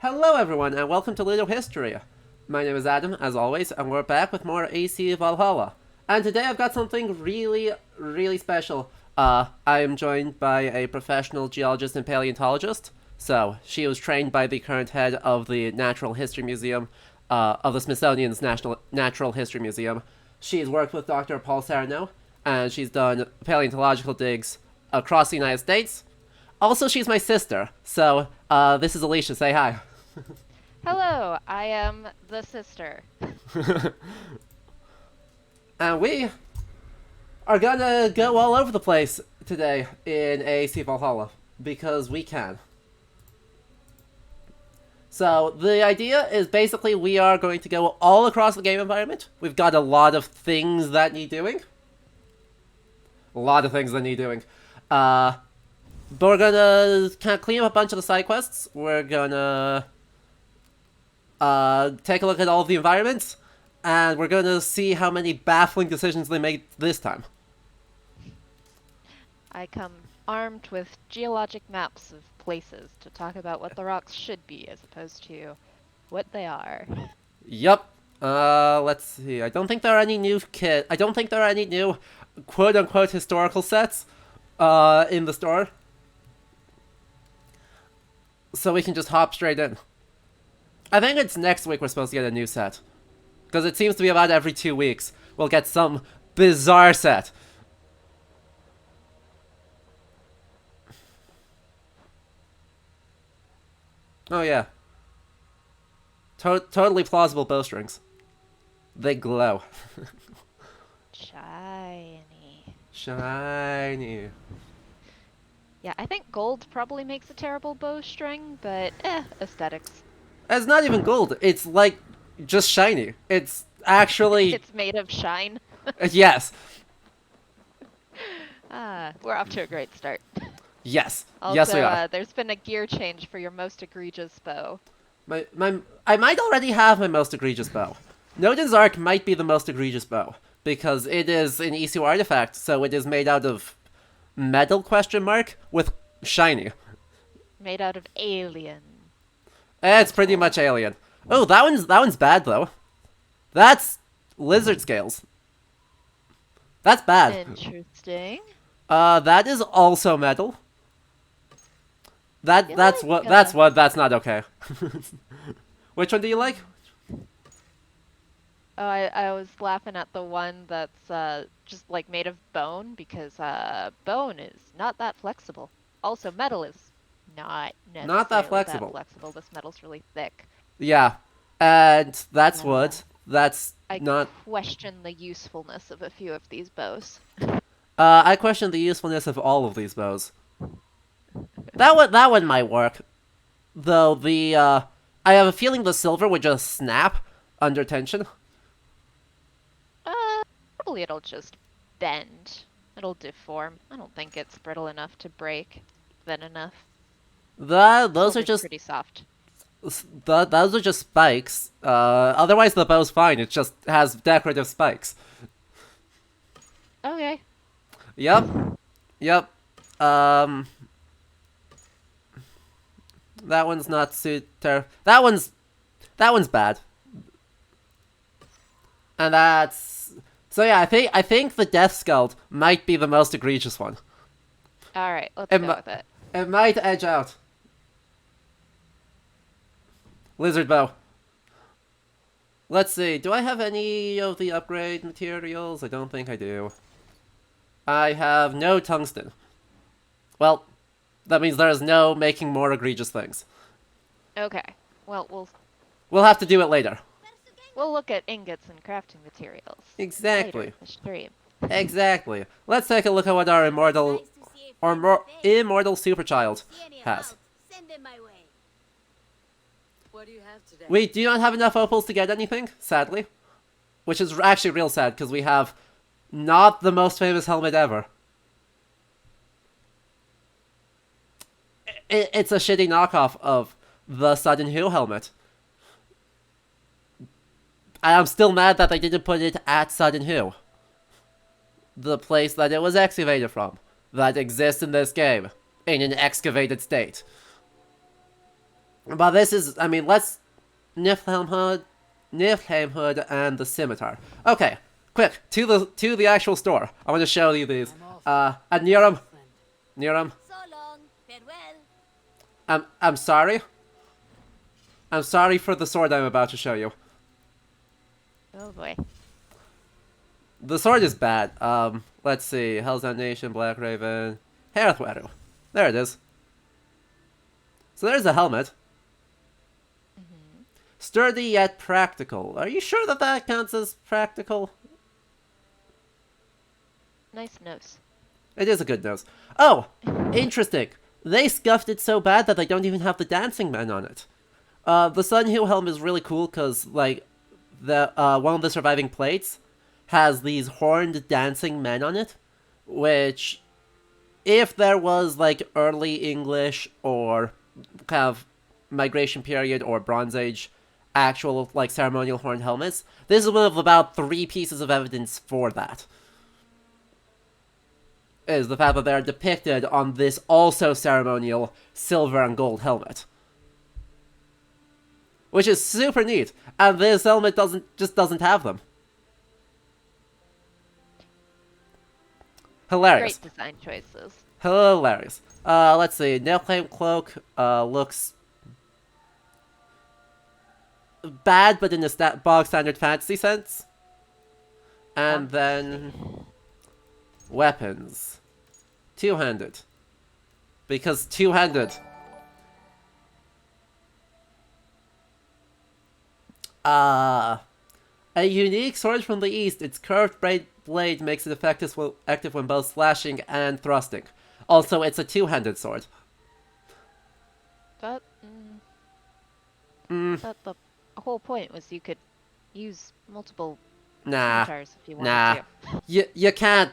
Hello everyone, and welcome to Little History. My name is Adam, as always, and we're back with more AC Valhalla. And today I've got something really special. I am joined by a professional geologist and paleontologist. So, she was trained by the current head of the Natural History Museum, of the Smithsonian's Natural History Museum. She's worked with Dr. Paul Sarno, and she's done paleontological digs across the United States. Also, she's my sister, so, this is Alicia, say hi. Hello, I am the sister. And we are gonna go all over the place today in AC Valhalla, because we can. So, the idea is basically we are going to go all across the game environment. We've got a lot of things that need doing. But we're gonna kind of clean up a bunch of the side quests. We're gonna take a look at all of the environments, and we're gonna see how many baffling decisions they made this time. I come armed with geologic maps of places to talk about what the rocks should be as opposed to what they are. Yup. Let's see. I don't think there are any new quote-unquote historical sets in the store. So we can just hop straight in. I think it's next week we're supposed to get a new set. Because it seems to be about every 2 weeks we'll get some bizarre set. Oh yeah. Totally plausible bowstrings. They glow. Shiny. Yeah, I think gold probably makes a terrible bowstring, but aesthetics. It's not even gold. It's like just shiny. It's actually It's made of shine. yes. We're off to a great start. Yes. Also, yes, we are. There's been a gear change for your most egregious bow. I might already have my most egregious bow. Nodin's Arc might be the most egregious bow because it is an ECU artifact, so it is made out of metal ? With shiny. Made out of alien. It's pretty much alien. Oh, that one's bad though. That's lizard scales. That's bad. Interesting. That is also metal. That's not okay. Which one do you like? Oh, I was laughing at the one that's just like made of bone because bone is not that flexible. Also, metal is not necessarily that flexible. This metal's really thick. Yeah, and that's wood. That's I not. question the usefulness of a few of these bows. I question the usefulness of all of these bows. That one might work, though. I have a feeling the silver would just snap under tension. Probably it'll just bend. It'll deform. I don't think it's brittle enough to break thin enough. Those are just pretty soft. Those are just spikes. Otherwise the bow's fine. It just has decorative spikes. Okay. Yep. That one's not super. That one's bad. And that's so yeah. I think the Death Skald might be the most egregious one. All right, let's go with it. It might edge out. Lizard bow. Let's see. Do I have any of the upgrade materials? I don't think I do. I have no tungsten. Well, that means there is no making more egregious things. Okay. Well, we'll have to do it later. We'll look at ingots and crafting materials. Exactly. Later in the stream. Exactly. Let's take a look at what our immortal superchild has. What do you have today? We do not have enough opals to get anything, sadly. Which is actually real sad, because we have not the most famous helmet ever. It's a shitty knockoff of the Sudden Who helmet. I'm still mad that they didn't put it at Sudden Who. The place that it was excavated from. That exists in this game. In an excavated state. But this is, I mean, let's Niflheim Hood, and the scimitar. Okay, quick to the actual store. I want to show you these. And Niram, Niram, So long. Farewell. I'm sorry. I'm sorry for the sword I'm about to show you. Oh boy. The sword is bad. Let's see. Hell's Damnation, Black Raven, Hairthweru. There it is. So there's the helmet. Sturdy yet practical. Are you sure that that counts as practical? Nice nose. It is a good nose. Oh, interesting. They scuffed it so bad that they don't even have the dancing men on it. The Sunhue helm is really cool because, like, the one of the surviving plates has these horned dancing men on it, which, if there was, like, early English or kind of migration period or Bronze Age actual, like, ceremonial horned helmets, this is one of about 3 pieces of evidence for that. Is the fact that they are depicted on this also ceremonial silver and gold helmet. Which is super neat, and this helmet doesn't have them. Hilarious. Great design choices. Hilarious. Let's see. Nailclaim Cloak looks bad, but in a bog standard fantasy sense. And then weapons. Two-handed. Because two-handed. A unique sword from the east. Its curved blade makes it effective when both slashing and thrusting. Also, it's a two-handed sword. But but the whole point was you could use multiple scimitars if you wanted to. You can't.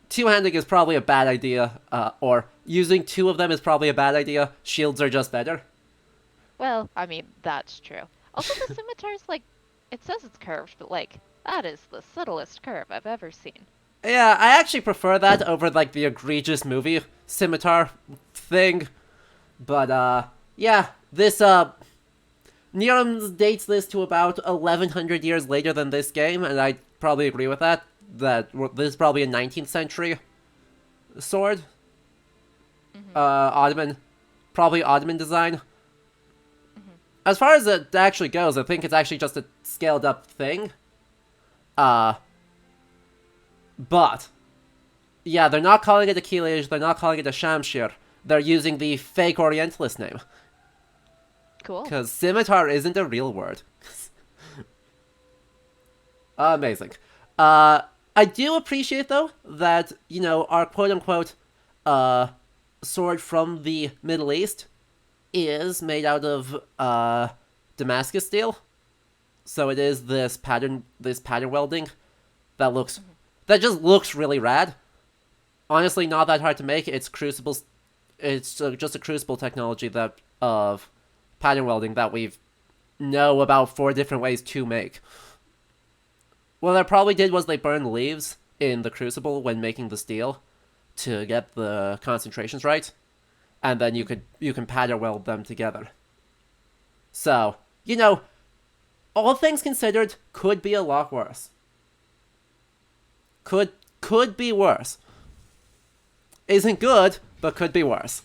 Two-handing is probably a bad idea, or using 2 of them is probably a bad idea. Shields are just better. Well, I mean, that's true. Also, the scimitar's like, it says it's curved, but like, that is the subtlest curve I've ever seen. Yeah, I actually prefer that over, like, the egregious movie scimitar thing. But, yeah, this, Niram dates this to about 1100 years later than this game, and I probably agree with that. That this is probably a 19th century sword. Ottoman, probably Ottoman design. As far as it actually goes, I think it's actually just a scaled up thing. But yeah, they're not calling it a Kilij, they're not calling it a Shamshir. They're using the fake Orientalist name. Cool. Because scimitar isn't a real word. Amazing. I do appreciate, though, that, you know, our quote-unquote sword from the Middle East is made out of Damascus steel. So it is this pattern welding that just looks really rad. Honestly, not that hard to make. It's crucibles. It's just a crucible technology of pattern welding that we know about 4 different ways to make. What they probably did was they burned leaves in the crucible when making the steel to get the concentrations right, and then you can pattern weld them together. So, you know, all things considered, could be a lot worse. Could be worse. Isn't good, but could be worse.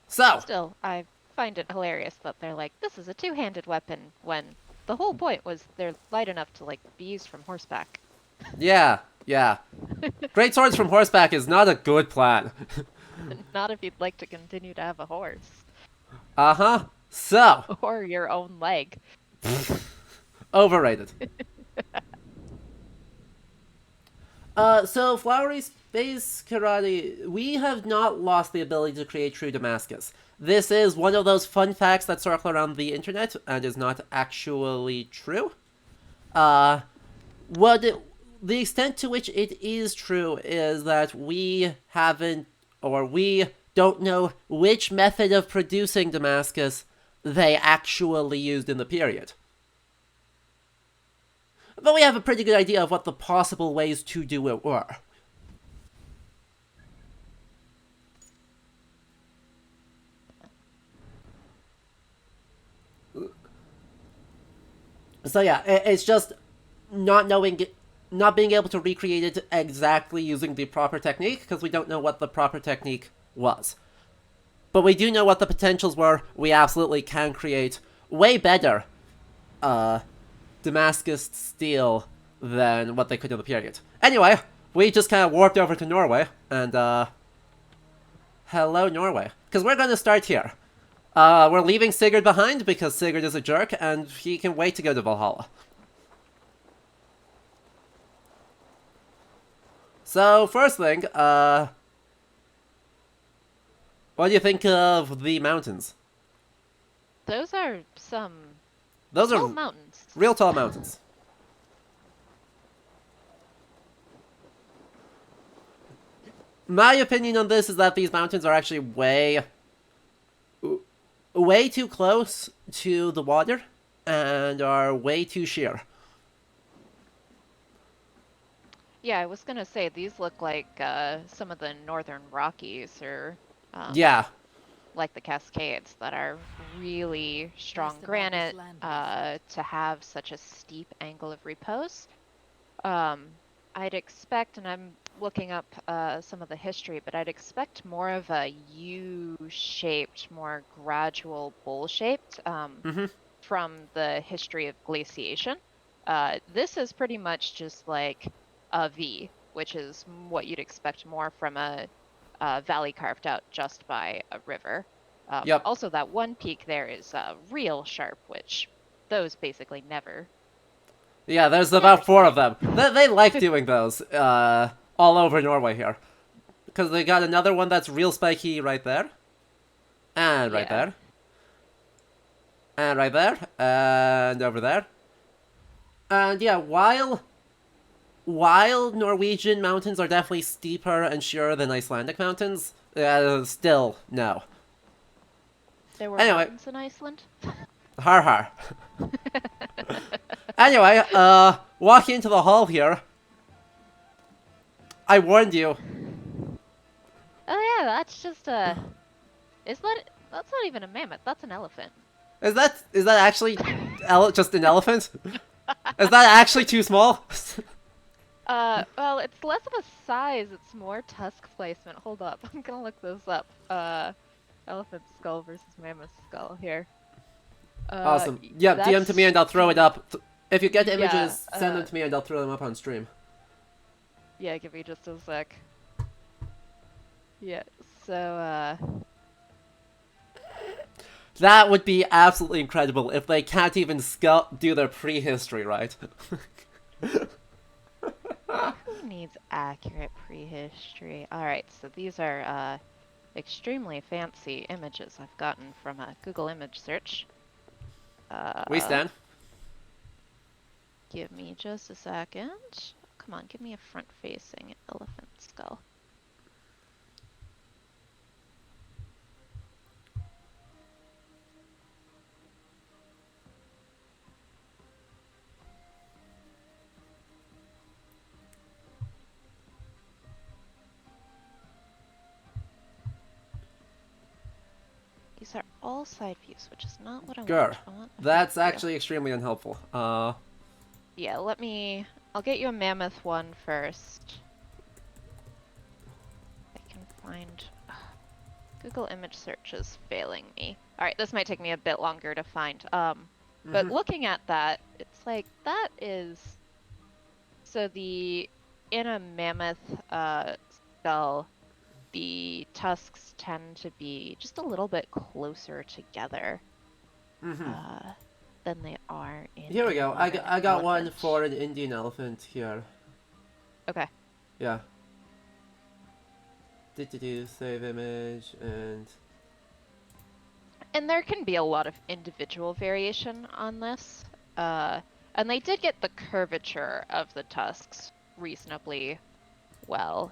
So, Still, I find it hilarious that they're like, this is a two-handed weapon, when the whole point was they're light enough to, like, be used from horseback. yeah. Great swords from horseback is not a good plan. Not if you'd like to continue to have a horse. Uh-huh. So, Or your own leg. overrated. So Flowery Space Karate, we have not lost the ability to create true Damascus. This is one of those fun facts that circle around the internet and is not actually true. The extent to which it is true is that we don't know which method of producing Damascus they actually used in the period. But we have a pretty good idea of what the possible ways to do it were. So yeah, it's just not knowing, not being able to recreate it exactly using the proper technique, because we don't know what the proper technique was. But we do know what the potentials were. We absolutely can create way better Damascus steel than what they could in the period. Anyway, we just kind of warped over to Norway, and hello Norway. Because we're going to start here. We're leaving Sigurd behind because Sigurd is a jerk, and he can wait to go to Valhalla. So, first thing, what do you think of the mountains? Those are some Those tall are mountains. real tall mountains. My opinion on this is that these mountains are actually way too close to the water and are way too sheer. Yeah, I was gonna say these look like some of the northern Rockies or Yeah, like the Cascades that are really strong Best about this granite land. to have such a steep angle of repose. Um, I'd expect, and I'm looking up some of the history, but I'd expect more of a U-shaped, more gradual bowl-shaped from the history of glaciation. This is pretty much just like a V, which is what you'd expect more from a valley carved out just by a river. yep. Also, that one peak there is real sharp, which those basically never. Yeah, there's Never about four see. of them. They like doing those all over Norway here. Because they got another one that's real spiky right there. And right Yeah. there. And right there. And over there. And yeah, while Norwegian mountains are definitely steeper and sheerer than Icelandic mountains, still, no. There were Anyway, mountains in Iceland. har har. Anyway, walking into the hall here, I warned you. Oh yeah, that's just a. Is that? That's not even a mammoth. That's an elephant. Is that actually just an elephant? Is that actually too small? Well, it's less of a size. It's more tusk placement. Hold up, I'm gonna look this up. Elephant skull versus mammoth skull here. Awesome. Yeah, DM to me and I'll throw it up. If you get images, send them to me and I'll throw them up on stream. Yeah, give me just a sec. Yeah, so, That would be absolutely incredible if they can't even do their prehistory right. who needs accurate prehistory? Alright, so these are, extremely fancy images I've gotten from a Google image search. We stand. Give me just a second. Come on, give me a front-facing elephant skull. These are all side views, which is not what I Grr. want. I want a That's front view. actually extremely unhelpful. Yeah, I'll get you a mammoth one first. I can find... Google image search is failing me. Alright, this might take me a bit longer to find. But looking at that, it's like, that is... So in a mammoth skull, the tusks tend to be just a little bit closer together than they are in. Here we go. I got elephant. one for an Indian elephant here. Okay. Yeah. Save image and. And there can be a lot of individual variation on this. And they did get the curvature of the tusks reasonably well.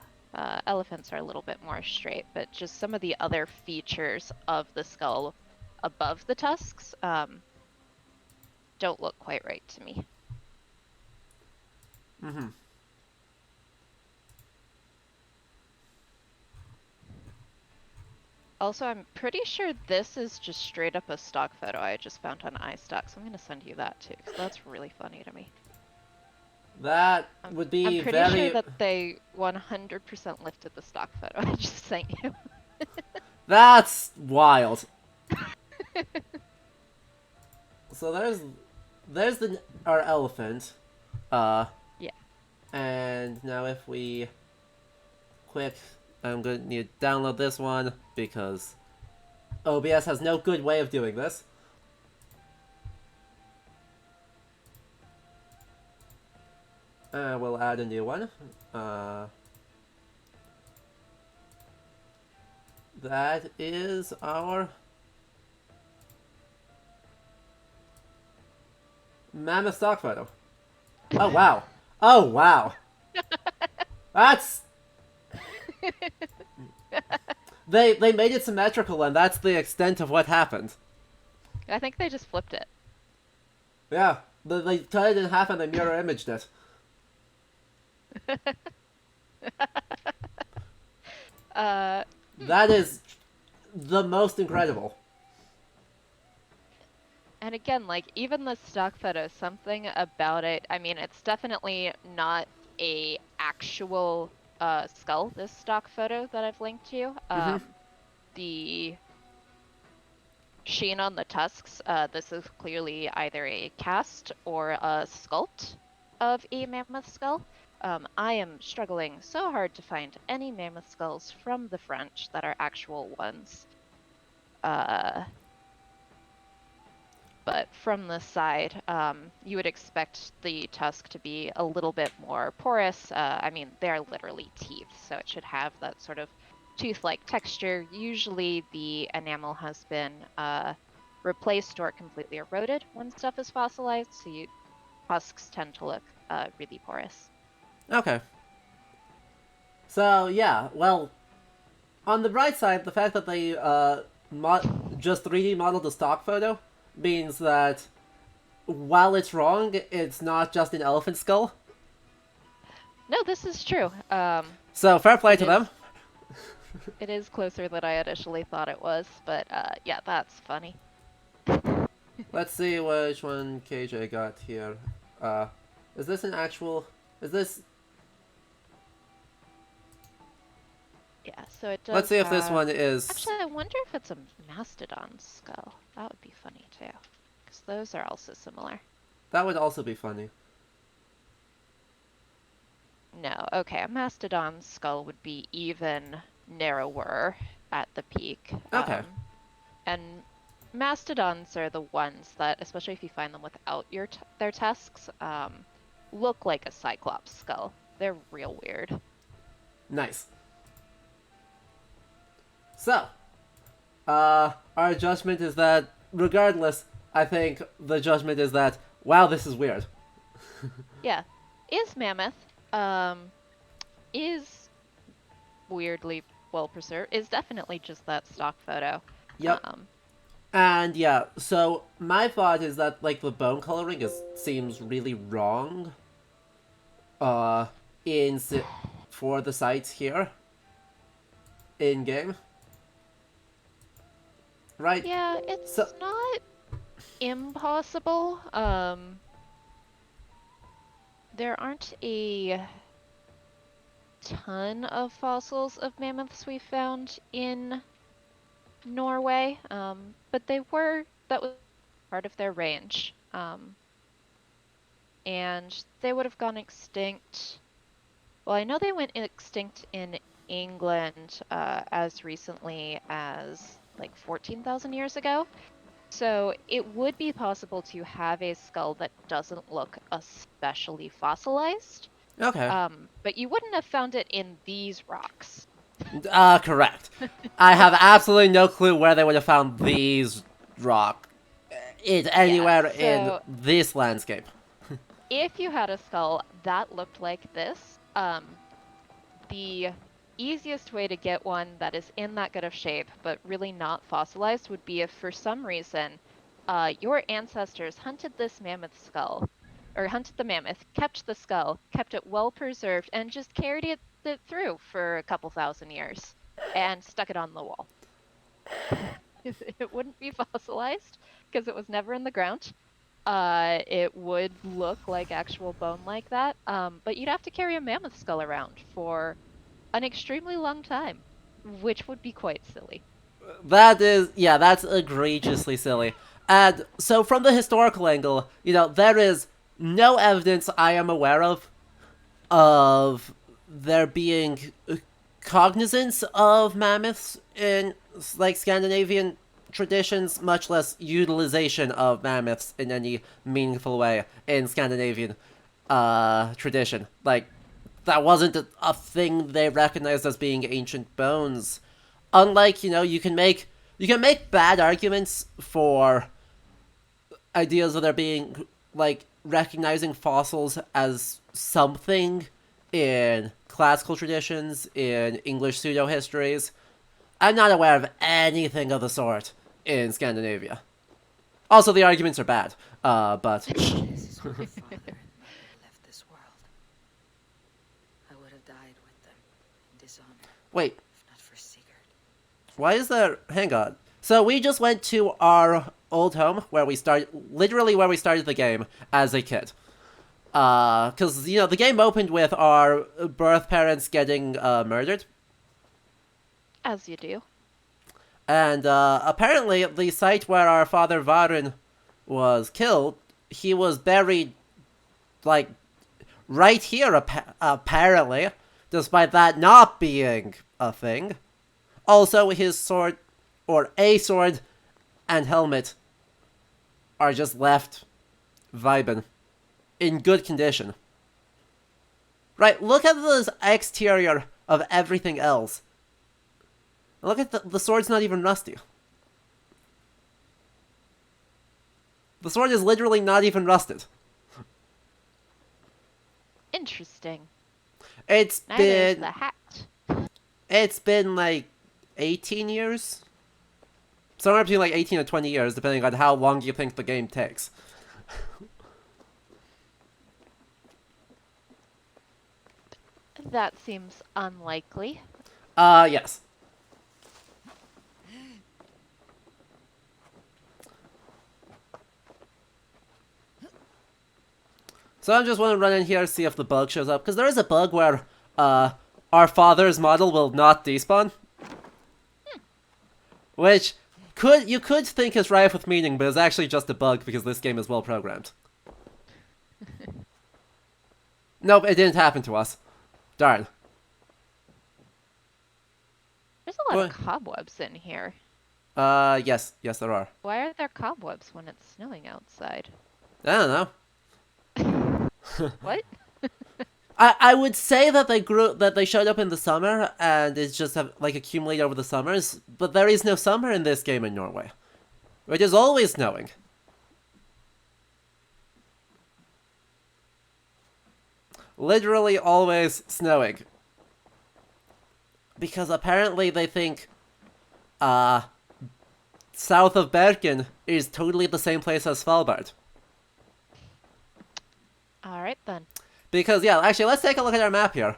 Elephants are a little bit more straight, but just some of the other features of the skull above the tusks don't look quite right to me. Also, I'm pretty sure this is just straight up a stock photo I just found on iStock, so I'm gonna send you that too, because that's really funny to me. That I'm, would I'm be pretty sure very... that they 100% lifted the stock photo I just sent you. That's wild. So there's our elephant. Yeah. And now if we quick, I'm gonna need to download this one because OBS has no good way of doing this. We'll add a new one. That is our mammoth stock photo. Oh wow. Oh wow. That's they made it symmetrical, and that's the extent of what happened. I think they just flipped it. Yeah, they cut it in half and they mirror imaged it. Uh, That is the most incredible. And again, like, even the stock photo, something about it, I mean, it's definitely not a actual skull, this stock photo that I've linked to you. The sheen on the tusks, this is clearly either a cast or a sculpt of a mammoth skull. I am struggling so hard to find any mammoth skulls from the French that are actual ones. But from the side, you would expect the tusk to be a little bit more porous. I mean, they're literally teeth, so it should have that sort of tooth-like texture. Usually the enamel has been replaced or completely eroded when stuff is fossilized, so tusks tend to look really porous. Okay. So yeah, well, on the bright side, the fact that they just 3D modeled the stock photo means that while it's wrong, it's not just an elephant skull. No, this is true. So fair play to them. It is closer than I initially thought it was, but yeah, that's funny. Let's see which one KJ got here. Is this an actual... Is this... Yeah, so it does. Let's see if this one is... Actually, I wonder if it's a mastodon skull. That would be funny too, because those are also similar. That would also be funny. No, okay, a mastodon skull would be even narrower at the peak. Okay. And mastodons are the ones that, especially if you find them without their tusks, look like a cyclops skull. They're real weird. Nice. So, our judgment is that, regardless, I think the judgment is that, wow, this is weird. Yeah. Is mammoth, is weirdly well preserved, is definitely just that stock photo. Yep. And yeah, so my thought is that, like, the bone coloring seems really wrong, for the sites here, in-game. Right? Yeah, it's not impossible. There aren't a ton of fossils of mammoths we found in Norway, but that was part of their range. And they would have gone extinct. Well, I know they went extinct in England as recently as like 14,000 years ago. So it would be possible to have a skull that doesn't look especially fossilized. Okay. But you wouldn't have found it in these rocks. Correct. I have absolutely no clue where they would have found these anywhere in this landscape. If you had a skull that looked like this, the easiest way to get one that is in that good of shape but really not fossilized would be if for some reason your ancestors hunted this mammoth skull, or hunted the mammoth, kept the skull, kept it well preserved, and just carried it through for a couple thousand years and stuck it on the wall. It wouldn't be fossilized because it was never in the ground. It would look like actual bone like that, but you'd have to carry a mammoth skull around for an extremely long time, which would be quite silly. That's egregiously silly. And so, from the historical angle, there is no evidence I am aware of there being cognizance of mammoths in, like, Scandinavian traditions, much less utilization of mammoths in any meaningful way in Scandinavian tradition. Like, that wasn't a thing they recognized as being ancient bones. Unlike, you can make bad arguments for ideas of there being, like, recognizing fossils as something in classical traditions, in English pseudo histories. I'm not aware of anything of the sort in Scandinavia. Also, the arguments are bad, but This is my father left this world. I would have died with them in dishonor, wait, if not for Sigurd. why is there? Hang on. So we just went to our old home where we started, literally where we started the game as a kid. Because, the game opened with our birth parents getting murdered. As you do. And apparently, the site where our father Varun was killed, he was buried, like, right here, apparently, despite that not being a thing. Also, his sword, or a sword, and helmet are just left vibing. In good condition. Right, look at the exterior of everything else. Look at the sword's not even rusty. The sword is literally not even rusted. Interesting. It's Neither is been the hat. it's been like 18 years. Somewhere between like 18 and 20 years, depending on how long you think the game takes. That seems unlikely. Yes. So I'm just want to run in here, see if the bug shows up, because there is a bug where our father's model will not despawn, which you could think is rife with meaning, but is actually just a bug because this game is well programmed. Nope, it didn't happen to us. Darn. There's a lot of What? cobwebs in here. Yes, there are. Why are there cobwebs when it's snowing outside? I don't know. What? I would say that they showed up in the summer and it's just like accumulated over the summers, but there is no summer in this game in Norway. It is always snowing. Literally always snowing. Because apparently they think south of Bergen is totally the same place as Svalbard. Alright then. Because, yeah, actually, let's take a look at our map here.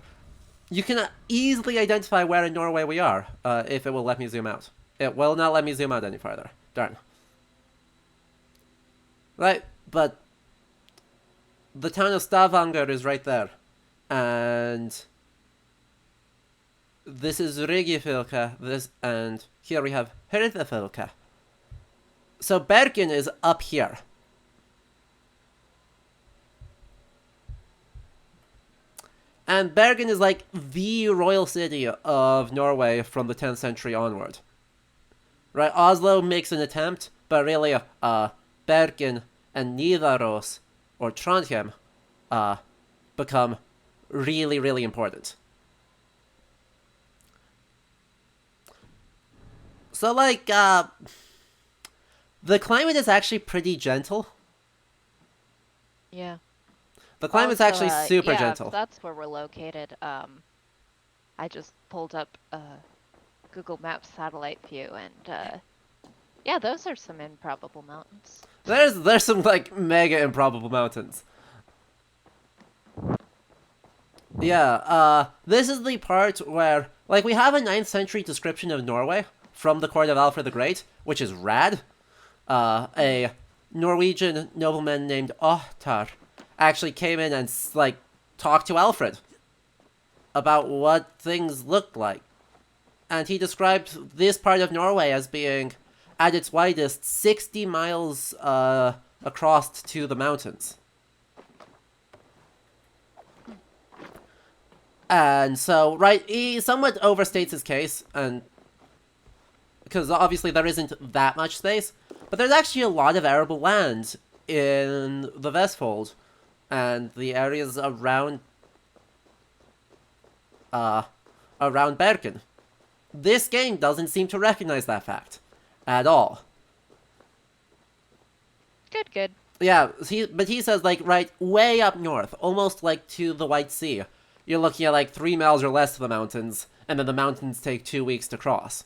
You can easily identify where in Norway we are, if it will let me zoom out. It will not let me zoom out any farther. Darn. Right, but the town of Stavanger is right there. And this is Rygjefylke, and here we have Herdefylke. So Bergen is up here. And Bergen is like the royal city of Norway from the 10th century onward. Right, Oslo makes an attempt, but really, Bergen and Nidaros, or Trondheim, become really, really important. So, like, the climate is actually pretty gentle. Yeah. The climate's Also, actually super yeah, gentle. That's where we're located. I just pulled up Google Maps satellite view, and yeah, those are some improbable mountains. There's some, like, mega improbable mountains. Yeah, this is the part where, like, we have a 9th century description of Norway, from the court of Alfred the Great, which is rad. A Norwegian nobleman named Ohtar actually came in and, like, talked to Alfred about what things looked like. And he described this part of Norway as being, at its widest, 60 miles across to the mountains. And so, right, he somewhat overstates his case, and because obviously there isn't that much space, but there's actually a lot of arable land in the Vestfold and the areas around Bergen. This game doesn't seem to recognize that fact at all. Good. Yeah, but he says, like, right way up north, almost like to the White Sea. You're looking at like 3 miles or less to the mountains, and then the mountains take 2 weeks to cross.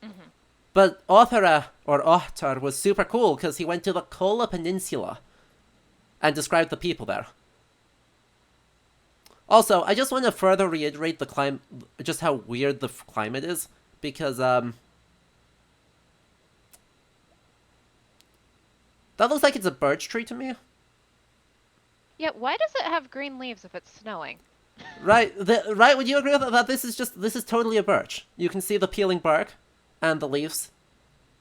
Mm-hmm. But Ohtar was super cool because he went to the Kola Peninsula and described the people there. Also, I just want to further reiterate the just how weird the climate is, because that looks like it's a birch tree to me. Yeah, why does it have green leaves if it's snowing? Right, would you agree with that? This is totally a birch. You can see the peeling bark and the leaves.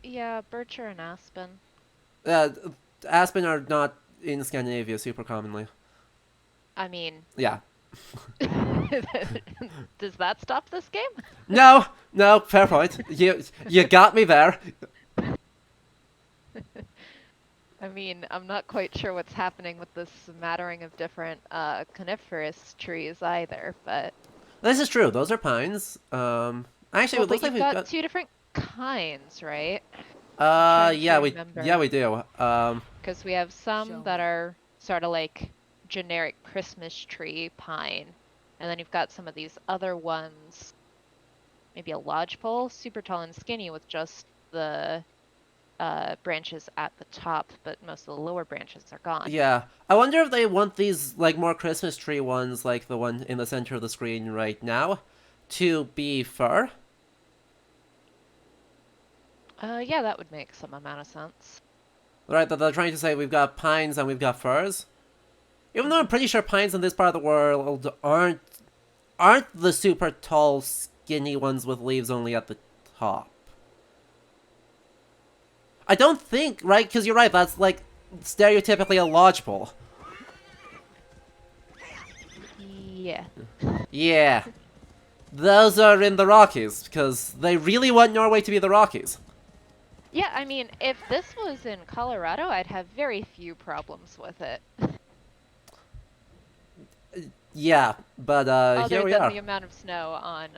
Yeah, birch or an aspen. Aspen are not in Scandinavia super commonly. I mean... Yeah. Does that stop this game? No, fair point. You got me there. I mean, I'm not quite sure what's happening with this smattering of different coniferous trees either, but... This is true. Those are pines. Actually, well, it looks but like you've we've got got two different kinds, right? yeah, we remember. do. Because we have some that are sort of like generic Christmas tree pine, and then you've got some of these other ones, maybe a lodgepole, super tall and skinny with just the branches at the top, but most of the lower branches are gone. Yeah. I wonder if they want these, like, more Christmas tree ones, like the one in the center of the screen right now, to be fir. Yeah, that would make some amount of sense. Right, that they're trying to say we've got pines and we've got firs. Even though I'm pretty sure pines in this part of the world aren't the super tall, skinny ones with leaves only at the top. I don't think, right? Because you're right, that's like stereotypically a lodgepole. Yeah. Yeah. Those are in the Rockies, because they really want Norway to be the Rockies. Yeah, I mean, if this was in Colorado, I'd have very few problems with it. Yeah, but here we Other are. than the amount of snow on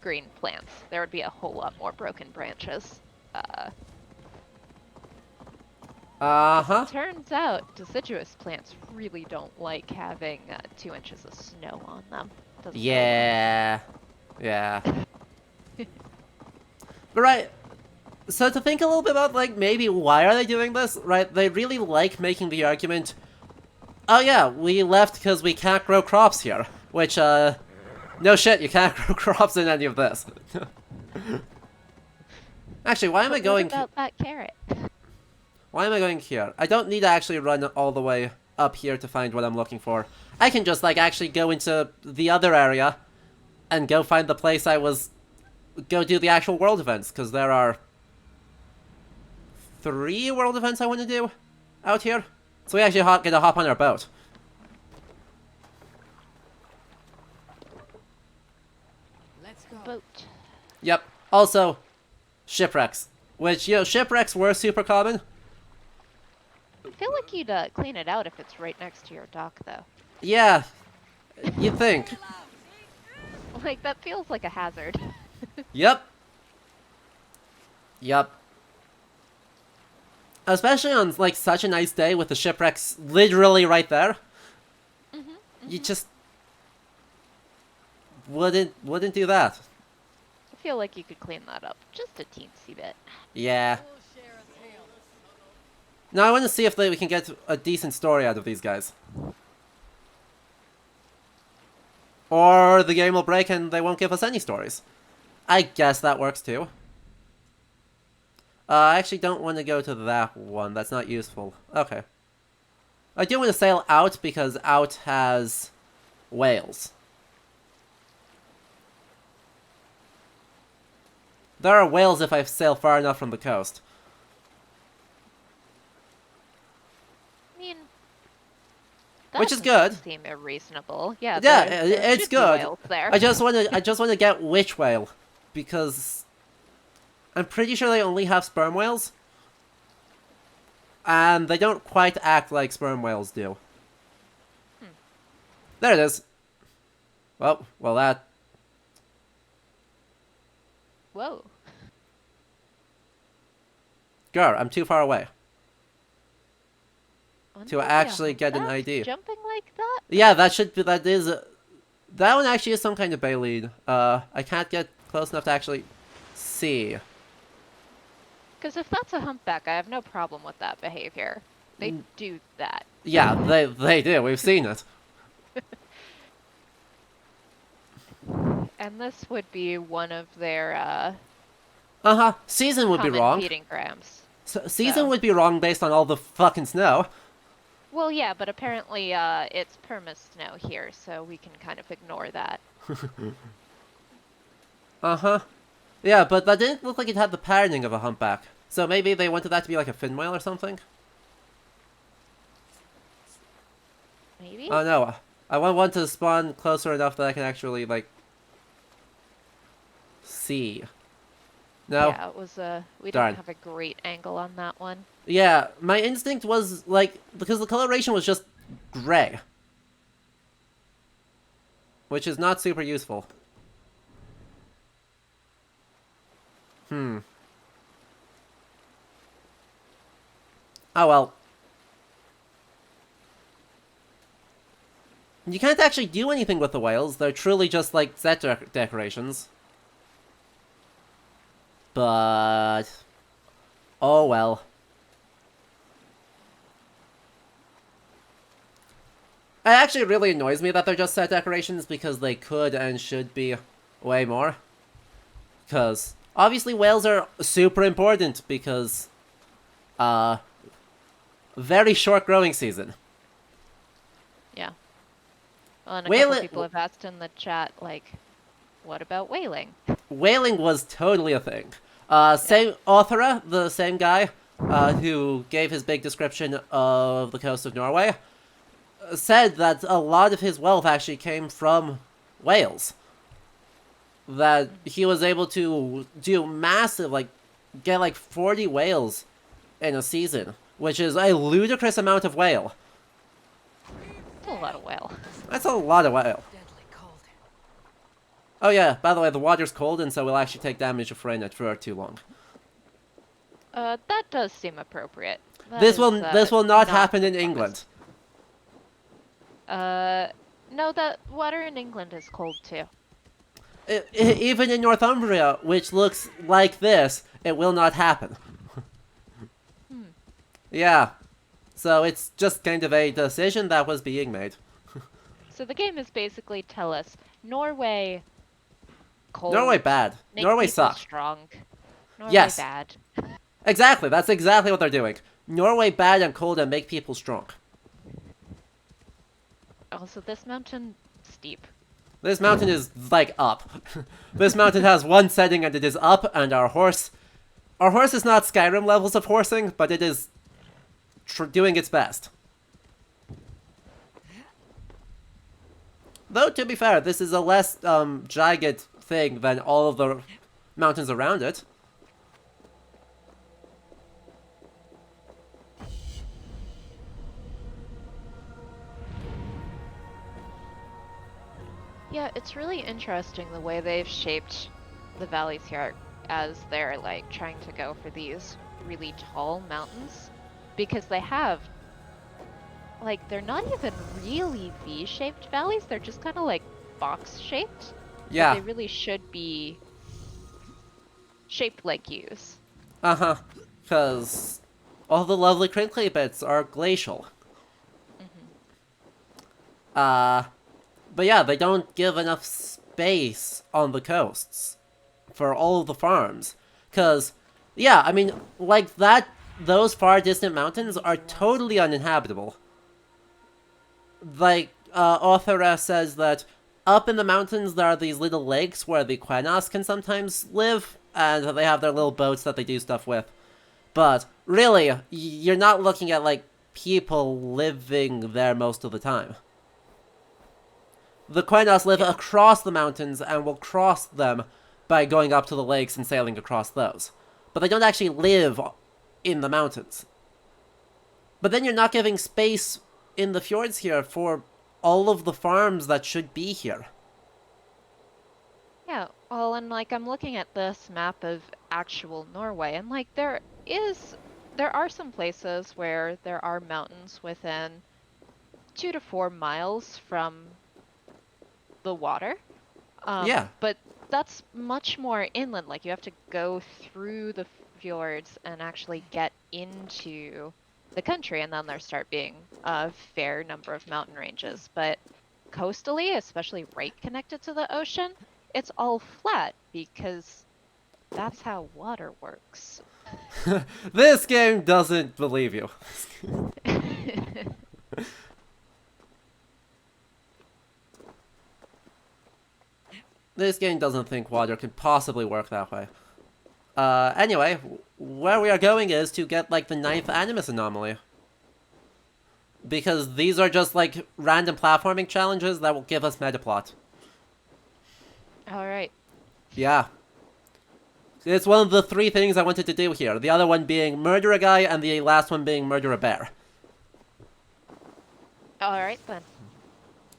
green plants. There would be a whole lot more broken branches. Uh-huh. Turns out deciduous plants really don't like having 2 inches of snow on them. Doesn't Yeah. Yeah. But right, so to think a little bit about, like, maybe why are they doing this, right? They really like making the argument, oh yeah, we left because we can't grow crops here. Which, no shit, you can't grow crops in any of this. Actually, why am I going... What about that carrot? Why am I going here? I don't need to actually run all the way up here to find what I'm looking for. I can just, like, actually go into the other area and go find the place I was... Go do the actual world events, because there are 3 world events I want to do out here. So we actually get to hop on our boat. Let's go. Boat. Yep. Also, shipwrecks. Which, you know, shipwrecks were super common. I feel like you'd clean it out if it's right next to your dock, though. Yeah, you'd think. Like, that feels like a hazard. Yep. Yep. Especially on, like, such a nice day with the shipwrecks literally right there. You just wouldn't do that. I feel like you could clean that up just a teensy bit. Yeah. Now I want to see if we can get a decent story out of these guys. Or the game will break and they won't give us any stories. I guess that works too. I actually don't want to go to that one. That's not useful. Okay. I do want to sail out because out has whales. There are whales if I sail far enough from the coast. I mean, Which is that good. doesn't seem unreasonable. Yeah, Yeah, there it's should be good. whales there. I just want to get which whale, because I'm pretty sure they only have sperm whales, and they don't quite act like sperm whales do. There it is. Well, that. Whoa. Girl, I'm too far away Wouldn't to that be a actually get an humpback ID. Jumping like that? Yeah, that is. That one actually is some kind of bay lead. I can't get close enough to actually see. Because if that's a humpback, I have no problem with that behavior. They Mm. do that. Yeah, they do. We've seen it. And this would be one of their Season would be common wrong. feeding grounds. Season So. would be wrong based on all the fucking snow. Well, yeah, but apparently it's perma-snow here, so we can kind of ignore that. Yeah, but that didn't look like it had the patterning of a humpback. So maybe they wanted that to be like a fin whale or something? Maybe? Oh no, I want one to spawn closer enough that I can actually, like, see. No? Yeah, it was we Darn. didn't have a great angle on that one. Yeah, my instinct was, like, because the coloration was just gray. Which is not super useful. Oh well. You can't actually do anything with the whales. They're truly just, like, set decorations. But... oh well. It actually really annoys me that they're just set decorations, because they could and should be way more. Because, obviously, whales are super important, because... very short growing season. Yeah. Well, and a Whale- couple people have asked in the chat, like, what about whaling? Whaling was totally a thing. Same author, the same guy who gave his big description of the coast of Norway, said that a lot of his wealth actually came from whales. That he was able to do massive, like, get like 40 whales in a season, which is a ludicrous amount of whale. It's a lot of whale. That's a lot of whale. Deadly cold. Oh yeah, by the way, the water's cold, and so we'll actually take damage if we're in it for too long. That does seem appropriate. That This is, will not happen in the England. No, that water in England is cold too. Even in Northumbria, which looks like this, it will not happen. Yeah. So it's just kind of a decision that was being made. So the game is basically tell us Norway cold. Norway bad. Make Norway people suck. strong. Norway Yes. bad. Exactly, that's exactly what they're doing. Norway bad and cold and make people strong. Also, this mountain steep. This mountain is, like, up. This mountain has one setting and it is up, and our horse is not Skyrim levels of horsing, but it is doing its best. Though, to be fair, this is a less jagged thing than all of the mountains around it. Yeah, it's really interesting the way they've shaped the valleys here as they're like trying to go for these really tall mountains, because they have like they're not even really V-shaped valleys, they're just kind of like box-shaped. Yeah. But they really should be shaped like U's. Uh-huh. Because all the lovely crinkly bits are glacial. But yeah, they don't give enough space on the coasts for all of the farms. Because, yeah, I mean, like that, those far distant mountains are totally uninhabitable. Like, authoress says that up in the mountains there are these little lakes where the Quenas can sometimes live, and they have their little boats that they do stuff with. But, really, you're not looking at, like, people living there most of the time. The Quenas live across the mountains and will cross them by going up to the lakes and sailing across those. But they don't actually live in the mountains. But then you're not giving space in the fjords here for all of the farms that should be here. Yeah, well, and like I'm looking at this map of actual Norway, and like there are some places where there are mountains within 2 to 4 miles from the water. Yeah. But that's much more inland. Like you have to go through the fjords and actually get into the country, and then there start being a fair number of mountain ranges. But coastally, especially right connected to the ocean, it's all flat because that's how water works. This game doesn't believe you. This game doesn't think water could possibly work that way. Anyway, where we are going is to get, like, the 9th Animus anomaly. Because these are just, like, random platforming challenges that will give us metaplot. Alright. Yeah. It's one of the 3 things I wanted to do here. The other one being murder a guy, and the last one being murder a bear. Alright then.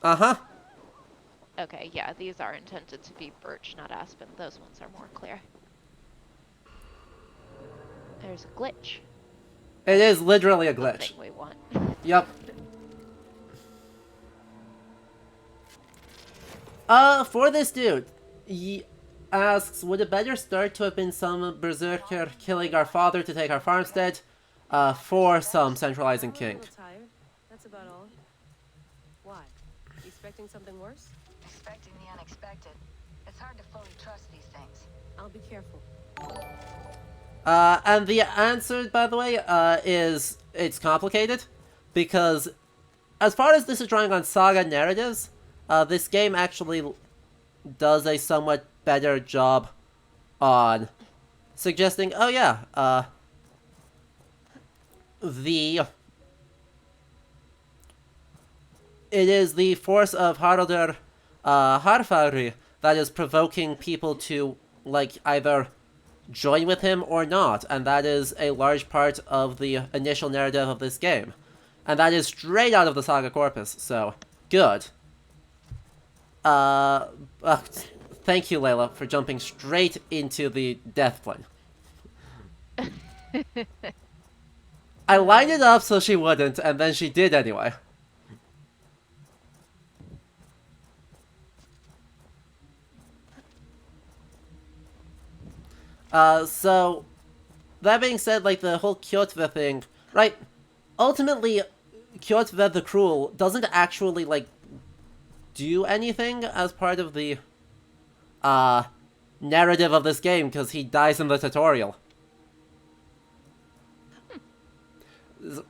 Uh-huh. Okay, yeah, these are intended to be birch, not aspen. Those ones are more clear. There's a glitch. It is literally a The glitch. thing we want. Yep. For this dude, he asks, would a better start to have been some berserker killing our father to take our farmstead, for some centralizing king? I'm a little tired. That's about all. Why? You expecting something worse? Expecting the unexpected. It's hard to fully trust these things. I'll be careful. And the answer, by the way, is it's complicated, because as far as this is drawing on saga narratives, this game actually does a somewhat better job on suggesting, oh yeah, it is the force of Haraldur Harfagri that is provoking people to, like, either join with him or not, and that is a large part of the initial narrative of this game. And that is straight out of the Saga Corpus, so good. Thank you, Layla, for jumping straight into the death plane. I lined it up so she wouldn't, and then she did anyway. So, that being said, like, the whole Kjotve thing, right, ultimately, Kjotve the Cruel doesn't actually, like, do anything as part of the, narrative of this game, because he dies in the tutorial.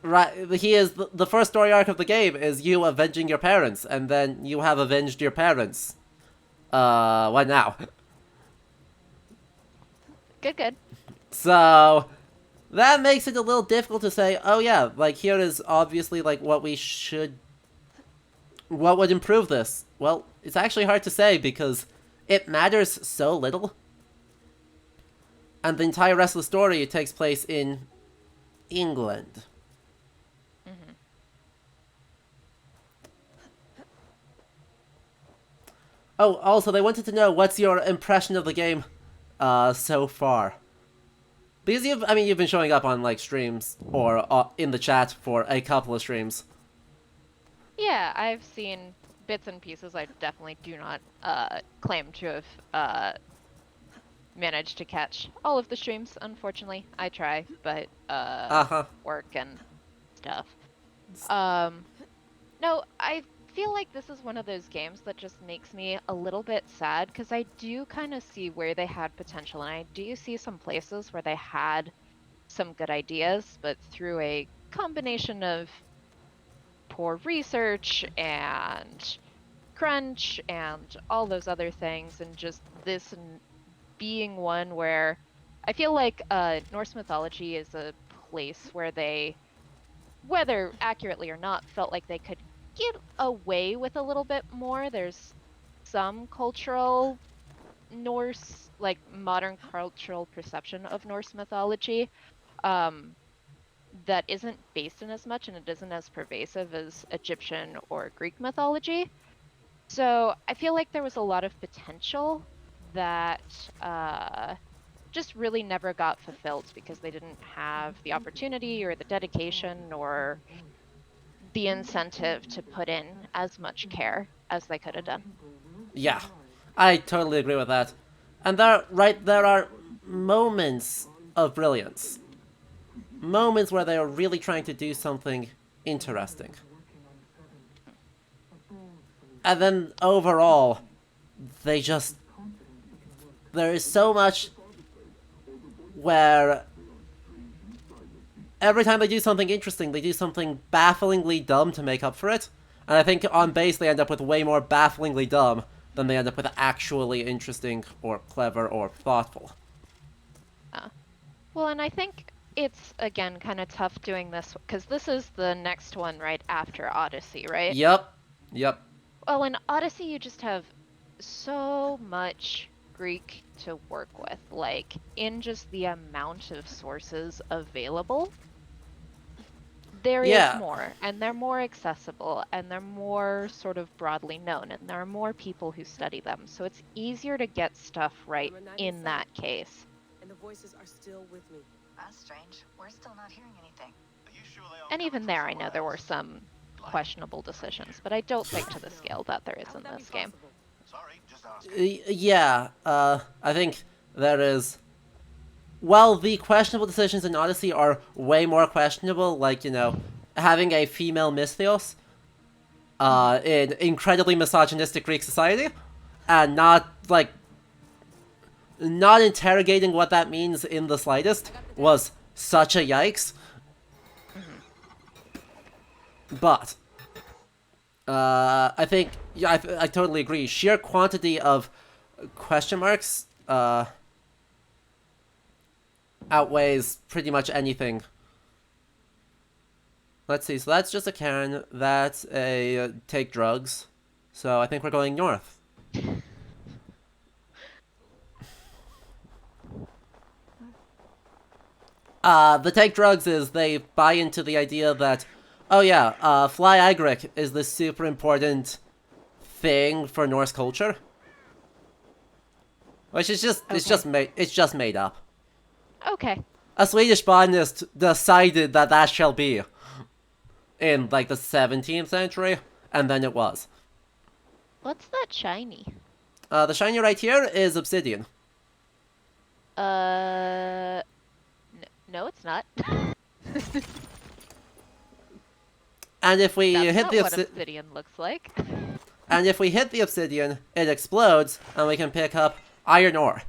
Right, he is, the first story arc of the game is you avenging your parents, and then you have avenged your parents. What now? Good. So, that makes it a little difficult to say, oh yeah, like, here is obviously, like, what we should... What would improve this? Well, it's actually hard to say, because it matters so little. And the entire rest of the story takes place in England. Mm-hmm. Oh, also, they wanted to know, what's your impression of the game so far? Because you've been showing up on, like, streams, or in the chat for a couple of streams. Yeah, I've seen bits and pieces. I definitely do not claim to have managed to catch all of the streams, unfortunately. I try, but work and stuff. No, I feel like this is one of those games that just makes me a little bit sad because I do kind of see where they had potential, and I do see some places where they had some good ideas, but through a combination of poor research and crunch and all those other things, and just this being one where I feel like Norse mythology is a place where they, whether accurately or not, felt like they could get away with a little bit more. There's some cultural Norse, like modern cultural perception of Norse mythology that isn't based in as much, and it isn't as pervasive as Egyptian or Greek mythology. So I feel like there was a lot of potential that just really never got fulfilled because they didn't have the opportunity or the dedication or the incentive to put in as much care as they could have done. Yeah, I totally agree with that. And there are moments of brilliance. Moments where they are really trying to do something interesting. And then overall, they just... There is so much where every time they do something interesting, they do something bafflingly dumb to make up for it. And I think on base they end up with way more bafflingly dumb than they end up with actually interesting or clever or thoughtful. Well, and I think it's, again, kind of tough doing this, because this is the next one right after Odyssey, right? Yep. Well, in Odyssey, you just have so much Greek to work with, like, in just the amount of sources available. There is more, and they're more accessible, and they're more sort of broadly known, and there are more people who study them, so it's easier to get stuff right in that case. And the voices are still with me. That's strange. We're still not hearing anything. And even there, I know there were some questionable decisions, but I don't think to the scale that there is in this game. Yeah, I think there is... Well, the questionable decisions in Odyssey are way more questionable, like, you know, having a female Misthios in incredibly misogynistic Greek society, and not interrogating what that means in the slightest was such a yikes. But I think, yeah, I totally agree. Sheer quantity of question marks outweighs pretty much anything. Let's see, so that's just a Karen, that's a take drugs, so I think we're going north. The take drugs is they buy into the idea that, oh yeah, Fly Agric is this super important thing for Norse culture. Which is just, it's just made up. Okay. A Swedish botanist decided that that shall be in, like, the 17th century, and then it was. What's that shiny? The shiny right here is obsidian. No, it's not. And if we That's hit not the what obsidian looks like. and if we hit the obsidian, it explodes, and we can pick up iron ore.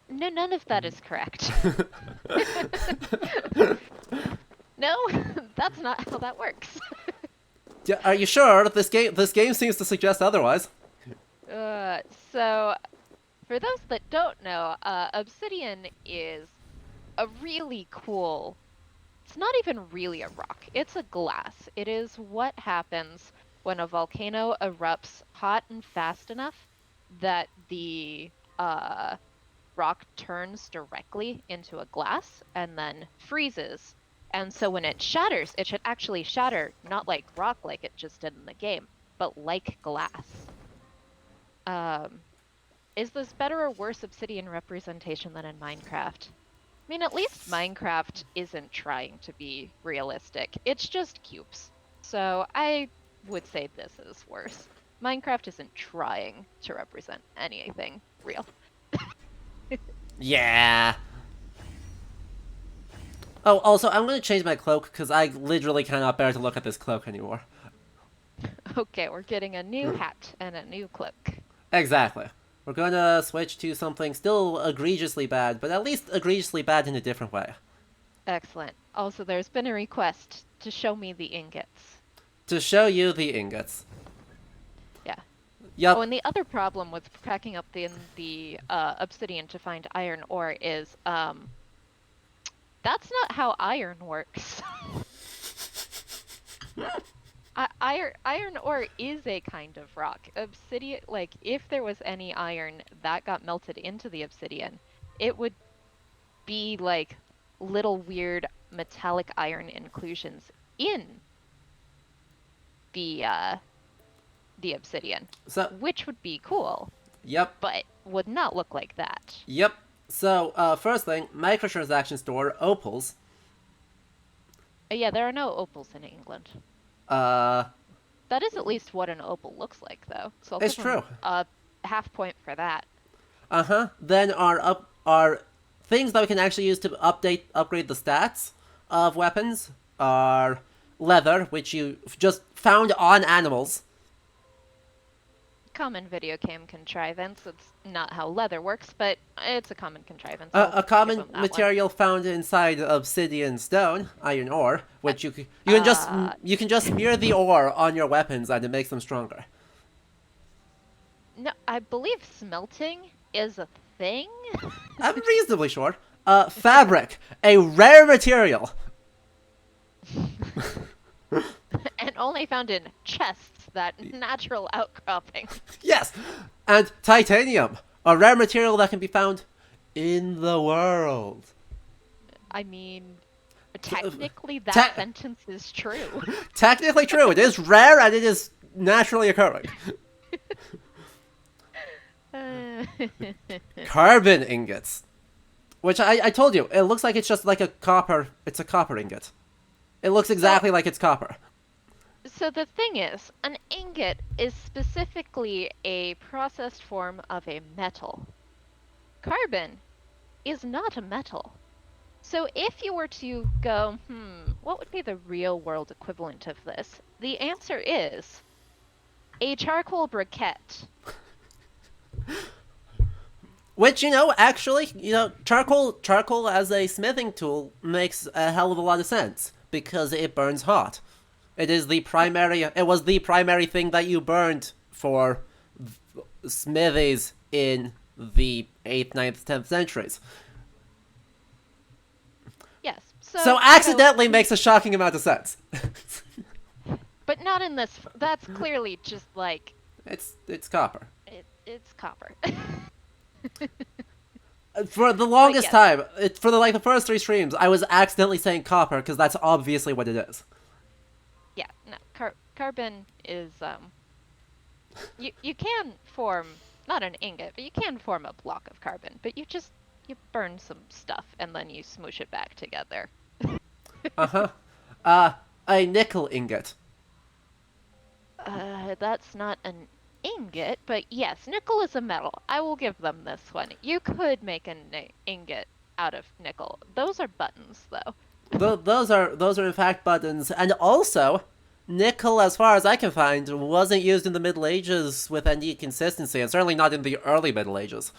No, none of that is correct. No, that's not how that works. Are you sure? This game seems to suggest otherwise. So, for those that don't know, obsidian is a really cool... It's not even really a rock. It's a glass. It is what happens when a volcano erupts hot and fast enough that the rock turns directly into a glass and then freezes. And so when it shatters, it should actually shatter not like rock like it just did in the game, but like glass. Is this better or worse obsidian representation than in Minecraft? I mean, at least Minecraft isn't trying to be realistic. It's just cubes. So I would say this is worse. Minecraft isn't trying to represent anything real. Yeah. Oh, also, I'm going to change my cloak, because I literally cannot bear to look at this cloak anymore. Okay, we're getting a new hat and a new cloak. Exactly. We're gonna switch to something still egregiously bad, but at least egregiously bad in a different way. Excellent. Also, there's been a request to show me the ingots. To show you the ingots. Yeah. Yup. Oh, and the other problem with cracking up the obsidian to find iron ore is, that's not how iron works. Iron ore is a kind of rock. Obsidian, like, if there was any iron that got melted into the obsidian, it would be like little weird metallic iron inclusions in the obsidian, So, which would be cool, yep. but would not look like that. Yep. So, first thing, microtransaction store, opals. Yeah, there are no opals in England. Uh, That is at least what an opal looks like, though. So I'll It's give them true. a half point for that. Then our things that we can actually use to upgrade the stats of weapons are leather, which you just found on animals. Common video game contrivance. It's not how leather works, but it's a common contrivance. A I'll give common them that one. material found inside obsidian stone, iron ore, which you can just smear the ore on your weapons and it makes them stronger. No, I believe smelting is a thing. I'm reasonably sure. Fabric, a rare material. And only found in chests, that natural outcropping. Yes, and titanium, a rare material that can be found in the world. I mean, technically that te- sentence is true. Technically true. It is rare and it is naturally occurring. Carbon ingots, which I told you, it looks like it's just like a copper. It's a copper ingot. It looks exactly like it's copper. So the thing is, an ingot is specifically a processed form of a metal. Carbon is not a metal. So if you were to go, what would be the real world equivalent of this? The answer is a charcoal briquette. Which, actually, charcoal as a smithing tool makes a hell of a lot of sense because it burns hot. It was the primary thing that you burned for smithies in the 8th, 9th, 10th centuries. Yes. So accidentally makes a shocking amount of sense. But not in this. That's clearly just like... It's copper. It's copper. For the longest yes. time, for the first 3 streams, I was accidentally saying copper because that's obviously what it is. Yeah, no, carbon is, you can form, not an ingot, but you can form a block of carbon, but you burn some stuff and then you smoosh it back together. A nickel ingot. That's not an ingot, but yes, nickel is a metal. I will give them this one. You could make an ingot out of nickel. Those are buttons, though. Those are in fact buttons, and also, nickel, as far as I can find, wasn't used in the Middle Ages with any consistency, and certainly not in the early Middle Ages.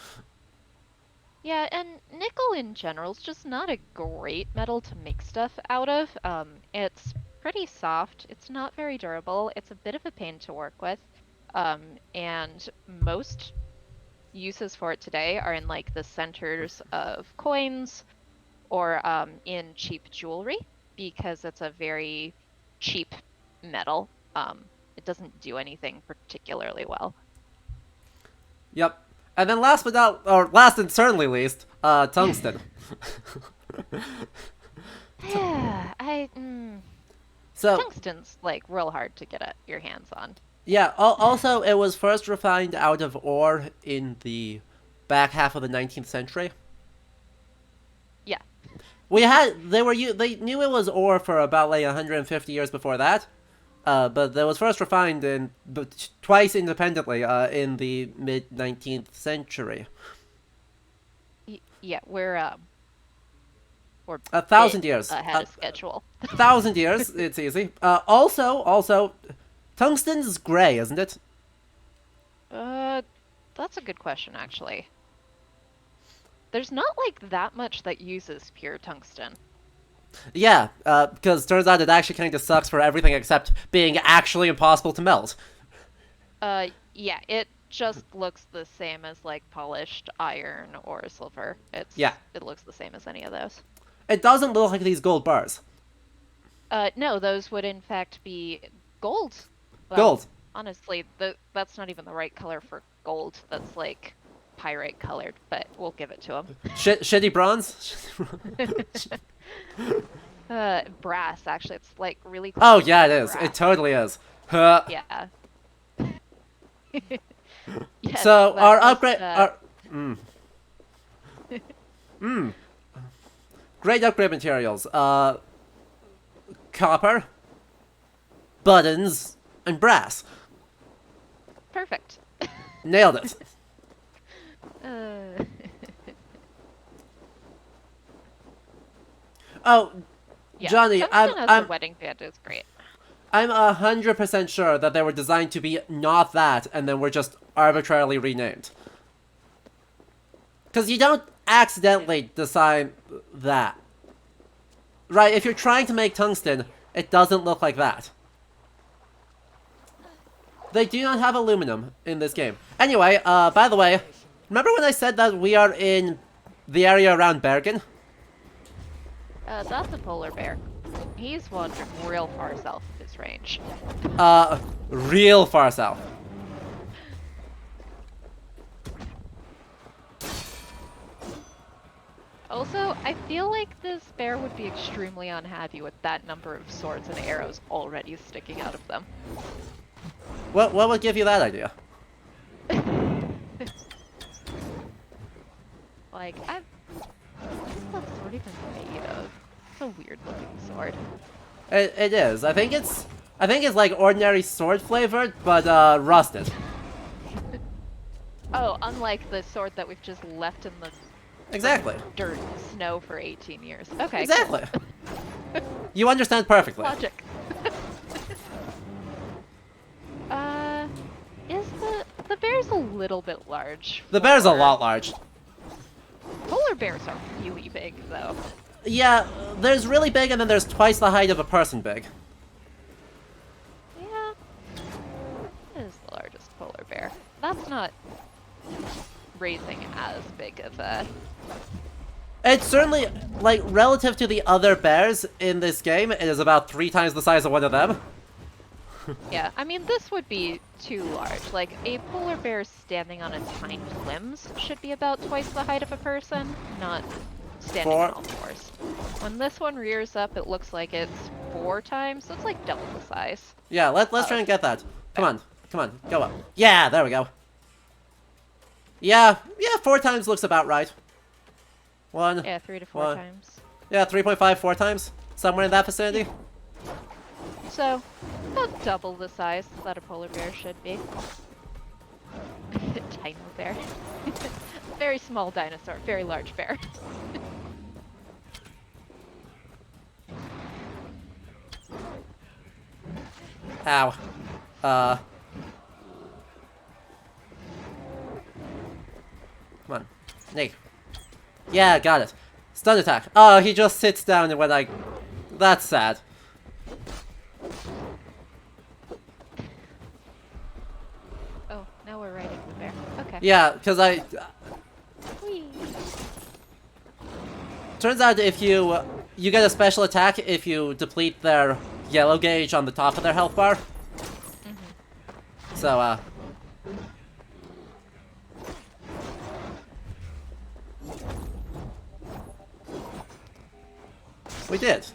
Yeah, and nickel in general is just not a great metal to make stuff out of. It's pretty soft, it's not very durable, it's a bit of a pain to work with, and most uses for it today are in like the centers of coins or in cheap jewelry because it's a very cheap metal. It doesn't do anything particularly well. Yep. And then last and certainly least, tungsten. So Tungsten's like real hard to get your hands on. Yeah, also it was first refined out of ore in the back half of the 19th century. Yeah. They knew it was ore for about 150 years before that. But it was first refined twice independently in the mid 19th century. Yeah, we're 1,000 years ahead of schedule. 1,000 years. It's easy. Also, Tungsten's gray, isn't it? That's a good question, actually. There's not, like, that much that uses pure tungsten. Yeah, because turns out it actually kind of sucks for everything except being actually impossible to melt. Yeah, it just looks the same as, like, polished iron or silver. Yeah. It looks the same as any of those. It doesn't look like these gold bars. No, those would in fact be gold. Well, Gold. Honestly, that's not even the right color for gold. That's like pyrite colored, but we'll give it to him. Shitty bronze? Brass, actually. It's like really close. Oh, yeah, it to is. brass. It totally is. Huh. Yeah. Yes, So, that our was, upgrade... Great upgrade materials. Copper, buttons, and brass. Perfect. Nailed it. Oh, Yeah, Johnny, tungsten as I'm a wedding band is great. I'm 100% sure that they were designed to be not that, and then were just arbitrarily renamed. Because you don't accidentally design that. Right, if you're trying to make tungsten, it doesn't look like that. They do not have aluminum in this game. Anyway, by the way, remember when I said that we are in the area around Bergen? That's a polar bear. He's wandering real far south of his range. Real far south. Also, I feel like this bear would be extremely unhappy with that number of swords and arrows already sticking out of them. What would give you that idea? Like, what's that sword even made of? It's a weird looking sword. It is. I think it's like ordinary sword flavored, but rusted. Oh, unlike the sword that we've just left in the Exactly. dirt and snow for 18 years. Okay. Exactly. You understand perfectly. Logic. Is the bear's a little bit large? The bear's a for- lot large. Polar bears are really big, though. Yeah, there's really big, and then there's twice the height of a person big. Yeah. It is the largest polar bear. That's not raising as big of a... It's certainly, like, relative to the other bears in this game, it is about 3 times the size of one of them. Yeah, I mean, this would be too large. Like, a polar bear standing on its hind limbs should be about twice the height of a person, not standing on all fours. When this one rears up, it looks like it's 4 times, so it's like double the size. Yeah, let's try and get that. Come on, go up. Yeah, there we go. Yeah, 4 times looks about right. 1. Yeah, 3 to 4 One. times. Yeah, 3.5, 4 times. Somewhere in that vicinity. So, about double the size that a polar bear should be. Dino bear. Very small dinosaur, very large bear. Ow. Come on. Nay. Yeah, got it. Stun attack. Oh, he just sits down and when I... That's sad. Oh, now we're riding the bear. Okay. Yeah, because I... Whee. Turns out if you... you get a special attack if you deplete their yellow gauge on the top of their health bar. So, we did.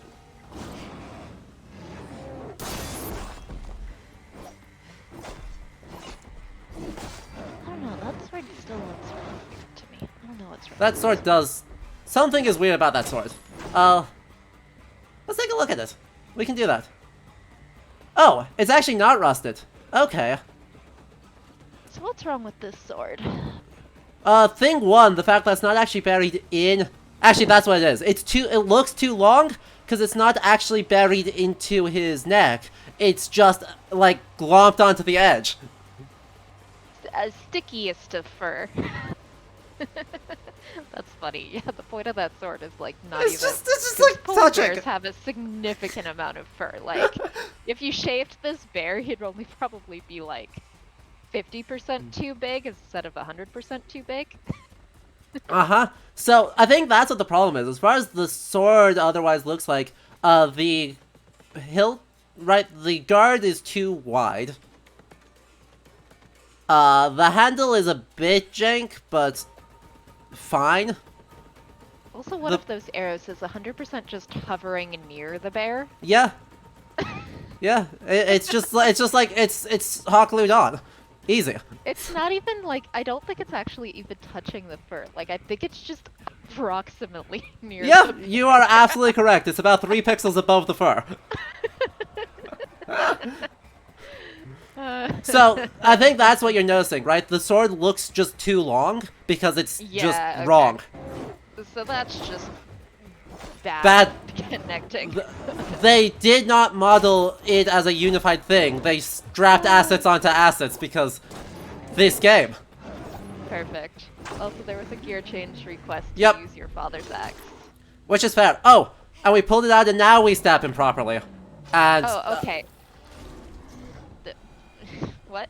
I don't know, that sword still looks really weird to me. I don't know what's wrong. That sword does... Something is weird about that sword. Let's take a look at it. We can do that. Oh, it's actually not rusted. Okay. So what's wrong with this sword? Thing 1, the fact that it's not actually buried in... Actually, that's what it is. It looks too long, because it's not actually buried into his neck. It's just, like, glomped onto the edge. Stickiest of fur. That's funny. Yeah, the point of that sword is like not It's even. just 'cause like polar touching. bears have a significant amount of fur. Like, if you shaved this bear, he'd only probably be like 50% too big instead of 100% too big. Uh-huh. So, I think that's what the problem is. As far as the sword otherwise looks like, the hilt, right, the guard is too wide. The handle is a bit jank, but fine. Also, one of those arrows is 100% just hovering near the bear. Yeah. Yeah, it's just like, it's hot glued on. Easy. It's not even like, I don't think it's actually even touching the fur. Like, I think it's just approximately near Yeah, the you are absolutely correct. It's about 3 pixels above the fur. So, I think that's what you're noticing, right? The sword looks just too long because it's just okay. wrong. So that's just bad, Bad. connecting. They did not model it as a unified thing. They strapped assets onto assets because this game. Perfect. Also, there was a gear change request to Yep. use your father's axe. Which is fair. Oh, and we pulled it out and now we stab him properly. And Oh, okay. What?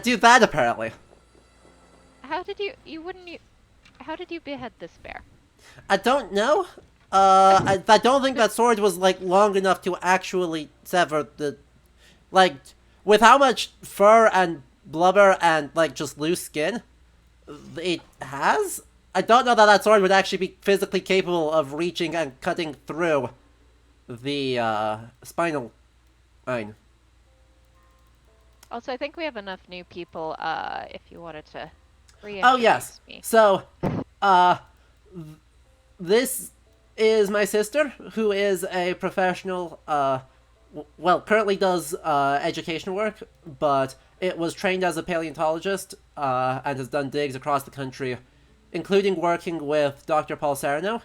do that apparently. How did how did you behead this bear? I don't know. I don't think that sword was like long enough to actually sever the, like, with how much fur and blubber and like just loose skin it has. I don't know that that sword would actually be physically capable of reaching and cutting through the spinal line. Also, I think we have enough new people. If you wanted to Oh reintroduce yes. me. So, this is my sister, who is a professional. Well, currently does education work, but it was trained as a paleontologist and has done digs across the country, including working with Dr. Paul Serrano,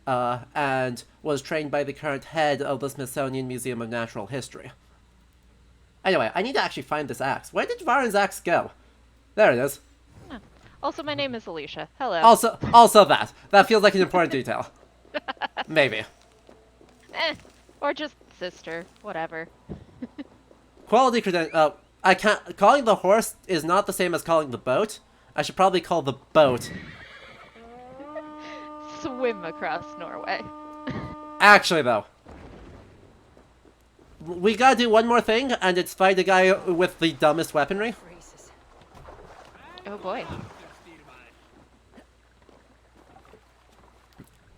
and was trained by the current head of the Smithsonian Museum of Natural History. Anyway, I need to actually find this axe. Where did Varen's axe go? There it is. Also, my name is Alicia. Hello. Also that. That feels like an important detail. Maybe. Or just sister, whatever. Quality credential. I can't. Calling the horse is not the same as calling the boat. I should probably call the boat. Swim across Norway. Actually, though. We gotta do one more thing, and it's fight the guy with the dumbest weaponry. Oh boy.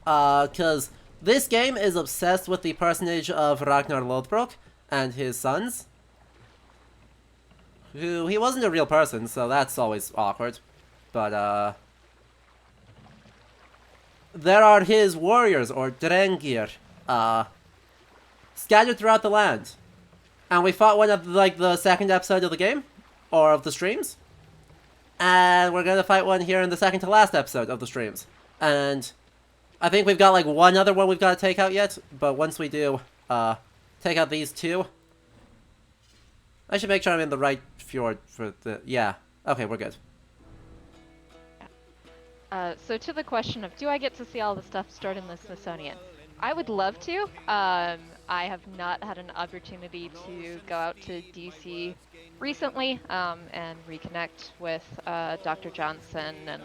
Cause this game is obsessed with the personage of Ragnar Lodbrok and his sons. Who, he wasn't a real person, so that's always awkward. But, there are his warriors, or drengir, scattered throughout the land. And we fought one of, like, the second episode of the game, or of the streams. And we're gonna fight one here in the second to last episode of the streams. And I think we've got, like, one other one we've got to take out yet, but once we do, take out these two. I should make sure I'm in the right fjord for the, yeah. Okay, we're good. So to the question of, do I get to see all the stuff stored in the Smithsonian? I would love to. I have not had an opportunity to go out to DC recently and reconnect with Dr. Johnson and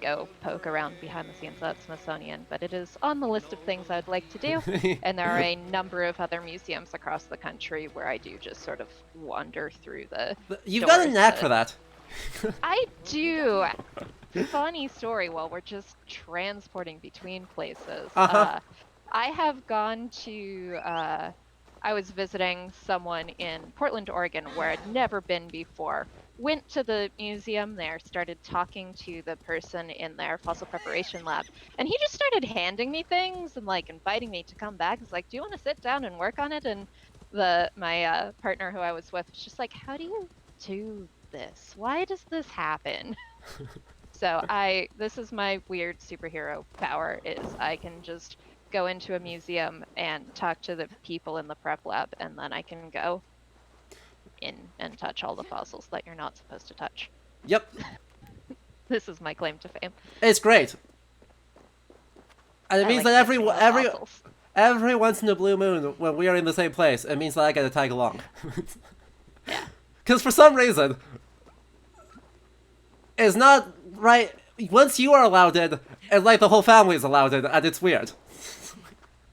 go poke around behind the scenes at Smithsonian, but it is on the list of things I'd like to do. And there are a number of other museums across the country where I do just sort of wander through the You've got a doors knack to- for that. I do. Funny story while we're just transporting between places. Uh-huh. I have gone to, I was visiting someone in Portland, Oregon, where I'd never been before. Went to the museum there, started talking to the person in their fossil preparation lab, and he just started handing me things and like inviting me to come back. He's like, "Do you want to sit down and work on it?" And my partner who I was with was just like, "How do you do this? Why does this happen?" So this is my weird superhero power, is I can just go into a museum and talk to the people in the prep lab, and then I can go in and touch all the fossils that you're not supposed to touch. Yep, This is my claim to fame. it's great. And it I means like that touching the fossils. every once in a blue moon, when we are in the same place, it means that I get to tag along. Yeah. Because for some reason, it's not right. Once you are allowed in, it's like the whole family is allowed in, and it's weird.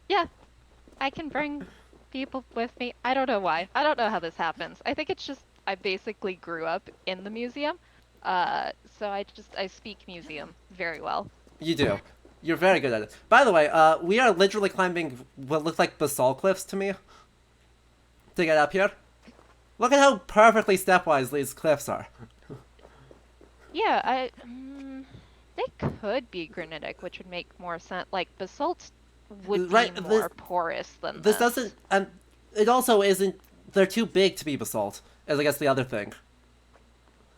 Yeah. I can bring people with me. I don't know why. I don't know how this happens. I think it's just I basically grew up in the museum. So I speak museum very well. You do. You're very good at it. By the way, we are literally climbing what look like basalt cliffs to me to get up here. Look at how perfectly stepwise these cliffs are. Yeah, they could be granitic, which would make more sense. Like basalt would be more porous than this. Doesn't, and it also isn't. They're too big to be basalt. Is I guess the other thing.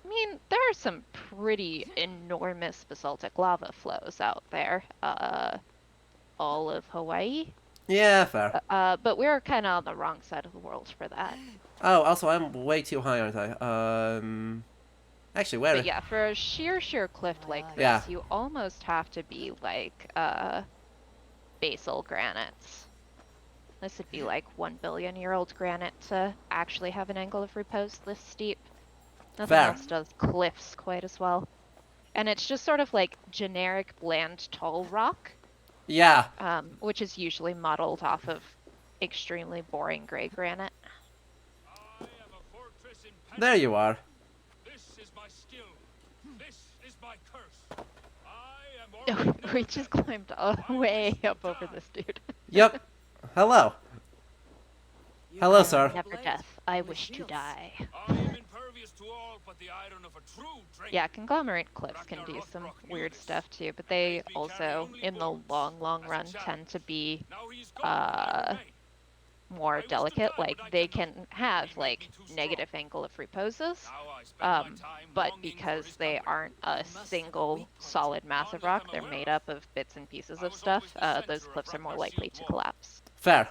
I mean, there are some pretty enormous basaltic lava flows out there. All of Hawaii. Yeah, fair. But we're kind of on the wrong side of the world for that. Oh, also, I'm way too high, aren't I? Actually, where? But yeah, for a sheer cliff like this, yeah. you almost have to be like basal granites. This would be like 1 billion-year-old granite to actually have an angle of repose this steep. Nothing else does cliffs quite as well. And it's just sort of like generic bland tall rock. Yeah. Which is usually modeled off of extremely boring gray granite. There you are. This is my skill. This is my curse. I am We just climbed way up over this dude. Yep. Hello. Hello, sir. Never death. I wish to die. I am impervious to all but the iron of a true drink. Yeah, conglomerate cliffs can do some weird stuff too, but they also, in the long run, tend to be more delicate. Like, they can have, like, negative angle of reposes, but because they aren't a single solid mass of rock, they're made up of bits and pieces of stuff, those cliffs are more likely to collapse. Fair.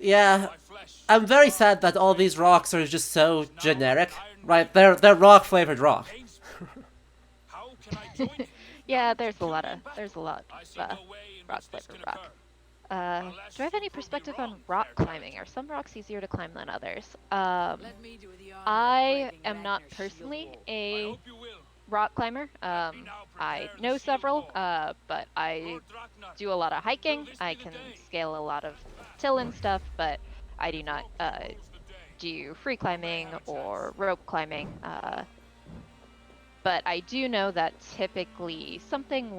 Yeah, I'm very sad that all these rocks are just so generic. Right, they're rock-flavored rock. Yeah, there's a lot of rock-flavored rock. Do I have any perspective on rock climbing? Are some rocks easier to climb than others? I am not personally a rock climber. I know several, but I do a lot of hiking. I can scale a lot of till and stuff, but I do not do free climbing or rope climbing. But I do know that typically something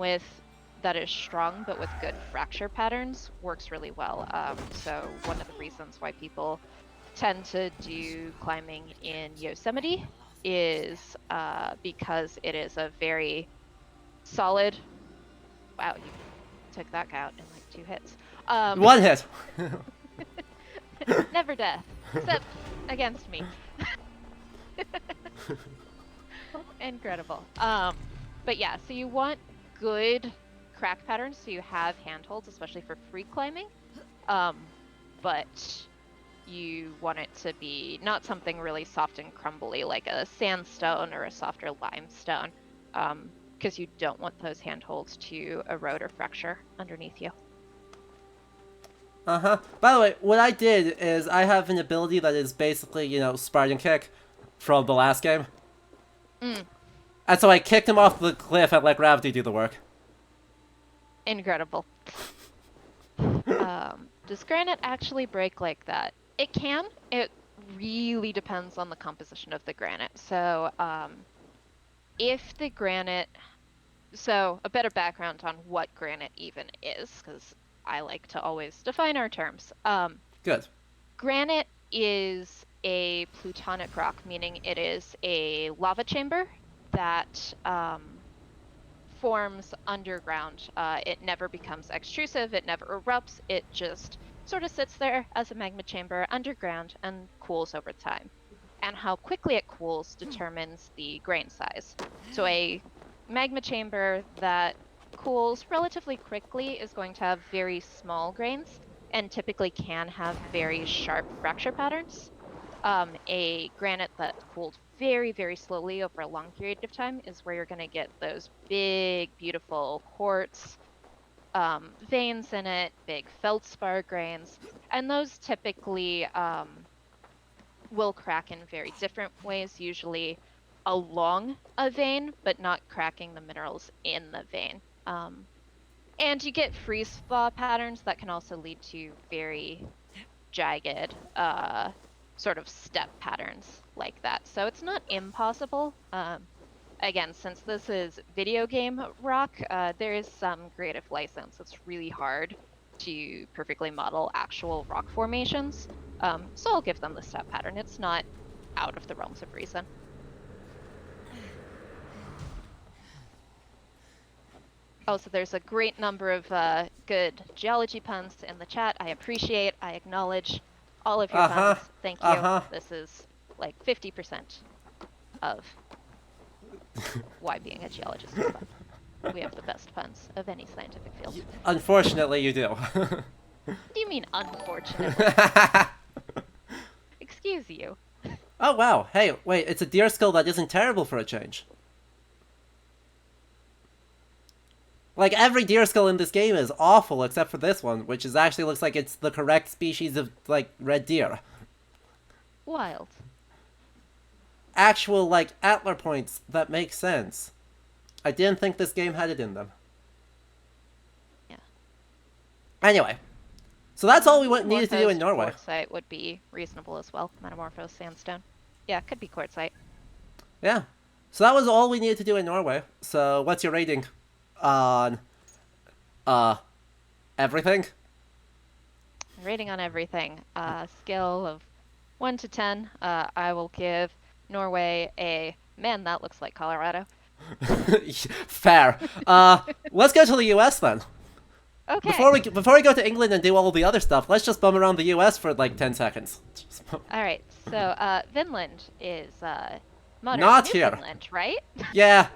that is strong but with good fracture patterns works really well. So one of the reasons why people tend to do climbing in Yosemite is because it is a very solid. Wow, you took that guy out in like 2 hits. One hit. Never death, except against me. Incredible. But yeah, so you want good crack patterns so you have handholds, especially for free climbing. But you want it to be not something really soft and crumbly like a sandstone or a softer limestone, because you don't want those handholds to erode or fracture underneath you. Uh-huh. By the way, what I did is I have an ability that is basically, Spartan kick from the last game. And so I kicked him off the cliff and let gravity do the work. Incredible. Does granite actually break like that? It can. It really depends on the composition of the granite. So, if the granite... So, a bit of background on what granite even is, because I like to always define our terms. Good. Granite is a plutonic rock, meaning it is a lava chamber that forms underground. It never becomes extrusive, it never erupts, it just sort of sits there as a magma chamber underground and cools over time. and how quickly it cools determines the grain size. So a magma chamber that cools relatively quickly is going to have very small grains and typically can have very sharp fracture patterns. A granite that cooled very, very slowly over a long period of time is where you're going to get those big, beautiful quartz veins in it, big feldspar grains, and those typically will crack in very different ways, usually along a vein, but not cracking the minerals in the vein. And you get freeze thaw patterns that can also lead to very jagged sort of step patterns like that. So it's not impossible. Again, since this is video game rock, there is some creative license. It's really hard to perfectly model actual rock formations. So I'll give them the step pattern. It's not out of the realms of reason. Also, there's a great number of good geology puns in the chat. I appreciate, I acknowledge all of your puns. Thank you. This is like 50% of why being a geologist is fun. We have the best puns of any scientific field. Unfortunately, you do. What do you mean, unfortunately? Excuse you. Oh wow, hey, wait, it's a deer skull that isn't terrible for a change. Like, every deer skull in this game is awful except for this one, which is actually looks like it's the correct species of, like, red deer. Wild. Actual, like, antler points that make sense. I didn't think this game had it in them. Yeah. Anyway, so that's all we needed to do in Norway. Quartzite would be reasonable as well. Metamorphosed sandstone. Yeah, could be quartzite. Yeah. So that was all we needed to do in Norway. So what's your rating on everything? Rating on everything. Scale of 1 to 10. I will give Norway a man that looks like Colorado. Fair. Let's go to the US then. Okay. Before we go to England and do all the other stuff, let's just bum around the US for like 10 seconds. All right. So Vinland is modern Not here. Newfoundland, right? Yeah.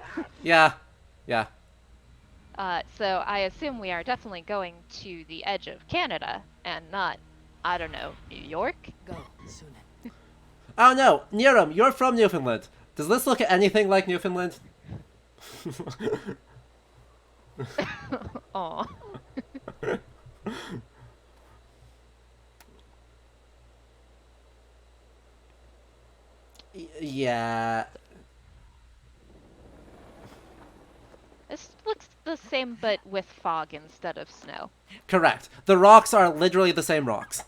So I assume we are definitely going to the edge of Canada and not, I don't know, New York? Go, Sunan. Oh no, Niram, you're from Newfoundland. Does this look anything like Newfoundland? Aw. Yeah. This looks the same, but with fog instead of snow. Correct. The rocks are literally the same rocks.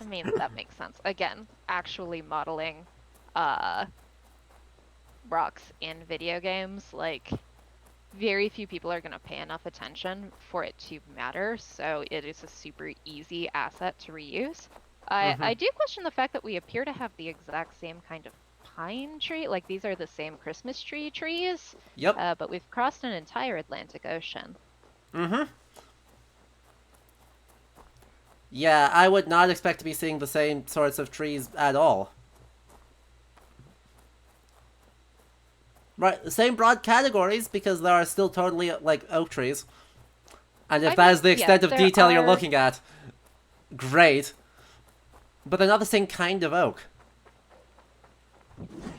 I mean, that makes sense. Again, actually modeling rocks in video games, like, very few people are going to pay enough attention for it to matter, so it is a super easy asset to reuse. I do question the fact that we appear to have the exact same kind of pine tree. Like, these are the same Christmas tree trees. Yep. But we've crossed an entire Atlantic Ocean. Yeah, I would not expect to be seeing the same sorts of trees at all. Right, the same broad categories, because there are still totally, like, oak trees. And if that is the extent of detail you're looking at, great. But they're not the same kind of oak.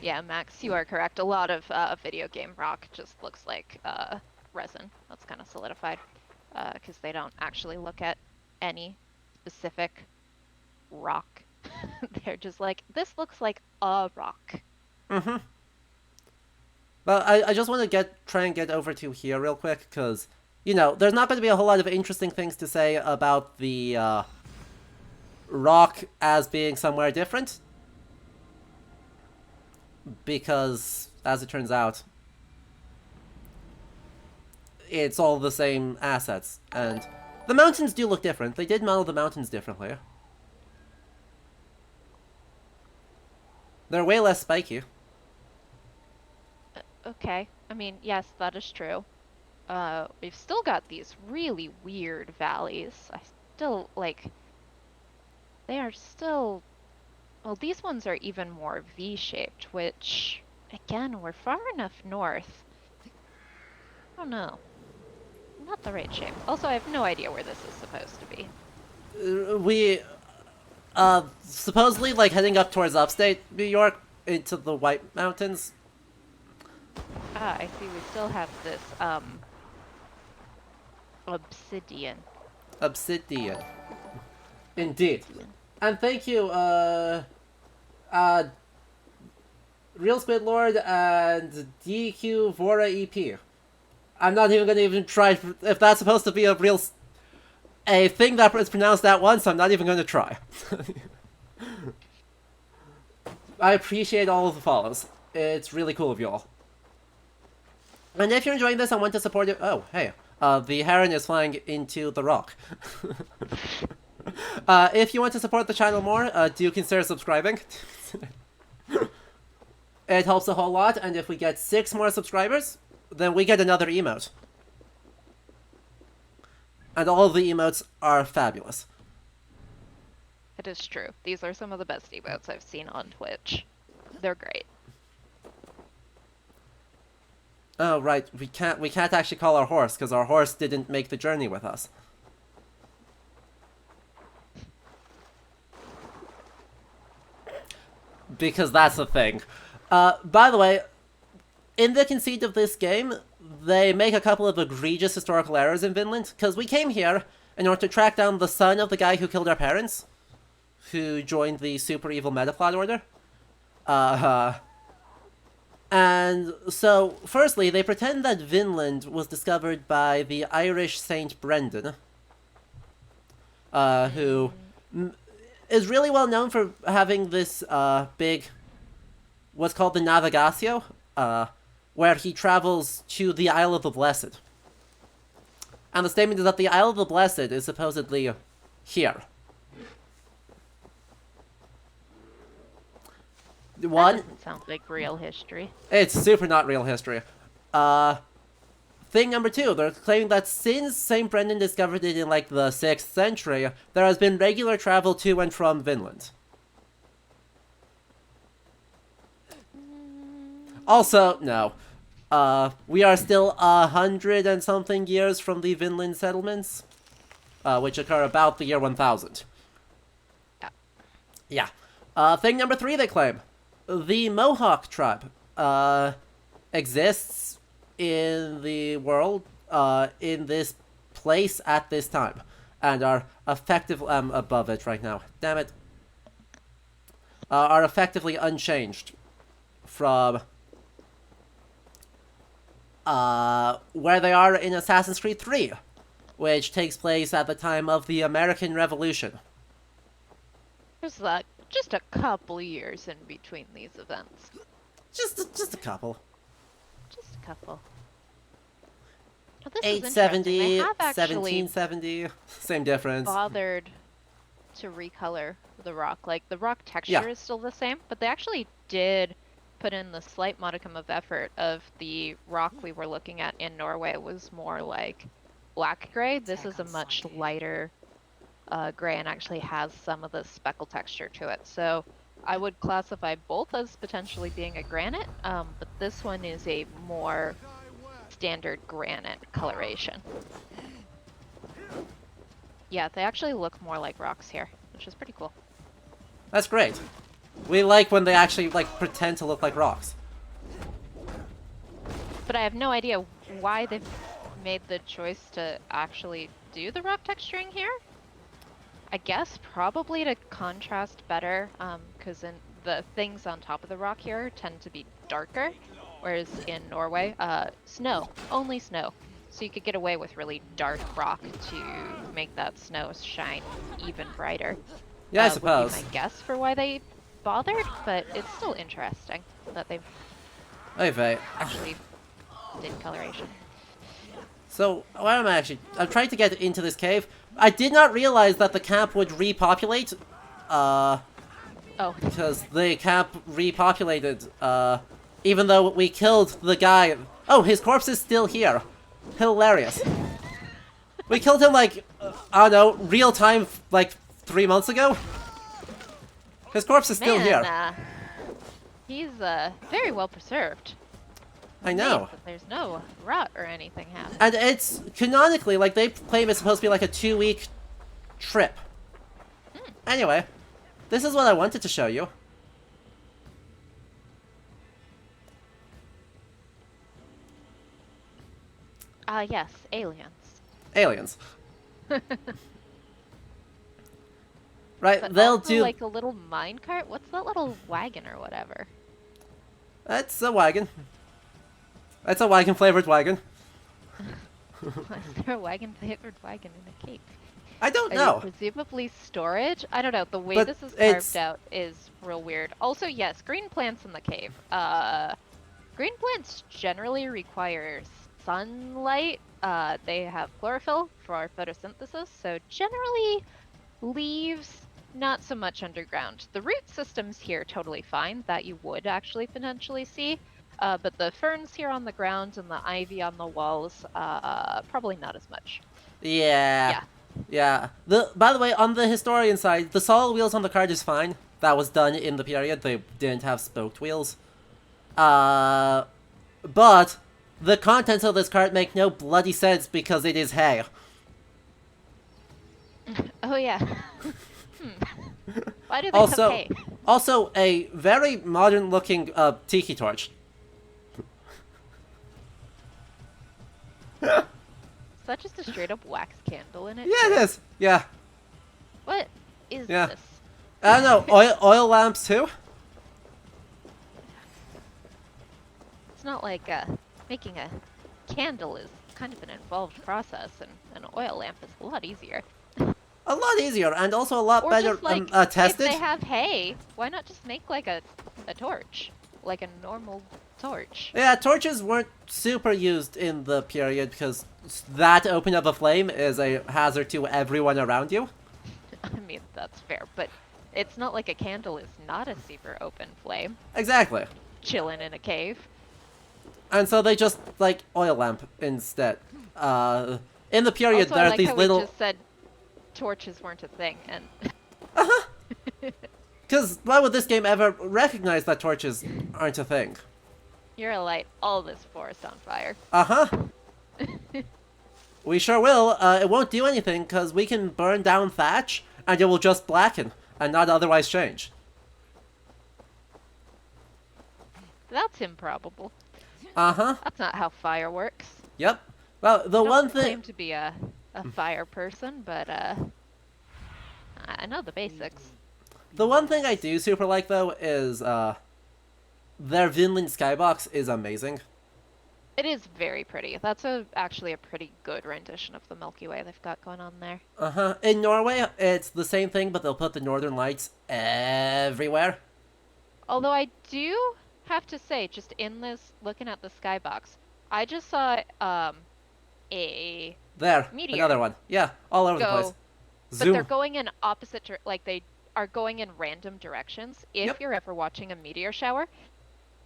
Yeah, Max, you are correct. A lot of video game rock just looks like resin that's kind of solidified, because they don't actually look at any specific rock. They're just like, this looks like a rock. Well, I just want to try and get over to here real quick, because, you know, there's not going to be a whole lot of interesting things to say about the rock as being somewhere different. Because, as it turns out, it's all the same assets. And the mountains do look different. They did model the mountains differently. They're way less spiky. Okay, I mean, yes, that is true. We've still got these really weird valleys. I still, like, they are still Well, these ones are even more V-shaped, which, again, we're far enough north. I don't know. Not the right shape. Also, I have no idea where this is supposed to be. We, supposedly, like, heading up towards upstate New York into the White Mountains. Ah, I see we still have this, obsidian. Obsidian. Indeed. And thank you, Real Squid Lord and DQ Vora EP. I'm not even gonna try if that's supposed to be a thing that is pronounced at once. I'm not even gonna try. I appreciate all of the follows. It's really cool of y'all. And if you're enjoying this and want to support it, oh hey, the heron is flying into the rock. If you want to support the channel more, do consider subscribing. It helps a whole lot, and if we get 6 more subscribers, then we get another emote. And all of the emotes are fabulous. It is true. These are some of the best emotes I've seen on Twitch. They're great. Oh right, we can't actually call our horse because our horse didn't make the journey with us. Because that's the thing. By the way, in the conceit of this game, they make a couple of egregious historical errors in Vinland, because we came here in order to track down the son of the guy who killed our parents, who joined the super evil Metaplot Order. And so, firstly, they pretend that Vinland was discovered by the Irish Saint Brendan, who is really well known for having this big, what's called the Navigatio, where he travels to the Isle of the Blessed. And the statement is that the Isle of the Blessed is supposedly here. One, That doesn't sound like real history. it's super not real history. Thing number 2, they're claiming that since St. Brendan discovered it in like the 6th century, there has been regular travel to and from Vinland. Also, no. We are still 100 and something years from the Vinland settlements, which occur about the year 1000. Yeah. Yeah. Thing number 3 they claim. The Mohawk tribe exists in the world, in this place at this time, and are effectively, above it right now, damn it, are effectively unchanged from where they are in Assassin's Creed 3, which takes place at the time of the American Revolution. There's just a couple years in between these events. Just a couple. Just a couple. Now, this is 870, interesting. They have actually 1770, same difference. bothered to recolor the rock. Like, the rock texture Yeah. is still the same, but they actually did put in the slight modicum of effort of the rock we were looking at in Norway was more like black gray. This is a much lighter gray and actually has some of the speckle texture to it. So I would classify both as potentially being a granite, but this one is a more standard granite coloration. Yeah, they actually look more like rocks here, which is pretty cool. That's great. We like when they actually, like, pretend to look like rocks. But I have no idea why they've made the choice to actually do the rock texturing here. I guess probably to contrast better, because in the things on top of the rock here tend to be darker, whereas in Norway, snow, only snow. So you could get away with really dark rock to make that snow shine even brighter. Yeah, I Would suppose. be my guess for why they bothered, but it's still interesting that they've Okay. actually did coloration. So, where am I actually? I'm trying to get into this cave. I did not realize that the camp would repopulate. Oh, Because the camp repopulated, even though we killed the guy. Oh, his corpse is still here. Hilarious. We killed him, like, I don't know, real time, like, 3 months ago? His corpse is still Man, here. he's very well preserved. I Amazed know. that there's no rot or anything happening. And it's canonically, like, they claim it's supposed to be like a 2-week trip. Anyway, this is what I wanted to show you. Yes, aliens. Aliens. Right, But they'll also, do... like a little minecart? What's that little wagon or whatever? That's a wagon. That's a wagon-flavored wagon. Is there a wagon-flavored wagon in a cave? I don't Are know. they presumably storage? I don't know. The way But this is it's- carved out is real weird. Also, yes, green plants in the cave. Green plants generally require sunlight. They have chlorophyll for photosynthesis, so generally leaves, not so much underground. The root system's here totally fine, that you would actually potentially see. But the ferns here on the ground and the ivy on the walls, probably not as much. Yeah. Yeah. Yeah. By the way, on the historian side, the solid wheels on the cart is fine. That was done in the period. They didn't have spoked wheels. But the contents of this cart make no bloody sense because it is hay. Oh yeah. Why do they Also, have hay? also a very modern-looking tiki torch. Is that just a straight up wax candle in it? Yeah, it is. Yeah. What is Yeah. this? I don't know. Oil lamps too. It's not like making a candle is kind of an involved process, and an oil lamp is a lot easier. A lot easier and also a lot Or better just like, tested. if they have hay, why not just make like a torch? Like a normal torch. Yeah, torches weren't super used in the period because that opening of a flame is a hazard to everyone around you. I mean, that's fair, but it's not like a candle is not a super open flame. Exactly. Chilling in a cave. And so they just, like, oil lamp instead. In the period, Also, there I are like these how little... we just said torches weren't a thing, and Because why would this game ever recognize that torches aren't a thing? you're gonna light all this forest on fire. Uh-huh. We sure will. It won't do anything because we can burn down thatch and it will just blacken and not otherwise change. That's improbable. Uh-huh. That's not how fire works. Yep. Well, the I don't one claim thing... to be a fire person, but I know the basics. The one thing I do super like, though, is, their Vinland skybox is amazing. It is very pretty. That's actually a pretty good rendition of the Milky Way they've got going on there. Uh-huh. In Norway, it's the same thing, but they'll put the northern lights everywhere. Although I do have to say, just in this, looking at the skybox, I just saw a There, meteor another one. Yeah, all over the go, place. but Zoom. they're going in opposite, like they are going in random directions. If Yep. you're ever watching a meteor shower,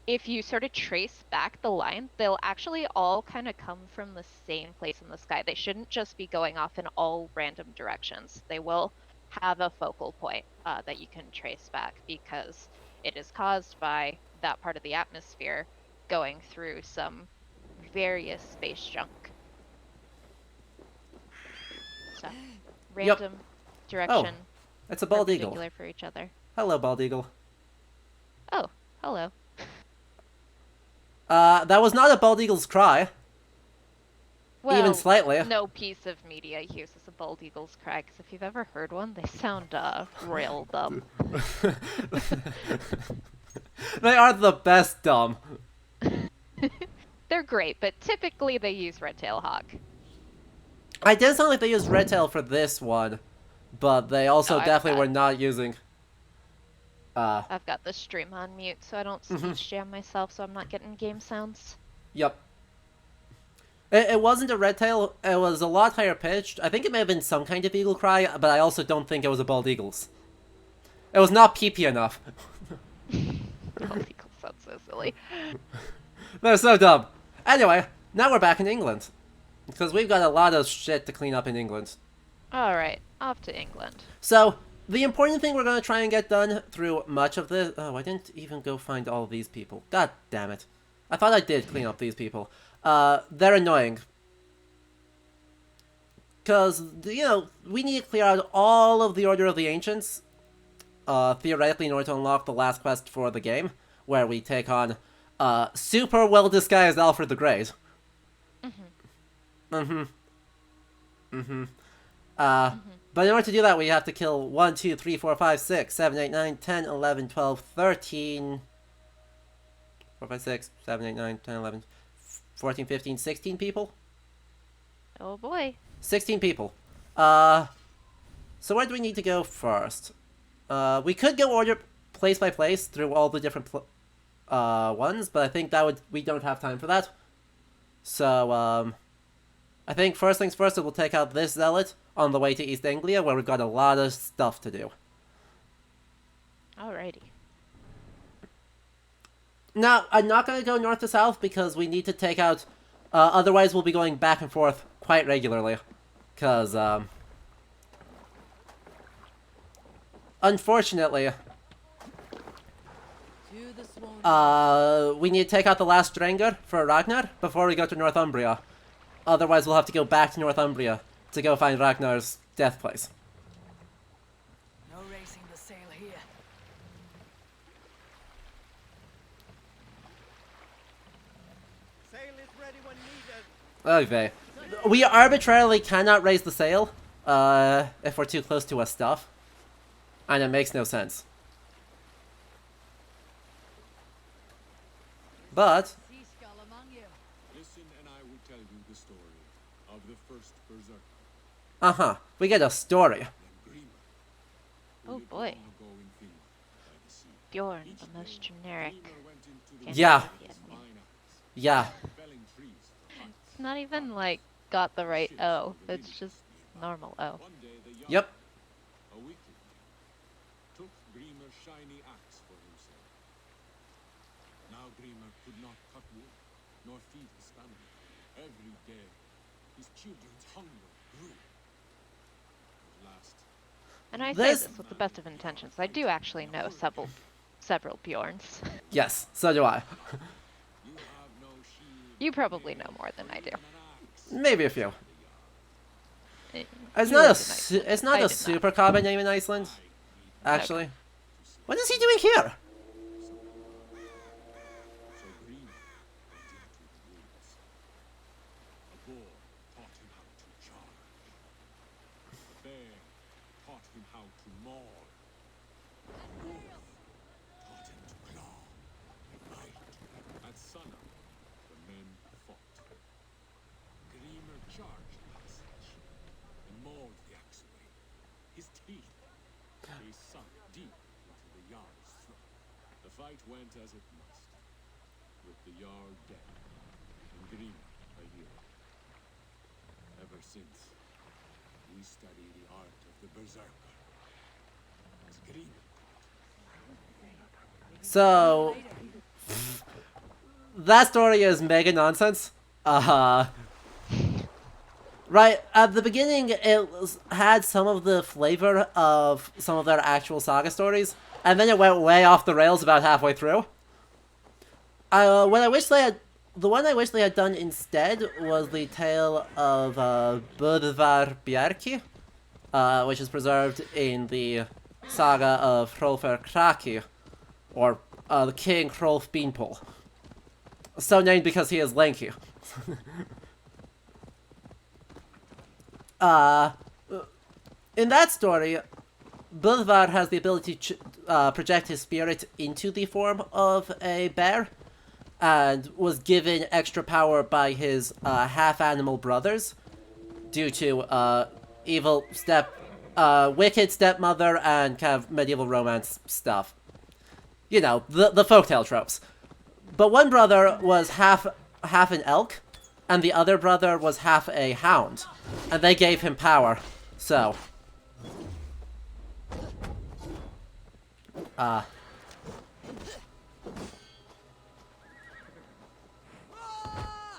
if you sort of trace back the line, they'll actually all kind of come from the same place in the sky. They shouldn't just be going off in all random directions. They will have a focal point that you can trace back because it is caused by that part of the atmosphere going through some various space junk. So, random direction, It's a bald eagle. perpendicular for each other. Hello, bald eagle. Oh, hello. That was not a bald eagle's cry. Well, Even slightly. no piece of media uses a bald eagle's cry, because if you've ever heard one, they sound real dumb. They are the best dumb. They're great, but typically they use red-tailed hawk. I did sound like they used red tail for this one, but they also No, I've definitely got- were not using... I've got the stream on mute, so I don't speech jam myself, so I'm not getting game sounds. Yep. It wasn't a red tail, it was a lot higher pitched. I think it may have been some kind of eagle cry, but I also don't think it was a bald eagle's. It was not peepee enough. Bald eagles sound so silly. They're so dumb. Anyway, now we're back in England. Because we've got a lot of shit to clean up in England. Alright, off to England. So, the important thing we're going to try and get done through much of this... Oh, I didn't even go find all of these people. God damn it. I thought I did clean up these people. They're annoying. Because, you know, we need to clear out all of the Order of the Ancients, theoretically, in order to unlock the last quest for the game, where we take on super well-disguised Alfred the Great. But in order to do that, we have to kill 1, 2, 3, 4, 5, 6, 7, 8, 9, 10, 11, 12, 13... 4, 5, 6, 7, 8, 9, 10, 11, 14, 15, 16 people? Oh boy. 16 people. So where do we need to go first? We could go order place by place through all the different ones, but I think we don't have time for that. So, I think first things first, we'll take out this zealot on the way to East Anglia, where we've got a lot of stuff to do. Alrighty. Now, I'm not going to go north to south because we need to take out... otherwise, we'll be going back and forth quite regularly. Because, unfortunately, we need to take out the last Drengar for Ragnar before we go to Northumbria. Otherwise, we'll have to go back to Northumbria to go find Ragnar's death place. No raising the sail here. Sail is ready when needed. Okay. We arbitrarily cannot raise the sail if we're too close to a stuff. And it makes no sense. But... Listen and I will tell you the story of the first berserker. Uh-huh. We get a story. Then Grima, who Oh lived boy. long ago in Finland by the sea. Bjorn, Each the most day, generic. Grima went into the Yeah. woods with fine axe, Yeah. felling trees for huts. It's not even like got the right O. It's just normal O. One day the young, Yep. a wicked man, took Grima's shiny axe for himself. Now Grima could not cut wood, nor feed his family. Every day, his children's hunger grew. At last, And I This- say this with the best of intentions. I do actually know several Bjorns. Yes, so do I. you have no shield You probably know more than I do. and an axe. Maybe a few. Eh, It's you not a lived in Iceland. it's not I a did not. super common name in Iceland, actually. What is he doing here? So Grima went into the woods. A boar taught him how to charge. A bear taught him how to maul. A wolf taught him to claw and bite. At sunup, the men fought. Grima charged the passage and mauled the axe away. His teeth, they sunk deep into the Jarl's throat. The fight went as it must, with the Jarl dead and Grima a hero. Ever since, we study the art of the berserker. As Grima So that story is mega nonsense. Right at the beginning, had some of the flavor of some of their actual saga stories, and then it went way off the rails about halfway through. The one I wish they had done instead was the tale of Böðvar Bjarki, which is preserved in the saga of Hrolfr Kraki, or the King Hrolf Beanpole. So named because he is lanky. In that story, Böðvar has the ability to project his spirit into the form of a bear, and was given extra power by his half-animal brothers due to wicked stepmother and kind of medieval romance stuff. You know, the folktale tropes. But one brother was half an elk, and the other brother was half a hound, and they gave him power. So,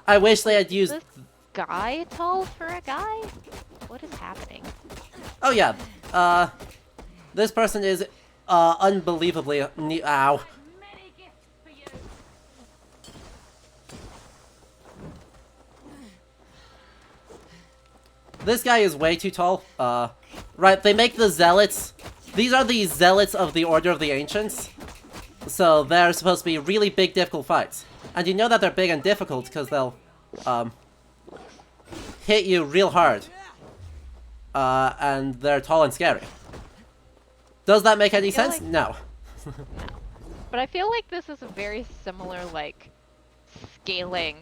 I wish they had used. This guy tall for a guy? What is happening? Oh yeah, This person is unbelievably ow. Many gifts for you. This guy is way too tall. Right, they make the zealots. These are the zealots of the Order of the Ancients. So they're supposed to be really big, difficult fights. And you know that they're big and difficult because they'll, hit you real hard. And they're tall and scary. Does that make any sense? No. But I feel like this is a very similar, like, scaling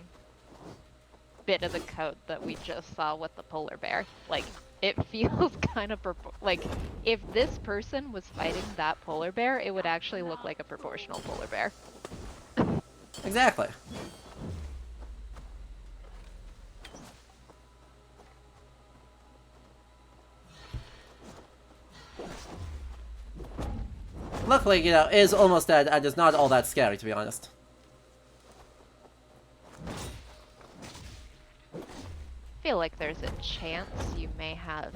bit of the code that we just saw with the polar bear. Like, it feels kind of like, if this person was fighting that polar bear, it would actually look like a proportional polar bear. Exactly. Luckily, you know, it is almost dead and it's not all that scary, to be honest. I feel like there's a chance you may have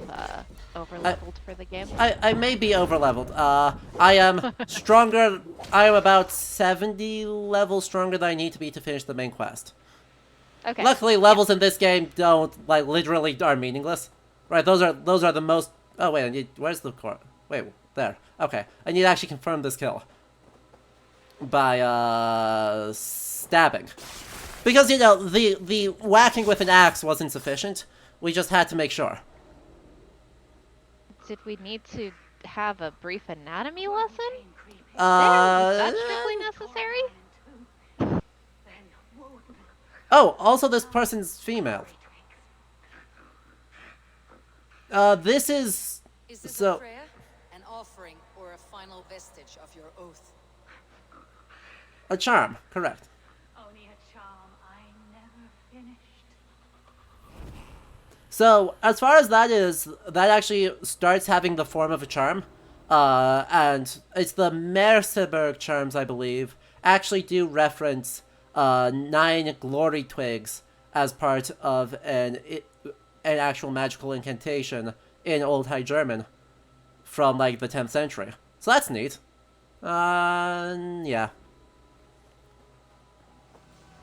over-leveled for the game. I may be over-leveled. I am stronger. I am about 70 levels stronger than I need to be to finish the main quest. Okay. Luckily, levels in this game don't, like, literally are meaningless. Right, those are the most... Oh, wait, I need... Where's the core? Wait, there. Okay, I need to actually confirm this kill. By, stabbing. Because, you know, the whacking with an axe wasn't sufficient. We just had to make sure. Did we need to have a brief anatomy lesson? Is that strictly necessary? Oh, also this person's female. This is... Is this so... a prayer, an offering, or a final vestige of your oath? A charm, correct. Only a charm I never finished. So, as far as that is, that actually starts having the form of a charm. And it's the Merseburg charms, I believe, actually do reference 9 glory twigs as part of an actual magical incantation in Old High German from, like, the 10th century. So that's neat. Yeah.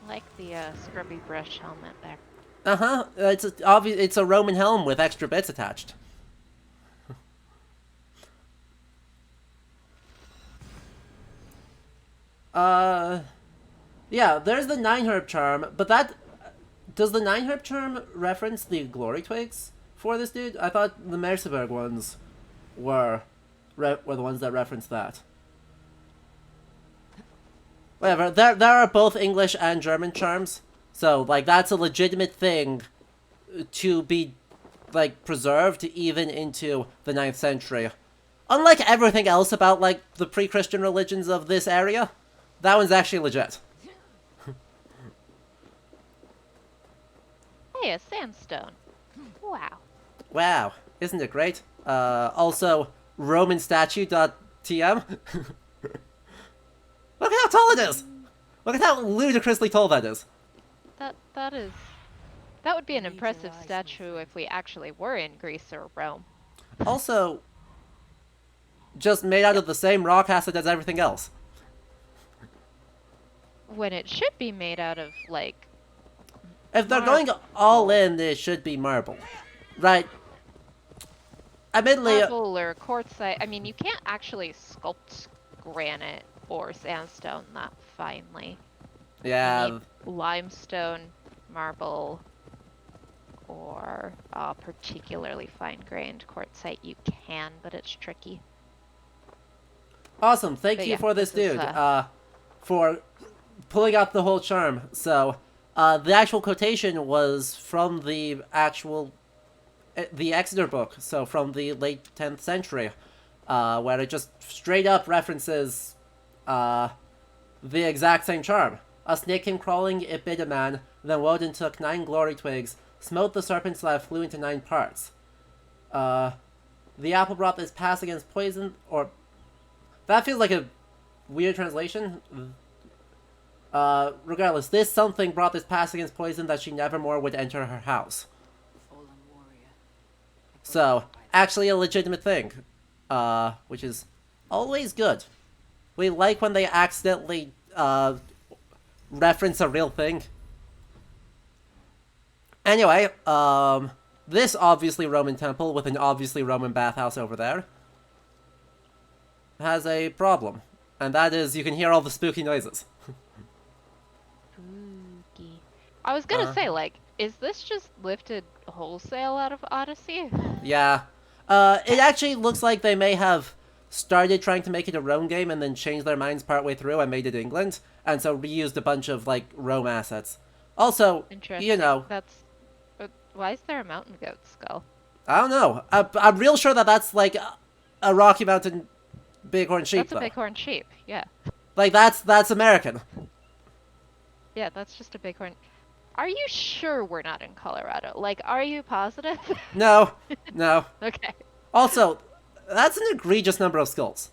Like the scrubby brush helmet there. Uh-huh. It's a Roman helm with extra bits attached. Yeah, there's the 9-herb charm, but that... Does the 9-herb charm reference the glory twigs for this dude? I thought the Merseburg ones were the ones that reference that. Whatever, there are both English and German charms, so, like, that's a legitimate thing to be, like, preserved even into the 9th century. Unlike everything else about, like, the pre-Christian religions of this area, that one's actually legit. Hey, a sandstone. Wow. Wow, isn't it great? Also, romanstatue.tm. Look at how tall it is! Look at how ludicrously tall that is. That would be an impressive statue if we actually were in Greece or Rome. Also, just made out of the same rock acid as everything else. When it should be made out of, like... If they're going all in, it should be marble. Right. Admittedly... marble or quartzite. I mean, you can't actually sculpt granite or sandstone that finely. Yeah. You need limestone, marble, or particularly fine-grained quartzite. You can, but it's tricky. Awesome. Thank But you yeah, for this this is, dude. For pulling out the whole charm. So, the actual quotation was from the actual... the Exeter book, so from the late 10th century, where it just straight up references the exact same charm. A snake came crawling, it bit a man, then Woden took 9 glory twigs, smote the serpent so that it flew into 9 parts. The apple brought this pass against poison, or... That feels like a weird translation. Regardless, this something brought this pass against poison that she nevermore would enter her house. Fallen warrior. So, actually a legitimate thing. which is always good. We like when they accidentally reference a real thing. Anyway, this obviously Roman temple with an obviously Roman bathhouse over there has a problem. And that is, you can hear all the spooky noises. Spooky. I was gonna say, like, is this just lifted wholesale out of Odyssey? Yeah. It actually looks like they may have started trying to make it a Rome game and then changed their minds partway through and made it England. And so reused a bunch of, like, Rome assets. Also, Interesting. you know... Why is there a mountain goat skull? I don't know. I'm real sure that that's, like, a Rocky Mountain bighorn sheep, That's a though. bighorn sheep, yeah. Like, that's American. Yeah, that's just a bighorn. Are you sure we're not in Colorado? Like, are you positive? No. No. Okay. Also, that's an egregious number of skulls.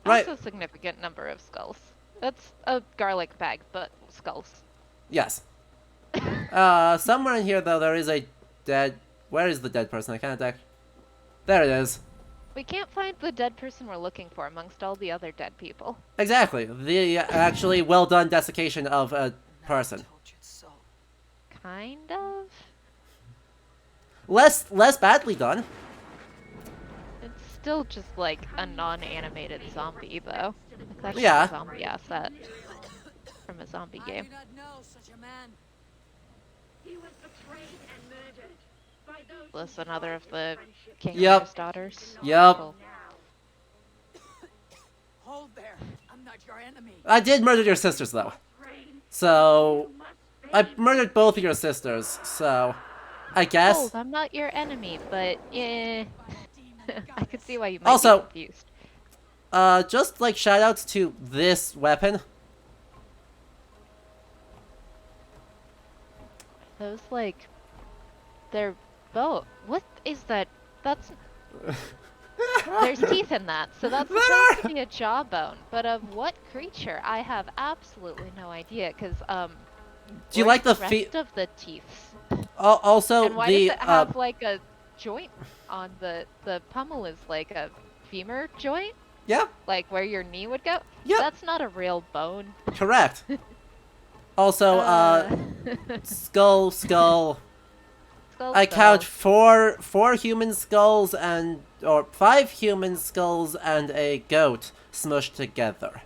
Right. That's a significant number of skulls. That's a garlic bag, but skulls. Yes. Somewhere in here, though, there is a dead... Where is the dead person? I can't attack. There it is. We can't find the dead person we're looking for amongst all the other dead people. Exactly. The actually well-done desiccation of a person. Tortured soul. Kind of? Less badly done. It's still just like a non-animated zombie, though. It's actually Yeah. a zombie asset from a zombie I game. do not know such a man. He was betrayed and murdered by those who This another of the King Yep. Arthur's daughters. Yep. Cool. Hold there. I'm not your enemy. I did murder your sisters, though. So... I murdered both of your sisters, so... I guess... Hold, I'm not your enemy, but I could see why you might Also- be confused. Just, like, shoutouts to this weapon. Those, like, they're both. What is that? That's. There's teeth in that, so that's supposed to be a jawbone. But of what creature? I have absolutely no idea, because, Do you like the rest of the teeth? Also, And why the, does it have, like, a joint on the pommel is like a femur joint? Yeah, Like, where your knee would go? Yep. That's not a real bone. correct. Also, skull. Skull, I count skull. four human skulls or 5 human skulls and a goat smushed together.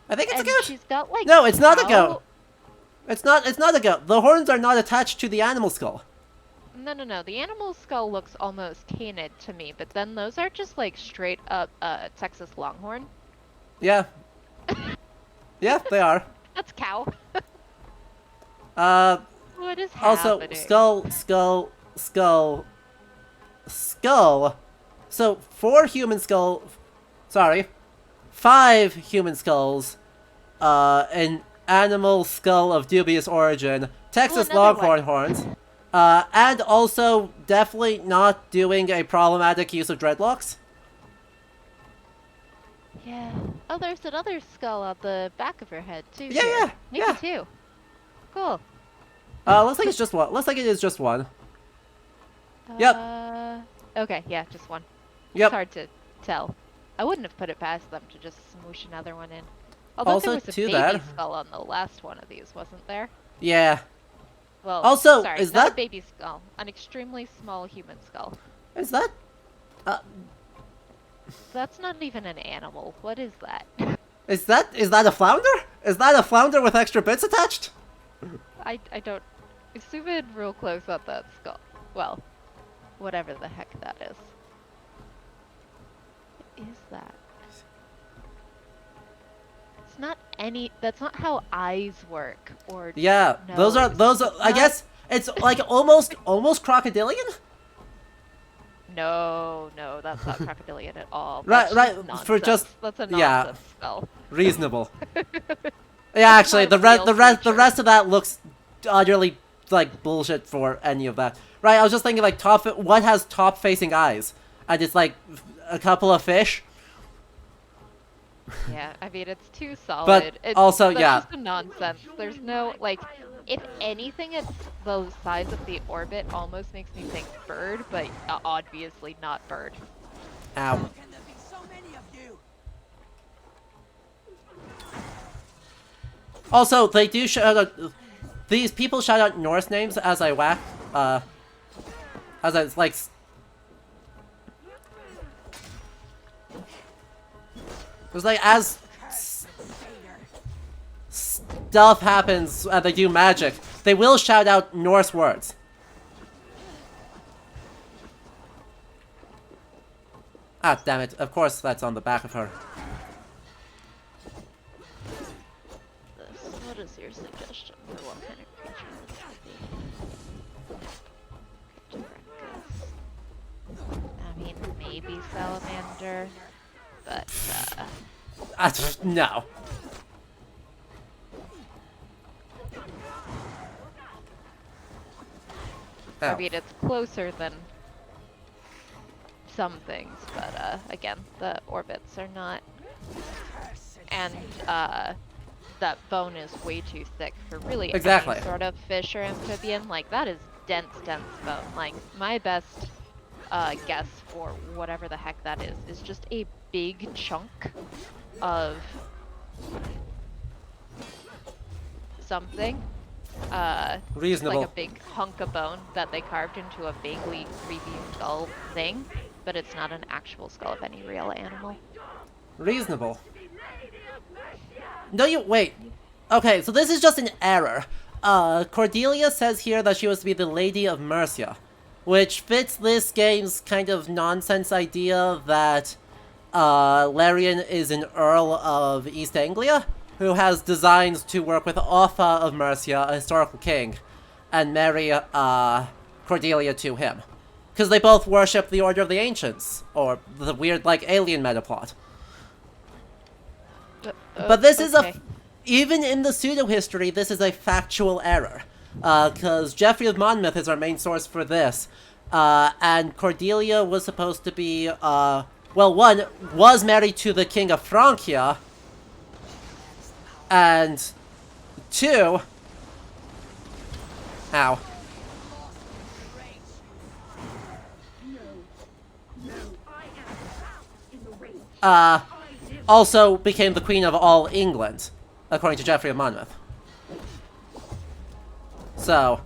I think it's And a goat. she's got, like, No, it's not a cow- goat. It's not a goat. The horns are not attached to the animal skull. No. The animal skull looks almost canid to me, but then those are just like straight up Texas Longhorn. Yeah. Yeah, they are. That's cow. Uh, What is also, happening? skull. So, 5 human skulls, an animal skull of dubious origin, Texas another Longhorn horns, and also definitely not doing a problematic use of dreadlocks. Yeah. Oh, there's another skull on the back of her head too. Yeah, here. yeah, Maybe yeah. 2. Cool. Looks like it's just one. Looks like it is just one. Yep. Okay, yeah, just one. Yep. It's hard to tell. I wouldn't have put it past them to just smoosh another one in. Although Also, there was a too baby bad- skull on the last one of these, wasn't there? Yeah. Well, Also, sorry, is not that- a baby skull? An extremely small human skull. Is that? That's not even an animal. What is that? Is that a flounder? Is that a flounder with extra bits attached? I don't. Zoom in real close on that skull. Well, whatever the heck that is. What is that? It's not any. That's not how eyes work. Or Yeah, those are. nose. I Not- guess it's like almost crocodilian. No, that's not crocodilian at all. Right, That's right, just for nonsense. just- That's a yeah. nonsense skull. Reasonable. Yeah, actually, not a the real creature. rest of that looks utterly like bullshit for any of that. Right, I was just thinking like what has top facing eyes, and it's like a couple of fish. Yeah, I mean it's too solid. It's, also, that's yeah. just a nonsense. There's no like, if anything, it's the size of the orbit almost makes me think bird, but obviously not bird. Ow. Can there be so many of you? Also, they do shout out. These people shout out Norse names as I whack. As I like. It's like as stuff happens, they do magic. They will shout out Norse words. Ah, damn it! Of course, that's on the back of her. What is your suggestion for what kind of creature this would be? I mean, maybe salamander, but No. I Ow. mean, it's closer than some things, but again, the orbits are not, and that bone is way too thick for really Exactly. any sort of fish or amphibian. Like, that is dense bone. Like, my best guess for whatever the heck that is just a big chunk of something. Reasonable. Like a big hunk of bone that they carved into a vaguely creepy skull thing, but it's not an actual skull of any real animal. Reasonable. No, you wait. Okay, so this is just an error. Cordelia says here that she was to be the Lady of Mercia, which fits this game's kind of nonsense idea that Larian is an Earl of East Anglia, who has designs to work with Offa of Mercia, a historical king, and marry Cordelia to him. Because they both worship the Order of the Ancients, or the weird, like, alien metaplot. But this is okay. even in the pseudo-history, this is a factual error. Because Geoffrey of Monmouth is our main source for this. And Cordelia was supposed to be, well, one, was married to the king of Francia. And two... Ow. Also became the Queen of all England, according to Geoffrey of Monmouth. So,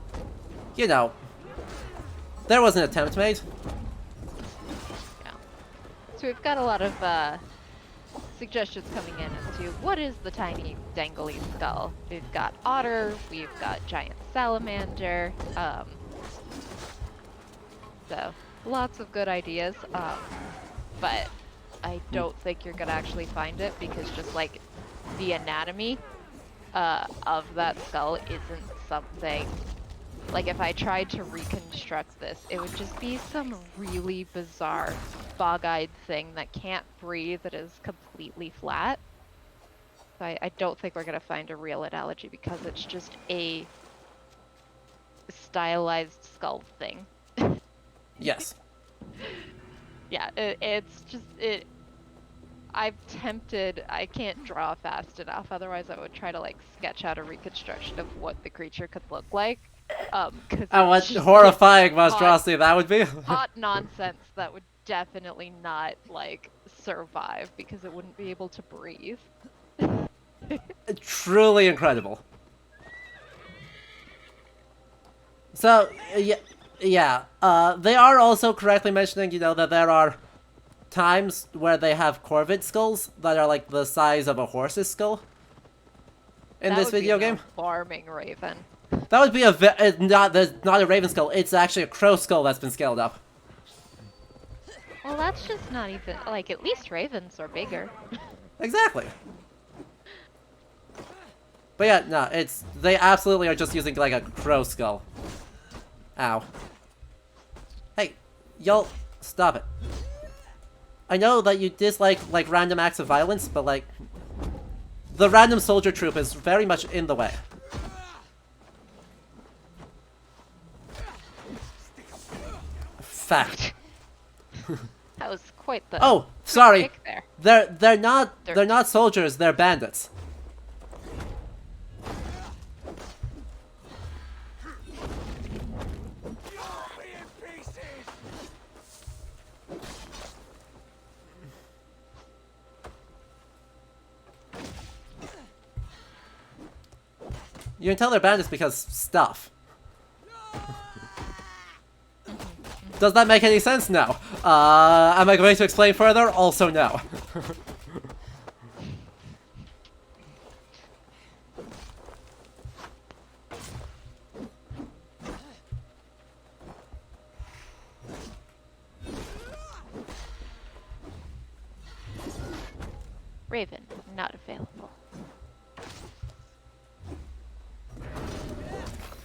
you know, there was an attempt made. Yeah. So we've got a lot of suggestions coming in as to what is the tiny dangly skull. We've got otter, we've got giant salamander, so lots of good ideas, but I don't think you're gonna actually find it because just like the anatomy of that skull isn't something, like if I tried to reconstruct this, it would just be some really bizarre bog-eyed thing that can't breathe, that is completely flat. So I don't think we're gonna find a real analogy because it's just a stylized skull thing. Yes. Yeah, it's just it. I'm tempted. I can't draw fast enough. Otherwise, I would try to like sketch out a reconstruction of what the creature could look like. Because And what horrifying monstrosity that would be. hot nonsense that would definitely not like survive because it wouldn't be able to breathe. Truly incredible. So, yeah, they are also correctly mentioning, you know, that there are times where they have corvid skulls that are like the size of a horse's skull in That this would be video an game. alarming raven. That would be not a raven skull, it's actually a crow skull that's been scaled up. Well, that's just not even like, at least ravens are bigger. Exactly. But yeah, no, they absolutely are just using like a crow skull. Ow. Hey, y'all, stop it. I know that you dislike, like, random acts of violence, but, like, the random soldier troop is very much in the way. Fact. That was quite the Oh, sorry. kick there. They're not soldiers, they're bandits. You can tell they're bandits because stuff. Does that make any sense? No. Am I going to explain further? Also no. Raven, not available.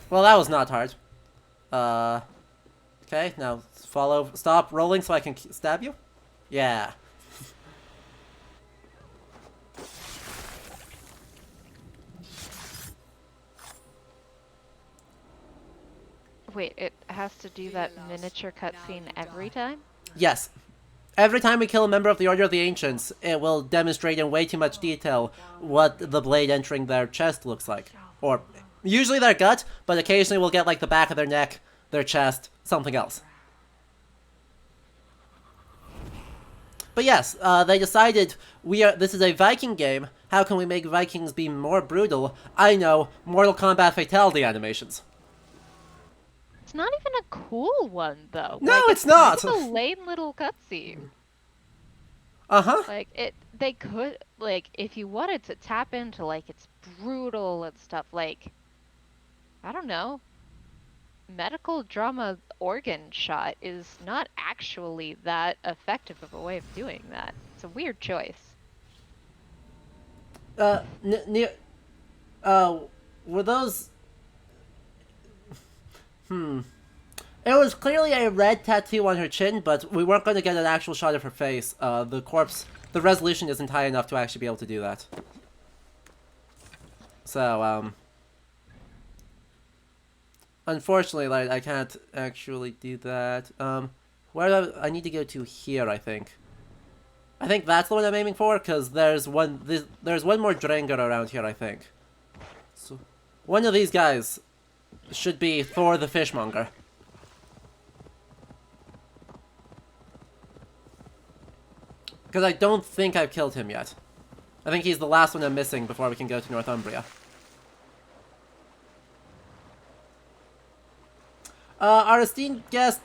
Well, that was not hard. Okay, now follow. Stop rolling so I can stab you? Yeah. Wait, it has to do that miniature cutscene every time? Yes. Every time we kill a member of the Order of the Ancients, it will demonstrate in way too much detail what the blade entering their chest looks like. Or, usually their gut, but occasionally we'll get like the back of their neck, their chest, something else. But yes, they decided this is a Viking game, how can we make Vikings be more brutal? I know, Mortal Kombat Fatality animations. It's not even a cool one, though. No, like, it's not! It's a lame little cutscene. Uh-huh. Like, they could, like, if you wanted to tap into, like, it's brutal and stuff, like, I don't know, medical drama organ shot is not actually that effective of a way of doing that. It's a weird choice. Were those... It was clearly a red tattoo on her chin, but we weren't going to get an actual shot of her face. The resolution isn't high enough to actually be able to do that. So, unfortunately, like, I can't actually do that. Where do I need to go to here, I think. I think that's the one I'm aiming for, because there's one more Dranger around here, I think. So, one of these guys should be Thor the Fishmonger. Because I don't think I've killed him yet. I think he's the last one I'm missing before we can go to Northumbria. Our esteemed guest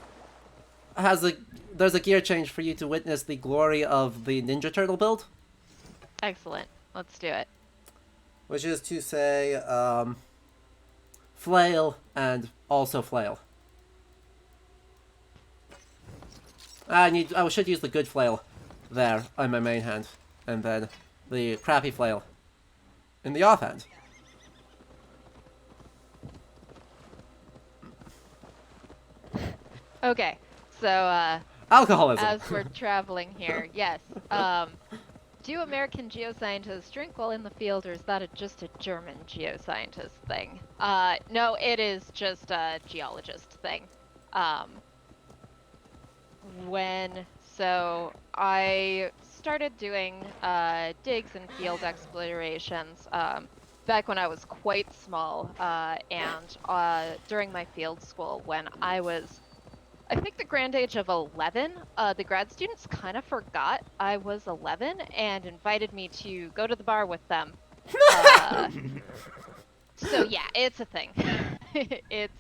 there's a gear change for you to witness the glory of the Ninja Turtle build. Excellent. Let's do it. Which is to say, flail and also flail. I should use the good flail there on my main hand, and then the crappy flail in the offhand. Okay, so, Alcoholism. as we're traveling here, yes, do American geoscientists drink while in the field, or is that just a German geoscientist thing? No, it is just a geologist thing. So I started doing digs and field explorations back when I was quite small, and during my field school when I was, I think, the grand age of 11, the grad students kind of forgot I was 11 and invited me to go to the bar with them. So yeah, it's a thing. It's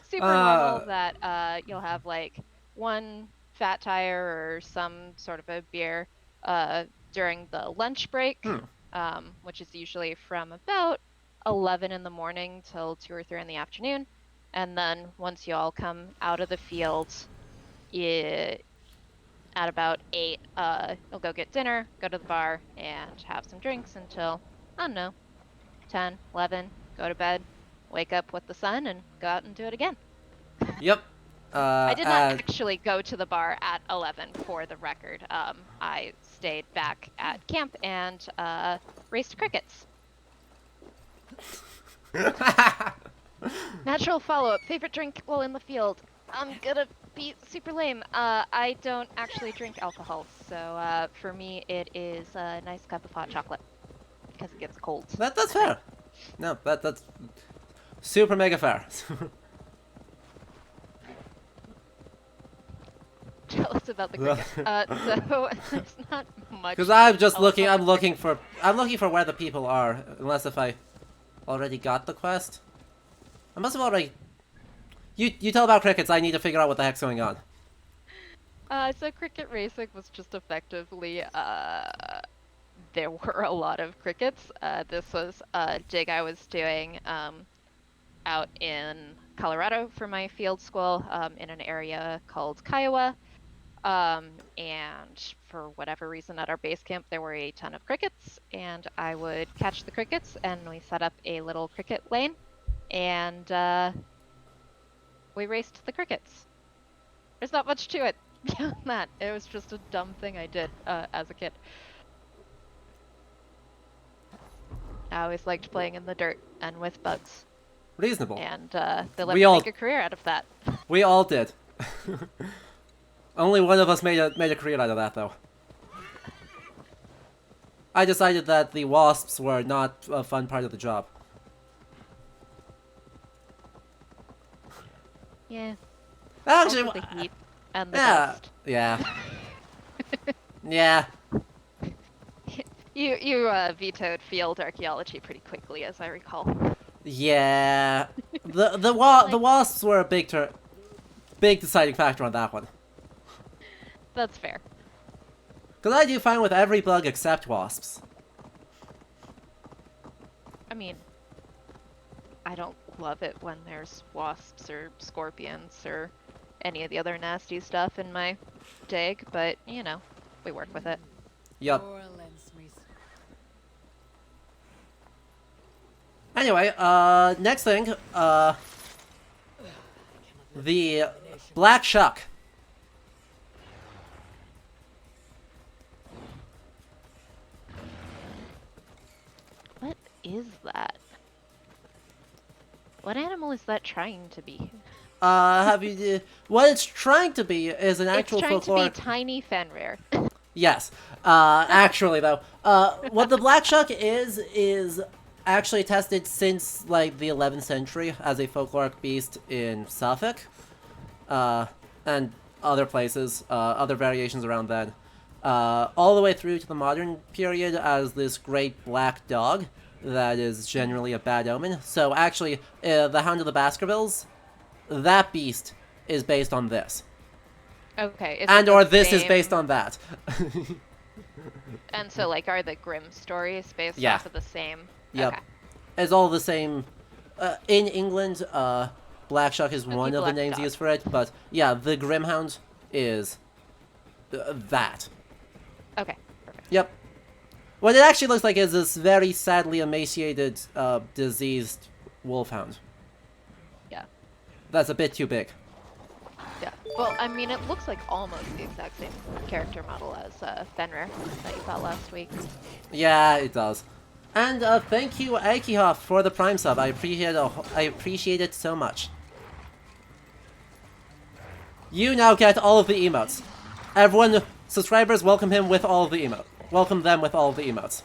super normal that you'll have like one fat tire or some sort of a beer during the lunch break, which is usually from about 11 in the morning till 2 or 3 in the afternoon. And then once you all come out of the field, at about 8, you'll go get dinner, go to the bar, and have some drinks until, I don't know, 10, 11, go to bed, wake up with the sun, and go out and do it again. Yep. I did not actually go to the bar at 11, for the record. I stayed back at camp and raced crickets. Natural follow-up. Favorite drink while in the field? I'm gonna be super lame. I don't actually drink alcohol, so for me it is a nice cup of hot chocolate because it gets cold. That's fair. No, that's super mega fair. Jealous about the cricket. So there's not much. Because I'm just looking. I'm looking for where the people are. Unless if I already got the quest. I must have already... You tell about crickets, I need to figure out what the heck's going on. So cricket racing was just effectively, there were a lot of crickets. This was a dig I was doing out in Colorado for my field school in an area called Kiowa. And for whatever reason at our base camp there were a ton of crickets, and I would catch the crickets, and we set up a little cricket lane, and we raced the crickets. There's not much to it beyond that. It was just a dumb thing I did as a kid. I always liked playing in the dirt and with bugs. Reasonable. And they let We me all- make a career out of that. We all did. Only one of us made a career out of that, though. I decided that the wasps were not a fun part of the job. Yeah. Actually, Also the heat and the yeah, dust. yeah, yeah. You vetoed field archaeology pretty quickly, as I recall. Yeah, the wasps were a big deciding factor on that one. That's fair. Cause I do fine with every bug except wasps. I mean, I don't love it when there's wasps or scorpions or any of the other nasty stuff in my dig, but you know, we work with it. Yup. Anyway, next thing, the black shuck. What is that? What animal is that trying to be? Have you? What it's trying to be is an actual It's trying folklore. to be tiny Fenrir. Yes. Actually, though, what the black shuck is actually tested since like the 11th century as a folkloric beast in Suffolk, and other places, other variations around then, all the way through to the modern period as this great black dog that is generally a bad omen. So actually, the Hound of the Baskervilles, that beast is based on this. Okay. Is And it or the this is same- based on that. And so, like, are the Grimm stories based Yeah. off of the same? Yep. Okay. It's all the same. In England, Black Shuck is one of the Black names Dog. used for it, but yeah, the Grimhound is that. Okay. Perfect. Yep. What it actually looks like is this very sadly emaciated, diseased wolfhound. Yeah. That's a bit too big. Yeah. Well, I mean, it looks like almost the exact same character model as Fenrir that you got last week. Yeah, it does. And thank you, Akihoff, for the Prime sub. I appreciate it so much. You now get all of the emotes. Everyone, subscribers, welcome him with all of the emotes. Welcome them with all of the emotes.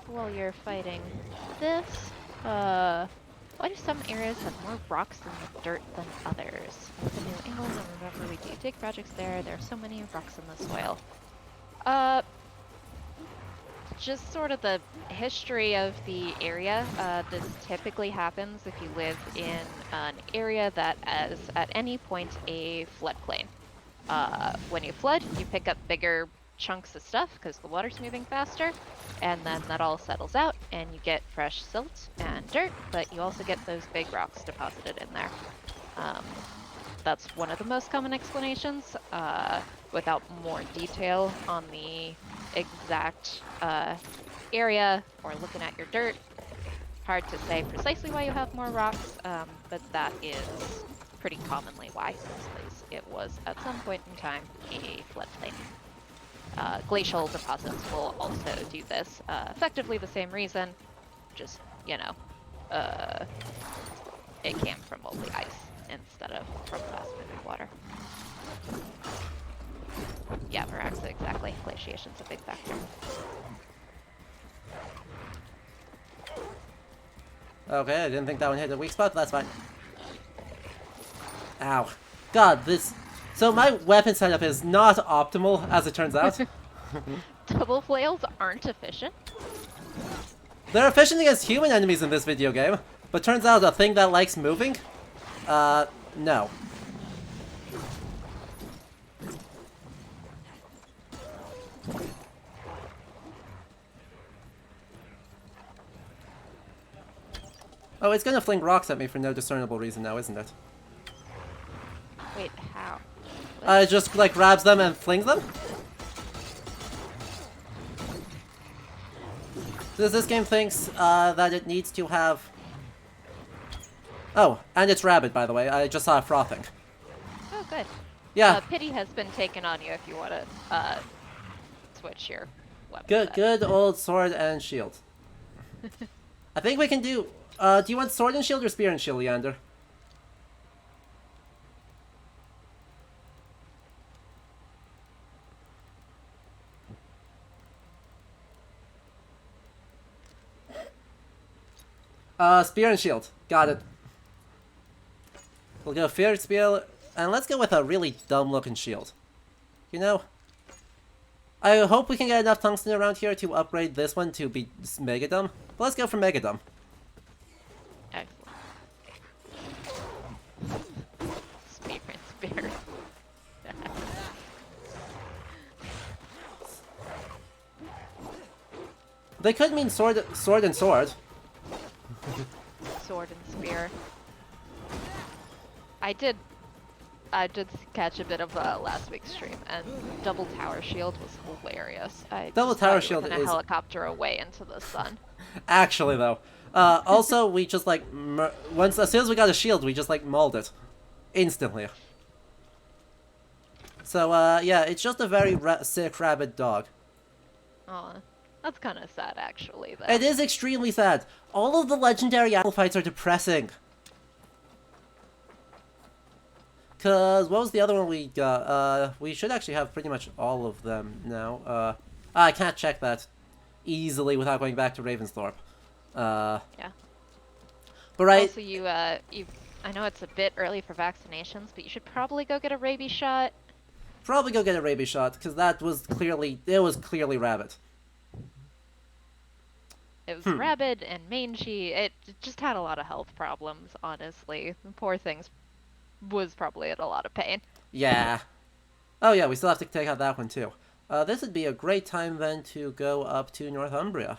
While you're fighting this, why do some areas have more rocks in the dirt than others? I live in New England, and whenever we do dig projects there are so many rocks in the soil. Just sort of the history of the area. This typically happens if you live in an area that is at any point a floodplain. When you flood, you pick up bigger chunks of stuff because the water's moving faster, and then that all settles out and you get fresh silt and dirt, but you also get those big rocks deposited in there. That's one of the most common explanations. Without more detail on the exact area or looking at your dirt, hard to say precisely why you have more rocks, but that is pretty commonly why, because it was at some point in time a floodplain. Glacial deposits will also do this. Effectively the same reason, just, you know, it came from moldy ice instead of from fast-moving water. Yeah, Varaxa, exactly. Glaciation's a big factor. Okay, I didn't think that one hit a weak spot, that's fine. Ow. God, this... So my weapon setup is not optimal, as it turns out. double flails aren't efficient? They're efficient against human enemies in this video game, but turns out a thing that likes moving? No. Oh, it's gonna fling rocks at me for no discernible reason now, isn't it? Wait, how? It just, like, grabs them and flings them? This game thinks, that it needs to have... Oh, and it's rabid, by the way. I just saw it frothing. Oh, good. Yeah. Pity has been taken on you if you want to, switch your weapon. Good old sword and shield. I think we can do... do you want sword and shield or spear and shield, Leander? Spear and shield. Got it. We'll go feared spear, and let's go with a really dumb-looking shield. You know? I hope we can get enough tungsten around here to upgrade this one to be mega dumb. But let's go for mega dumb. Excellent. Spear and spear. They could mean sword and sword. Sword and spear. I did catch a bit of last week's stream, and double tower shield was hilarious. Double tower shield is a helicopter away into the sun. Actually, though, also we just like as soon as we got a shield, we just like mauled it instantly. So yeah, it's just a very sick rabid dog. Aw, that's kind of sad, actually. Though. It is extremely sad. All of the legendary animal fights are depressing. Cause what was the other one we got? We should actually have pretty much all of them now. I can't check that easily without going back to Ravensthorpe. Yeah. But right. Also, I know it's a bit early for vaccinations, but you should probably go get a rabies shot. Probably go get a rabies shot, because it was clearly rabbit. It was rabid and mangy. It just had a lot of health problems, honestly. The poor things was probably in a lot of pain. Yeah. Oh yeah, we still have to take out that one too. This would be a great time then to go up to Northumbria.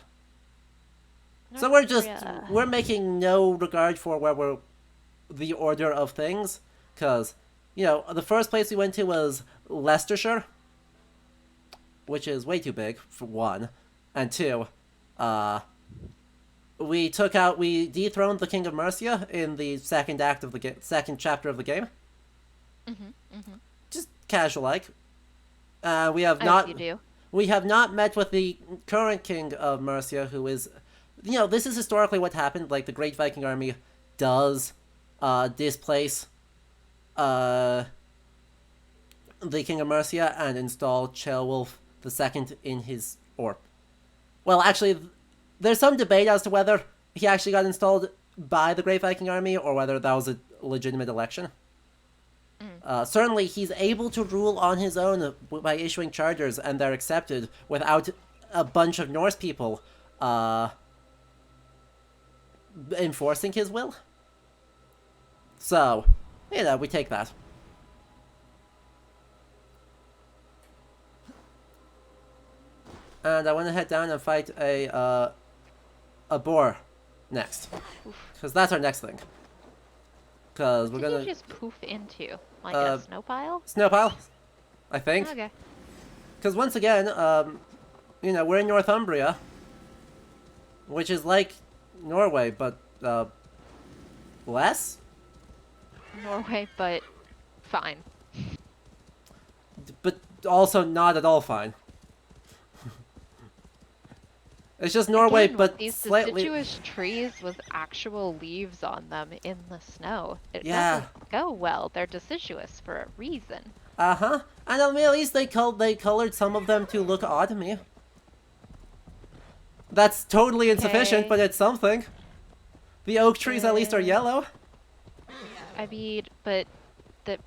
So we're making no regard for the order of things, because, you know, the first place we went to was Leicestershire, which is way too big, for one, and two, we dethroned the King of Mercia in the second chapter of the game. Just casual-like. We have not met with the current King of Mercia, who is, you know, this is historically what happened. Like, the Great Viking Army does displace the King of Mercia and install Ceolwulf II in his... Well, actually, there's some debate as to whether he actually got installed by the Great Viking Army or whether that was a legitimate election. Certainly, he's able to rule on his own by issuing charters, and they're accepted without a bunch of Norse people enforcing his will. So, you know, we take that. And I want to head down and fight a boar next, because that's our next thing. Because we're gonna. What did you just poof into? Like a snow pile? Snow pile, I think. Okay. Because once again, you know, we're in Northumbria, which is like Norway, but less. Norway, but fine. But also not at all fine. It's just Norway, Again, but these slightly... deciduous trees with actual leaves on them in the snow. It Yeah. doesn't go well. They're deciduous for a reason. Uh-huh. And I mean, at least they colored some of them to look odd to me. That's totally insufficient, Okay. but it's something. The oak trees at least are yellow. I mean, but the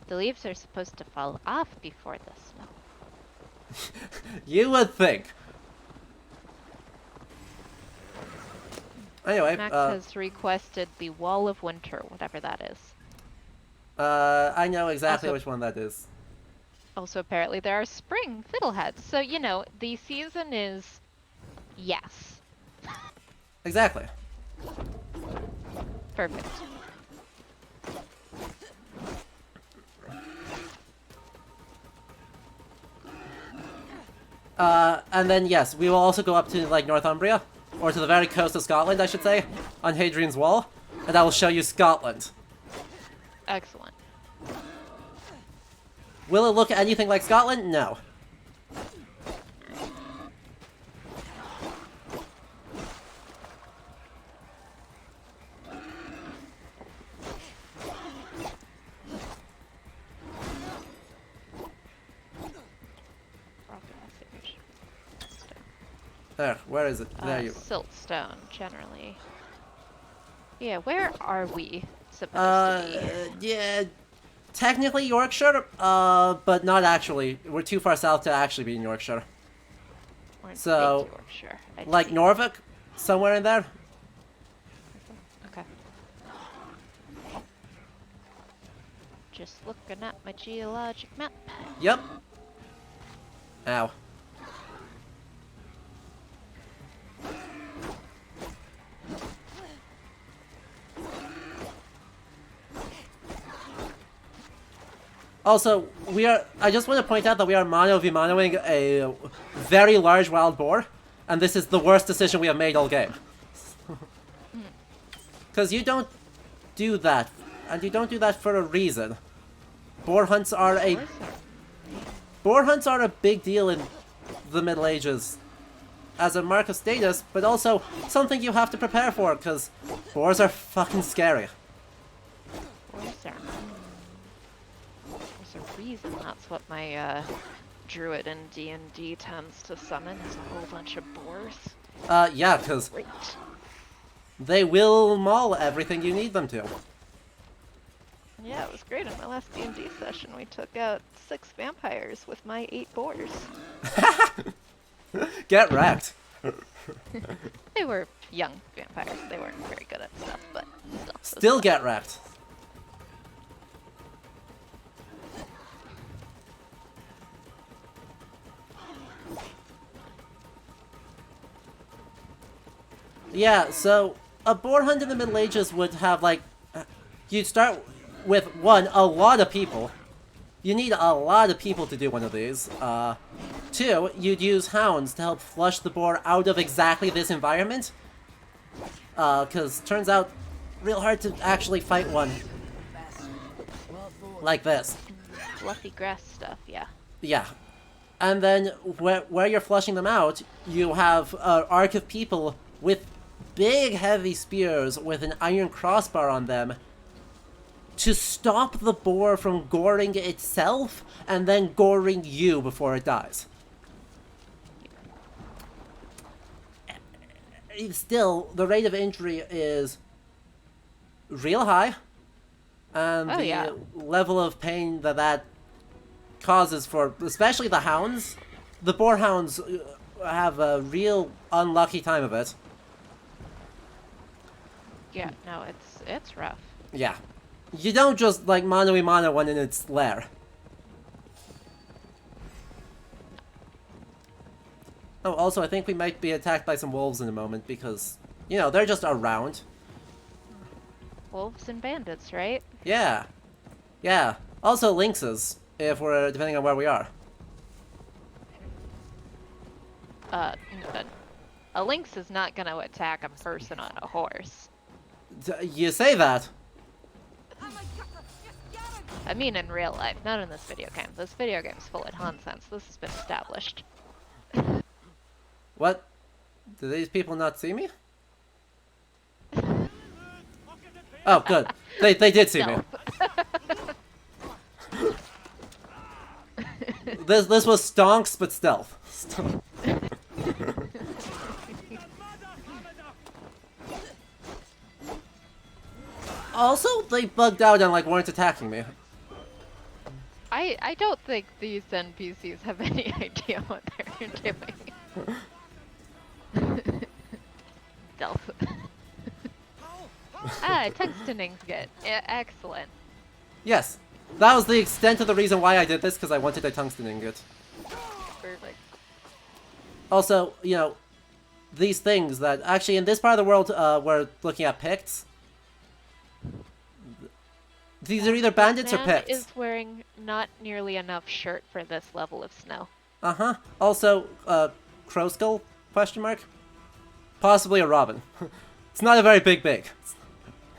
leaves are supposed to fall off before the snow. You would think. Anyway, Max has requested the Wall of Winter, whatever that is. I know exactly Also- which one that is. Also, apparently there are spring fiddleheads. So, you know, the season is yes. Exactly. Perfect. And then yes, we will also go up to like Northumbria, or to the very coast of Scotland, I should say, on Hadrian's Wall, and I will show you Scotland. Excellent. Will it look anything like Scotland? No. There, where is it? There you go. Siltstone, generally. Yeah, where are we supposed to Yeah, technically Yorkshire, but not actually. We're too far south to actually be in Yorkshire. be? We're in So, Big Yorkshire. I like see. Norfolk, somewhere in there. Okay. Just looking at my geologic map. Yep. Ow. Also, I just want to point out that we are mono v monoing a very large wild boar, and this is the worst decision we have made all game. Because you don't do that, and you don't do that for a reason. Boar hunts are a big deal in the Middle Ages as a mark of status, but also something you have to prepare for, because boars are fucking scary. Where's there? There's a reason that's what my druid in D&D tends to summon, is a whole bunch of boars. Yeah, because Great. they will maul everything you need them to. Yeah, it was great. In my last D&D session, we took out 6 vampires with my 8 boars. Get wrecked. They were young vampires. They weren't very good at stuff, but still. it was Still fun. get wrecked. Yeah, so a boar hunt in the Middle Ages would have like, you'd start with a lot of people. You need a lot of people to do one of these. 2, you'd use hounds to help flush the boar out of exactly this environment. Cause turns out real hard to actually fight one like this. Fluffy grass stuff, yeah. Yeah. And then where you're flushing them out, you have an arc of people with big heavy spears with an iron crossbar on them to stop the boar from goring itself and then goring you before it dies. Still, the rate of injury is real high, and Oh, the yeah. level of pain that causes for, especially the hounds, the boar hounds have a real unlucky time of it. Yeah, no, it's rough. Yeah. You don't just, like, mono-y-mono one in its lair. Oh, also, I think we might be attacked by some wolves in a moment, because, you know, they're just around. Wolves and bandits, right? Yeah. Yeah. Also, lynxes, if we're, depending on where we are. A lynx is not gonna attack a person on a horse. You say that. I mean in real life, not in this video game. This video game's full of nonsense. This has been established. What? Do these people not see me? Oh, good. They did see me. This was stonks, but stealth. Also, they bugged out and like weren't attacking me. I don't think these NPCs have any idea what they're doing. Delph. Tungsten ingot. Excellent. Yes, that was the extent of the reason why I did this, because I wanted a tungsten ingot. Perfect. Also, you know, these things that actually in this part of the world we're looking at Picts. These are either bandits or Man Picts. is wearing not nearly enough shirt for this level of snow. Uh-huh. Also, crow skull, question mark? Possibly a robin. It's not a very big.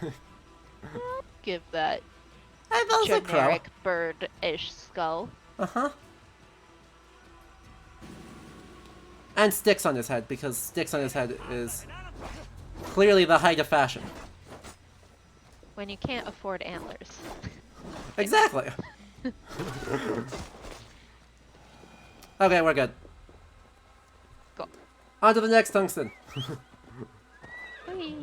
I'll give that That was a crow. generic bird-ish skull. Uh-huh. And sticks on his head, because sticks on his head is clearly the height of fashion. When you can't afford antlers. Exactly. Okay, we're good. Go. On to the next tungsten. Whee!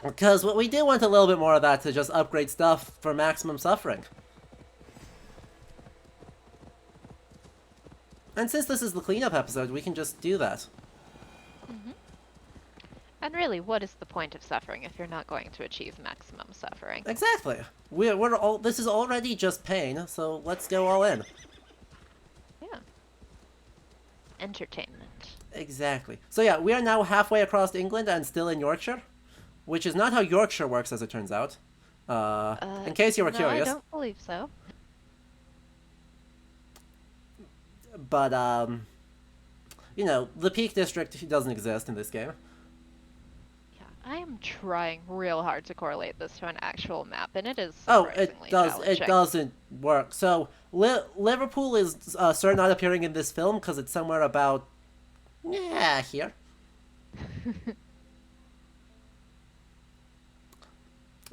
Because what we do want a little bit more of that to just upgrade stuff for maximum suffering. And since this is the cleanup episode, we can just do that. And really, what is the point of suffering if you're not going to achieve maximum suffering? Exactly. We're all. This is already just pain, so let's go all in. Yeah. Entertainment. Exactly. So yeah, we are now halfway across England and still in Yorkshire, which is not how Yorkshire works, as it turns out. In case you were no, curious. I don't believe so. But you know, the Peak District doesn't exist in this game. Yeah, I am trying real hard to correlate this to an actual map, and it is Oh, it surprisingly does. It challenging. doesn't work. So Liverpool is certainly not appearing in this film because it's somewhere about here.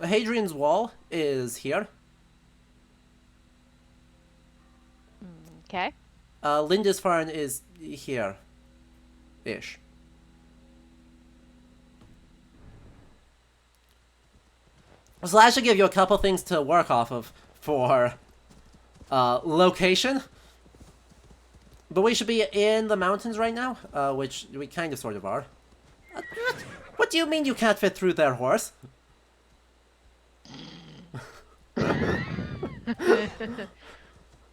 Hadrian's Wall is here. Okay. Lindisfarne is here, ish. So that should give you a couple things to work off of for location. But we should be in the mountains right now, which we kind of sort of are. What do you mean you can't fit through there, horse?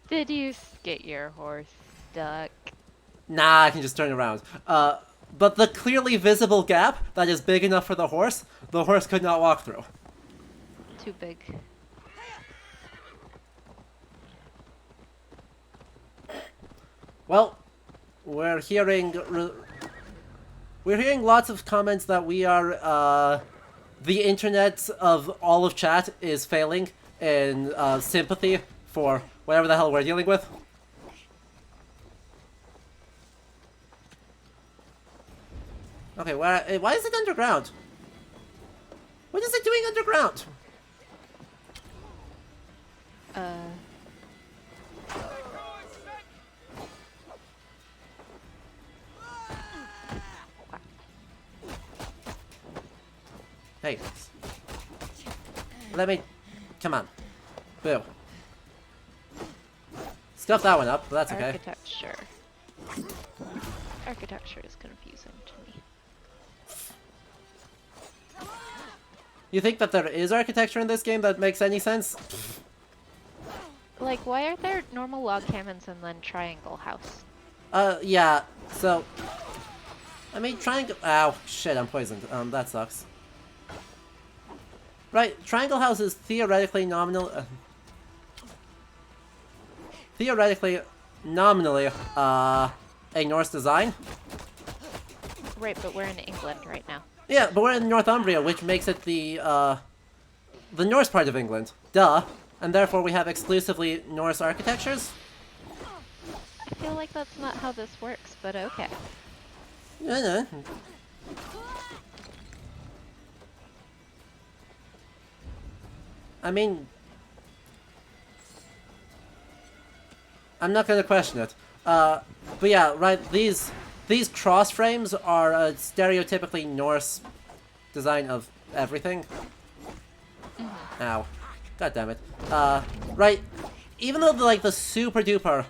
Did you get your horse stuck? Nah, I can just turn around. But the clearly visible gap that is big enough for the horse could not walk through. Too big. Well, we're hearing lots of comments that we are the internet of all of chat is failing in sympathy for whatever the hell we're dealing with. Okay, why is it underground? What is it doing underground? Hey. Let me... Come on. Boo. Stuff that one up, but that's okay. Architecture. Architecture is confusing to me. You think that there is architecture in this game that makes any sense? Like, why are there normal log cabins and then triangle house? Yeah, so... I mean, triangle... Ow, shit, I'm poisoned. That sucks. Right, triangle house is theoretically nominally, a Norse design. Right, but we're in England right now. Yeah, but we're in Northumbria, which makes it the Norse part of England. Duh. And therefore we have exclusively Norse architectures. I feel like that's not how this works, but okay. No. I mean, I'm not gonna question it. But yeah, right. These cross frames are a stereotypically Norse design of everything. Ow. God damn it. Right. even though the super duper,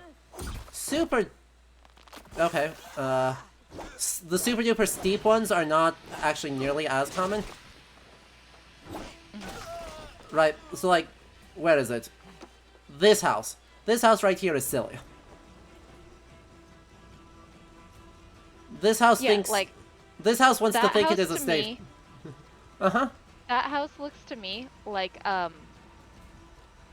okay, the super duper steep ones are not actually nearly as common. Right, so like, where is it? This house. This house right here is silly. This house thinks, like, this house wants to that think it house is a to state. me- Uh-huh. That house looks to me like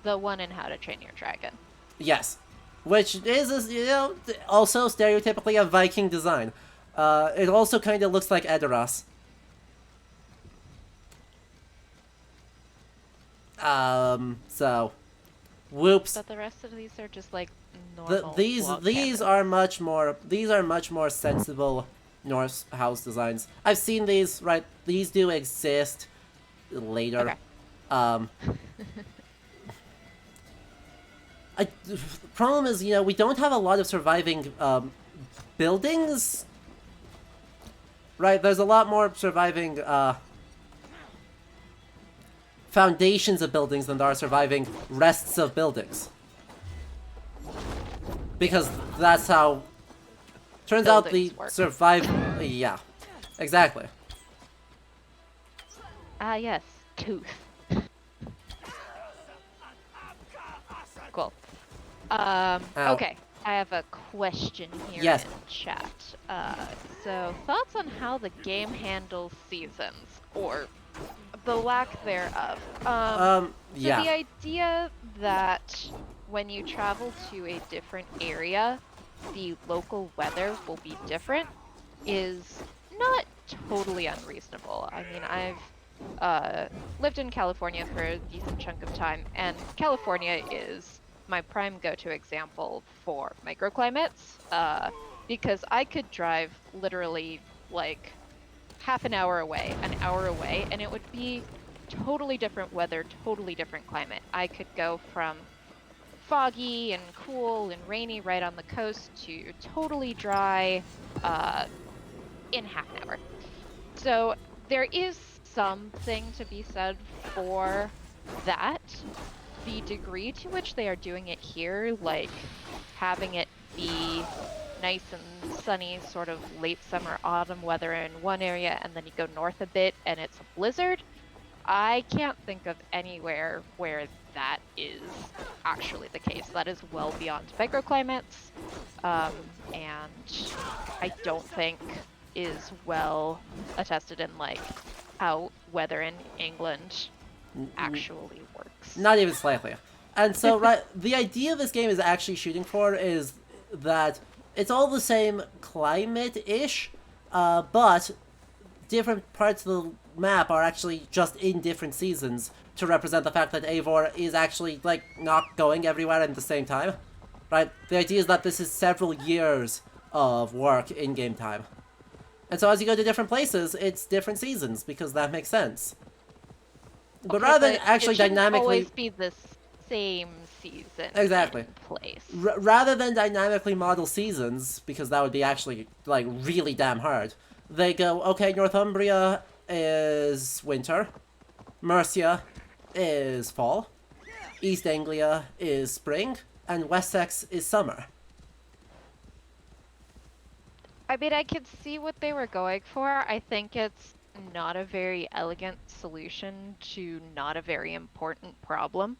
the one in How to Train Your Dragon. Yes. Which is, you know, also stereotypically a Viking design. It also kind of looks like Edoras. So, whoops. But the rest of these are just like normal. These log are much more sensible Norse house designs. I've seen these, right? These do exist later. Okay. The problem is, you know, we don't have a lot of surviving buildings. Right, there's a lot more surviving foundations of buildings than there are surviving rests of buildings. Because that's how... Turns out the Buildings work. survive... Yeah, exactly. Ah, yes, tooth. Cool. Ow. Okay, I have a question here Yes. in chat. So thoughts on how the game handles seasons, or the lack thereof. So Yeah. the idea that when you travel to a different area, the local weather will be different is not totally unreasonable. I mean, I've lived in California for a decent chunk of time, and California is my prime go-to example for microclimates, because I could drive literally like half an hour away, and it would be totally different weather, totally different climate. I could go from foggy and cool and rainy right on the coast to totally dry in half an hour. So there is something to be said for that. The degree to which they are doing it here, like having it be nice and sunny, sort of late summer, autumn weather in one area, and then you go north a bit and it's a blizzard, I can't think of anywhere where that is actually the case. That is well beyond microclimates, and I don't think is well attested in like how weather in England actually works. Not even slightly. And so, right, the idea this game is actually shooting for is that it's all the same climate-ish, but different parts of the map are actually just in different seasons to represent the fact that Eivor is actually, like, not going everywhere at the same time. Right? The idea is that this is several years of work in game time. And so as you go to different places, it's different seasons, because that makes sense. But Okay, rather than but actually it shouldn't dynamically... always be the same season Exactly. in place. Rather than dynamically model seasons, because that would be actually, like, really damn hard, they go, okay, Northumbria is winter, Mercia is fall, East Anglia is spring, and Wessex is summer. I mean, I could see what they were going for. I think it's not a very elegant solution to not a very important problem.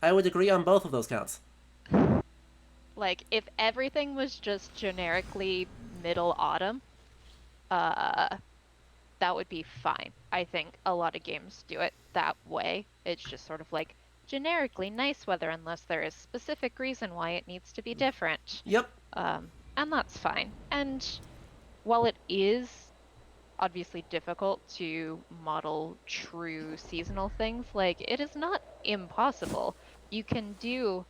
I would agree on both of those counts. Like, if everything was just generically middle autumn, that would be fine. I think a lot of games do it that way. It's just sort of like generically nice weather unless there is specific reason why it needs to be different. Yep. And that's fine. And while it is obviously difficult to model true seasonal things, like, it is not impossible. You can do,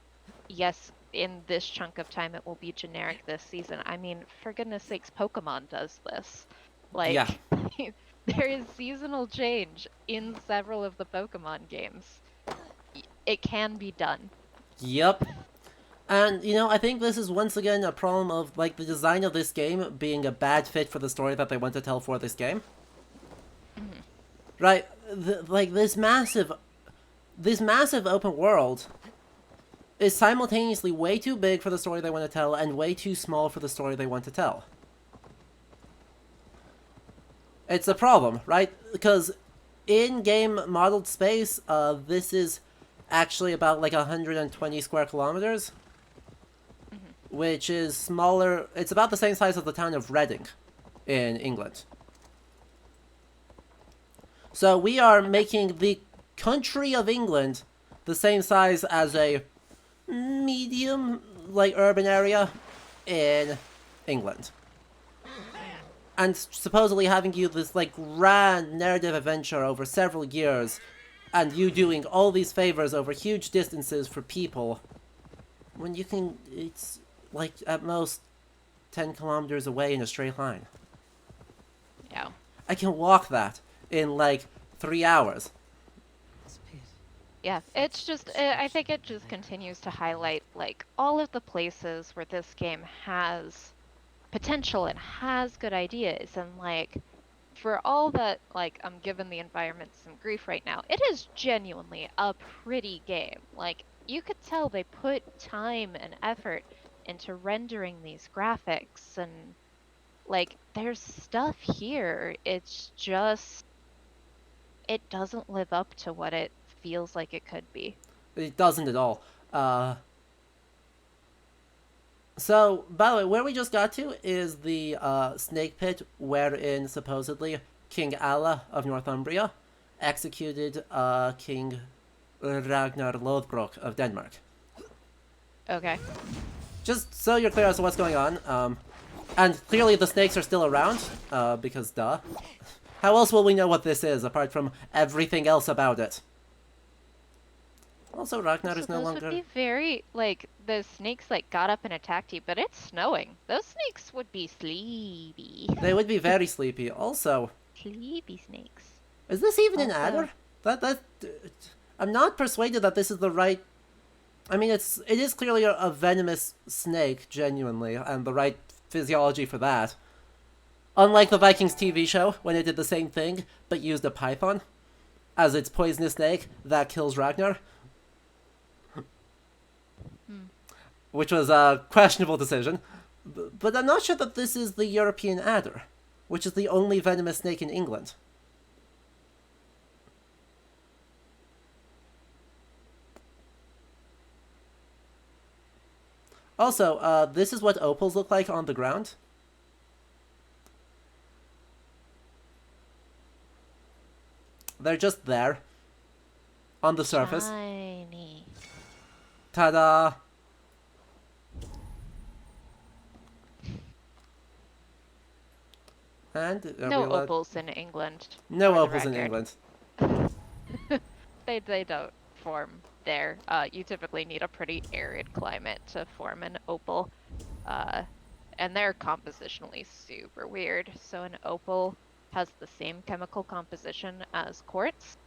yes, in this chunk of time it will be generic this season. I mean, for goodness sakes, Pokemon does this. Like, Yeah. there is seasonal change in several of the Pokemon games. It can be done. Yep. And, you know, I think this is once again a problem of, like, the design of this game being a bad fit for the story that they want to tell for this game. Mm-hmm. Right? Like, this massive open world is simultaneously way too big for the story they want to tell and way too small for the story they want to tell. It's a problem, right? Because in-game modeled space, this is actually about like 120 square kilometers, which is smaller. It's about the same size as the town of Reading in England. So we are making the country of England the same size as a medium, like, urban area in England. And supposedly having you this, like, grand narrative adventure over several years, and you doing all these favors over huge distances for people, when you can, it's, like, at most 10 kilometers away in a straight line. Yeah. I can walk that in, like, 3 hours. Yeah, it's just, I think it just continues to highlight, like, all of the places where this game has potential and has good ideas, and, like, for all that, like, I'm giving the environment some grief right now, it is genuinely a pretty game. Like, you could tell they put time and effort into rendering these graphics, and, like, there's stuff here. It's just, it doesn't live up to what it feels like it could be. It doesn't at all. So, by the way, where we just got to is the snake pit wherein supposedly King Alla of Northumbria executed King Ragnar Lothbrok of Denmark. Okay. Just so you're clear as to what's going on. And clearly the snakes are still around, because duh. How else will we know what this is, apart from everything else about it? Also, Ragnar So is no those longer... would be very, like, the snakes, like, got up and attacked you, but it's snowing. Those snakes would be sleepy. They would be very sleepy. Also, Sleepy snakes. is this even an Also- adder? I'm not persuaded that this is the right... I mean, it is clearly a venomous snake, genuinely, and the right physiology for that. Unlike the Vikings TV show, when it did the same thing, but used a python as its poisonous snake that kills Ragnar. Which was a questionable decision. But I'm not sure that this is the European adder, which is the only venomous snake in England. Also, this is what opals look like on the ground. They're just there. On the surface. Shiny. Ta-da! And No opals in England. No for the opals in record. England. They don't form there. You typically need a pretty arid climate to form an opal. And they're compositionally super weird. So an opal has the same chemical composition as quartz,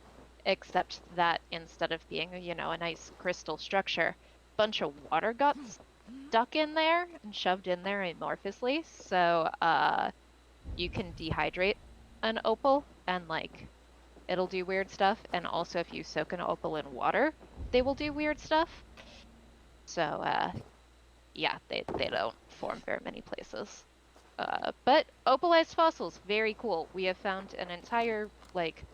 except that instead of being, you know, a nice crystal structure, a bunch of water got stuck in there and shoved in there amorphously. So you can dehydrate an opal and, like, it'll do weird stuff. And also if you soak an opal in water, they will do weird stuff. So yeah, they don't form very many places. But opalized fossils, very cool. We have found an entire, like,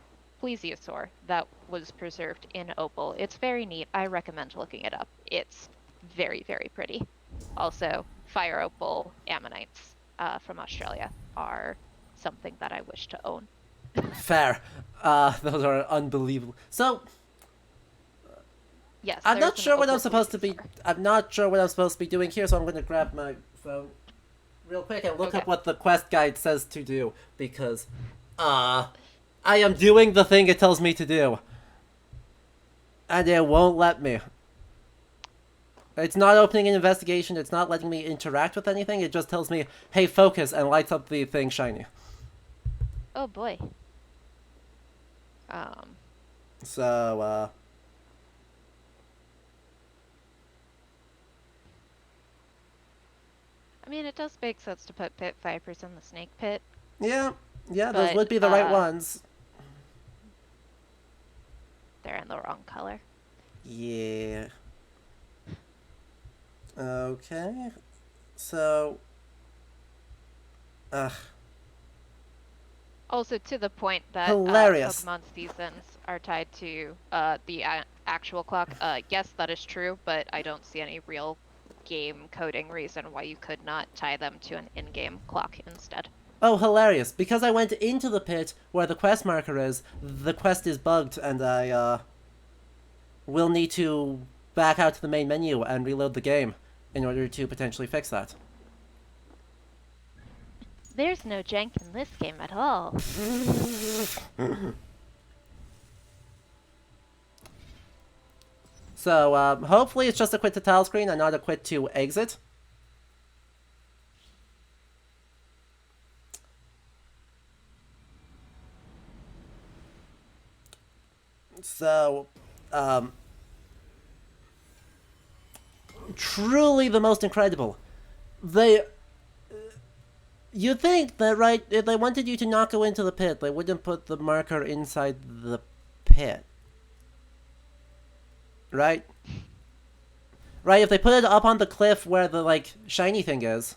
plesiosaur that was preserved in opal. It's very neat. I recommend looking it up. It's very, very pretty. Also, fire opal ammonites from Australia are something that I wish to own. Fair. Those are unbelievable. So, Yes, I'm not there's an sure what I'm opal supposed to be... plesiosaur. I'm not sure what I'm supposed to be doing here, so I'm going to grab my phone real quick and look Okay. up what the quest guide says to do, because, I am doing the thing it tells me to do. And it won't let me. It's not opening an investigation, it's not letting me interact with anything, it just tells me, hey, focus, and lights up the thing shiny. Oh boy. So, I mean, it does make sense to put pit vipers in the snake pit. yeah, those But, would be the right ones. They're in the wrong color. Yeah. Okay. So... Ugh. Also, to the point that Hilarious. Pokemon seasons are tied to the actual clock, yes, that is true, but I don't see any real game coding reason why you could not tie them to an in-game clock instead. Oh, hilarious. Because I went into the pit where the quest marker is, the quest is bugged, and I, will need to back out to the main menu and reload the game in order to potentially fix that. There's no jank in this game at all. So, hopefully it's just a quit to tile screen and not a quit to exit. So, truly the most incredible. You'd think that, right, if they wanted you to not go into the pit, they wouldn't put the marker inside the pit. Right? Right, if they put it up on the cliff where the, like, shiny thing is,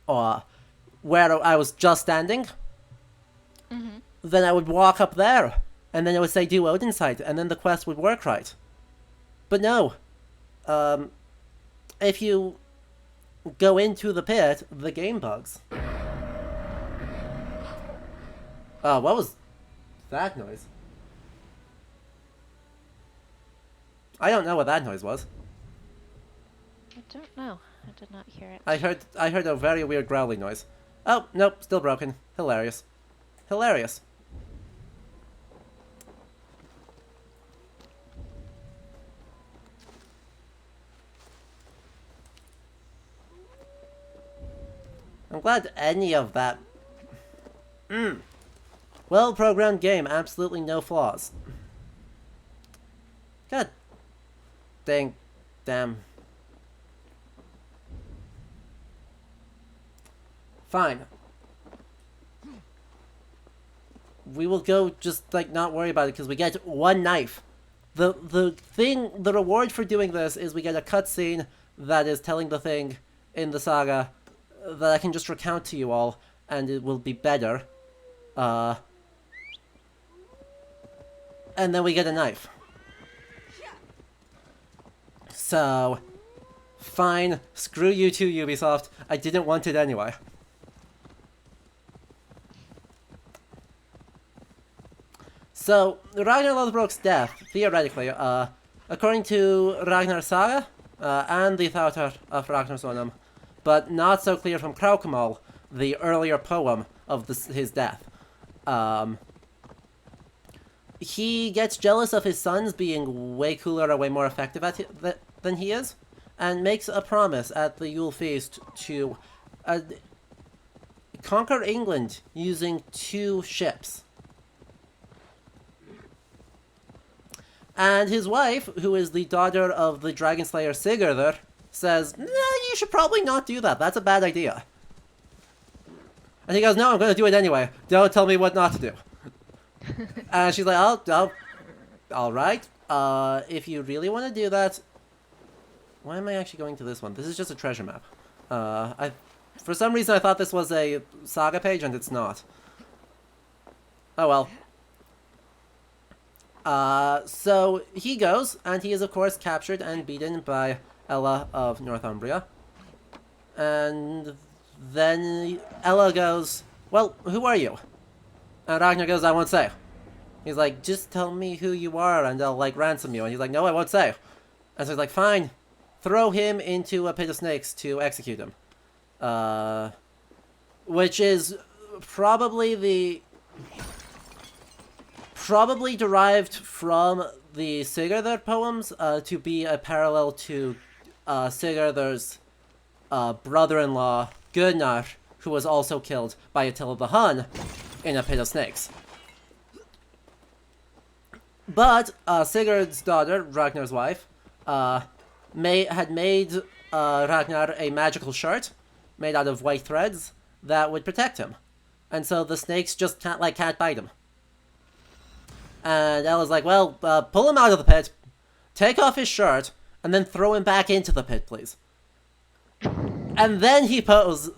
or where I was just standing, then I would walk up there, and then it would say do Odin Sight, and then the quest would work right. But no. If you go into the pit, the game bugs. Oh, what was that noise? I don't know what that noise was. I don't know. I did not hear it. I heard a very weird growly noise. Oh, nope, still broken. Hilarious. Hilarious. I'm glad any of that... Well-programmed game, absolutely no flaws. God dang, damn. Fine. We will go just, like, not worry about it, because we get one knife. The reward for doing this is we get a cutscene that is telling the thing in the saga that I can just recount to you all, and it will be better. And then we get a knife. So, fine, screw you too, Ubisoft. I didn't want it anyway. So, Ragnar Lothbrok's death, theoretically, according to Ragnar's saga, and the Thautar of Ragnarsonum, but not so clear from Kraukamal, the earlier poem of his death. He gets jealous of his sons being way cooler or way more effective than he is, and makes a promise at the Yule Feast to conquer England using 2 ships. And his wife, who is the daughter of the Dragon Slayer Sigurður, says, nah, you should probably not do that. That's a bad idea. And he goes, no, I'm going to do it anyway. Don't tell me what not to do. And she's like, all right. If you really want to do that... Why am I actually going to this one? This is just a treasure map. For some reason I thought this was a saga page, and it's not. Oh well. So he goes, and he is of course captured and beaten by Ella of Northumbria. And then Ella goes, well, who are you? And Ragnar goes, I won't say. He's like, just tell me who you are and I'll, like, ransom you. And he's like, no, I won't say. And so he's like, fine. Throw him into a pit of snakes to execute him. Which is probably derived from the Sigurður poems, to be a parallel to Sigurdur's brother-in-law, Gunnar, who was also killed by Attila the Hun in a pit of snakes. But Sigurd's daughter, Ragnar's wife, had made Ragnar a magical shirt made out of white threads that would protect him. And so the snakes just can't bite him. And Ella's like, well, pull him out of the pit, take off his shirt, And then throw him back into the pit, please. And then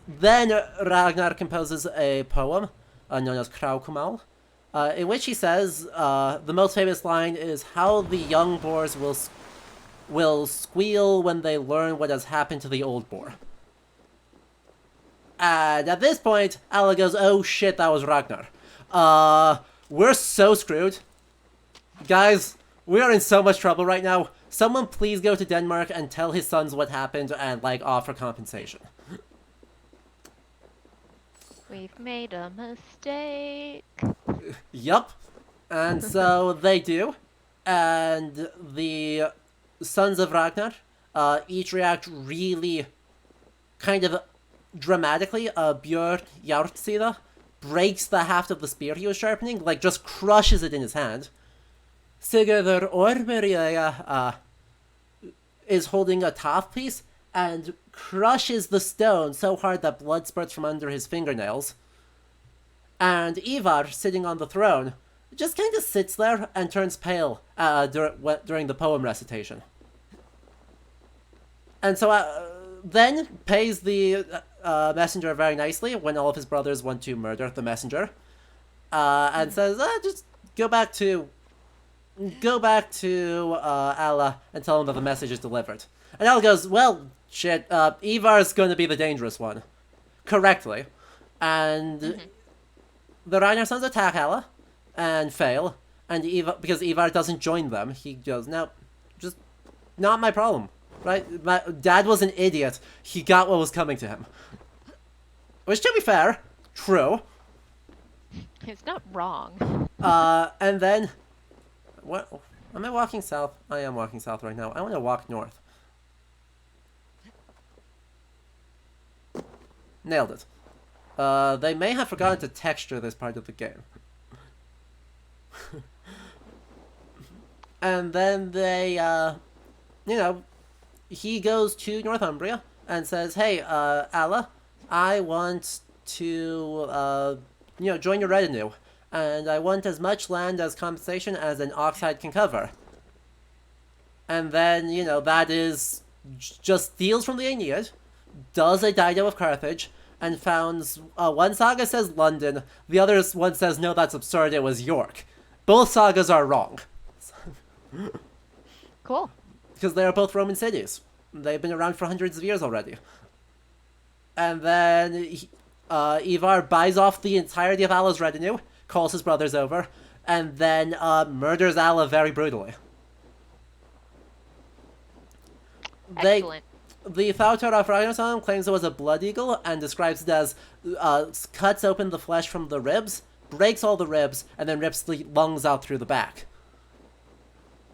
then Ragnar composes a poem known as Kwakwaka'wakw, in which he says the most famous line is how the young boars will squeal when they learn what has happened to the old boar. And at this point, Alla goes, oh shit, that was Ragnar. We're so screwed. Guys, we are in so much trouble right now. Someone please go to Denmark and tell his sons what happened and, like, offer compensation. We've made a mistake. Yup. And so they do. And the sons of Ragnar each react really kind of dramatically. Björn Yartsida breaks the haft of the spear he was sharpening, like just crushes it in his hand. Sigurður Ormurja is holding a top piece and crushes the stone so hard that blood spurts from under his fingernails. And Ivar, sitting on the throne, just kind of sits there and turns pale during the poem recitation. And so then pays the messenger very nicely when all of his brothers want to murder the messenger. And says, just go back to Alla and tell him that the message is delivered. And Alla goes, well, shit, Ivar's going to be the dangerous one. Correctly. And the Ragnar sons attack Alla and fail. And because Ivar doesn't join them, he goes, no, just not my problem. Right? My dad was an idiot. He got what was coming to him. Which, to be fair, true. He's not wrong. And then... What? Am I walking south? I am walking south right now. I want to walk north. Nailed it. They may have forgotten to texture this part of the game. And then they, he goes to Northumbria and says, hey, Alla, I want to, join your retinue. And I want as much land as compensation as an oxhide can cover. And then, that is just steals from the Aeneid, does a Dido of Carthage, and founds, one saga says London, the other one says, no, that's absurd, it was York. Both sagas are wrong. Cool. Because they are both Roman cities. They've been around for hundreds of years already. And then Ivar buys off the entirety of Alla's retinue, calls his brothers over, and then murders Alla very brutally. Excellent. The Thautor of Ragnarsson claims it was a blood eagle and describes it as cuts open the flesh from the ribs, breaks all the ribs, and then rips the lungs out through the back.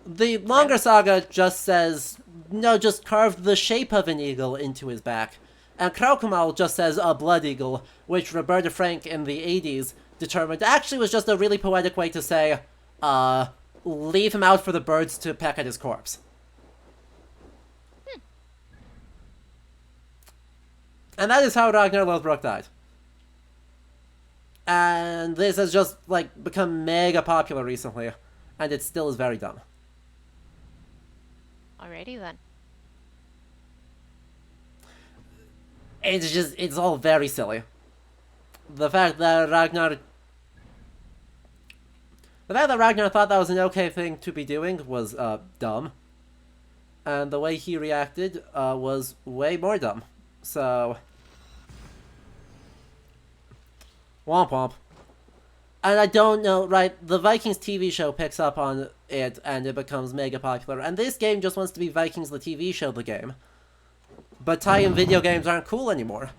The longer saga just says, no, just carved the shape of an eagle into his back. And Kwakwaka'wakw just says a blood eagle, which Roberta Frank in the 80s determined actually was just a really poetic way to say, leave him out for the birds to peck at his corpse. And that is how Ragnar Lothbrok died. And this has just, become mega popular recently. And it still is very dumb. Alrighty then. It's all very silly. The fact that Ragnar thought that was an okay thing to be doing was, dumb. And the way he reacted, was way more dumb. So... Womp womp. And I don't know, right, the Vikings TV show picks up on it, and it becomes mega popular. And this game just wants to be Vikings the TV show the game. But tie-in video games aren't cool anymore.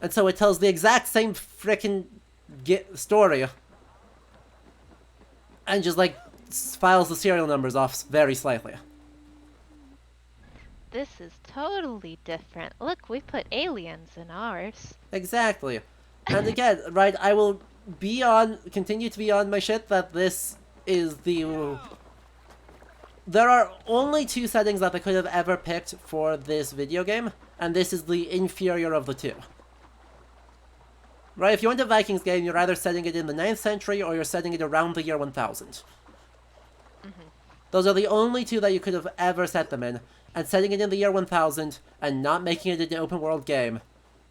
And so it tells the exact same frickin' story. And just, files the serial numbers off very slightly. This is totally different. Look, we put aliens in ours. Exactly. And again, right, I will continue to be on my shit that this is the... There are only two settings that they could have ever picked for this video game, and this is the inferior of the two. Right, if you want a Vikings game, you're either setting it in the 9th century or you're setting it around the year 1000. Those are the only two that you could have ever set them in, and setting it in the year 1000 and not making it an open world game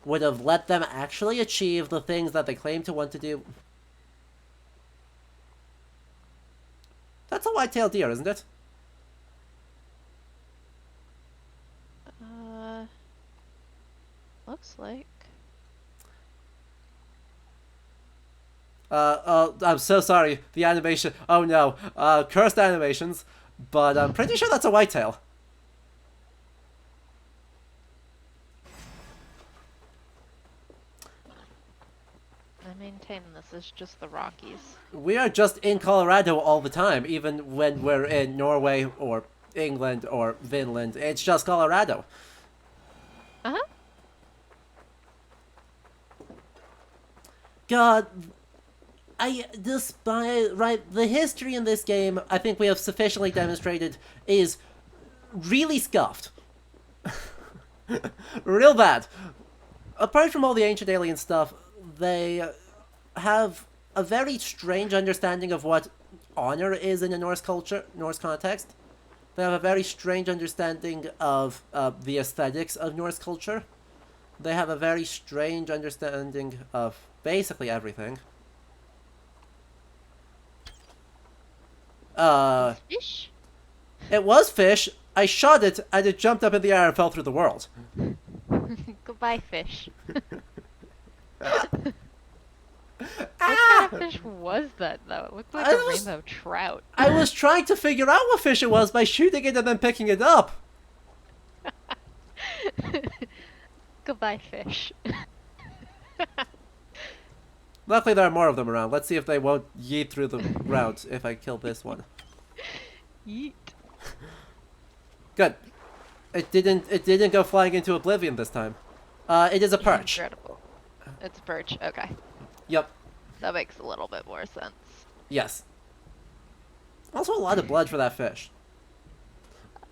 would have let them actually achieve the things that they claim to want to do. That's a white-tailed deer, isn't it? Looks like. I'm so sorry. The animation. Oh no. Cursed animations. But I'm pretty sure that's a whitetail. I maintain this is just the Rockies. We are just in Colorado all the time, even when we're in Norway or England or Finland. It's just Colorado. Uh-huh. God, the history in this game, I think we have sufficiently demonstrated, is really scuffed. Real bad. Apart from all the ancient alien stuff, they have a very strange understanding of what honor is in a Norse culture, Norse context. They have a very strange understanding of the aesthetics of Norse culture. They have a very strange understanding of basically everything. Fish? It was fish. I shot it, and it jumped up in the air and fell through the world. Goodbye, fish. What kind of fish was that, though? It looked like a rainbow trout. I was trying to figure out what fish it was by shooting it and then picking it up. Goodbye, fish. Luckily, there are more of them around. Let's see if they won't yeet through the ground if I kill this one. Yeet. Good. It didn't go flying into oblivion this time. It is a perch. Incredible. It's a perch. Okay. Yep. That makes a little bit more sense. Yes. Also, a lot of blood for that fish.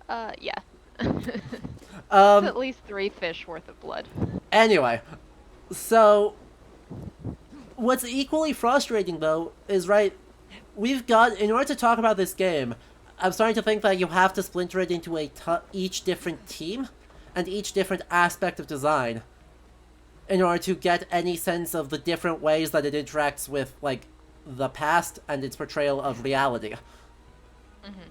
Yeah. Um. At least 3 fish worth of blood. Anyway, so what's equally frustrating though is we've got, in order to talk about this game, I'm starting to think that you have to splinter it into each different team and each different aspect of design in order to get any sense of the different ways that it interacts with the past and its portrayal of reality. Mm-hmm.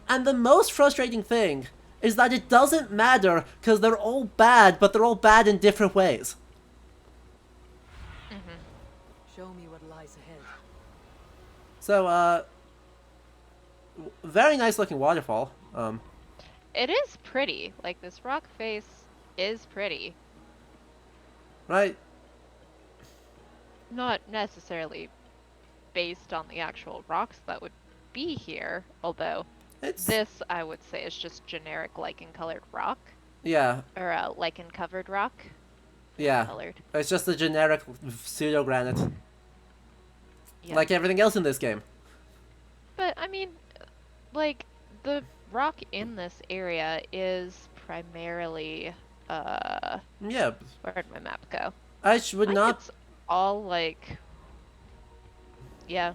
And the most frustrating thing is that it doesn't matter because they're all bad, but they're all bad in different ways. Mm-hmm. Show me what lies ahead. So, very nice looking waterfall. It is pretty. Like, this rock face is pretty. Right? Not necessarily based on the actual rocks that would be here, although this, I would say, is just generic lichen-colored rock. Yeah. Or lichen-covered rock. Yeah. Colored. It's just a generic pseudo-granite. Yeah. Like everything else in this game. But, I mean, like, the rock in this area is primarily, Yeah. where'd my map go? Would not... It's all, like, yeah,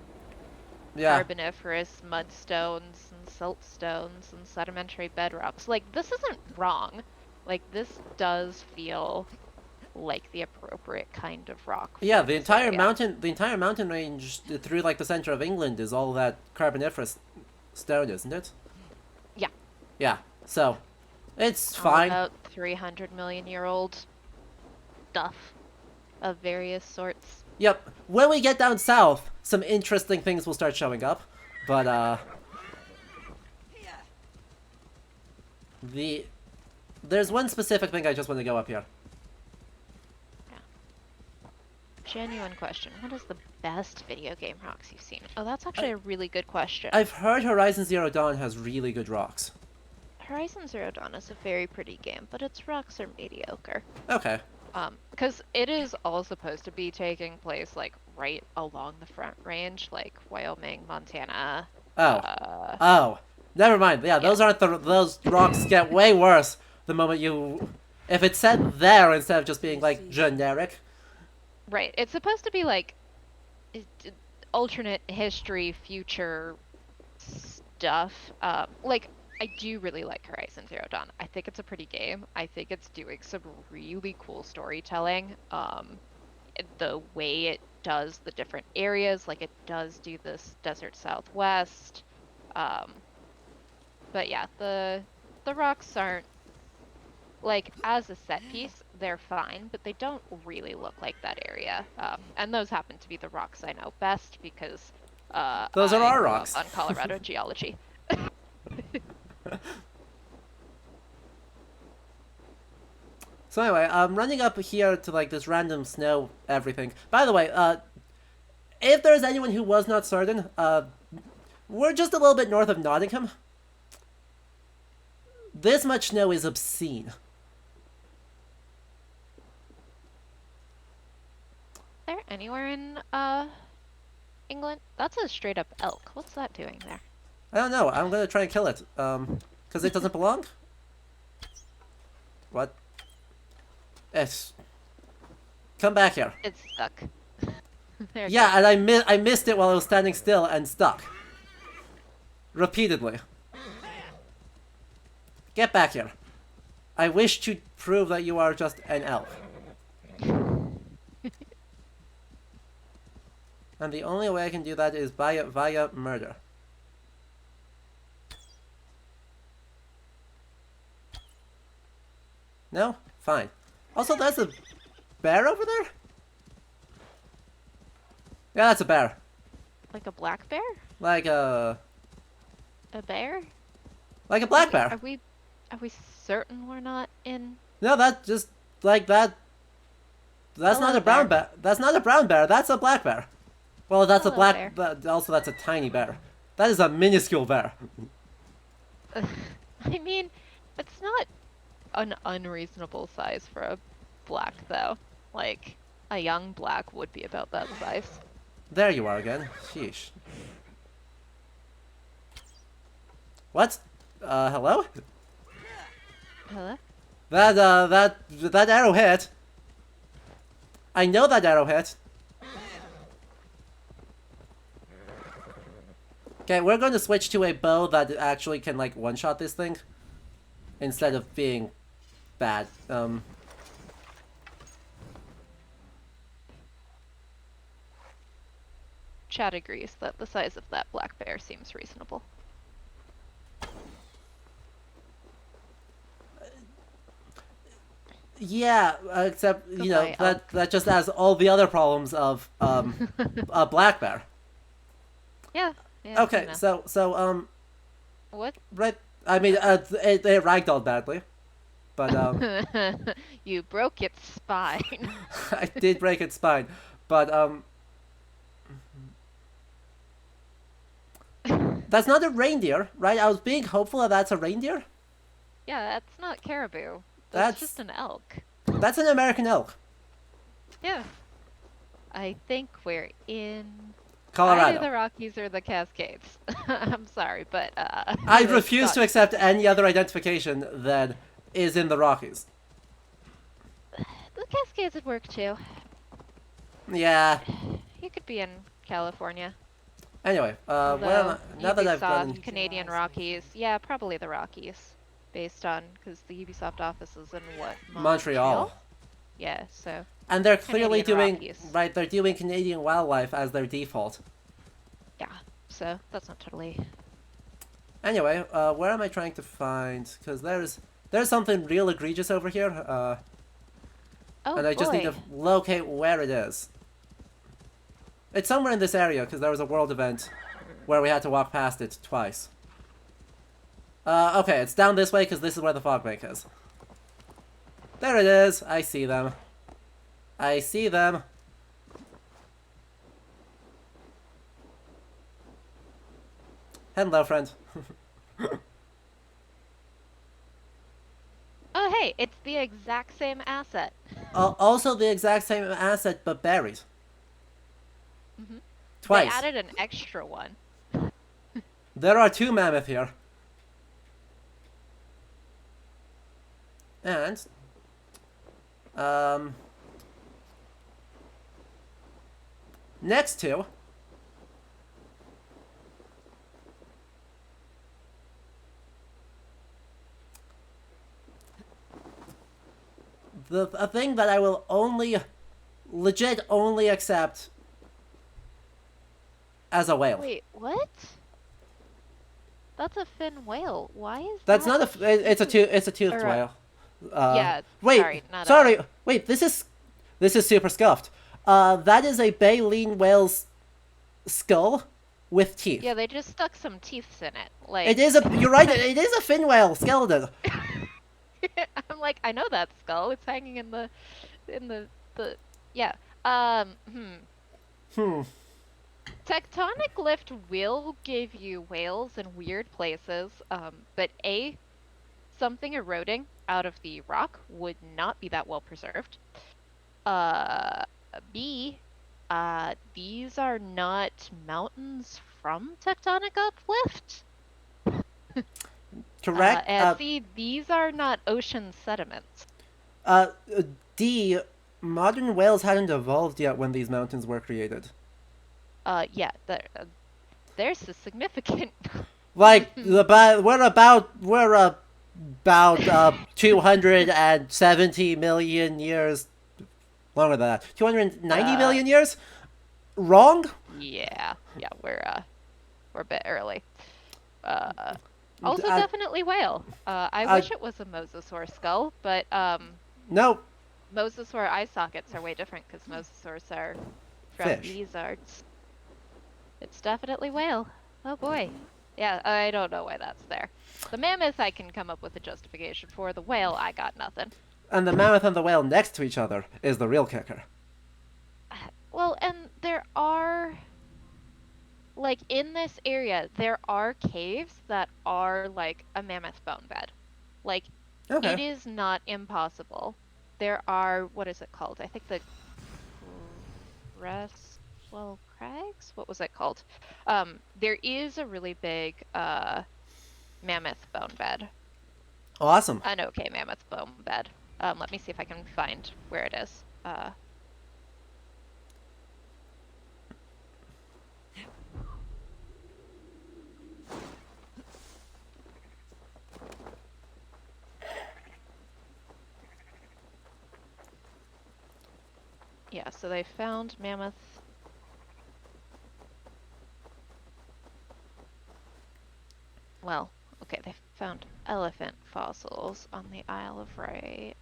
Yeah. Carboniferous mudstones and siltstones and sedimentary bedrocks. Like, this isn't wrong. Like, this does feel like the appropriate kind of rock. Yeah, for the this entire area. mountain range through the center of England is all that Carboniferous stone, isn't it? Yeah. Yeah. So, it's All fine. about 300 million-year-old stuff of various sorts. Yep. When we get down south, some interesting things will start showing up. But, there's one specific thing I just want to go up here. Genuine question. What is the best video game rocks you've seen? Oh, that's actually a really good question. I've heard Horizon Zero Dawn has really good rocks. Horizon Zero Dawn is a very pretty game, but its rocks are mediocre. Okay. Because it is all supposed to be taking place, like, right along the Front Range, like Wyoming, Montana. Oh. Never mind. Yeah, those aren't those rocks get way worse the moment you... If it's said there instead of just being, generic. Right. It's supposed to be, like, alternate history, future stuff. Like, I do really like Horizon Zero Dawn. I think it's a pretty game. I think it's doing some really cool storytelling. The way it does the different areas, like it does do this Desert Southwest. But yeah, the rocks aren't like as a set piece, they're fine, but they don't really look like that area. And those happen to be the rocks I know best because Those are I our grew rocks. up on Colorado geology. So anyway, I'm running up here to like this random snow everything. By the way, if there's anyone who was not certain, we're just a little bit north of Nottingham. This much snow is obscene. Is there anywhere in England? That's a straight up elk. What's that doing there? I don't know. I'm gonna try and kill it. Because it doesn't belong. What? It's. Come back here. It's stuck. There it Yeah, and I missed it while I was standing still and stuck. Repeatedly. Get back here. I wish to prove that you are just an elk. And the only way I can do that is via murder. No? Fine. Also, there's a bear over there? Yeah, that's a bear. Like a black bear? Like a bear? Like a black bear. Are we certain we're not in? No, that just like that. That's Hello, not a brown bear. bear. That's not a brown bear. That's a black bear. Well, that's a Hello, black. bear. But also, that's a tiny bear. That is a minuscule bear. I mean, it's not an unreasonable size for a black, though. Like, a young black would be about that size. There you are again. Sheesh. What? Hello? Hello? That arrow hit. I know that arrow hit. Okay, we're going to switch to a bow that actually can, like, one-shot this thing. Instead of being bad. Chad agrees that the size of that black bear seems reasonable. Yeah, except, you know, Goodbye, that just has all the other problems of, a black bear. Yeah. Yeah. Okay, you know. so, What? right, I mean, it ragdolled badly. But, You broke its spine. I did break its spine. But, that's not a reindeer, right? I was being hopeful that that's a reindeer. Yeah, that's not caribou. That's- That's just an elk. That's an American elk. Yeah. I think we're in Colorado. either the Rockies or the Cascades. I'm sorry, but I it's refuse to not- accept any other identification that is in the Rockies. The Cascades would work too. Yeah. You could be in California. Anyway, where am Although I? Now that I've Ubisoft, gotten... Canadian Rockies. Yeah, probably the Rockies. Based on, because the Ubisoft office is in what? Montreal. Yeah, so. And they're clearly Canadian doing... Rockies. Right, they're doing Canadian wildlife as their default. Yeah, so that's not totally. Anyway, where am I trying to find? Because there's something real egregious over here. Oh, And I just need to locate where it is. It's somewhere in this area, because there was a world event where we had to walk past it twice. Okay, it's down this way, because this is where the fog bank is. There it is. I see them. I see them. Hello, friend. Oh, hey, it's the exact same asset. Also the exact same asset, but buried. Mhm. Twice. They added an extra one. There are two mammoth here. And, next to, a thing that I will legit only accept as a whale. Wait, what? That's a fin whale. Why is That's that? not it's a toothed Or a- whale. Yeah, Wait, sorry, not sorry. Wait, this is super scuffed. That is a baleen whale's skull with teeth. Yeah, they just stuck some teeth in it. Like It is a. You're right. It is a fin whale skeleton. I'm like, I know that skull. It's hanging in the yeah. Tectonic lift will give you whales in weird places, but A, something eroding out of the rock would not be that well preserved. B, these are not mountains from tectonic uplift. Correct. And C, these are not ocean sediments. D. Modern whales hadn't evolved yet when these mountains were created. Yeah, there's a significant. Like we're about 270 million years longer than that. 290 million years? Wrong? Yeah, we're a bit early. Also, definitely whale. I wish it was a mosasaur skull, but no. Mosasaur eye sockets are way different because mosasaurs are from Fish. lizards. It's definitely whale. Oh boy. Yeah, I don't know why that's there. The mammoth I can come up with a justification for. The whale, I got nothing. And the mammoth and the whale next to each other is the real kicker. Well, and there are, like, in this area, there are caves that are like a mammoth bone bed. Like, Okay. it is not impossible. There are, what is it called? I think the Cresswell Crags? What was it called? There is a really big mammoth bone bed. Awesome. An okay mammoth bone bed. Let me see if I can find where it is. Yeah, so they found mammoth. Well, okay, they found elephant fossils on the Isle of Wight.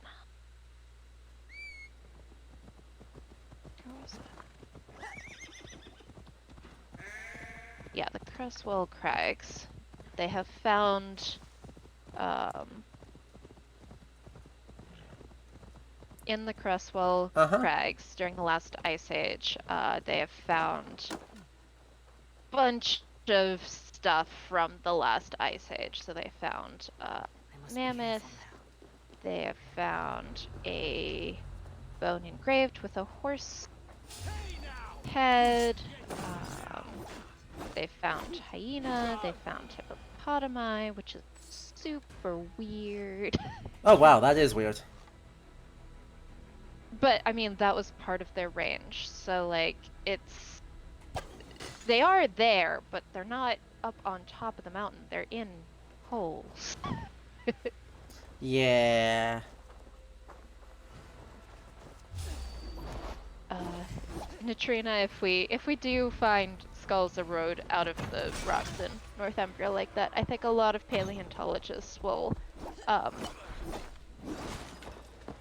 Where was it? Yeah, the Cresswell Crags. They have found in the Cresswell Crags during the last ice age, they have found a bunch of stuff from the last ice age. So they found mammoth. They have found a bone engraved with a horse head. They found hyena. They found hippopotami, which is super weird. Oh wow, that is weird. But, I mean, that was part of their range, so, like, they are there, but they're not up on top of the mountain. They're in holes. Yeah. Neutrina, if we do find skulls erode out of the rocks in Northumbria like that, I think a lot of paleontologists will,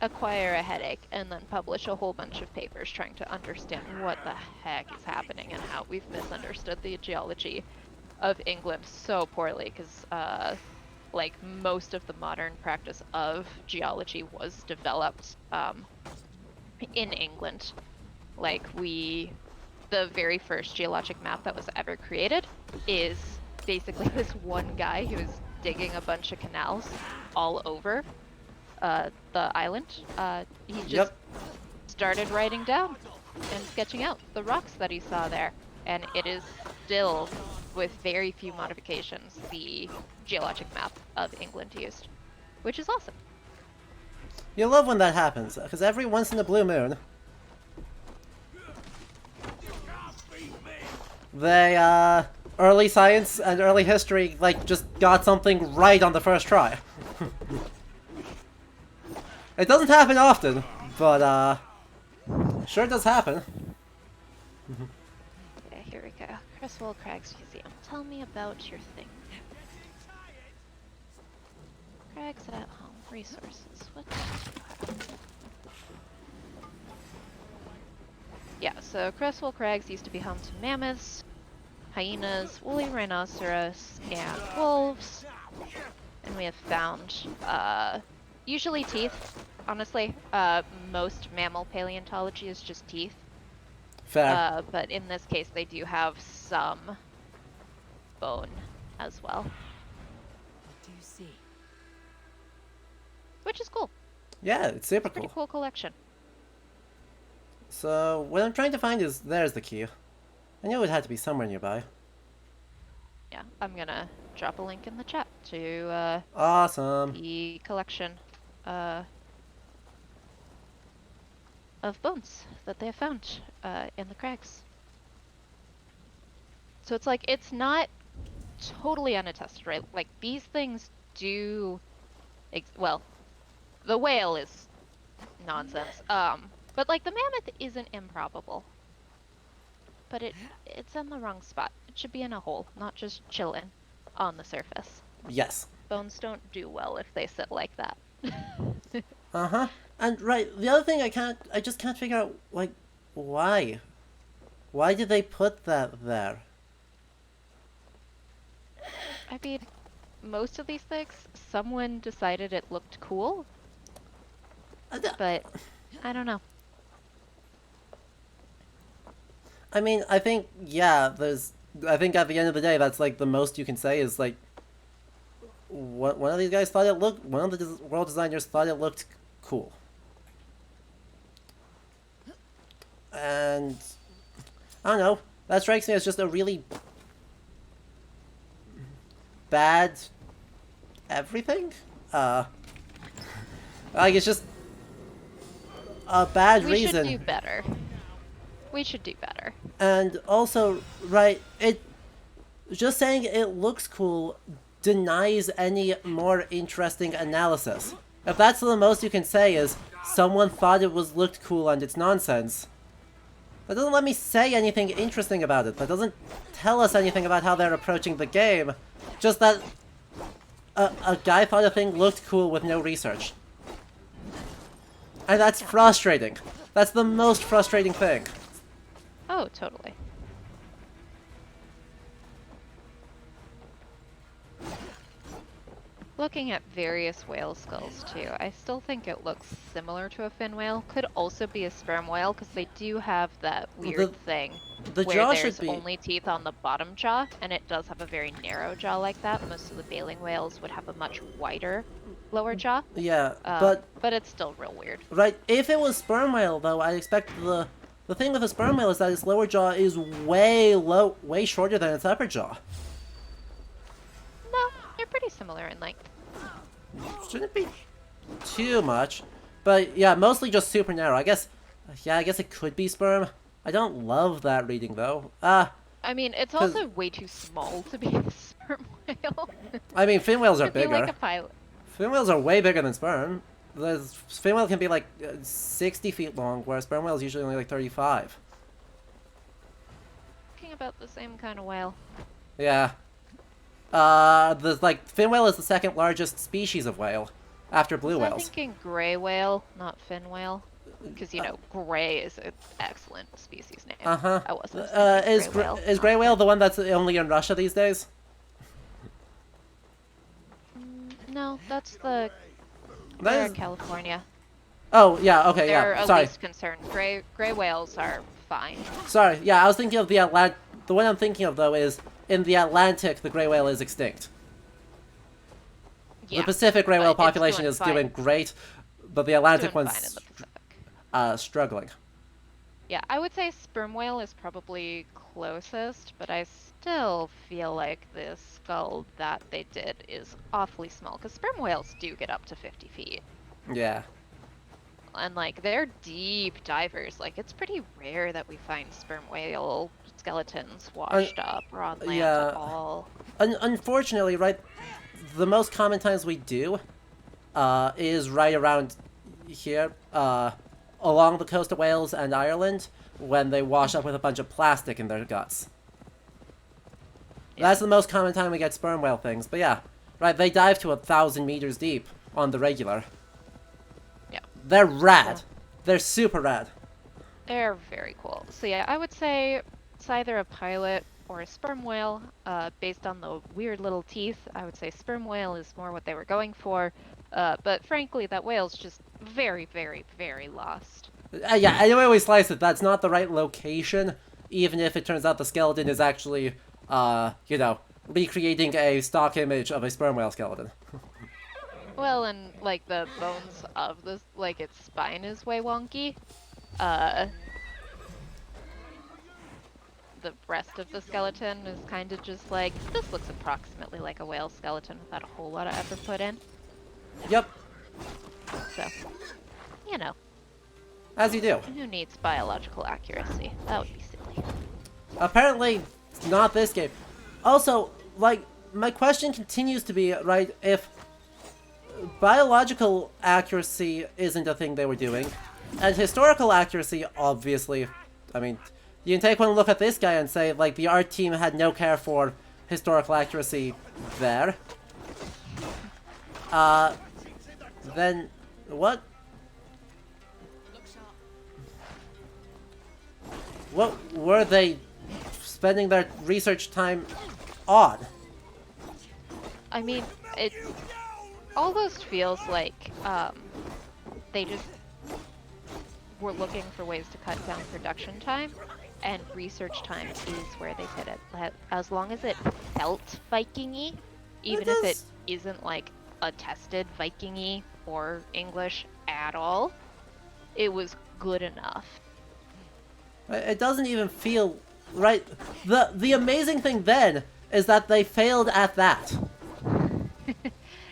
acquire a headache and then publish a whole bunch of papers trying to understand what the heck is happening and how we've misunderstood the geology of England so poorly, because like most of the modern practice of geology was developed in England. Like the very first geologic map that was ever created is basically this one guy who is digging a bunch of canals all over the island. He just started writing down and sketching out the rocks that he saw there, and it is still, with very few modifications, the geologic map of England used, which is awesome. You love when that happens, because every once in a blue moon, they, early science and early history, like, just got something right on the first try. It doesn't happen often, but sure does happen. Okay, here we go. Cresswell Crags Museum. Tell me about your thing. Crags at home. Resources. What do you have? Yeah, so Cresswell Crags used to be home to mammoths, hyenas, woolly rhinoceros, and wolves. And we have found, usually teeth, honestly. Most mammal paleontology is just teeth. Fair. But in this case, they do have some bone as well, What do you see? which is cool. Yeah, it's super Pretty cool. cool collection. So, what I'm trying to find is... There's the key. I knew it had to be somewhere nearby. Yeah, I'm gonna drop a link in the chat to Awesome. the collection of bones that they have found in the crags. So it's like, it's not totally unattested, right? Like, these things do... well, the whale is nonsense. But like, the mammoth isn't improbable. But it's in the wrong spot. It should be in a hole, not just chilling on the surface. Yes. Bones don't do well if they sit like that. Uh-huh. And, right, the other thing I just can't figure out, like, why? Why did they put that there? I mean, most of these things, someone decided it looked cool, but I don't know. I mean, I think, yeah, I think at the end of the day, that's, like, the most you can say is, like, one of these guys thought it looked, one of the world designers thought it looked cool. And, I don't know, that strikes me as just a really bad everything? Like, it's just a bad We reason. should do better. We should do better. And also, right, just saying it looks cool denies any more interesting analysis. If that's the most you can say is, someone thought it looked cool and it's nonsense, that doesn't let me say anything interesting about it. That doesn't tell us anything about how they're approaching the game. Just that a guy thought a thing looked cool with no research. And that's frustrating. That's the most frustrating thing. Oh, totally. Looking at various whale skulls too, I still think it looks similar to a fin whale. Could also be a sperm whale because they do have that weird thing The where jaw there's should be... only teeth on the bottom jaw, and it does have a very narrow jaw like that. Most of the baleen whales would have a much wider lower jaw. Yeah, But it's still real weird. right, if it was sperm whale, though, I expect the thing with a sperm whale is that its lower jaw is way shorter than its upper jaw. No, they're pretty similar in length. Shouldn't be too much, but yeah, mostly just super narrow. I guess it could be sperm. I don't love that reading though. I mean, it's also way too small to be a sperm whale. I mean, fin whales are It'd be bigger. like a pilot. Fin whales are way bigger than sperm. The fin whale can be like 60 feet long, whereas sperm whale is usually only like 35. Talking about the same kind of whale. Yeah. Fin whale is the second largest species of whale, after blue I'm whales. thinking gray whale, not fin whale. Because, you know, gray is an excellent species name. Uh-huh. I wasn't Is gray whale. is gray whale the one that's only in Russia these days? No, that's the That they're is... in California. Oh, yeah, okay, They're yeah, at sorry. least concerned. Gray whales are fine. Sorry, yeah, I was thinking of the one I'm thinking of, though, is in the Atlantic, the gray whale is extinct. Yeah, The Pacific gray but whale it's population doing is fine. doing great, but the Atlantic Doing one's fine in the Pacific. struggling. Yeah, I would say sperm whale is probably closest, but I still feel like the skull that they did is awfully small, because sperm whales do get up to 50 feet. Yeah. And, like, they're deep divers. Like, it's pretty rare that we find sperm whale skeletons washed up or on land yeah. at all. Unfortunately, right, the most common times we do is right around here, along the coast of Wales and Ireland, when they wash up with a bunch of plastic in their guts. That's the most common time we get sperm whale things, but yeah. Right, they dive to 1,000 meters deep on the regular. Yeah. They're rad. Yeah. They're super rad. They're very cool. So yeah, I would say it's either a pilot or a sperm whale. Based on the weird little teeth, I would say sperm whale is more what they were going for. But frankly, that whale's just very, very, very lost. Yeah, anyway we slice it, that's not the right location, even if it turns out the skeleton is actually, you know, recreating a stock image of a sperm whale skeleton. Well, and like the bones of this, like its spine is way wonky. The rest of the skeleton is kind of just like, this looks approximately like a whale skeleton without a whole lot of effort put in. Yep, So, you know, as you do. who needs biological accuracy? That would be silly. Apparently, not this game. Also, like, my question continues to be, right, if biological accuracy isn't a thing they were doing, and historical accuracy, obviously, I mean, you can take one look at this guy and say, like, the art team had no care for historical accuracy there. Then, what? What were they spending their research time on? I mean, it almost feels like they just were looking for ways to cut down production time, and research time is where they did it. As long as it felt Viking-y, even if it isn't like attested Viking-y or English at all, it was good enough. It doesn't even feel right. The amazing thing then is that they failed at that.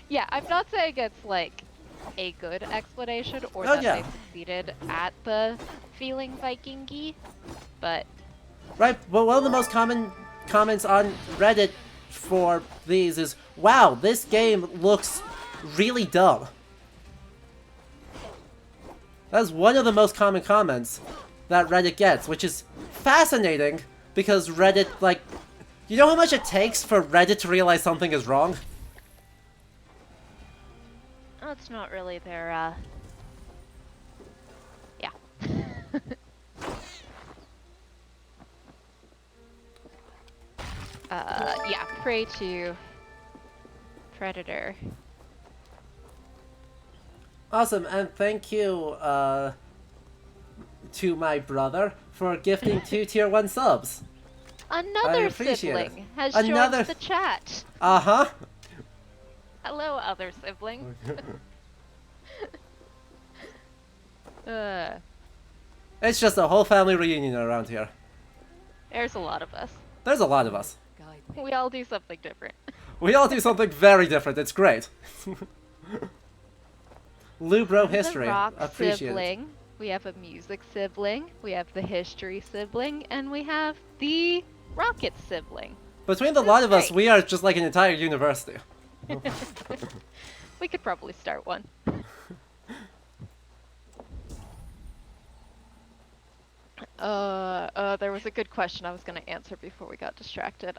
Yeah, I'm not saying it's like a good explanation or Oh, that yeah. they succeeded at the feeling Viking-y, but Right, but one of the most common comments on Reddit for these is, wow, this game looks really dumb. That's one of the most common comments that Reddit gets, which is fascinating because Reddit, like, you know how much it takes for Reddit to realize something is wrong? it's not really their, yeah. Yeah, prey to predator. Awesome, and thank you, to my brother for gifting 2 tier 1 subs. Another appreciate it. sibling has Another- joined the chat. Uh-huh. Hello, other sibling. It's just a whole family reunion around here. There's a lot of us. There's a lot of us. Guide me. We all do something different. We all do something very different. It's great. Lubro history. The rock Appreciate it. sibling. We have a music sibling. We have the history sibling, and we have the rocket sibling. Between the lot of us, great. we are just like an entire university. We could probably start one. There was a good question I was gonna answer before we got distracted.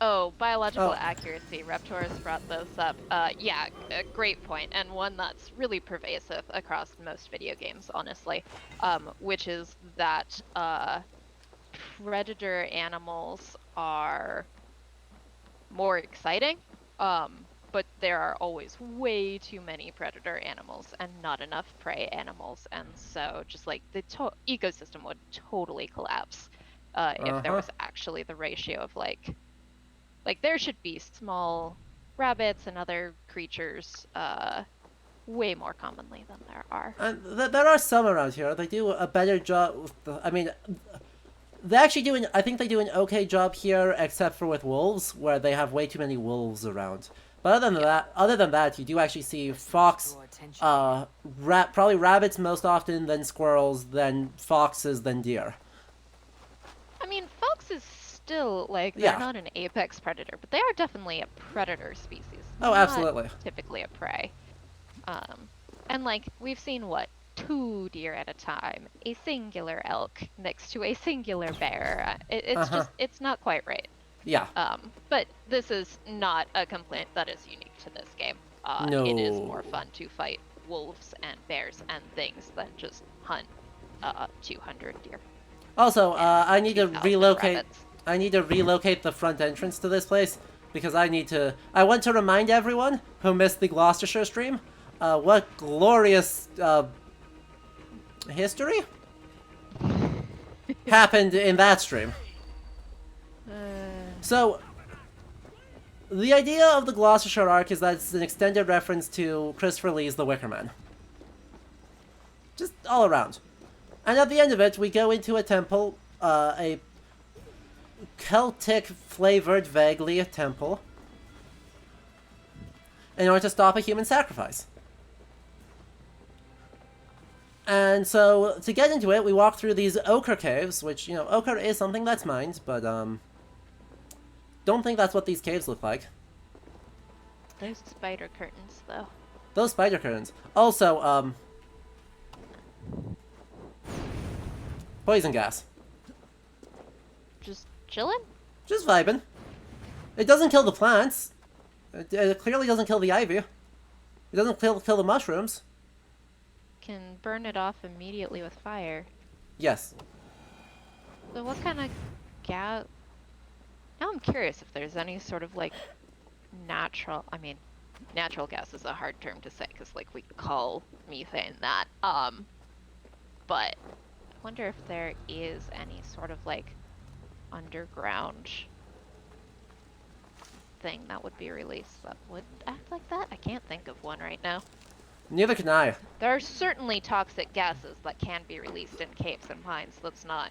Oh, biological Oh. accuracy. Reptorus brought this up. Yeah, a great point, and one that's really pervasive across most video games, honestly. Which is that predator animals are more exciting, but there are always way too many predator animals and not enough prey animals, and so just like the ecosystem would totally collapse if there was actually the ratio of like there should be small rabbits and other creatures way more commonly than there are. And there are some around here. They do a better job with the, I mean, they actually do I think they do an okay job here, except for with wolves, where they have way too many wolves around. But other than that, you do actually see fox, Draw attention. probably rabbits most often, then squirrels, then foxes, then deer. I mean, foxes still, like, they're Yeah. not an apex predator, but they are definitely a predator species. Oh, not absolutely. typically a prey. And like we've seen what 2 deer at a time, a singular elk next to a singular bear. It's Uh-huh. just it's not quite right. Yeah. But this is not a complaint that is unique to this game. It is more No. fun to fight wolves and bears and things than just hunt 200 deer. Also, and I need to 2,000 relocate. rabbits. I need to relocate the front entrance to this place because I need to. I want to remind everyone who missed the Gloucestershire stream, what glorious history happened in that stream. So, the idea of the Gloucestershire arc is that it's an extended reference to Christopher Lee's The Wicker Man. Just all around. And at the end of it, we go into a temple, a Celtic-flavored, vaguely, temple, in order to stop a human sacrifice. And so, to get into it, we walk through these ochre caves, which, you know, ochre is something that's mined, but, don't think that's what these caves look like. Those spider curtains, though. Those spider curtains. Also, poison gas. Just chilling? Just vibing. It doesn't kill the plants. It clearly doesn't kill the ivy. It doesn't kill the mushrooms. Can burn it off immediately with fire. Yes. So what kind of gas? Now I'm curious if there's any sort of like natural. I mean, natural gas is a hard term to say because like we call methane that. But I wonder if there is any sort of like underground thing that would be released that would act like that. I can't think of one right now. Neither can I. There are certainly toxic gases that can be released in caves and mines. That's not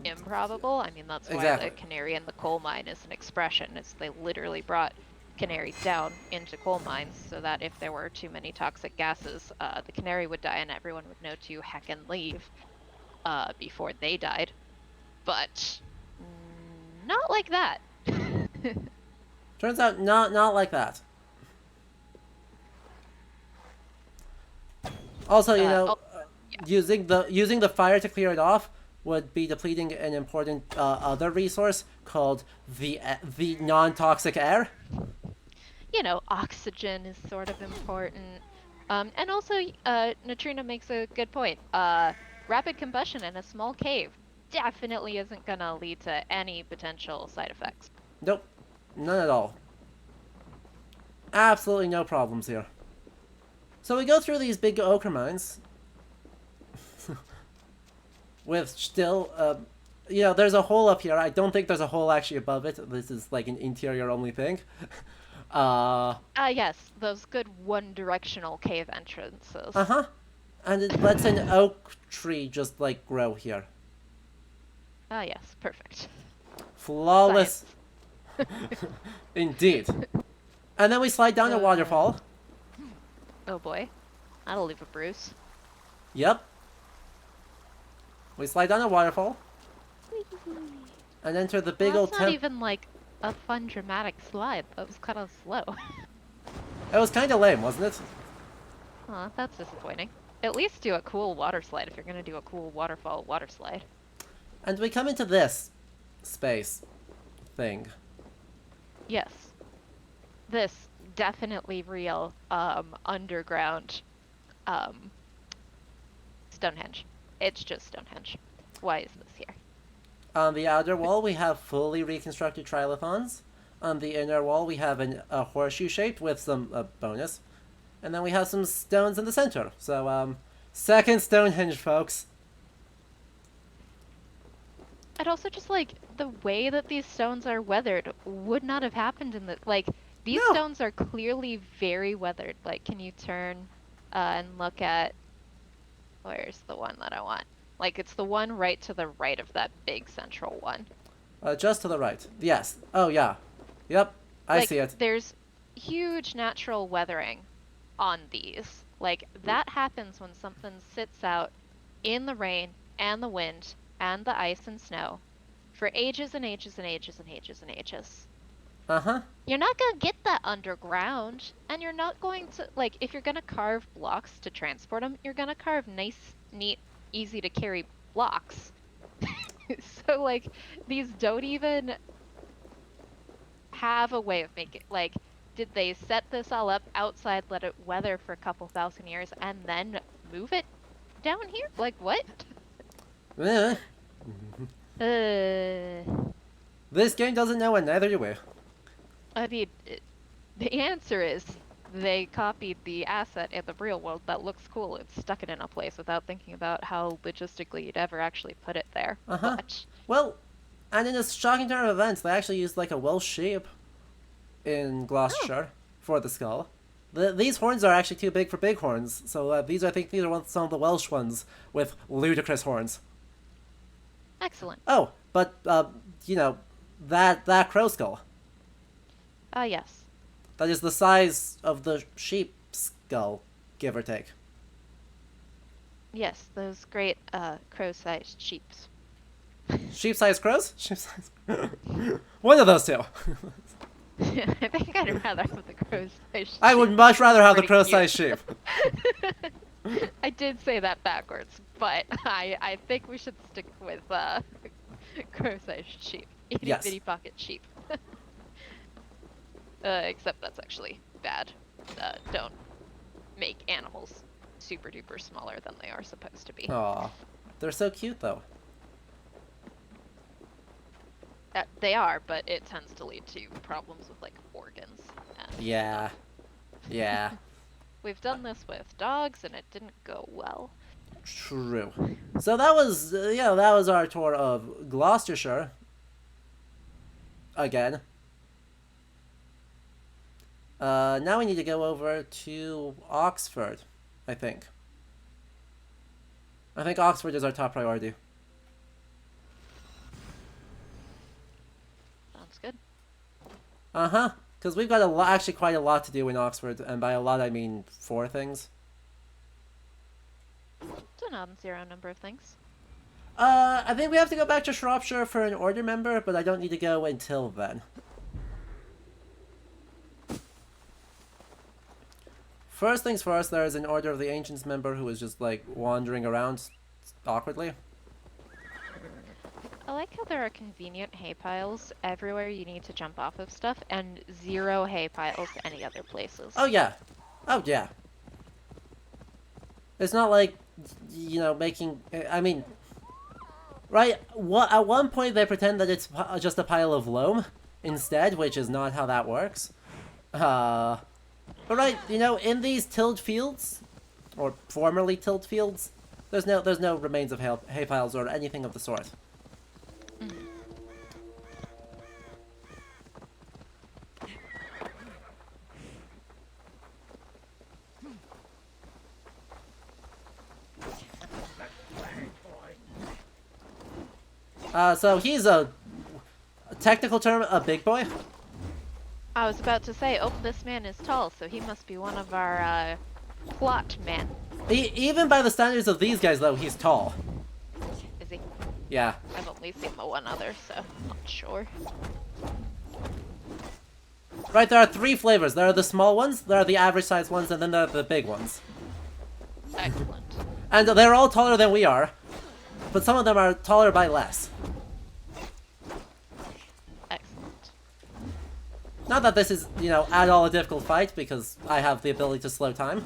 improbable. I mean, that's why Exactly. the canary in the coal mine is an expression. Is they literally brought canaries down into coal mines so that if there were too many toxic gases, the canary would die and everyone would know to heck and leave before they died. But not like that. Turns out not like that. Also, you know, using the fire to clear it off would be depleting an important other resource called the non-toxic air. You know, oxygen is sort of important. And also, Neutrina makes a good point. Rapid combustion in a small cave definitely isn't gonna lead to any potential side effects. Nope, none at all. Absolutely no problems here. So we go through these big ochre mines. With still, you know, there's a hole up here. I don't think there's a hole actually above it. This is like an interior only thing. Yes, those good one-directional cave entrances. And it lets an oak tree just like grow here. Yes, perfect. Flawless. Indeed. And then we slide down a waterfall. Oh boy, that'll leave a bruise. Yep. We slide down a waterfall. And enter the big Well, old that's not temple. even like a fun dramatic slide. That was kind of slow. It was kind of lame, wasn't it? Aw, that's disappointing. At least do a cool water slide if you're gonna do a cool waterfall water slide. And we come into this space thing. Yes. This definitely real underground Stonehenge. It's just Stonehenge. Why is this here? On the outer wall, we have fully reconstructed trilithons. On the inner wall, we have a horseshoe shaped with some bonus. And then we have some stones in the center. So, second Stonehenge, folks. And also just like the way that these stones are weathered would not have happened in the like these No. stones are clearly very weathered. Like, can you turn and look at where's the one that I want? Like, it's the one right to the right of that big central one. Just to the right. Yes. Oh, yeah. Yep. I Like, see it. there's huge natural weathering on these. Like, that happens when something sits out in the rain and the wind and the ice and snow for ages and ages and ages and ages and ages. Uh-huh. You're not gonna get that underground, and you're not going to, like, if you're gonna carve blocks to transport them, you're gonna carve nice, neat, easy to carry blocks. So, like, these don't even have a way of making, like, did they set this all up outside, let it weather for a couple thousand years, and then move it down here? Like, what? Eh. Uh, This game doesn't know, and neither do we. I mean, the answer is they copied the asset in the real world that looks cool and stuck it in a place without thinking about how logistically you'd ever actually put it there. Uh-huh. But Well, and in a shocking turn of events, they actually used like a Welsh sheep in Gloucestershire for the skull. These horns are actually too big for big horns, so I think these are some of the Welsh ones with ludicrous horns. excellent. Oh, but that crow skull. Yes. That is the size of the sheep skull, give or take. Yes, those great crow-sized sheeps. Sheep-sized crows? Sheep-sized. One of those two. I think I'd rather have the crow-sized sheep. I would much rather have the Pretty crow-sized sheep. I did say that backwards, but I think we should stick with crow-sized sheep. Itty Yes. bitty pocket sheep. Except that's actually bad. Don't make animals super duper smaller than they are supposed to be. Aw, they're so cute though. They are, but it tends to lead to problems with like organs. And Yeah. Yeah. we've done this with dogs, and it didn't go well. True. So that was that was our tour of Gloucestershire. Again. Now we need to go over to Oxford, I think. I think Oxford is our top priority. Sounds good. Uh-huh. Because we've got actually quite a lot to do in Oxford, and by a lot I mean 4 things. It's a non-zero number of things. I think we have to go back to Shropshire for an order member, but I don't need to go until then. First things first, there is an Order of the Ancients member who is just, like, wandering around awkwardly. I like how there are convenient hay piles everywhere you need to jump off of stuff, and 0 hay piles any other places. Oh, yeah. Oh, yeah. It's not like, making... I mean... Right, at one point they pretend that it's just a pile of loam instead, which is not how that works. But right, in these tilled fields, or formerly tilled fields, there's no remains of hay piles or anything of the sort. So he's a technical term, a big boy. I was about to say, oh, this man is tall, so he must be one of our plot men. Even by the standards of these guys, though, he's tall. Is he? Yeah. I've only seen the one other, so I'm not sure. Right, there are 3 flavors. There are the small ones, there are the average sized ones, and then there are the big ones. Excellent. And they're all taller than we are, but some of them are taller by less. Excellent. Not that this is, at all a difficult fight, because I have the ability to slow time.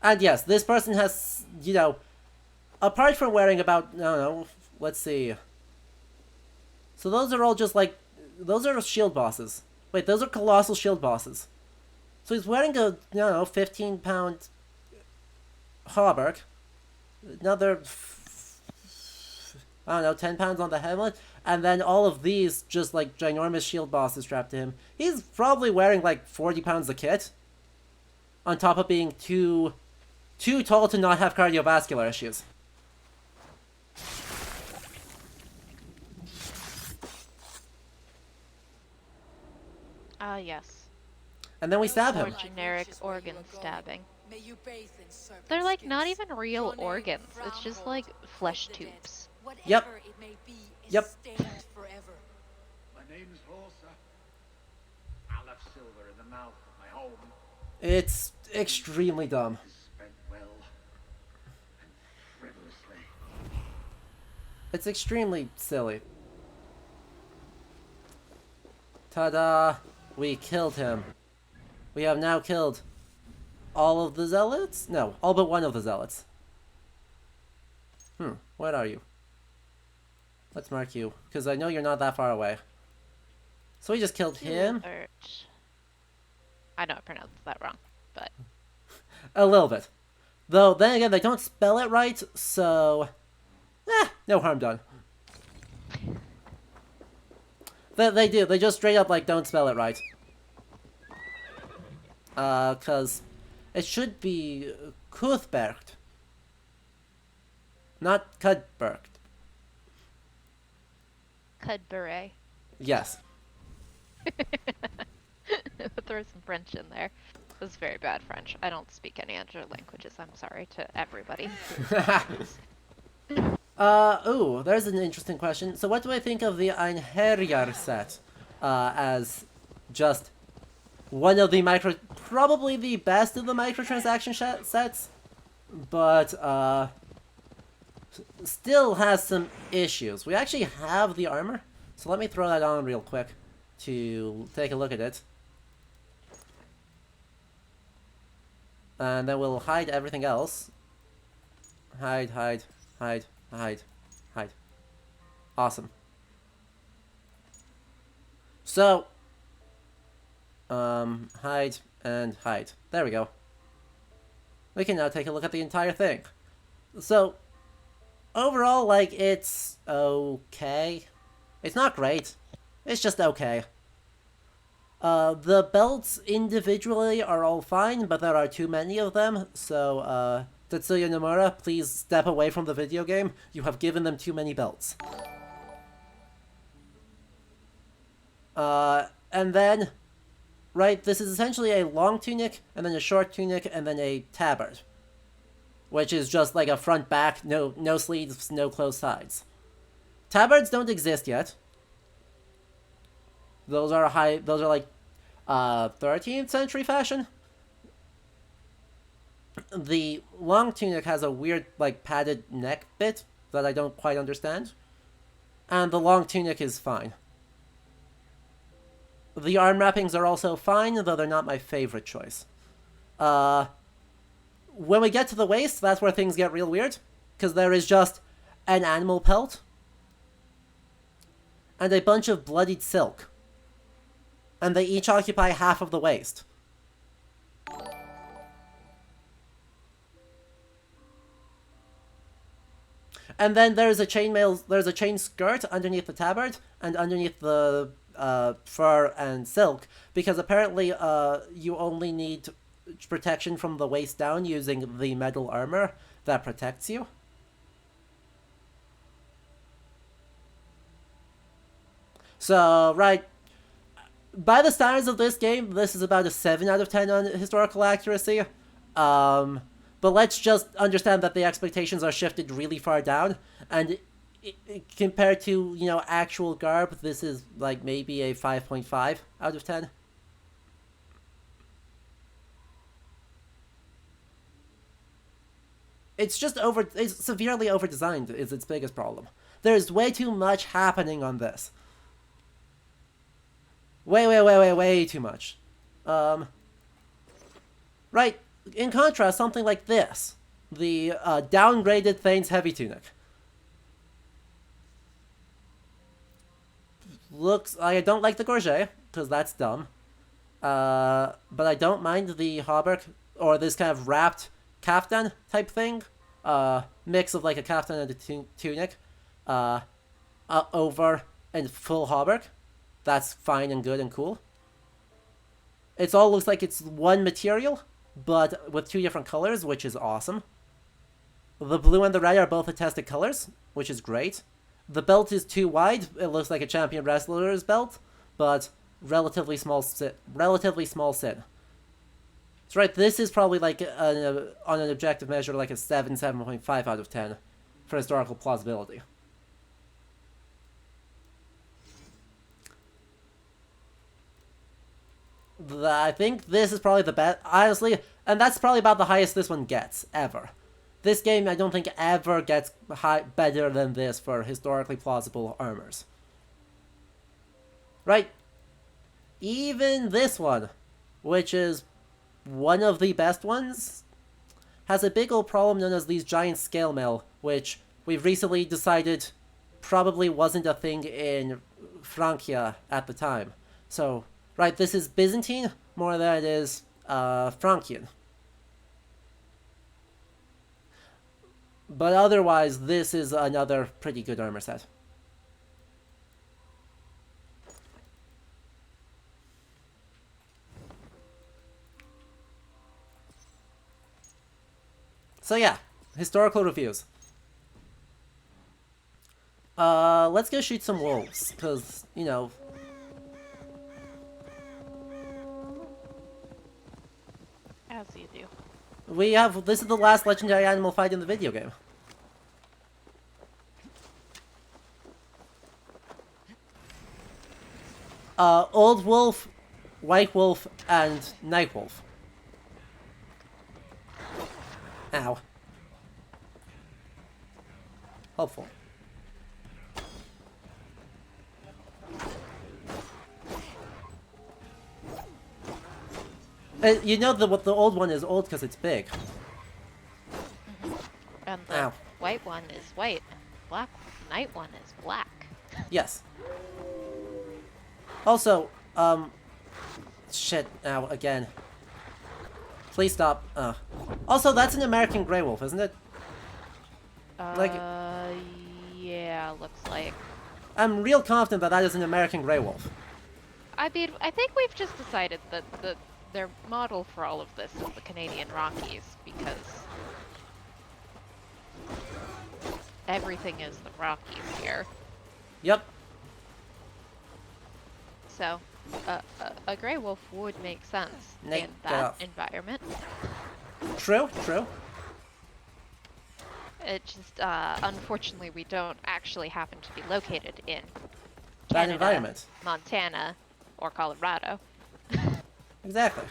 And yes, this person has, apart from wearing about, let's see. So those are all just like, those are shield bosses. Wait, those are colossal shield bosses. So he's wearing a, 15-pound hauberk. Another, 10 pounds on the helmet. And then all of these just like ginormous shield bosses strapped to him. He's probably wearing like 40 pounds of kit. On top of being too tall to not have cardiovascular issues. Yes. And then we stab More him. generic organ stabbing. May you bathe in serpent They're like not skins. even real Your name, organs. It's just like Frownhold, flesh of the dead. tubes. Whatever Yep. it may be is Yep. stained forever. My name's Horsa. I left silver in the mouth of my home. It's extremely dumb. Is spent well and frivolously. It's extremely silly. Ta-da! We killed him. We have now killed all of the zealots? No, all but one of the zealots. What are you? Let's mark you, because I know you're not that far away. So we just killed him? Torch. I know I pronounced that wrong, but A little bit. Though, then again, they don't spell it right, so... no harm done. They do, they just straight up, like, don't spell it right. Cause it should be Cuthbert. Not Cudbert. Cudbury. Yes. Throw some French in there. It was very bad French. I don't speak any other languages. I'm sorry to everybody. Ooh, there's an interesting question. So what do I think of the Einherjar set? As just one of the probably the best of the microtransaction sets, but, still has some issues. We actually have the armor, so let me throw that on real quick to take a look at it. And then we'll hide everything else. Hide, hide, hide, hide, hide. Awesome. So, hide and hide. There we go. We can now take a look at the entire thing. So, overall, like, it's okay. It's not great. It's just okay. The belts individually are all fine, but there are too many of them, so, Tetsuya Nomura, please step away from the video game. You have given them too many belts. And then, right, this is essentially a long tunic, and then a short tunic, and then a tabard. Which is just like a front back, no sleeves, no closed sides. Tabards don't exist yet. Those are like 13th century fashion. The long tunic has a weird, like, padded neck bit that I don't quite understand. And the long tunic is fine. The arm wrappings are also fine, though they're not my favorite choice. When we get to the waist, that's where things get real weird, because there is just an animal pelt and a bunch of bloodied silk. And they each occupy half of the waist. And then there's a chain skirt underneath the tabard and underneath the fur and silk, because apparently you only need protection from the waist down using the metal armor that protects you. So, right, by the standards of this game, this is about a 7 out of 10 on historical accuracy. But let's just understand that the expectations are shifted really far down, and compared to, you know, actual garb, this is like maybe a 5.5 out of 10. It's just it's severely over-designed is its biggest problem. There's way too much happening on this. Way too much. Right, in contrast, something like this. The downgraded Thane's Heavy Tunic. Looks, I don't like the gorget, because that's dumb. But I don't mind the hauberk, or this kind of wrapped kaftan type thing. Mix of like a kaftan and a tunic. Over and full hauberk. That's fine and good and cool. It all looks like it's one material, but with 2 different colors, which is awesome. The blue and the red are both attested colors, which is great. The belt is too wide. It looks like a champion wrestler's belt, but relatively small sit. That's right, this is probably like on an objective measure like a 7.5 out of 10 for historical plausibility. I think this is probably the best, honestly, and that's probably about the highest this one gets, ever. This game, I don't think, ever gets better than this for historically plausible armors. Right? Even this one, which is one of the best ones, has a big old problem known as these giant scale mail, which we've recently decided probably wasn't a thing in Francia at the time. So, right, this is Byzantine more than it is Francian. But otherwise, this is another pretty good armor set. So yeah, historical reviews. Let's go shoot some wolves, because, you know... As you do. This is the last legendary animal fight in the video game. Old wolf, white wolf, and night wolf. Ow. Hopeful. You know what the old one is old because it's big. And the white one is white, and the black night one is black. Yes. Also, shit, ow, again. Please stop. Also, that's an American Grey Wolf, isn't it? Yeah, looks like. I'm real confident that that is an American Grey Wolf. I mean, I think we've just decided that their model for all of this is the Canadian Rockies, because everything is the Rockies here. Yep. So, a Grey Wolf would make sense Nate, in get that off. environment. True, true. It just, unfortunately, we don't actually happen to be located in That Canada, environment. Montana, or Colorado. Exactly.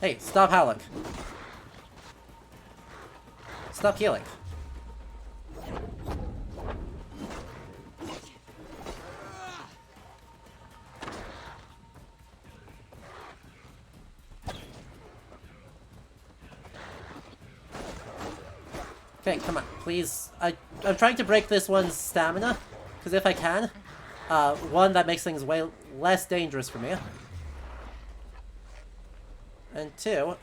Hey, stop howling. Stop healing. Okay, come on, please. I'm trying to break this one's stamina, because if I can, one, that makes things way less dangerous for me. And two,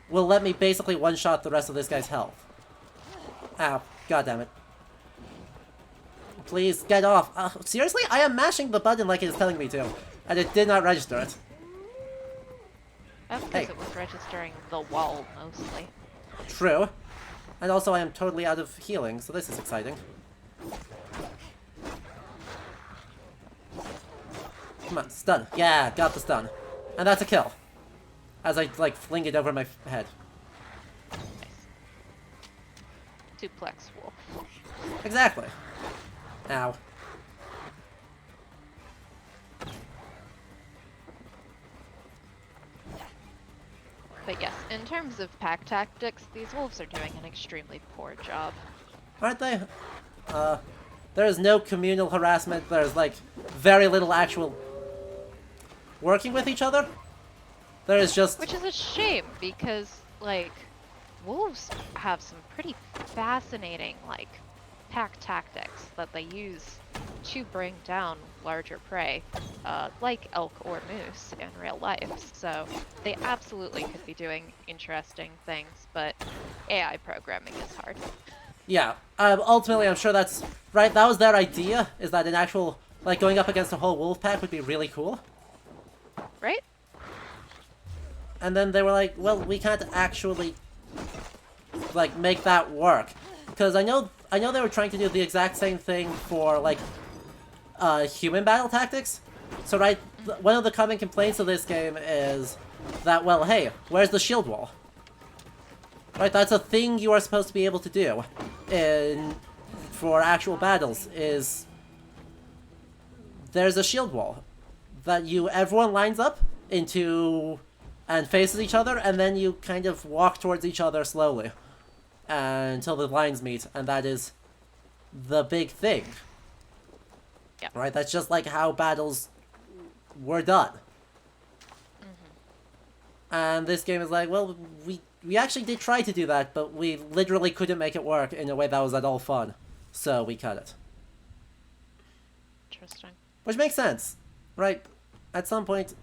will let me basically one-shot the rest of this guy's health. Ow, goddammit. Please, get off. Seriously? I am mashing the button like it is telling me to, and it did not register it. That's because it was registering the wall, mostly. True. And also I am totally out of healing, so this is exciting. Come on, stun. Yeah, got the stun. And that's a kill. As I, like, fling it over my head. Nice. Suplex wolf. Exactly. Ow. But yes, in terms of pack tactics, these wolves are doing an extremely poor job. Aren't they? There is no communal harassment. There's, like, very little actual working with each other. There is just... Which is a shame, because, like, wolves have some pretty fascinating, like, pack tactics that they use to bring down larger prey, like elk or moose in real life. So they absolutely could be doing interesting things, but AI programming is hard. Yeah, ultimately I'm sure that's... Right, that was their idea, is that an actual, like, going up against a whole wolf pack would be really cool. Right? And then they were like, well, we can't actually, like, make that work. because I know they were trying to do the exact same thing for like human battle tactics. So right, one of the common complaints of this game is that, well, hey, where's the shield wall? Right, that's a thing you are supposed to be able to do for actual battles, is there's a shield wall that everyone lines up into and faces each other, and then you kind of walk towards each other slowly until the lines meet, and that is the big thing. Yeah. Right, that's just like how battles were done. And this game is like, well, we actually did try to do that, but we literally couldn't make it work in a way that was at all fun. So we cut it. Interesting. Which makes sense, right? At some point,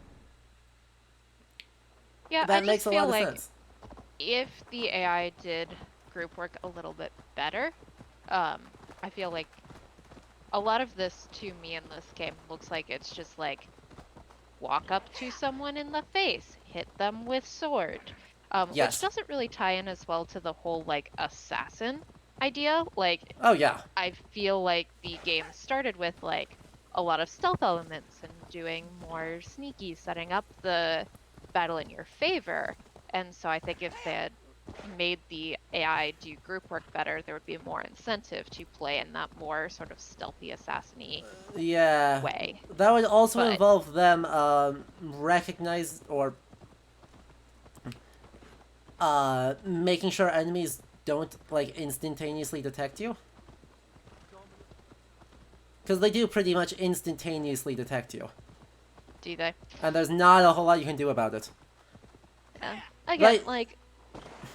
Yeah, that I makes just a feel lot of like sense. if the AI did group work a little bit better, I feel like a lot of this to me in this game looks like it's just like walk up to someone in the face, hit them with sword. Yes. Which doesn't really tie in as well to the whole like assassin idea. Like, Oh yeah. I feel like the game started with like a lot of stealth elements and doing more sneaky, setting up the battle in your favor. And so I think if they had made the AI do group work better, there would be more incentive to play in that more sort of stealthy, assassin-y Yeah. way. That would also But- involve them recognize or making sure enemies don't like instantaneously detect you. Because they do pretty much instantaneously detect you. Do they? And there's not a whole lot you can do about it. Yeah. Again, Right. like,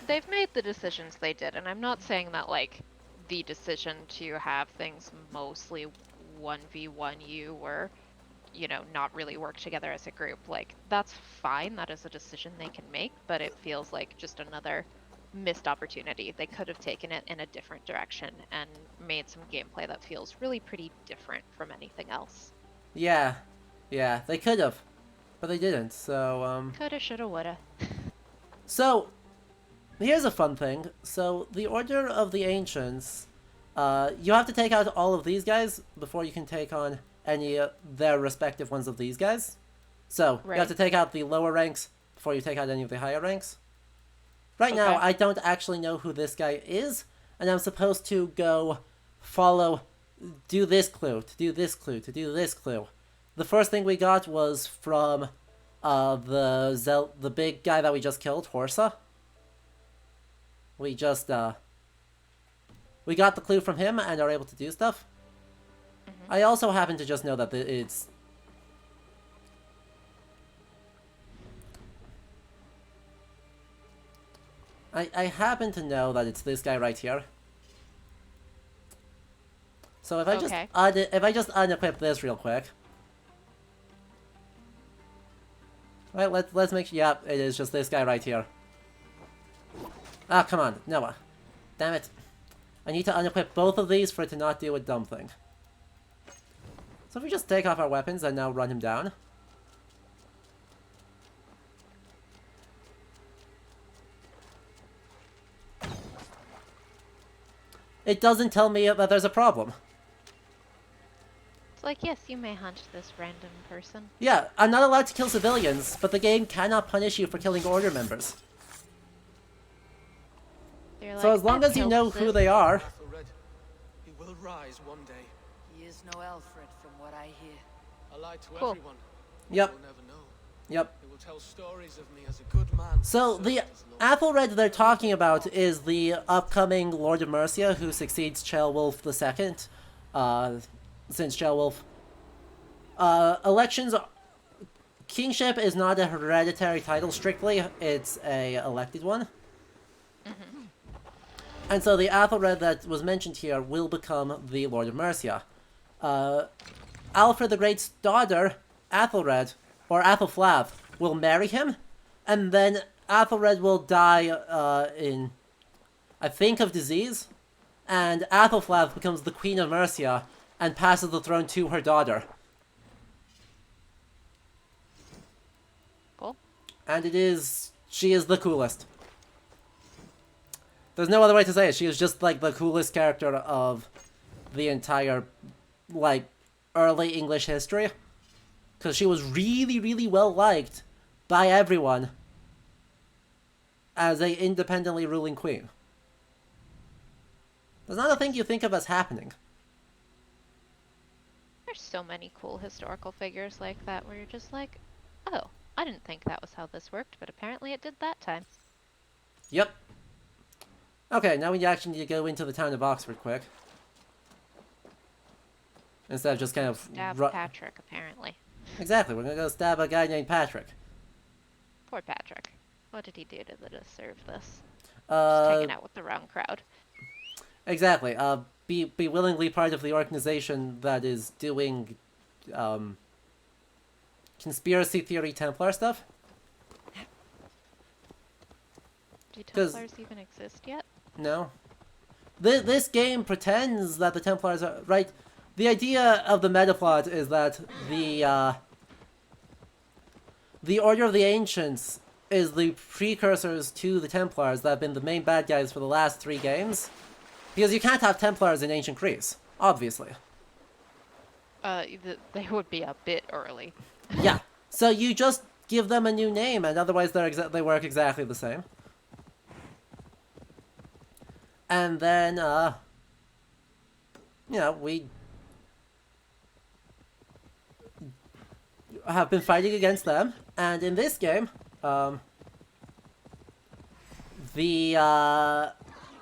they've made the decisions they did, and I'm not saying that, like, the decision to have things mostly 1v1 you or, you know, not really work together as a group, like, that's fine. That is a decision they can make, but it feels like just another missed opportunity. They could have taken it in a different direction and made some gameplay that feels really pretty different from anything else. Yeah. Yeah, they could have. But they didn't, so, Coulda, shoulda, woulda. So, here's a fun thing. So, the Order of the Ancients, you have to take out all of these guys before you can take on any their respective ones of these guys. So, you have Right. to take out the lower ranks before you take out any of the higher ranks. Right now, Okay. I don't actually know who this guy is, and I'm supposed to go do this clue, to do this clue, to do this clue. The first thing we got was from the big guy that we just killed, Horsa. We got the clue from him and are able to do stuff. I also happen to just know that it's... I happen to know that it's this guy right here. So if I just Okay. unequip this real quick. Right, let's make sure. Yep, it is just this guy right here. Ah, come on, Noah. Damn it. I need to unequip both of these for it to not do a dumb thing. So if we just take off our weapons and now run him down. It doesn't tell me that there's a problem. It's like, yes, you may hunt this random person. Yeah, I'm not allowed to kill civilians, but the game cannot punish you for killing Order members. They're So like, as long "I've as you killed know who this." they are... Ethelred, he will rise one day. He is no Alfred, from what I hear. I lied to Cool. everyone. Yep, They will never know. yep. They will tell stories of me as a good man. So, who the served his lord. Athelred they're talking about is the upcoming Lord of Mercia who succeeds Ceolwulf II, since Ceolwulf... elections... Kingship is not a hereditary title, strictly. It's a elected one. And so the Athelred that was mentioned here will become the Lord of Mercia. Alfred the Great's daughter, Athelred, or Athelflav, will marry him, and then Athelred will die in, I think, of disease, and Athelflav becomes the Queen of Mercia and passes the throne to her daughter. Cool. And she is the coolest. There's no other way to say it. She was just, like, the coolest character of the entire, like, early English history. Because she was really, really well liked by everyone as a independently ruling queen. That's not a thing you think of as happening. There's so many cool historical figures like that where you're just like, oh, I didn't think that was how this worked, but apparently it did that time. Yep. Okay, now we actually need to go into the town of Oxford quick. Instead of just kind of... Stab Patrick, apparently. Exactly, we're gonna go stab a guy named Patrick. Poor Patrick. What did he do to deserve this? Just Uh, hanging out with the wrong crowd. exactly. Be willingly part of the organization that is doing, conspiracy theory Templar stuff. Do 'Cause- Templars even exist yet? No. This game pretends that the Templars are... Right, the idea of the metaplot is that the Order of the Ancients is the precursors to the Templars that have been the main bad guys for the last 3 games. Because you can't have Templars in ancient Greece, obviously. They would be a bit early. Yeah, so you just give them a new name, and otherwise they work exactly the same. And then, you know, we have been fighting against them, and in this game, the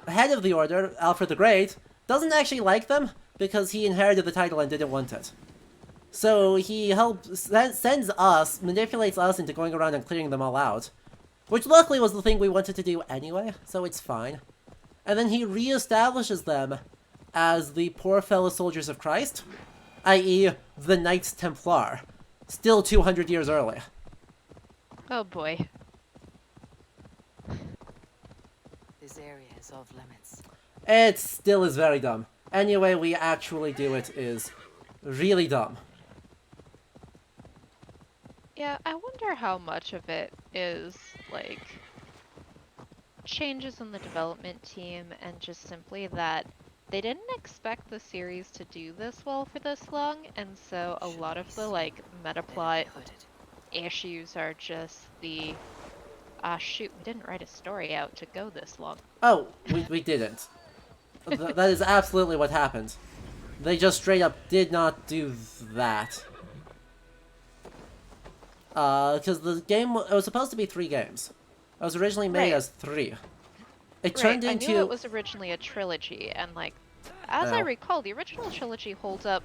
head of the Order, Alfred the Great, doesn't actually like them because he inherited the title and didn't want it. So he sends us, manipulates us into going around and clearing them all out, which luckily was the thing we wanted to do anyway, so it's fine. And then he re-establishes them as the poor fellow soldiers of Christ, i.e. the Knights Templar, still 200 years early. Oh boy. This area is off limits. It still is very dumb. Any way we actually do it is really dumb. Yeah, I wonder how much of it is, like, changes in the development team and just simply that they didn't expect the series to do this well for this long, and so a lot of the, like, meta-plot issues are just the, shoot, we didn't write a story out to go this long. Oh, we didn't. That is absolutely what happened. They just straight up did not do that. Because the game, it was supposed to be 3 games. It was originally made as 3. It turned into... I knew it was originally a trilogy, and, like, as I recall, the original trilogy holds up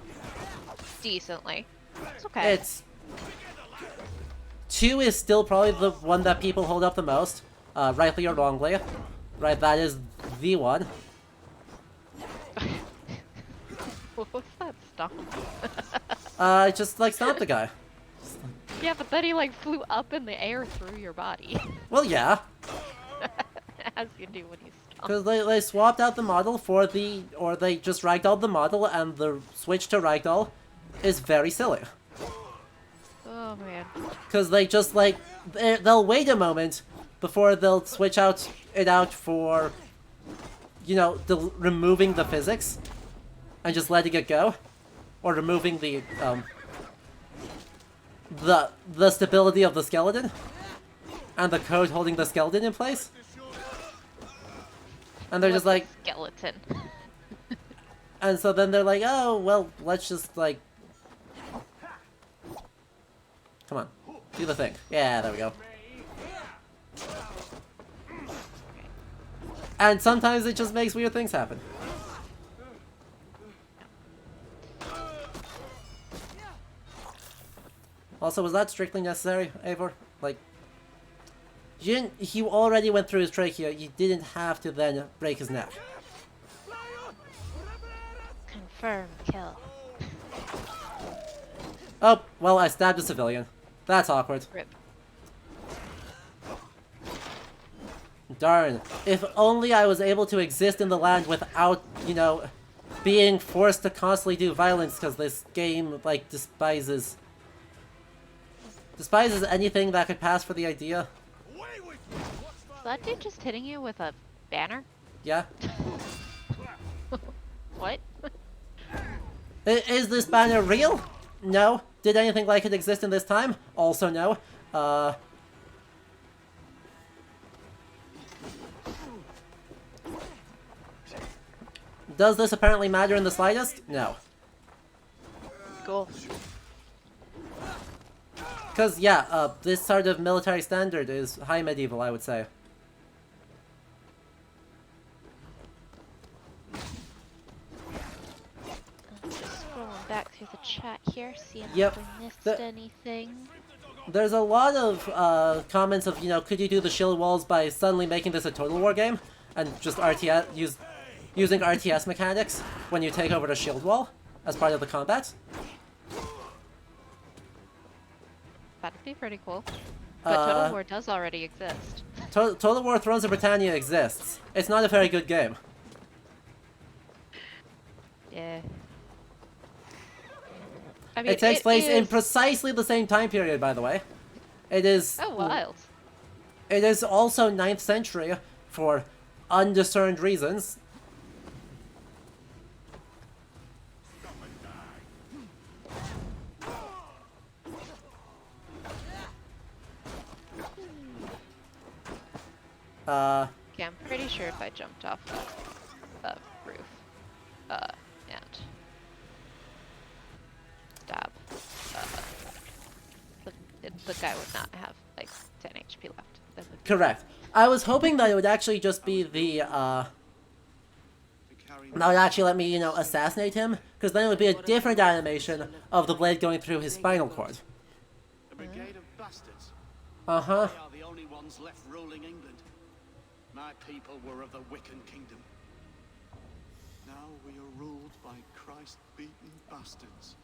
decently. It's okay. It's... 2 is still probably the one that people hold up the most, rightly or wrongly. Right, that is the one. What was that stomp? Just, like, stomp the guy. Yeah, but then he, like, flew up in the air through your body. Well, yeah. As you do when you stomp. Because they swapped out the model for the... Or they just ragdolled the model, and the switch to ragdoll is very silly. Oh, man. Because they just, like... They'll wait a moment before they'll switch it out for... You know, removing the physics. And just letting it go. Or removing the stability of the skeleton. And the code holding the skeleton in place. And they're just like... Skeleton. And so then they're like, oh, well, let's just, like... Come on. Do the thing. Yeah, there we go. And sometimes it just makes weird things happen. Also, was that strictly necessary, Eivor? Like, he already went through his trachea, you didn't have to then break his neck. Confirm kill. Oh, well, I stabbed a civilian. That's awkward. Rip. Darn. If only I was able to exist in the land without, you know, being forced to constantly do violence, because this game, like, despises anything that could pass for the idea. Is that dude just hitting you with a banner? Yeah? What? Is this banner real? No. Did anything like it exist in this time? Also no. Does this apparently matter in the slightest? No. Cool. Because, yeah, this sort of military standard is high medieval, I would say. Just scrolling back through the chat here, seeing Yep. if we missed anything. There's a lot of comments of, you know, could you do the shield walls by suddenly making this a Total War game? And just using RTS mechanics when you take over the shield wall as part of the combat? That'd be pretty cool. But Total Uh, War does already exist. Total War Thrones of Britannia exists. It's not a very good game. Yeah. I mean, It takes place in is- precisely the same time period, by the way. It is... Oh, wild. It is also 9th century for undiscerned reasons. Okay, I'm pretty sure if I jumped off the roof, and stab, the guy would not have, like, 10 HP left. That would be- Correct. I was hoping that it would actually just be the, that would actually let me, you know, assassinate him, because then it would be a different animation of the blade going through his spinal cord. A brigade of bastards. Uh-huh. They are the only ones left ruling England. My people were of the Wiccan kingdom. Now we are ruled by Christ-beaten bastards.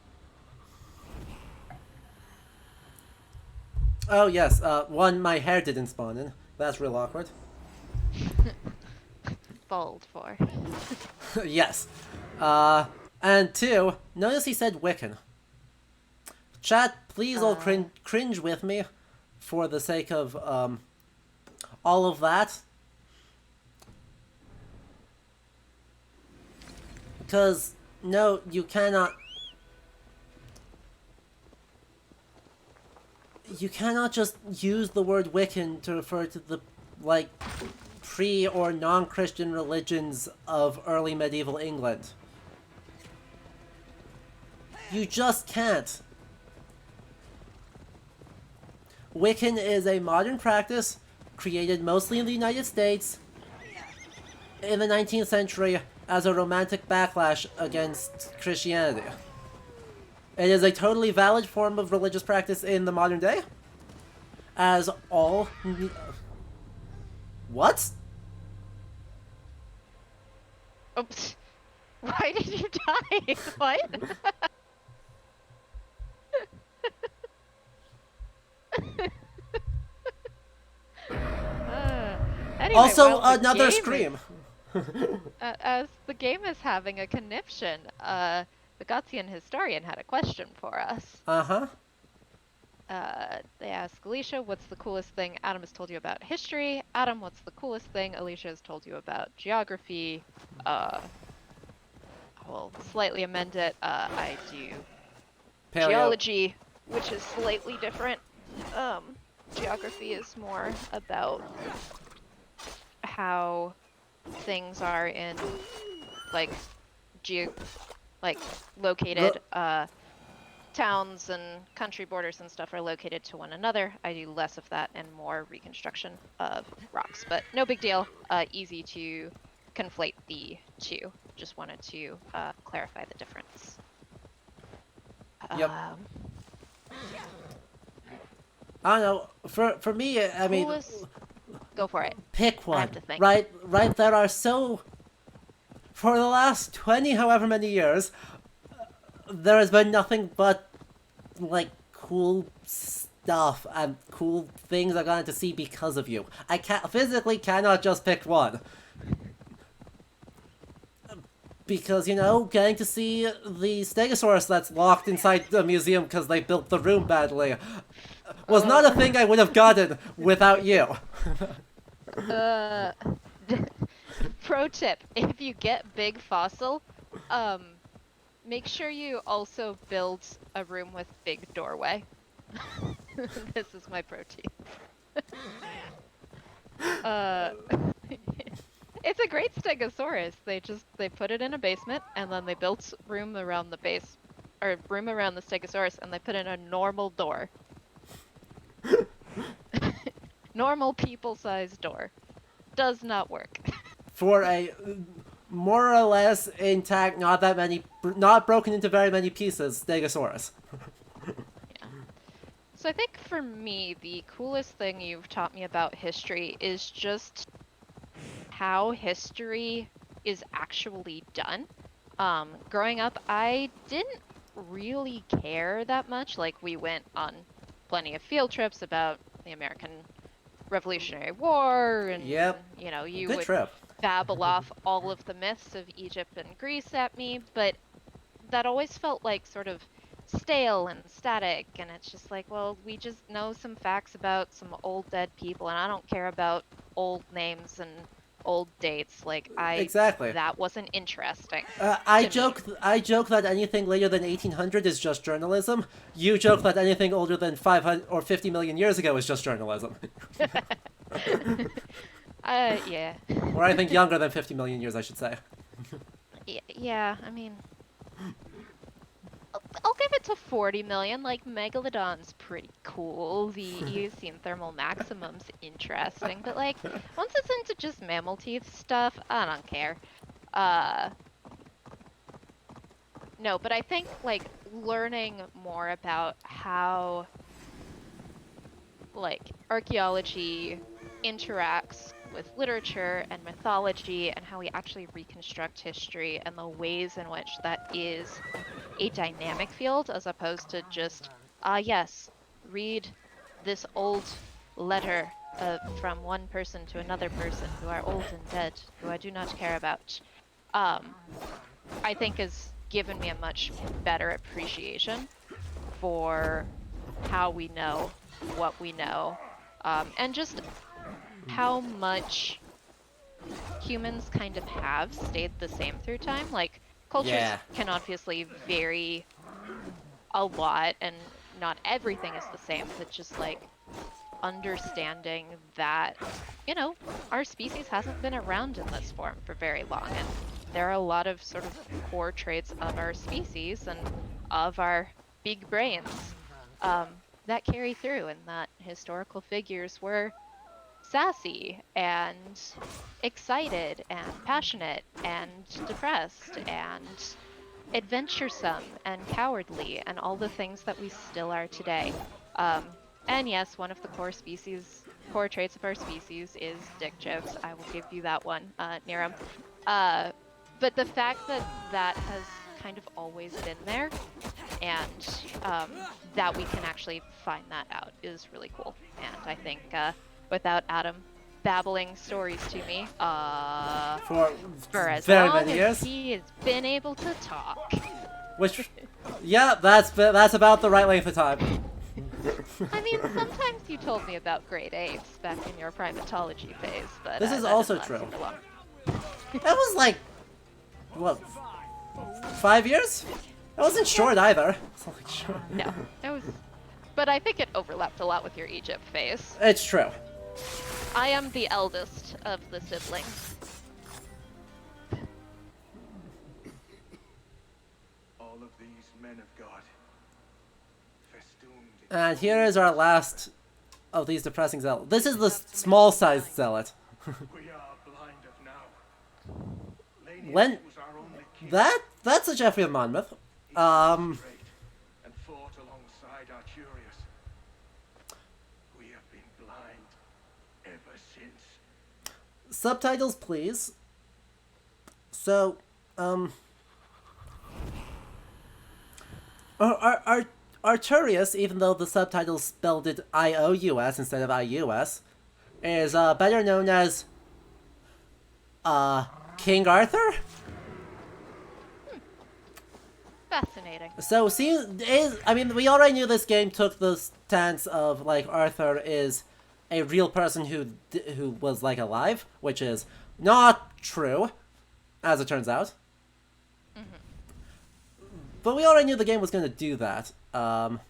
Oh, yes, one, my hair didn't spawn in. That's real awkward. Bald for. Yes. And two, notice he said Wiccan. Chat, please all cringe with me for the sake of, all of that. Because, no, you cannot... You cannot just use the word Wiccan to refer to the, like, pre- or non-Christian religions of early medieval England. You just can't. Wiccan is a modern practice created mostly in the United States in the 19th century as a romantic backlash against Christianity. It is a totally valid form of religious practice in the modern day, as all... What? Oops. Why did you die? What? Anyway, Also, while the another game scream. as the game is having a conniption, the Gothian historian had a question for us. Uh-huh. They ask Alicia, what's the coolest thing Adam has told you about history? Adam, what's the coolest thing Alicia has told you about geography? I will slightly amend it. I do Paleo. geology, which is slightly different. Geography is more about how things are in, like, located, towns and country borders and stuff are located to one another. I do less of that and more reconstruction of rocks, but no big deal. Easy to conflate the two. Just wanted to clarify the difference. Yep. I don't know. For me, I mean, Coolest... Go for it. pick I one. have to think. Right. There are so. For the last 20 however many years, there has been nothing but, like, cool stuff and cool things I've gotten to see because of you. I physically cannot just pick one. Because, you know, getting to see the Stegosaurus that's locked inside the museum because they built the room badly was not a thing I would have gotten without you. Pro tip, if you get big fossil, make sure you also build a room with big doorway. This is my pro tip. It's a great stegosaurus. They put it in a basement and then they built room around the room around the stegosaurus, and they put in a normal door. Normal people-sized door. Does not work. For a more or less intact, not broken into very many pieces, Stegosaurus. Yeah. So I think for me, the coolest thing you've taught me about history is just how history is actually done. Growing up, I didn't really care that much. Like, we went on plenty of field trips about the American Revolutionary War, and Yep. you know, you Good would trip. babble off all of the myths of Egypt and Greece at me, but that always felt like sort of stale and static, and it's just like, well, we just know some facts about some old dead people, and I don't care about old names and old dates. Like, Exactly. that wasn't interesting. I to me. joke that anything later than 1800 is just journalism. You joke that anything older than 500 or 50 million years ago is just journalism. Yeah. Or I think younger than 50 million years, I should say. Yeah, I mean, I'll give it to 40 million. Like, Megalodon's pretty cool. The Eocene thermal maximum's interesting, but like, once it's into just mammal teeth stuff, I don't care. No, but I think like learning more about how like archaeology interacts with literature and mythology, and how we actually reconstruct history, and the ways in which that is a dynamic field, as opposed to just, yes, read this old letter from one person to another person who are old and dead, who I do not care about. I think has given me a much better appreciation for how we know what we know, and just how much humans kind of have stayed the same through time. Like, cultures can obviously vary a lot, and not everything is the same, but just like understanding that, you know, our species hasn't been around in this form for very long, and there are a lot of sort of core traits of our species and of our big brains that carry through, and that historical figures were sassy and excited and passionate and depressed and adventuresome and cowardly, and all the things that we still are today. And yes, one of the core traits of our species is dick jokes. I will give you that one, Niram. But the fact that that has kind of always been there, and that we can actually find that out, is really cool. And I think without Adam babbling stories to me for as very long many as years. he has been able to talk. Which, yeah, that's about the right length of time. I mean, sometimes you told me about grade apes back in your primatology phase, but This is that also didn't last true. super long. That was like, what, 5 years? It wasn't short either. It's not like short. No, it was, but I think it overlapped a lot with your Egypt phase. It's true. I am the eldest of the siblings. All of these men of God, festooned And here is our last of these depressing zealots. This is the small-sized zealot. we are blind of now. When Was our only king. that's a Geoffrey of Monmouth. And fought alongside Arturius. We have been blind ever since. Subtitles, please. So, Arturius, even though the subtitles spelled it I-O-U-S instead of I-U-S, is better known as King Arthur. Fascinating. So, I mean, we already knew this game took the stance of, like, Arthur is a real person who was, like, alive, which is Not true, as it turns out. But we already knew the game was going to do that. But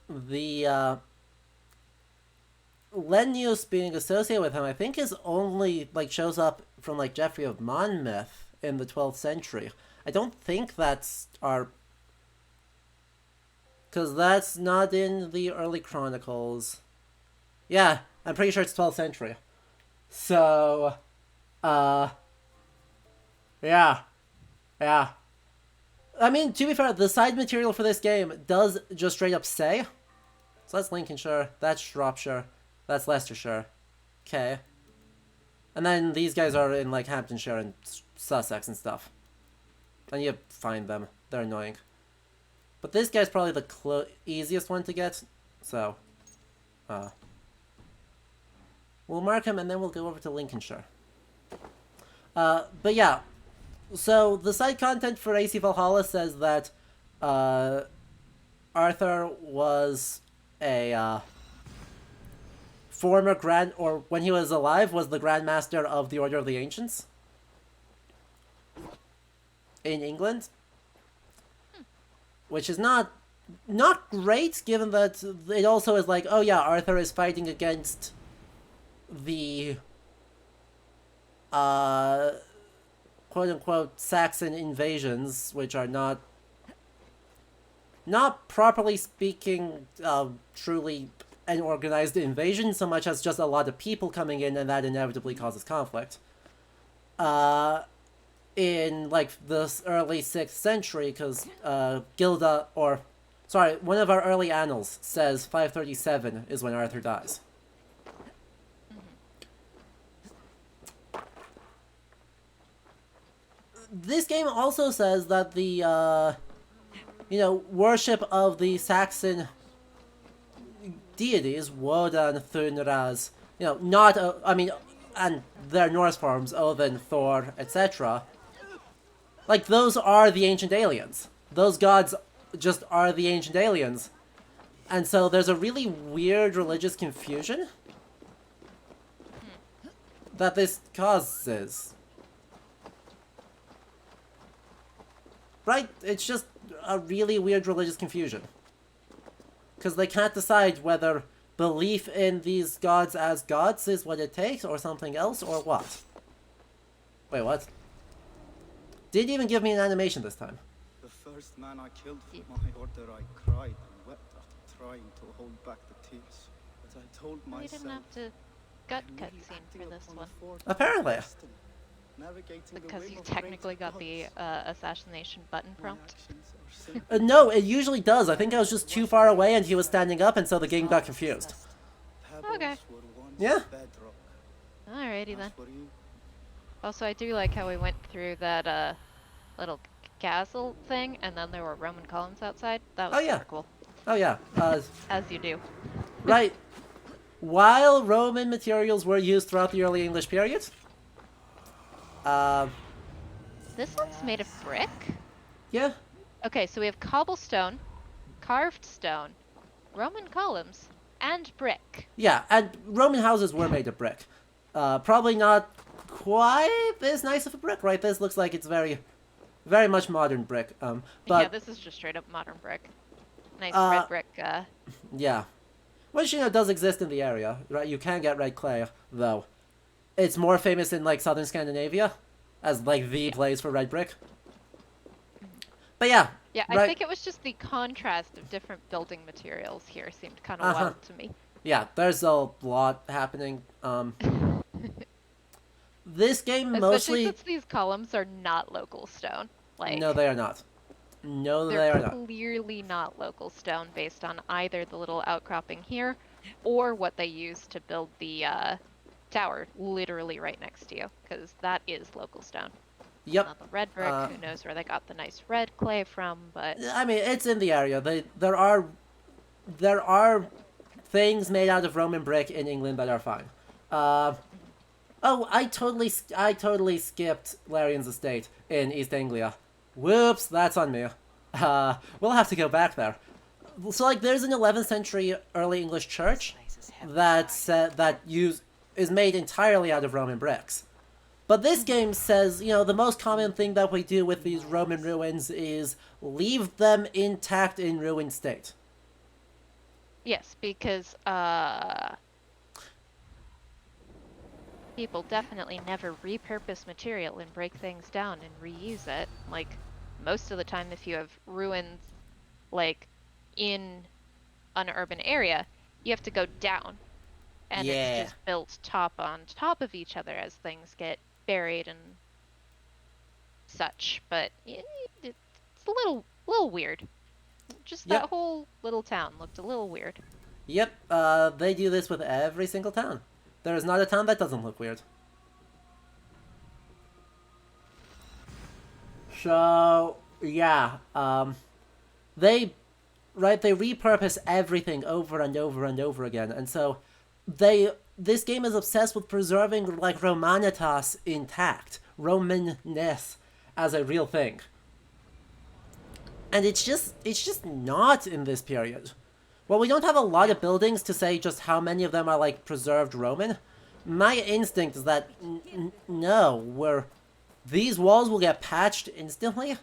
the Lennius being associated with him, I think, is only like shows up from like Geoffrey of Monmouth in the 12th century. I don't think that's our, because that's not in the early chronicles. Yeah, I'm pretty sure it's 12th century. So, yeah. I mean, to be fair, the side material for this game does just straight up say. So that's Lincolnshire, that's Shropshire, that's Leicestershire. Okay. And then these guys are in, like, Hamptonshire and Sussex and stuff. And you find them. They're annoying. But this guy's probably the easiest one to get. So, we'll mark him and then we'll go over to Lincolnshire. But yeah. So, the side content for AC Valhalla says that Arthur was a former or when he was alive, was the Grand Master of the Order of the Ancients in England. Which is not great, given that it also is like, oh yeah, Arthur is fighting against the quote-unquote Saxon invasions, which are not properly speaking truly an organized invasion, so much as just a lot of people coming in, and that inevitably causes conflict. In, like, the early 6th century, because Gilda, or, sorry, one of our early annals says 537 is when Arthur dies. This game also says that the, worship of the Saxon deities, Wodan, Thun, Raz, not, and their Norse forms, Odin, Thor, etc., like, those are the ancient aliens. Those gods just are the ancient aliens. And so there's a really weird religious confusion that this causes. Right? It's just a really weird religious confusion. Because they can't decide whether belief in these gods as gods is what it takes, or something else, or what. Wait, what? Didn't even give me an animation this time. The first man I killed for my order, I cried and wept after trying to hold back the tears. But I told We myself... didn't have to gut cutscene for this one. Apparently. Because you technically got the assassination button prompt. No, it usually does. I think I was just too far away and he was standing up, and so the game got confused. Okay. Yeah. Alrighty then. Also, I do like how we went through that little castle thing, and then there were Roman columns outside. That was super cool. Oh yeah. As you do. Right. While Roman materials were used throughout the early English period. This one's made of brick? Yeah. Okay, so we have cobblestone, carved stone, Roman columns, and brick. Yeah, and Roman houses were made of brick. Probably not quite as nice of a brick, right? This looks like it's very, very much modern brick. But yeah, this is just straight up modern brick. Nice red brick. Yeah, which does exist in the area, right? You can get red clay, though. It's more famous in like southern Scandinavia, as like the place for red brick. But yeah. Yeah, I think it was just the contrast of different building materials here seemed kind of wild to me. Yeah, there's a lot happening. This game mostly... Especially since these columns are not local stone. Like, no, they are not. No, they are not. They're clearly not local stone based on either the little outcropping here or what they used to build the tower literally right next to you, because that is local stone. Yep. Not the red brick. Who knows where they got the nice red clay from? But I mean, it's in the area. There are things made out of Roman brick in England that are fine. Oh, I totally skipped Larian's estate in East Anglia. Whoops, that's on me. We'll have to go back there. So, like, there's an 11th century early English church that is made entirely out of Roman bricks. But this game says, you know, the most common thing that we do with these Roman ruins is leave them intact in ruined state. Yes, because people definitely never repurpose material and break things down and reuse it. Like, most of the time, if you have ruins, like, in an urban area, you have to go down. And Yeah. it's just built top on top of each other as things get buried and such. But it's a little weird. Just Yep. that whole little town looked a little weird. Yep, they do this with every single town. There is not a town that doesn't look weird. So, yeah, they repurpose everything over and over and over again, and so this game is obsessed with preserving, like, Romanitas intact, Romanness as a real thing. And it's just not in this period. Well, we don't have a lot of buildings to say just how many of them are, like, preserved Roman. My instinct is that, no, these walls will get patched instantly,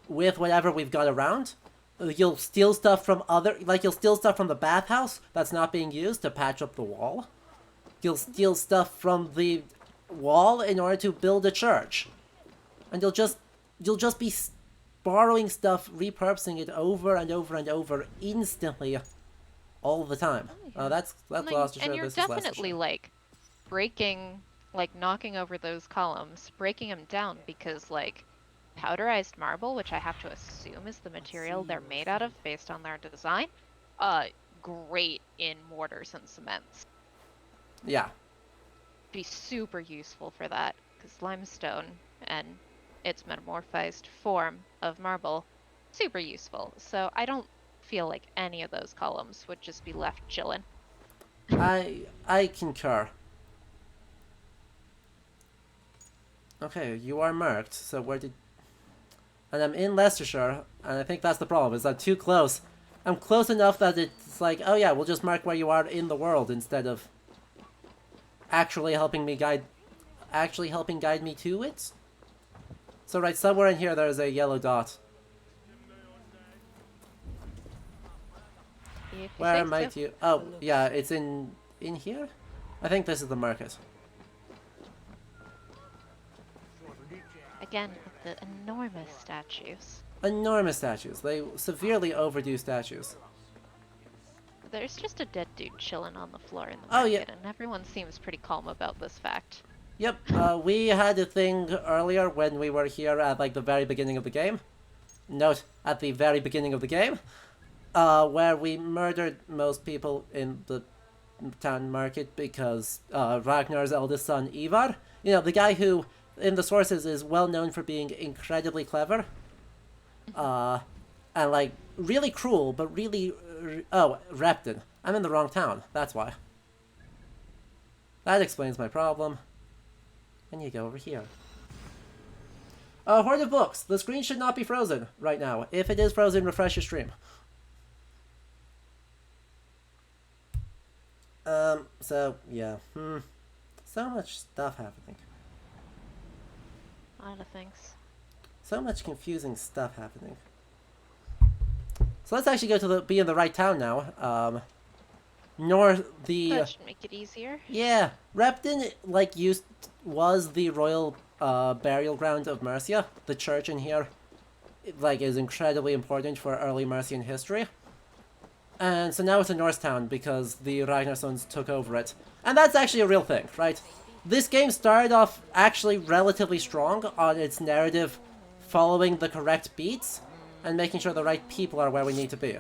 with whatever we've got around. You'll steal stuff from you'll steal stuff from the bathhouse that's not being used to patch up the wall. You'll steal stuff from the wall in order to build a church. And you'll just be borrowing stuff, repurposing it over and over and over instantly, all the time. That's Gloucestershire. And you're this is definitely Leicestershire. like breaking, like knocking over those columns, breaking them down because like powderized marble, which I have to assume is the material they're made out of based on their design, great in mortars and cements. Yeah. Be super useful for that because limestone and its metamorphized form of marble, super useful. So I don't feel like any of those columns would just be left chilling. I concur. Okay, you are marked, so where did... And I'm in Leicestershire, and I think that's the problem, is I'm too close. I'm close enough that it's like, oh yeah, we'll just mark where you are in the world instead of actually helping guide me to it. So right, somewhere in here there's a yellow dot. Where might you... Oh, yeah, it's in here? I think this is the market. Again, the enormous statues. Enormous statues. They severely overdo statues. There's just a dead dude chilling on the floor in the Oh, market, yeah. and everyone seems pretty calm about this fact. Yep, we had a thing earlier when we were here at, like, the very beginning of the game. Note, at the very beginning of the game. Where we murdered most people in the town market because Ragnar's eldest son, Ivar, you know, the guy who, in the sources, is well known for being incredibly clever. And, like, really cruel, but really... Oh, Repton. I'm in the wrong town, that's why. That explains my problem. And you go over here. Hoard of books. The screen should not be frozen right now. If it is frozen, refresh your stream. So, yeah. So much stuff happening. A lot of things. So much confusing stuff happening. So let's actually go to be in the right town now. That should make it easier. Yeah, Repton, like, was the royal burial ground of Mercia. The church in here, like, is incredibly important for early Mercian history. And so now it's a Norse town because the Ragnarsons took over it. And that's actually a real thing, right? This game started off actually relatively strong on its narrative, following the correct beats and making sure the right people are where we need to be.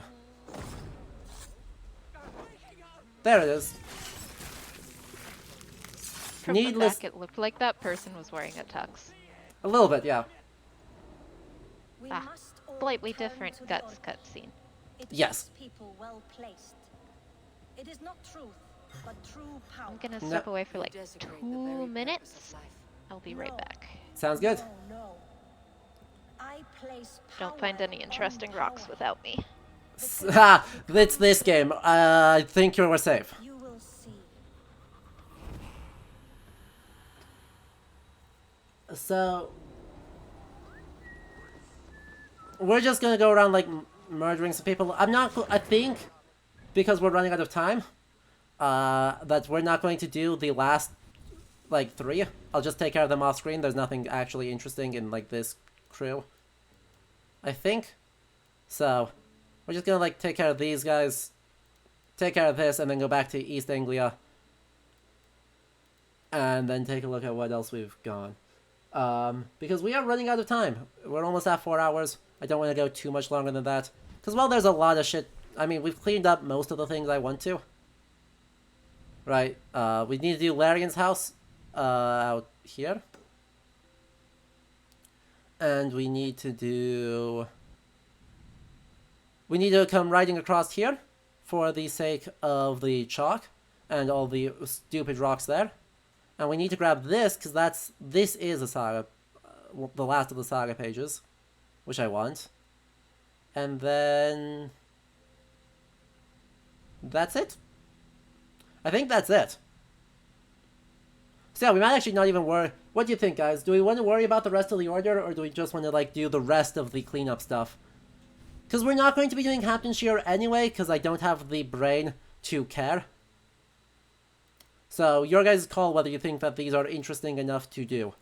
There it is. From Needless... the back, it looked like that person was wearing a tux. A little bit, yeah. Slightly different guts cutscene. Yes. People well placed. It is not truth, but true power. I'm gonna step away for like 2 minutes. I'll be right back. Sounds good. No. I place Don't find any interesting rocks without me. Ha! It's this game. I think you were safe. You will see. So we're just gonna go around like murdering some people. I think because we're running out of time, that we're not going to do the last like 3. I'll just take care of them off screen. There's nothing actually interesting in like this crew, I think. So we're just gonna like take care of these guys, take care of this, and then go back to East Anglia, and then take a look at what else we've gone. Because we are running out of time. We're almost at 4 hours. I don't want to go too much longer than that. Because, well, there's a lot of shit. I mean, we've cleaned up most of the things I want to. Right. We need to do Larian's house out here. And we need to do... We need to come riding across here for the sake of the chalk and all the stupid rocks there. And we need to grab this, because this is a saga, the last of the saga pages, which I want. And then... that's it. I think that's it. So yeah, we might actually not even worry. What do you think, guys? Do we want to worry about the rest of the order, or do we just want to, like, do the rest of the cleanup stuff? Because we're not going to be doing Hamptonshire anyway, because I don't have the brain to care. So, your guys' call whether you think that these are interesting enough to do.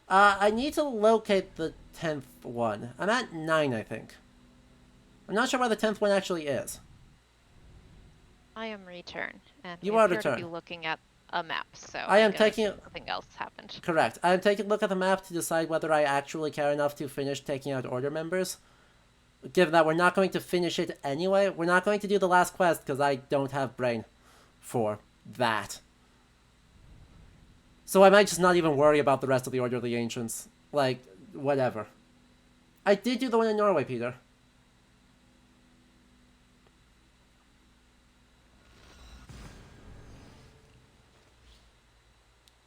I need to locate the 10th one. I'm at 9, I think. I'm not sure where the 10th one actually is. I am return, and You we are appear return. to be looking at a map, so I am I'm gonna taking assume something else happened. Correct. I am taking a look at the map to decide whether I actually care enough to finish taking out order members. Given that we're not going to finish it anyway, we're not going to do the last quest because I don't have brain for that. So I might just not even worry about the rest of the Order of the Ancients. Like, whatever. I did do the one in Norway, Peter.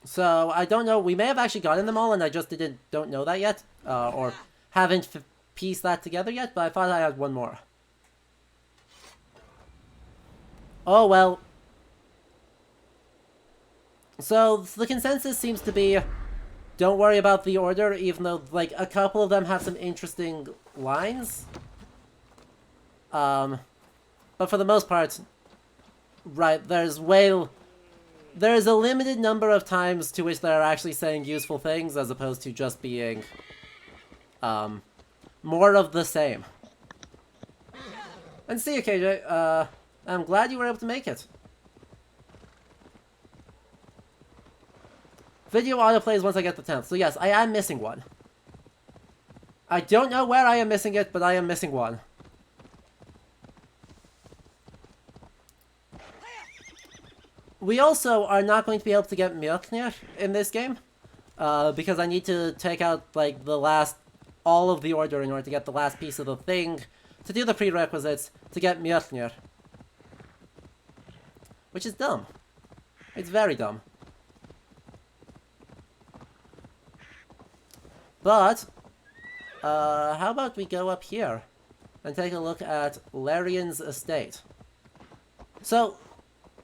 So, I don't know, we may have actually gotten them all and I just don't know that yet. Or haven't pieced that together yet, but I thought I had one more. Oh, well. So, the consensus seems to be, don't worry about the order, even though, like, a couple of them have some interesting lines. But for the most part, right, there's a limited number of times to which they're actually saying useful things, as opposed to just being, more of the same. And see you, KJ. I'm glad you were able to make it. Video autoplays once I get the 10th. So yes, I am missing one. I don't know where I am missing it, but I am missing one. We also are not going to be able to get Mjolnir in this game. Because I need to take out, like, all of the order in order to get the last piece of the thing, to do the prerequisites, to get Mjolnir. Which is dumb. It's very dumb. But, how about we go up here and take a look at Larian's estate. So,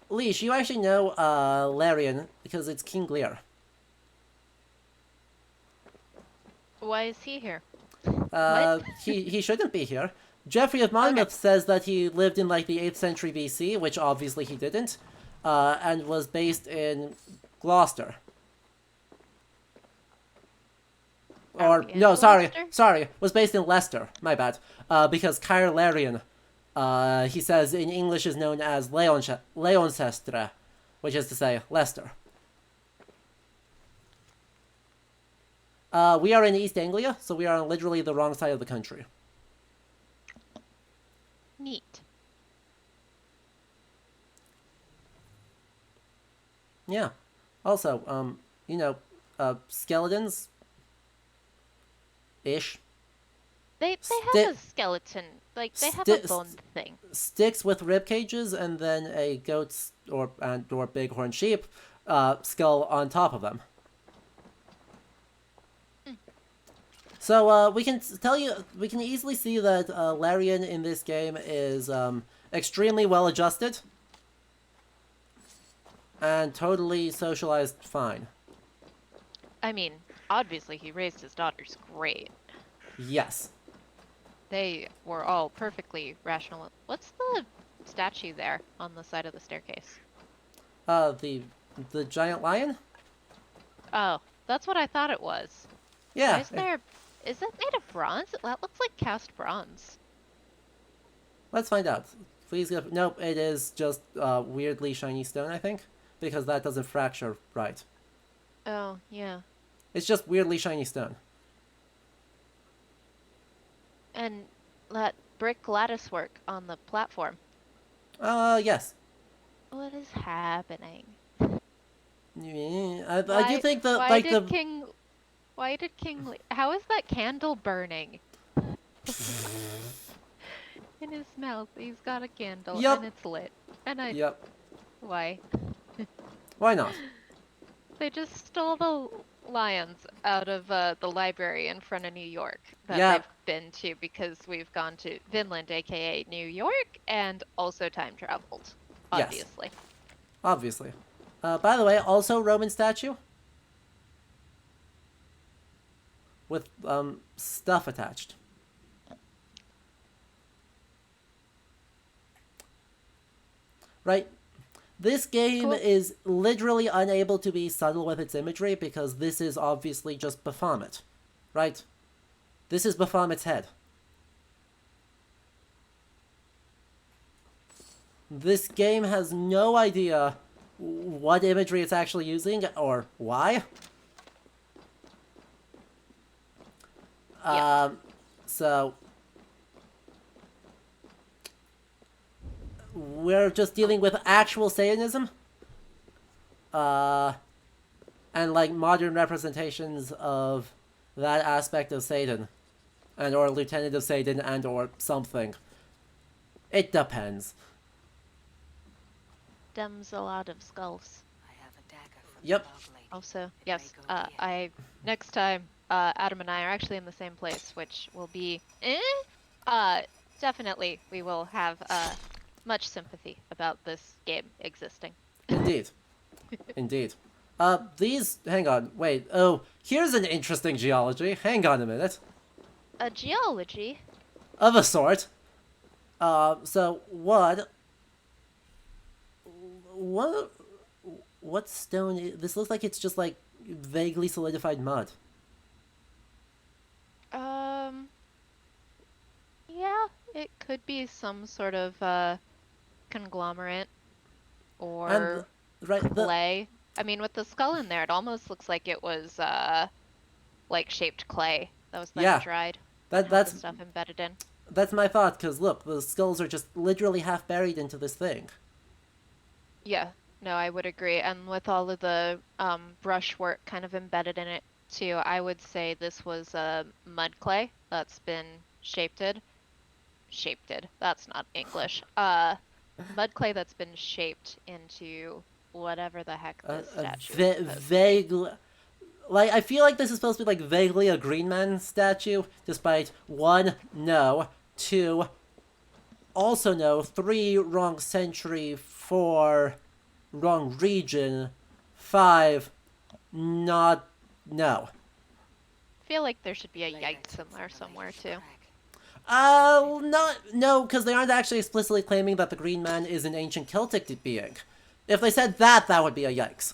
Leash, you actually know Larian because it's King Lear. Why is he here? He shouldn't be here. Geoffrey of Monmouth says that he lived in like the 8th century BC, which obviously he didn't, and was based in Gloucester. Or, no, sorry, was based in Leicester, my bad, because Caer Larian, he says in English is known as Leoncestre, which is to say, Leicester. We are in East Anglia, so we are on literally the wrong side of the country. Neat. Yeah. Also, you know, skeletons... ish. They have a skeleton, like they have a bone thing. Sticks with rib cages, and then a goat's or bighorn sheep skull on top of them. So we can easily see that Larian in this game is extremely well adjusted and totally socialized fine. I mean, obviously he raised his daughters great. Yes. They were all perfectly rational. What's the statue there on the side of the staircase? The giant lion? Oh, that's what I thought it was. Yeah. Why is there... Is it made of bronze? That looks like cast bronze. Let's find out. Please go. Nope, it is just weirdly shiny stone, I think, because that doesn't fracture right. Oh, yeah. It's just weirdly shiny stone. And that brick lattice work on the platform. Yes. What is happening? Yeah, I do think that, like, Why did King... How is that candle burning? In his mouth, he's got a candle, Yup. and it's lit. And Yep. Why? Why not? They just stole the lions out of the library in front of New York that Yeah. they've been to because we've gone to Vinland, aka New York, and also time traveled, Yes. obviously. Obviously. By the way, also Roman statue. With, stuff attached. Right? This game Cool. is literally unable to be subtle with its imagery because this is obviously just Baphomet. Right? This is Baphomet's head. This game has no idea what imagery it's actually using or why. Yeah. So we're just dealing with actual Satanism, and like modern representations of that aspect of Satan, and or Lieutenant of Satan, and or something. It depends. Dems a lot of skulls. I have a dagger from Yep. the dog lady. Also, It yes, may go here. next time, Adam and I are actually in the same place, which will be, definitely we will have, much sympathy about this game existing. Indeed. Indeed. Hang on, wait, oh, here's an interesting geology. Hang on a minute. A geology? Of a sort. So what stone this looks like it's just like vaguely solidified mud. Yeah, it could be some sort of, conglomerate or And right the clay. I mean, with the skull in there, it almost looks like it was, like shaped clay that was then Yeah. dried. that Had that's the stuff embedded in. that's my thought, because look, the skulls are just literally half buried into this thing. Yeah, no, I would agree. And with all of the brushwork kind of embedded in it too, I would say this was mud clay that's been shaped. That's not English. Mud clay that's been shaped into whatever the heck this statue is supposed to be. Vaguely, like, I feel like this is supposed to be like vaguely a Green Man statue, despite 1, no, 2, also no, 3, wrong century, 4, wrong region, 5, no. I feel like there should be a Later I yikes in took there from the somewhere lady's too. crack. No, because they aren't actually explicitly claiming that the Green Man is an ancient Celtic being. If they said that, that would be a yikes.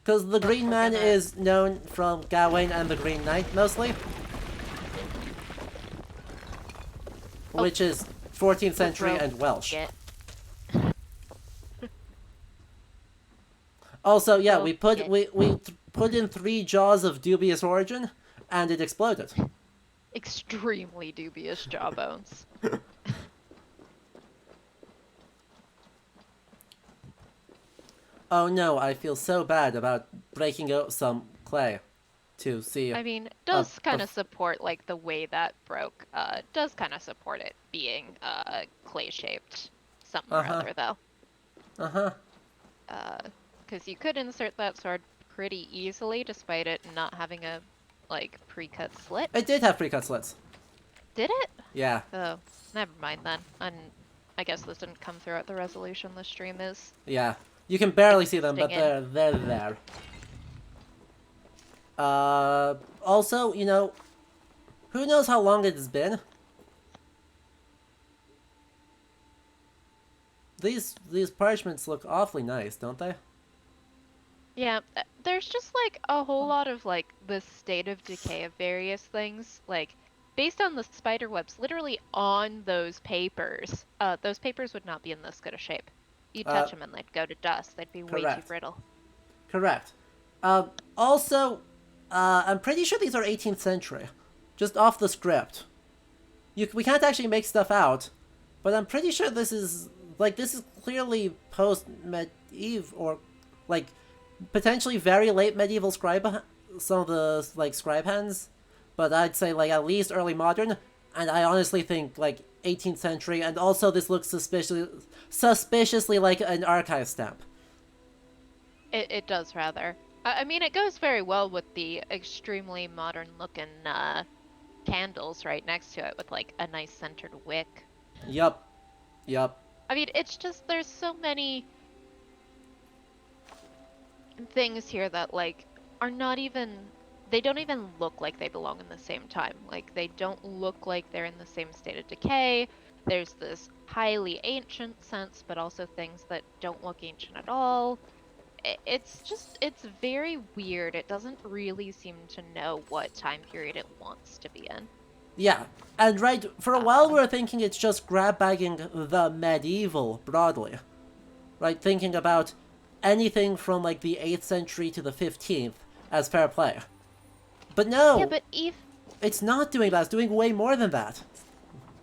Because the Green we're Man gonna- is known from Gawain and the Green Knight, mostly. Which is 14th century rope. and Welsh. Get. Also, yeah, Oh, we put yeah. we put in 3 jaws of dubious origin, and it exploded. Extremely dubious jawbones. Oh no, I feel so bad about breaking out some clay to see. I mean, it does kind a- of support like the way that broke. Does kind of support it being clay shaped, something or Uh-huh. other though. Uh-huh. Because you could insert that sword pretty easily, despite it not having a like pre-cut slit. It did have pre-cut slits. Did it? Yeah, Oh, never mind then. And I guess this didn't come through at the resolution the stream is. yeah. You can barely see them, but Sting they're there. Also, you know, who knows how long it has been? These parchments look awfully nice, don't they? Yeah, there's just like a whole lot of like the state of decay of various things, like based on the spider webs literally on those papers. Those papers would not be in this good a shape. You touch them and they'd go to dust. They'd be way too Correct. brittle. Correct. Also, I'm pretty sure these are 18th century. Just off the script. We can't actually make stuff out, but I'm pretty sure this is clearly post-medieval, or, like, potentially very late medieval scribe, some of the, like, scribe hands, but I'd say, like, at least early modern, and I honestly think, like, 18th century, and also this looks suspiciously like an archive stamp. It does rather. I mean, it goes very well with the extremely modern looking candles right next to it with like a nice centered wick. Yup. I mean, it's just there's so many things here that like are not even, they don't even look like they belong in the same time. Like they don't look like they're in the same state of decay. There's this highly ancient sense, but also things that don't look ancient at all. It's very weird. It doesn't really seem to know what time period it wants to be in. Yeah, and right, for a while we were thinking it's just grab-bagging the medieval broadly. Right, thinking about anything from, like, the 8th century to the 15th as fair play. But no! Yeah, but it's not doing that, it's doing way more than that.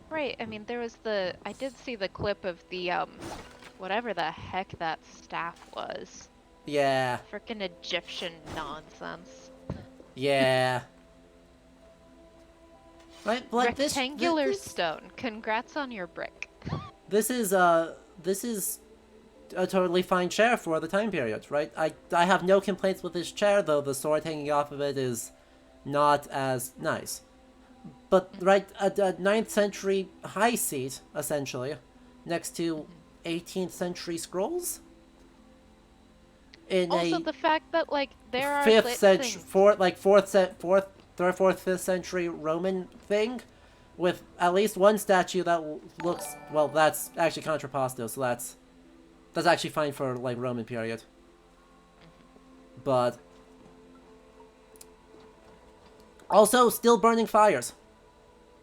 Right, I mean, I did see the clip of the, whatever the heck that staff was. Yeah. Frickin' Egyptian nonsense. Yeah. Right, like Rectangular stone. Congrats on your brick. This is a totally fine chair for the time period, right? I have no complaints with this chair, though the sword hanging off of it is not as nice. But, right, a 9th century high seat, essentially, next to 18th century scrolls? In also, a the fact that, like, there are 5th century, things. 4th century Roman thing, with at least one statue that looks, well, that's actually contrapposto, so that's actually fine for, like, Roman period. But also still burning fires.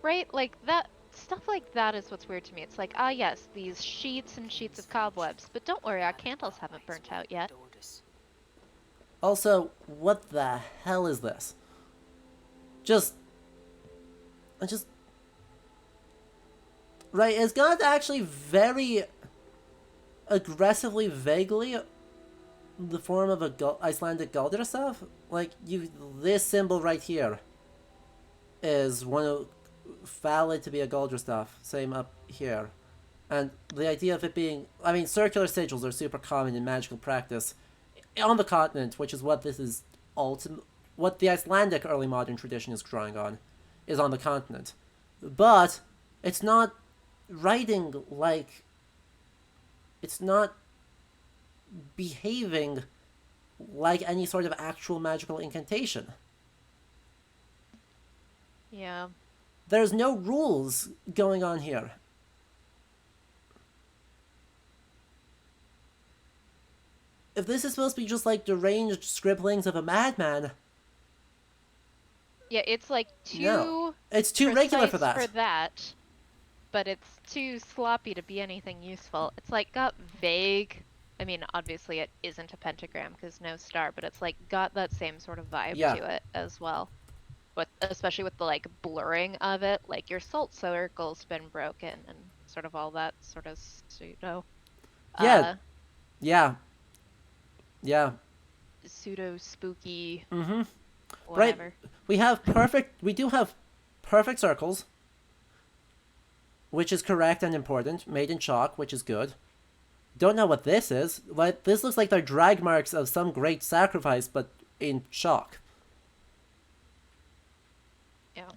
Right? Like, that stuff like that is what's weird to me. It's like, ah, yes, these sheets and sheets of cobwebs, but don't worry, our candles haven't burnt out yet. Also, what the hell is this? Right, it's got actually very aggressively, vaguely the form of a Icelandic Galdra. Like, this symbol right here is one of valid to be a Galdra. Same up here. And the idea of it being, I mean, circular sigils are super common in magical practice on the continent, which is what this is what the Icelandic early modern tradition is drawing on, is on the continent. But it's not writing like, it's not behaving like any sort of actual magical incantation. Yeah. There's no rules going on here. If this is supposed to be just like deranged scribblings of a madman... Yeah, it's like No. It's too regular for that. But it's too sloppy to be anything useful. It's like got vague. I mean, obviously it isn't a pentagram because no star, but it's like got that same sort of vibe to it as well. But especially with the like blurring of it, like your salt circle's been broken and sort of all that sort of pseudo. Yeah. Pseudo spooky. Mm-hmm. Whatever. Right. We do have perfect circles, which is correct and important. Made in chalk, which is good. Don't know what this is. Like, this looks like they're drag marks of some great sacrifice, but in chalk. Yeah.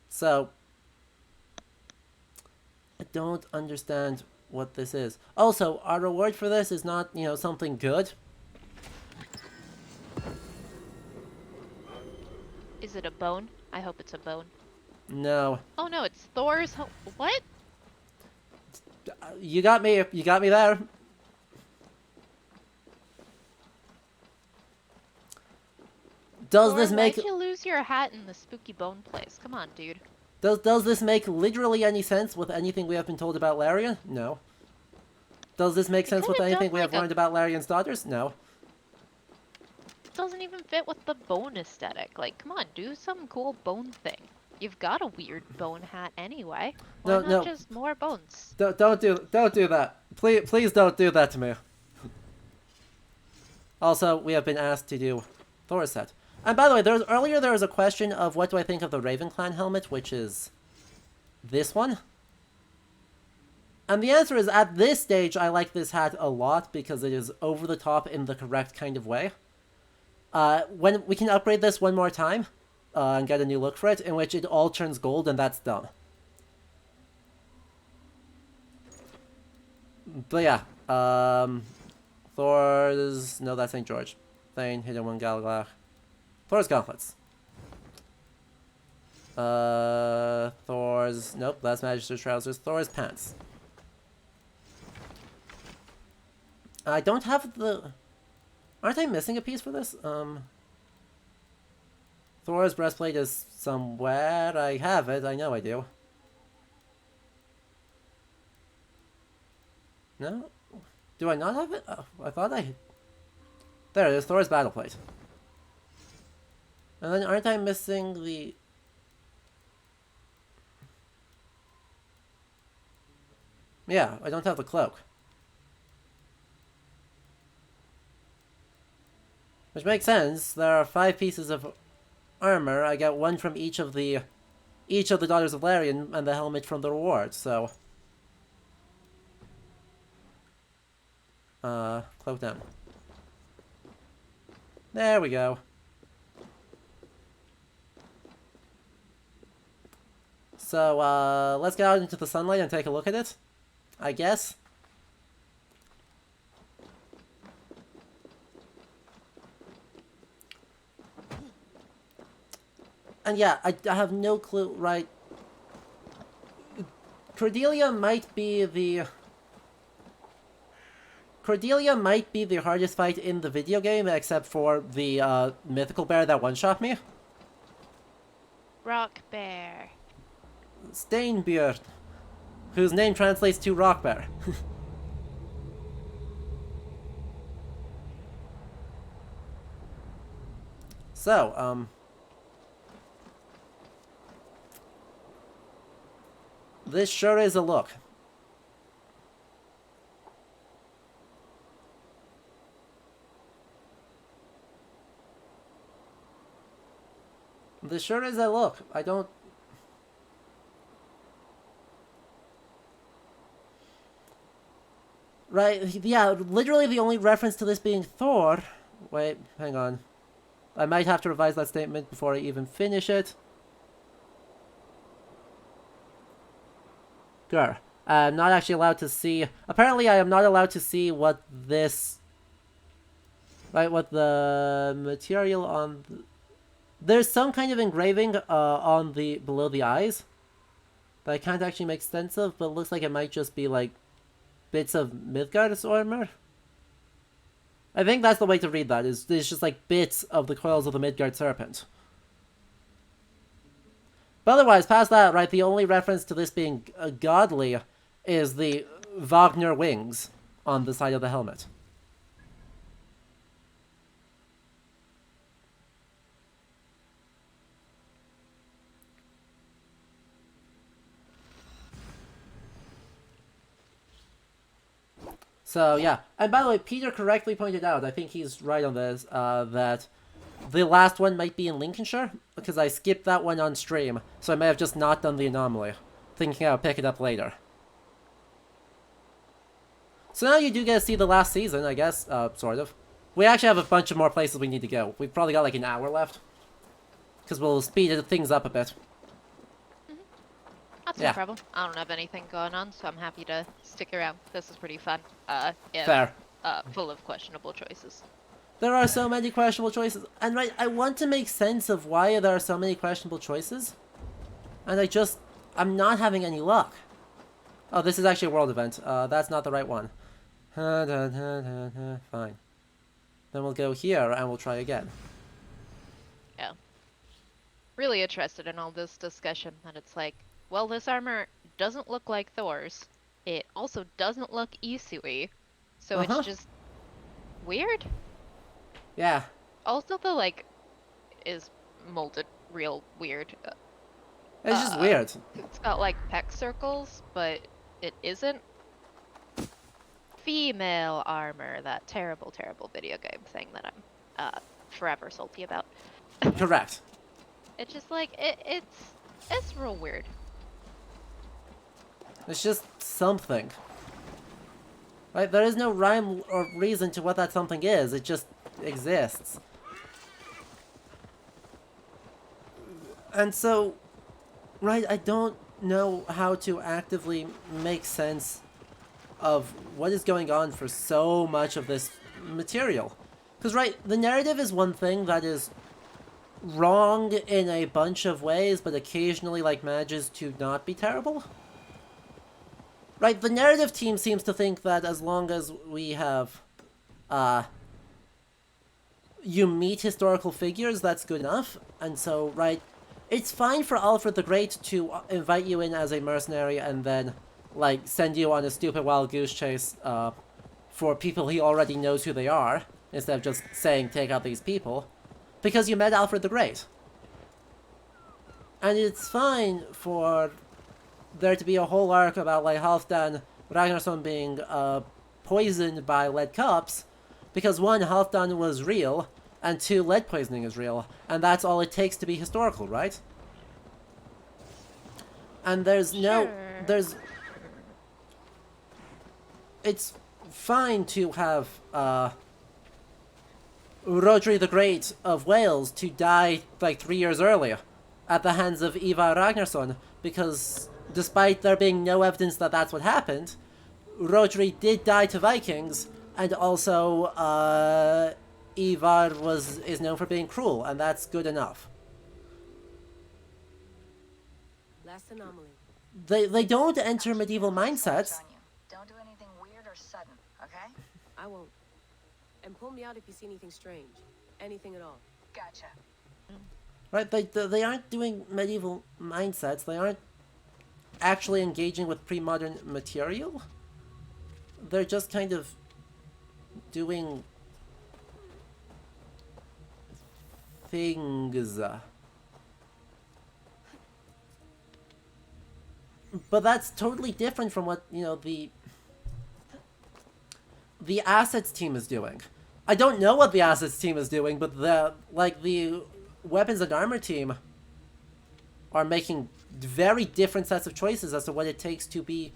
So, I don't understand what this is. Also, our reward for this is not, something good. Is it a bone? I hope it's a bone. No. Oh no, it's Thor's what? You got me. You got me there. Does Thor, this make... why'd you lose your hat in the spooky bone place? Come on, dude. Does this make literally any sense with anything we have been told about Larian? No. Does this make sense with kinda anything does we have like a- learned about Larian's daughters? No. Doesn't even fit with the bone aesthetic. Like, come on, do some cool bone thing. You've got a weird bone hat anyway. Why No, not no. just more bones? Don't do that. Please don't do that to me. Also, we have been asked to do Thor's set. And by the way, earlier there was a question of what do I think of the Raven Clan helmet, which is this one. And the answer is, at this stage, I like this hat a lot because it is over the top in the correct kind of way. When we can upgrade this one more time and get a new look for it, in which it all turns gold, and that's dumb. But yeah, Thor's... No, that's St. George. Thane, Hidden One, Galgalach. Thor's gauntlets. Thor's... Nope, that's Magister's trousers. Thor's pants. I don't have the... Aren't I missing a piece for this? Thor's breastplate is somewhere. I have it. I know I do. No? Do I not have it? Oh, I thought I... There it is. Thor's battle plate. And then aren't I missing the... Yeah, I don't have the cloak. Which makes sense. There are 5 pieces of armor. I get 1 from each of the Daughters of Larian and the helmet from the reward, so... Cloak down. There we go. So, let's get out into the sunlight and take a look at it, I guess. And yeah, I have no clue, right? Cordelia might be the hardest fight in the video game, except for the mythical bear that one-shot me. Rock bear. Steinbeard, whose name translates to rock bear. So, this sure is a look. This sure is a look. I don't... Right, yeah, literally the only reference to this being Thor... Wait, hang on. I might have to revise that statement before I even finish it. Grr. I'm not actually allowed to see... Apparently I am not allowed to see what this... Right, what the material on... There's some kind of engraving on the... below the eyes. That I can't actually make sense of, but it looks like it might just be like... bits of Midgard's armor? I think that's the way to read that, is just like bits of the coils of the Midgard serpent. But otherwise, past that, right, the only reference to this being godly is the Wagner wings on the side of the helmet. So, yeah. And by the way, Peter correctly pointed out, I think he's right on this, that the last one might be in Lincolnshire, because I skipped that one on stream, so I may have just not done the anomaly, thinking I'll pick it up later. So now you do get to see the last season, I guess, sort of. We actually have a bunch of more places we need to go. We've probably got like an hour left, because we'll speed things up a bit. That's Yeah. no problem. I don't have anything going on, so I'm happy to stick around. This is pretty fun. Fair. Full of questionable choices. There are so many questionable choices. And right, I want to make sense of why there are so many questionable choices. And I'm not having any luck. Oh, this is actually a world event. That's not the right one. Fine. Then we'll go here and we'll try again. Yeah. Really interested in all this discussion that it's like, well, this armor doesn't look like Thor's. It also doesn't look Isui. So Uh-huh. it's just weird. Yeah. Also, the, like, is molded real weird. It's just weird. It's got, like, pec circles, but it isn't. Female armor, that terrible, terrible video game thing that I'm forever salty about. Correct. It's just like, it's real weird. It's just something. Right? There is no rhyme or reason to what that something is. It just exists. And so, right, I don't know how to actively make sense of what is going on for so much of this material. Because, right, the narrative is one thing that is wrong in a bunch of ways, but occasionally, like, manages to not be terrible. Right, the narrative team seems to think that as long as we have, you meet historical figures, that's good enough. And so, right, it's fine for Alfred the Great to invite you in as a mercenary and then, like, send you on a stupid wild goose chase, for people he already knows who they are, instead of just saying, take out these people, because you met Alfred the Great. And it's fine for there to be a whole arc about, like, Halfdan Ragnarsson being, poisoned by lead cups, because one, Halfdan was real, and two, lead poisoning is real, and that's all it takes to be historical, right? And there's it's fine to have, Rhodri the Great of Wales to die, like, 3 years earlier, at the hands of Ivar Ragnarsson, because despite there being no evidence that that's what happened, Rhodri did die to Vikings, and also, Ivar is known for being cruel, and that's good enough. Last anomaly. They don't enter medieval mindsets. Don't do anything weird or sudden, okay? I won't. And pull me out if you see anything strange. Anything at all. Gotcha. Right, they aren't doing medieval mindsets, they aren't actually engaging with pre-modern material. They're just kind of doing things. But that's totally different from what, you know, the assets team is doing. I don't know what the assets team is doing, but the weapons and armor team are making very different sets of choices as to what it takes to be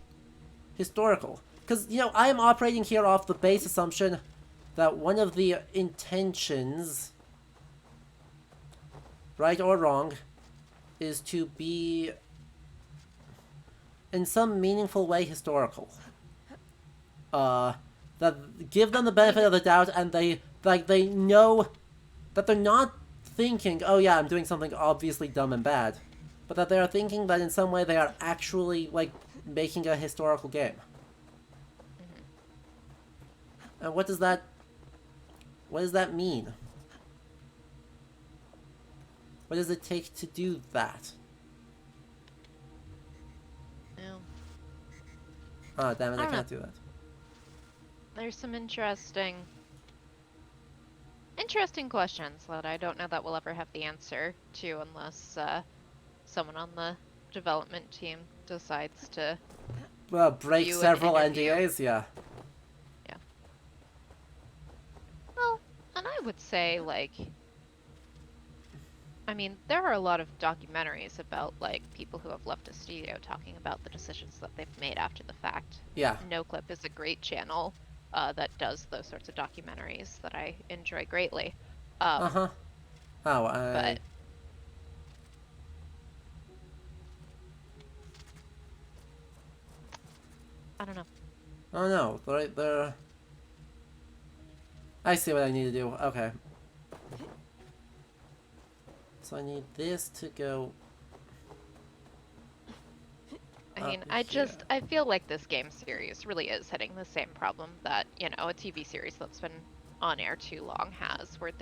historical. Because, you know, I am operating here off the base assumption that one of the intentions, right or wrong, is to be in some meaningful way historical. That give them the benefit of the doubt, and they know that they're not thinking, oh yeah, I'm doing something obviously dumb and bad, but that they are thinking that in some way they are actually, like, making a historical game. And what does that mean? What does it take to do that? Yeah. Ah, damn it, I I don't can't do that. There's some interesting questions that I don't know that we'll ever have the answer to unless someone on the development team decides to Well, break do an several interview. NDAs, yeah. Yeah. Well, and I would say, like, I mean, there are a lot of documentaries about, like, people who have left a studio talking about the decisions that they've made after the fact. Yeah. NoClip is a great channel that does those sorts of documentaries that I enjoy greatly. Uh-huh. Oh, But I don't know. Oh no, they're I see what I need to do. Okay. So I need this to go. I mean, up here. I feel like this game series really is hitting the same problem that, you know, a TV series that's been on air too long has, where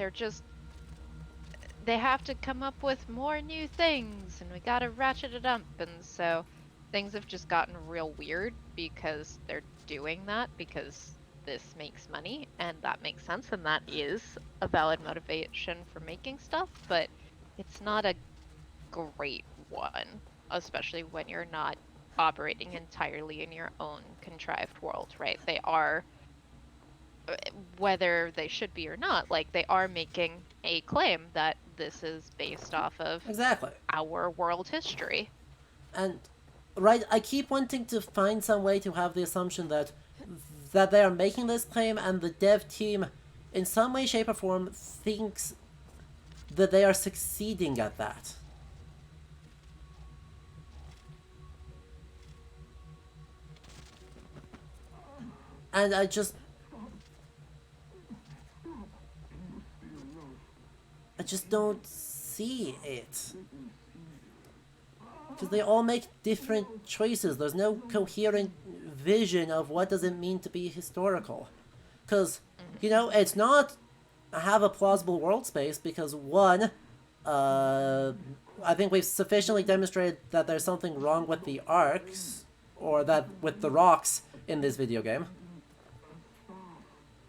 they have to come up with more new things, and we gotta ratchet it up, and so things have just gotten real weird because they're doing that because this makes money, and that makes sense, and that is a valid motivation for making stuff, but it's not a great one, especially when you're not operating entirely in your own contrived world, right? They are, whether they should be or not, like they are making a claim that this is based off of Exactly. our world history. And right, I keep wanting to find some way to have the assumption that they are making this claim, and the dev team, in some way, shape, or form, thinks that they are succeeding at that. And I just don't see it. Because they all make different choices. There's no coherent vision of what does it mean to be historical. Because, you know, it's not have a plausible world space because, one, I think we've sufficiently demonstrated that there's something wrong with the arcs, or that with the rocks in this video game.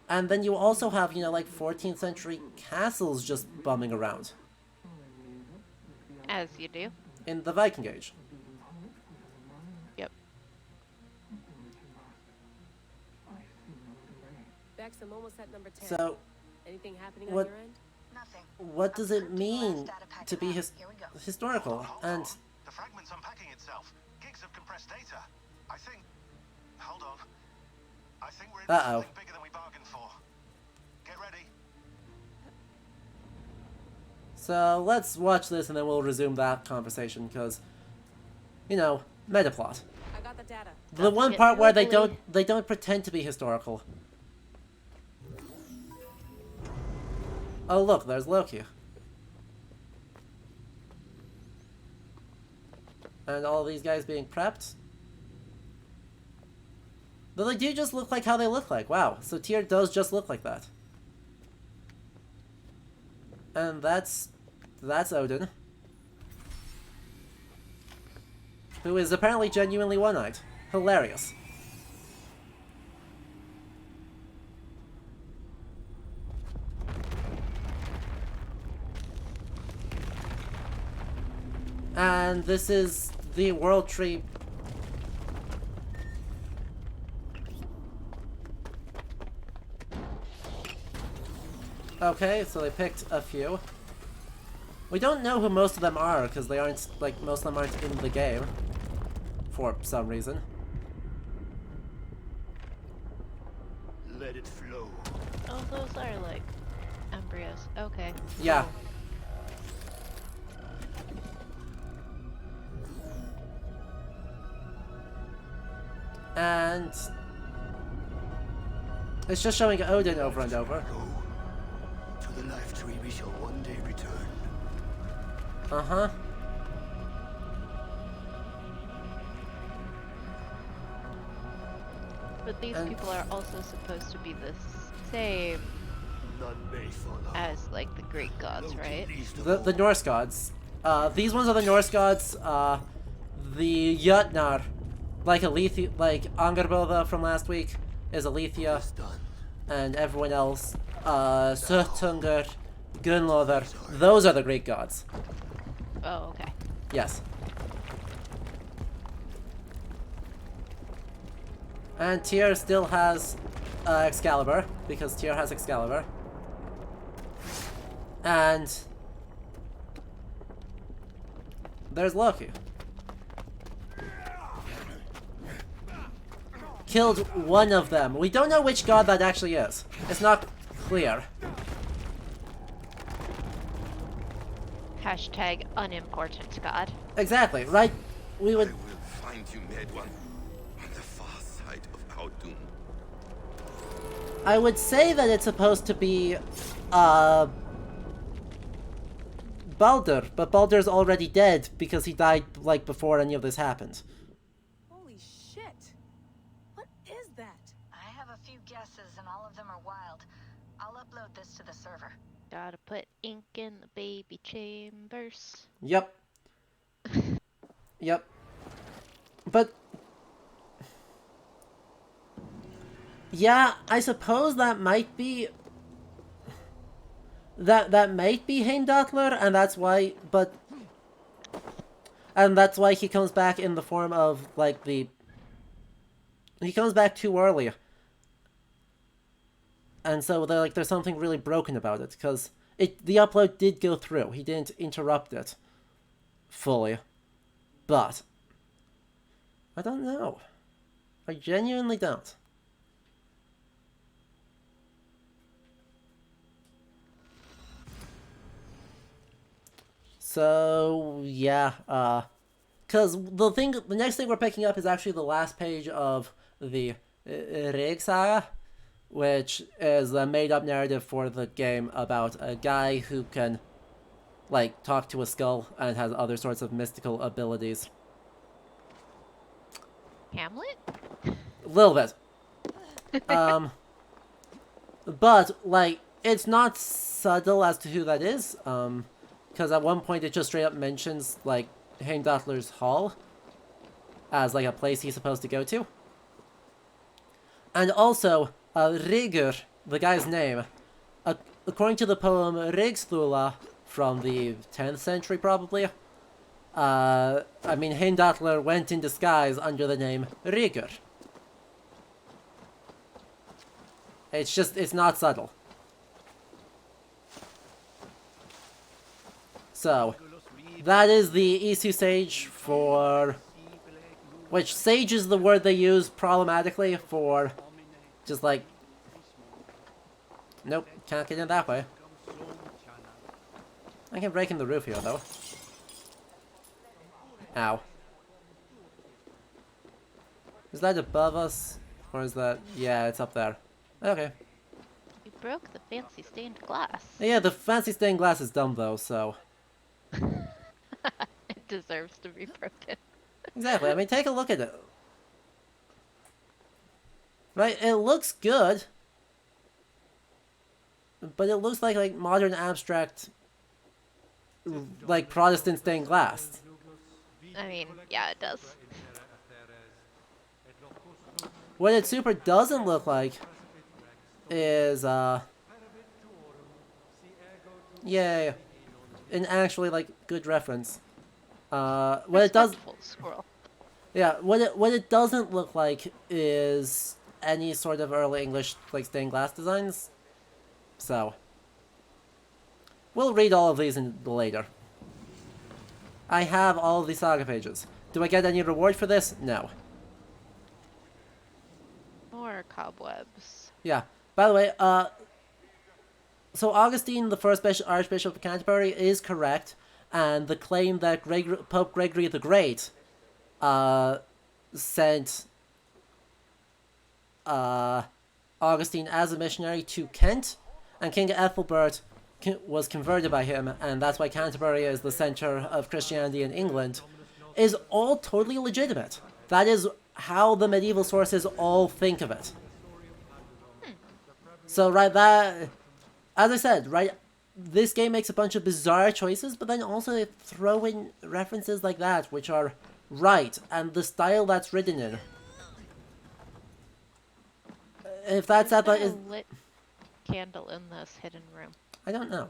And then you also have, you know, like 14th century castles just bumming around. As you do. In the Viking Age. Yep. Bex, I'm almost at number 10. So, Anything happening what- on your end? Nothing. what does it mean Data packet to be now. Here we go. historical? And The fragment's unpacking itself. Gigs of compressed data. I think... Hold on. I think we're in for Uh-oh. something bigger than we bargained for. Get ready. so let's watch this and then we'll resume that conversation because, you know, metaplot. I got the data. The Let's one get part where Locally. they don't pretend to be historical. Oh look, there's Loki. And all these guys being prepped. Though they do just look like how they look like. Wow, so Tyr does just look like that. And that's Odin. Who is apparently genuinely one-eyed. Hilarious. And this is the World Tree. Okay, so they picked a few. We don't know who most of them are, because they aren't, like, most of them aren't in the game. For some reason. Let it flow. Oh, those are like embryos. Okay. Yeah. And it's just showing Odin over and over. To the life tree we shall one day return. Uh-huh. But these And- people are also supposed to be the same None may follow. as like the Greek gods, right? The Norse gods. These ones are the Norse gods. The Jötnar, like Alethia, like Angerboda from last week, is Alethia, and everyone else, Surtungur, Gunnlother, those are the Greek gods. Oh, okay. Yes. And Tyr still has Excalibur, because Tyr has Excalibur. And there's Loki. Killed one of them. We don't know which god that actually is. It's not clear. Hashtag unimportant god. Exactly, right? We would... I will find you, Mad One, on the far side of our doom. I would say that it's supposed to be, Baldur, but Baldur's already dead because he died, like, before any of this happened. Holy shit! What is that? I have a few guesses, and all of them are wild. I'll upload this to the server. Gotta put ink in the baby chambers. Yep. Yep. But... yeah, I suppose that might be... That might be Heimdallr, and that's why... but... and that's why he comes back in the form of, like, the... he comes back too early. And so, like, there's something really broken about it, because the upload did go through. He didn't interrupt it fully. But... I don't know. I genuinely don't. So, yeah, because the next thing we're picking up is actually the last page of the Rig Saga, which is a made-up narrative for the game about a guy who can, like, talk to a skull and has other sorts of mystical abilities. Hamlet? A little bit. But, like, it's not subtle as to who that is, because at one point it just straight up mentions, like, Heimdallr's Hall as, like, a place he's supposed to go to. And also, Rigur, the guy's name, according to the poem Rigsthula from the 10th century, probably, I mean, Heimdallr went in disguise under the name Rigur. It's just, it's not subtle. So, that is the Isu Sage for... which, sage is the word they use problematically for just like... nope, can't get in that way. I can break in the roof here, though. Ow. Is that above us? Or is that... yeah, it's up there. Okay. You broke the fancy stained glass. Yeah, the fancy stained glass is dumb, though, so... It deserves to be broken. Exactly, I mean, take a look at it. Right, it looks good. But it looks like modern abstract... like, Protestant stained glass. I mean, yeah, it does. What it super doesn't look like is, yay. An actually, like, good reference. What it does... Respectful squirrel. yeah, what it doesn't look like is any sort of early English, like, stained glass designs. So. We'll read all of these later. I have all of the saga pages. Do I get any reward for this? No. More cobwebs. Yeah. By the way, so Augustine, the first Archbishop of Canterbury, is correct, and the claim that Pope Gregory the Great sent Augustine as a missionary to Kent, and King Ethelbert was converted by him, and that's why Canterbury is the center of Christianity in England, is all totally legitimate. That is how the medieval sources all think of it. So, right, that... as I said, right, this game makes a bunch of bizarre choices, but then also they throw in references like that, which are right, and the style that's written in. If that's at There's the... a lit candle in this hidden room. I don't know.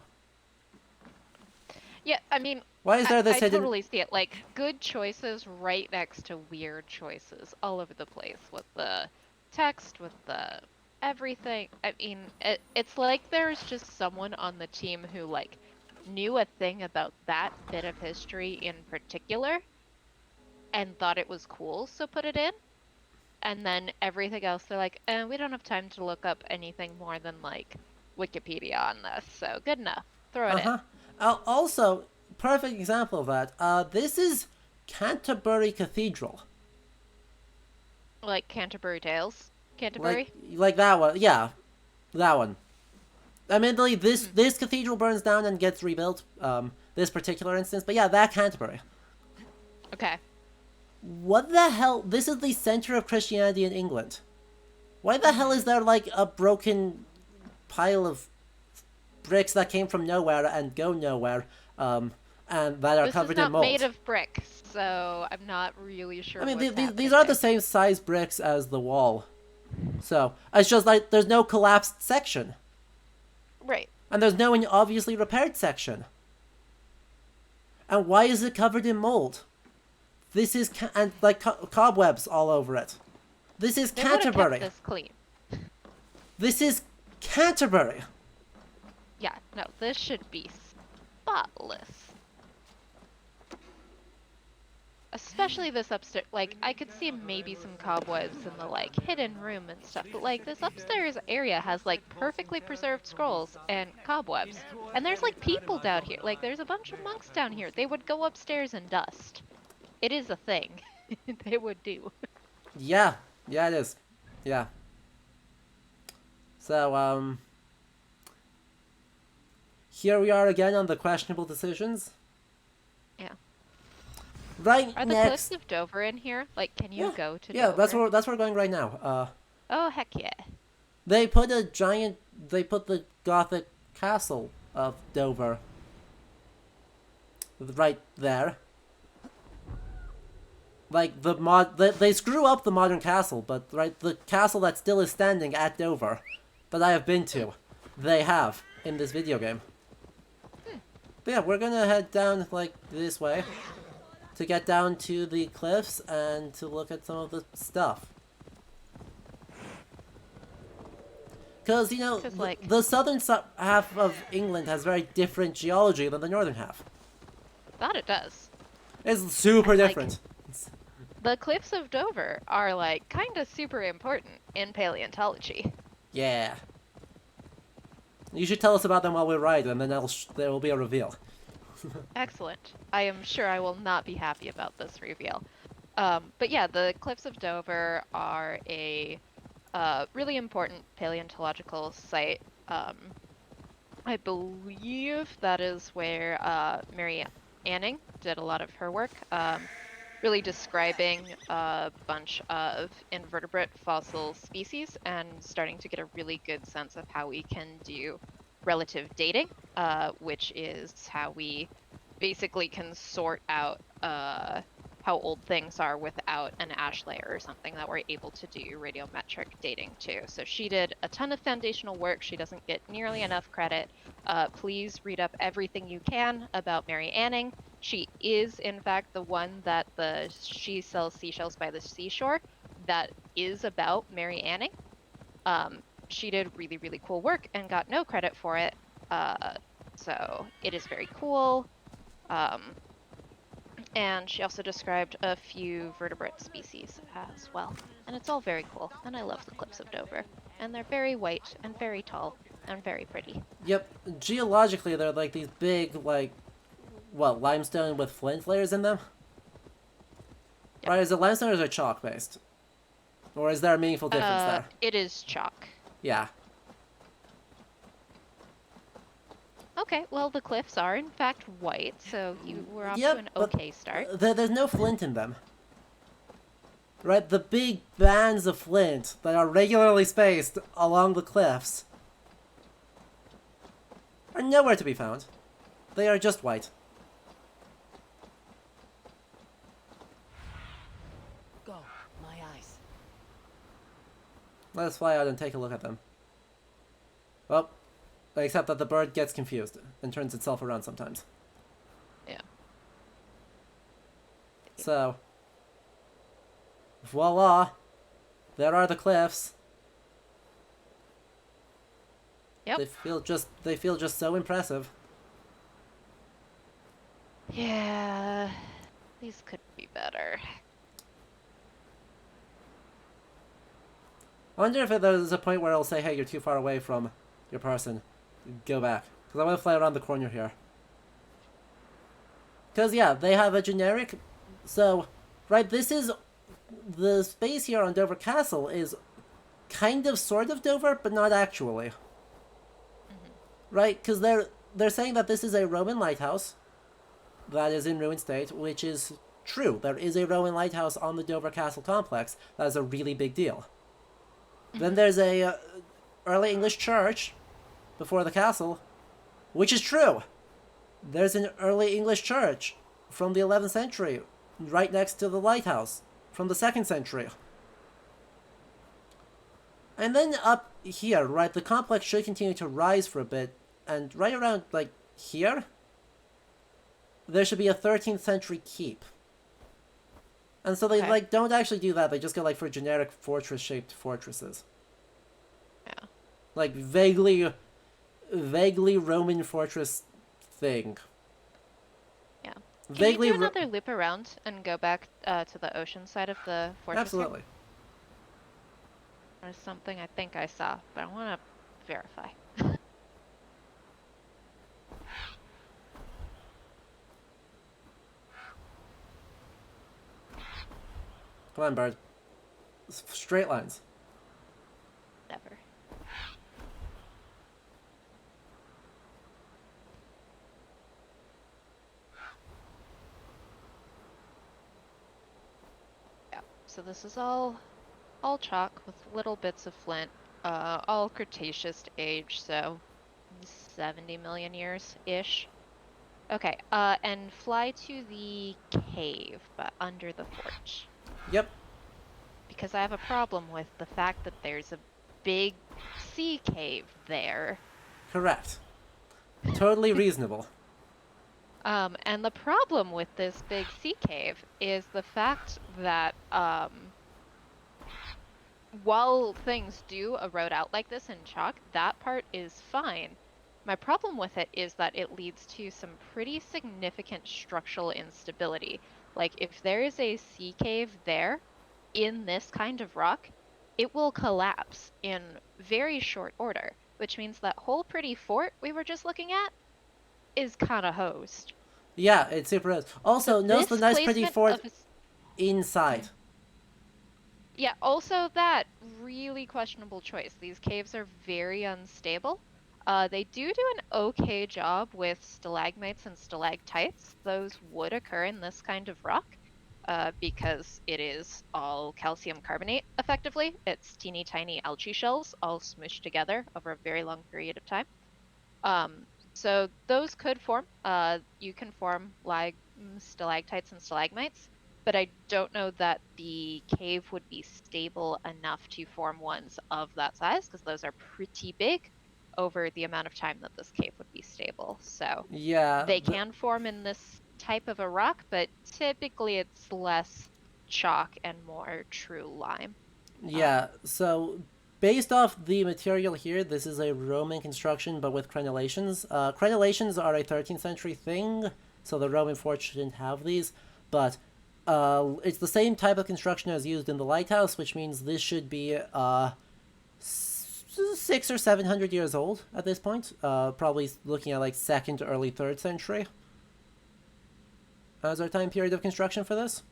Yeah, I mean, Why is there this I hidden... totally see it. Like, good choices right next to weird choices all over the place with the text, with the everything. I mean, it's like there's just someone on the team who, like, knew a thing about that bit of history in particular and thought it was cool, so put it in. And then everything else, they're like, we don't have time to look up anything more than, like, Wikipedia on this, so good enough. Throw it in. Also, perfect example of that. This is Canterbury Cathedral. Like Canterbury Tales? Canterbury? Like that one, yeah. That one. Admittedly, this cathedral burns down and gets rebuilt. This particular instance, but yeah, that Canterbury. Okay. What the hell? This is the center of Christianity in England. Why the hell is there like a broken pile of bricks that came from nowhere and go nowhere, and that are covered in mold? This is not made of brick, so I'm not really sure. I mean, what's these are the there. same size bricks as the wall, so it's just like there's no collapsed section, Right. and there's no obviously repaired section. And why is it covered in mold? This is and like cobwebs all over it. This is They would've Canterbury. kept this clean. This is Canterbury. Yeah, no, this should be spotless. Especially this upstairs. Like, I could see maybe some cobwebs in the, like, hidden room and stuff. But, like, this upstairs area has, like, perfectly preserved scrolls and cobwebs. And there's, like, people down here. Like, there's a bunch of monks down here. They would go upstairs and dust. It is a thing. They would do. Yeah, yeah, it is. Yeah. So, here we are again on the questionable decisions. Yeah. Right Are the next. cliffs of Dover in here? Like, can you go to Yeah, Dover? that's where we're going right now. Oh, heck yeah. They put the Gothic castle of Dover right there. Like they screw up the modern castle, but right, the castle that still is standing at Dover, that I have been to, they have in this video game. But yeah, we're gonna head down like this way to get down to the cliffs and to look at some of the stuff. Because, you know, like- the southern half of England has very different geology than the northern half. That it does. It's super Like- different. The cliffs of Dover are, like, kind of super important in paleontology. Yeah. You should tell us about them while we ride, and then there will be a reveal. Excellent. I am sure I will not be happy about this reveal. But yeah, the cliffs of Dover are a really important paleontological site. I believe that is where Mary Anning did a lot of her work, really describing a bunch of invertebrate fossil species and starting to get a really good sense of how we can do relative dating, which is how we basically can sort out how old things are without an ash layer or something, that we're able to do radiometric dating too. So she did a ton of foundational work. She doesn't get nearly enough credit. Please read up everything you can about Mary Anning. She is, in fact, the one that She Sells Seashells by the Seashore that is about Mary Anning. She did really, really cool work and got no credit for it. So it is very cool. And she also described a few vertebrate species as well. And it's all very cool. And I love the cliffs of Dover. And they're very white and very tall and very pretty. Yep, geologically they're like these big, like, what, limestone with flint layers in them? Yep. Right, is it limestone or is it chalk based? Or is there a meaningful difference there? It is chalk. Yeah. Okay, well, the cliffs are in fact white, so you were off Yep, to an but okay start. There's no flint in them. Right, the big bands of flint that are regularly spaced along the cliffs are nowhere to be found. They are just white. Go, my eyes. Let us fly out and take a look at them. Well, except that the bird gets confused and turns itself around sometimes. Yeah. So, voila, there are the cliffs. Yep. They feel just so impressive. Yeah, these could be better. I wonder if there's a point where it'll say, hey, you're too far away from your person. Go back. Because I want to fly around the corner here. Because, yeah, they have a generic... So, right, this is... The space here on Dover Castle is kind of sort of Dover, but not actually. Right? Because they're saying that this is a Roman lighthouse that is in ruined state, which is true. There is a Roman lighthouse on the Dover Castle complex. That is a really big deal. Then there's a early English church before the castle, which is true. There's an early English church from the 11th century right next to the lighthouse from the 2nd century. And then up here, right, the complex should continue to rise for a bit, and right around, like, here, there should be a 13th century keep. And so they, Okay. like, don't actually do that, they just go, like, for generic fortress-shaped fortresses. Yeah. Like, vaguely Roman fortress thing. Yeah. Can Vaguely you do another loop around and go back to the ocean side of the fortress? here? Absolutely. There's something I think I saw, but I want to verify. Come on, bird. Straight lines. Never. Yeah. So this is all chalk with little bits of flint. All Cretaceous age, so 70 million years ish. Okay. And fly to the cave, but under the fort. Yep. Because I have a problem with the fact that there's a big sea cave there. Correct. Totally reasonable. And the problem with this big sea cave is the fact that while things do erode out like this in chalk, that part is fine. My problem with it is that it leads to some pretty significant structural instability. Like, if there is a sea cave there, in this kind of rock, it will collapse in very short order, which means that whole pretty fort we were just looking at is kind of hosed. Yeah, it super is. Also, notice the This nice pretty placement fort of inside. Yeah, also that really questionable choice. These caves are very unstable. They do an okay job with stalagmites and stalactites. Those would occur in this kind of rock. Because it is all calcium carbonate, effectively. It's teeny tiny algae shells all smooshed together over a very long period of time. So those could form. You can form stalactites and stalagmites, but I don't know that the cave would be stable enough to form ones of that size, because those are pretty big over the amount of time that this cave would be stable. So Yeah. they can form in this type of a rock, but typically it's less chalk and more true lime. Yeah, so based off the material here, this is a Roman construction, but with crenellations. Crenellations are a 13th century thing, so the Roman forts shouldn't have these, but it's the same type of construction as used in the lighthouse, which means this should be 600 or 700 years old at this point. Probably looking at like 2nd to early 3rd century as our time period of construction for this.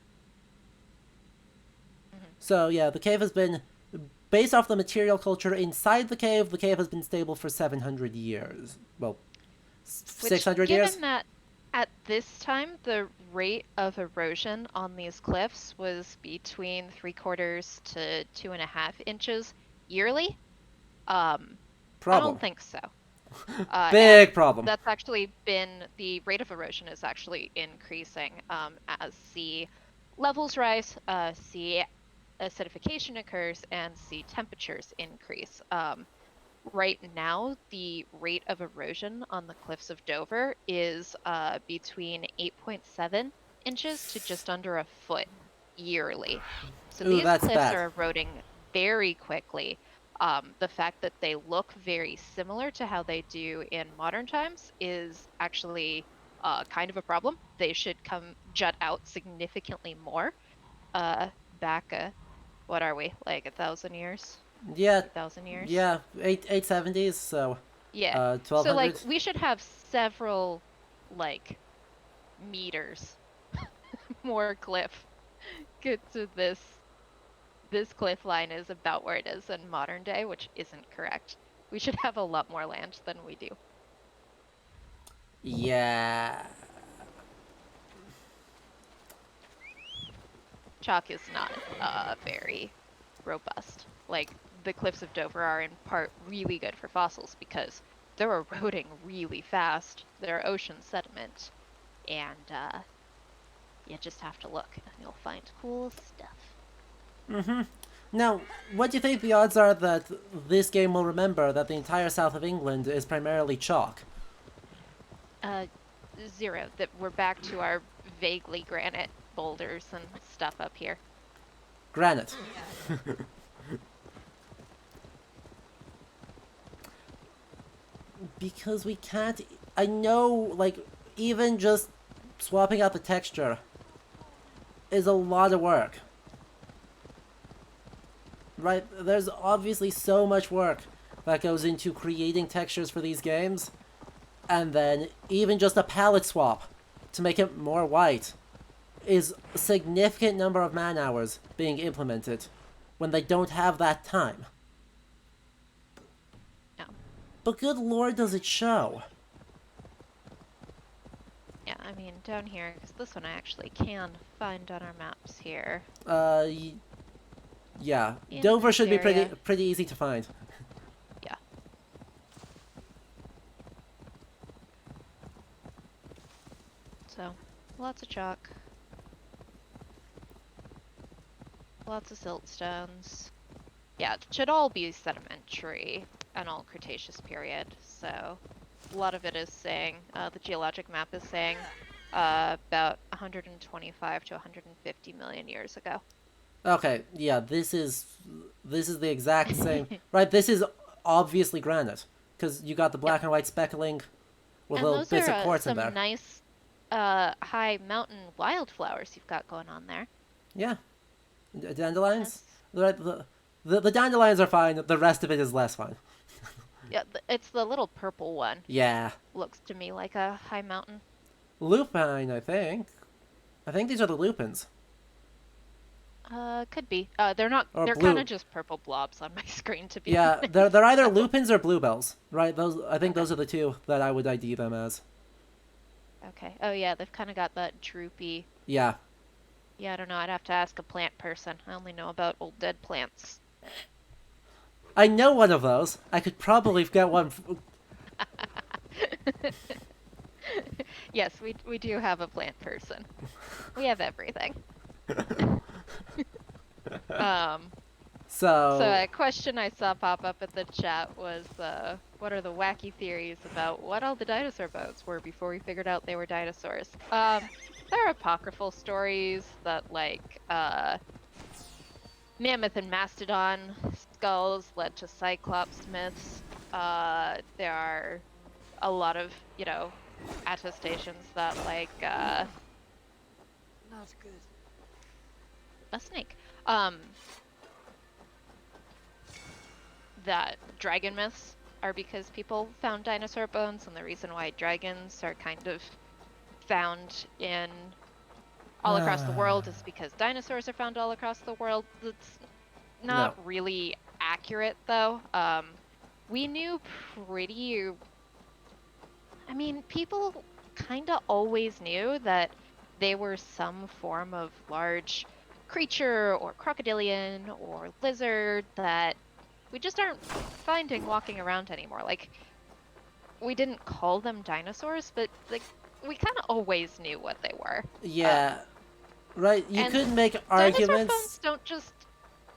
So yeah, the cave has been, based off the material culture inside the cave has been stable for 700 years. Well, 600 years? Given that at this time the rate of erosion on these cliffs was between 3/4 to 2.5 inches yearly, I Problem. don't think so. Big problem. That's actually been, the rate of erosion is actually increasing as sea levels rise, sea acidification occurs, and sea temperatures increase. Right now, the rate of erosion on the cliffs of Dover is between 8.7 inches to just under a foot yearly. So Ooh, these that's cliffs bad. are eroding very quickly. The fact that they look very similar to how they do in modern times is actually kind of a problem. They should jut out significantly more. Back, what are we, like 1,000 years? Yeah. 2,000 years? Yeah, 870s, so Yeah. 1200. So like we should have several like meters more cliff get to this this cliff line is about where it is in modern day, which isn't correct. We should have a lot more land than we do. Yeah. Chalk is not very robust. Like, the cliffs of Dover are in part really good for fossils because they're eroding really fast. They're ocean sediment. And you just have to look and you'll find cool stuff. Now, what do you think the odds are that this game will remember that the entire south of England is primarily chalk? 0. That we're back to our vaguely granite boulders and stuff up here. Granite. Because we can't... I know, like, even just swapping out the texture is a lot of work. Right? There's obviously so much work that goes into creating textures for these games. And then even just a palette swap to make it more white is a significant number of man hours being implemented when they don't have that time. No. But good lord, does it show? Yeah, I mean, down here, because this one I actually can find on our maps here. Yeah. In Dover this should be area. pretty easy to find. Yeah. So, lots of chalk. Lots of siltstones. Yeah, it should all be sedimentary and all Cretaceous period. So, a lot of it is saying, the geologic map is saying, about 125 to 150 million years ago. Okay, yeah, this is the exact same. Right, this is obviously granite because you got the black and white speckling with And little those bits are of quartz in some there. nice high mountain wildflowers you've got going on there. Yeah, dandelions. Right, the dandelions are fine. The rest of it is less fine. Yeah, it's the little purple one. Yeah, Looks to me like a high mountain. lupine. I think these are the lupins. Could be. They're not. Or They're blue. kind of just purple blobs on my screen, to be Yeah, honest. they're either lupins or bluebells. Right, I think Okay. those are the two that I would ID them as. Okay. Oh yeah, they've kind of got that droopy. Yeah. Yeah, I don't know. I'd have to ask a plant person. I only know about old dead plants. I know one of those. I could probably get one. Yes, we do have a plant person. We have everything. So So a question I saw pop up in the chat was, what are the wacky theories about what all the dinosaur bones were before we figured out they were dinosaurs? There are apocryphal stories that, like, mammoth and mastodon skulls led to cyclops myths. There are a lot of, attestations that, like, Not good. a snake. That dragon myths are because people found dinosaur bones, and the reason why dragons are kind of found in all across the world is because dinosaurs are found all across the world. That's not No. really accurate, though. We knew people kind of always knew that they were some form of large creature or crocodilian or lizard that we just aren't finding walking around anymore. Like, we didn't call them dinosaurs, but, like, we kind of always knew what they were. yeah, right. You and could make Dinosaur arguments. bones don't just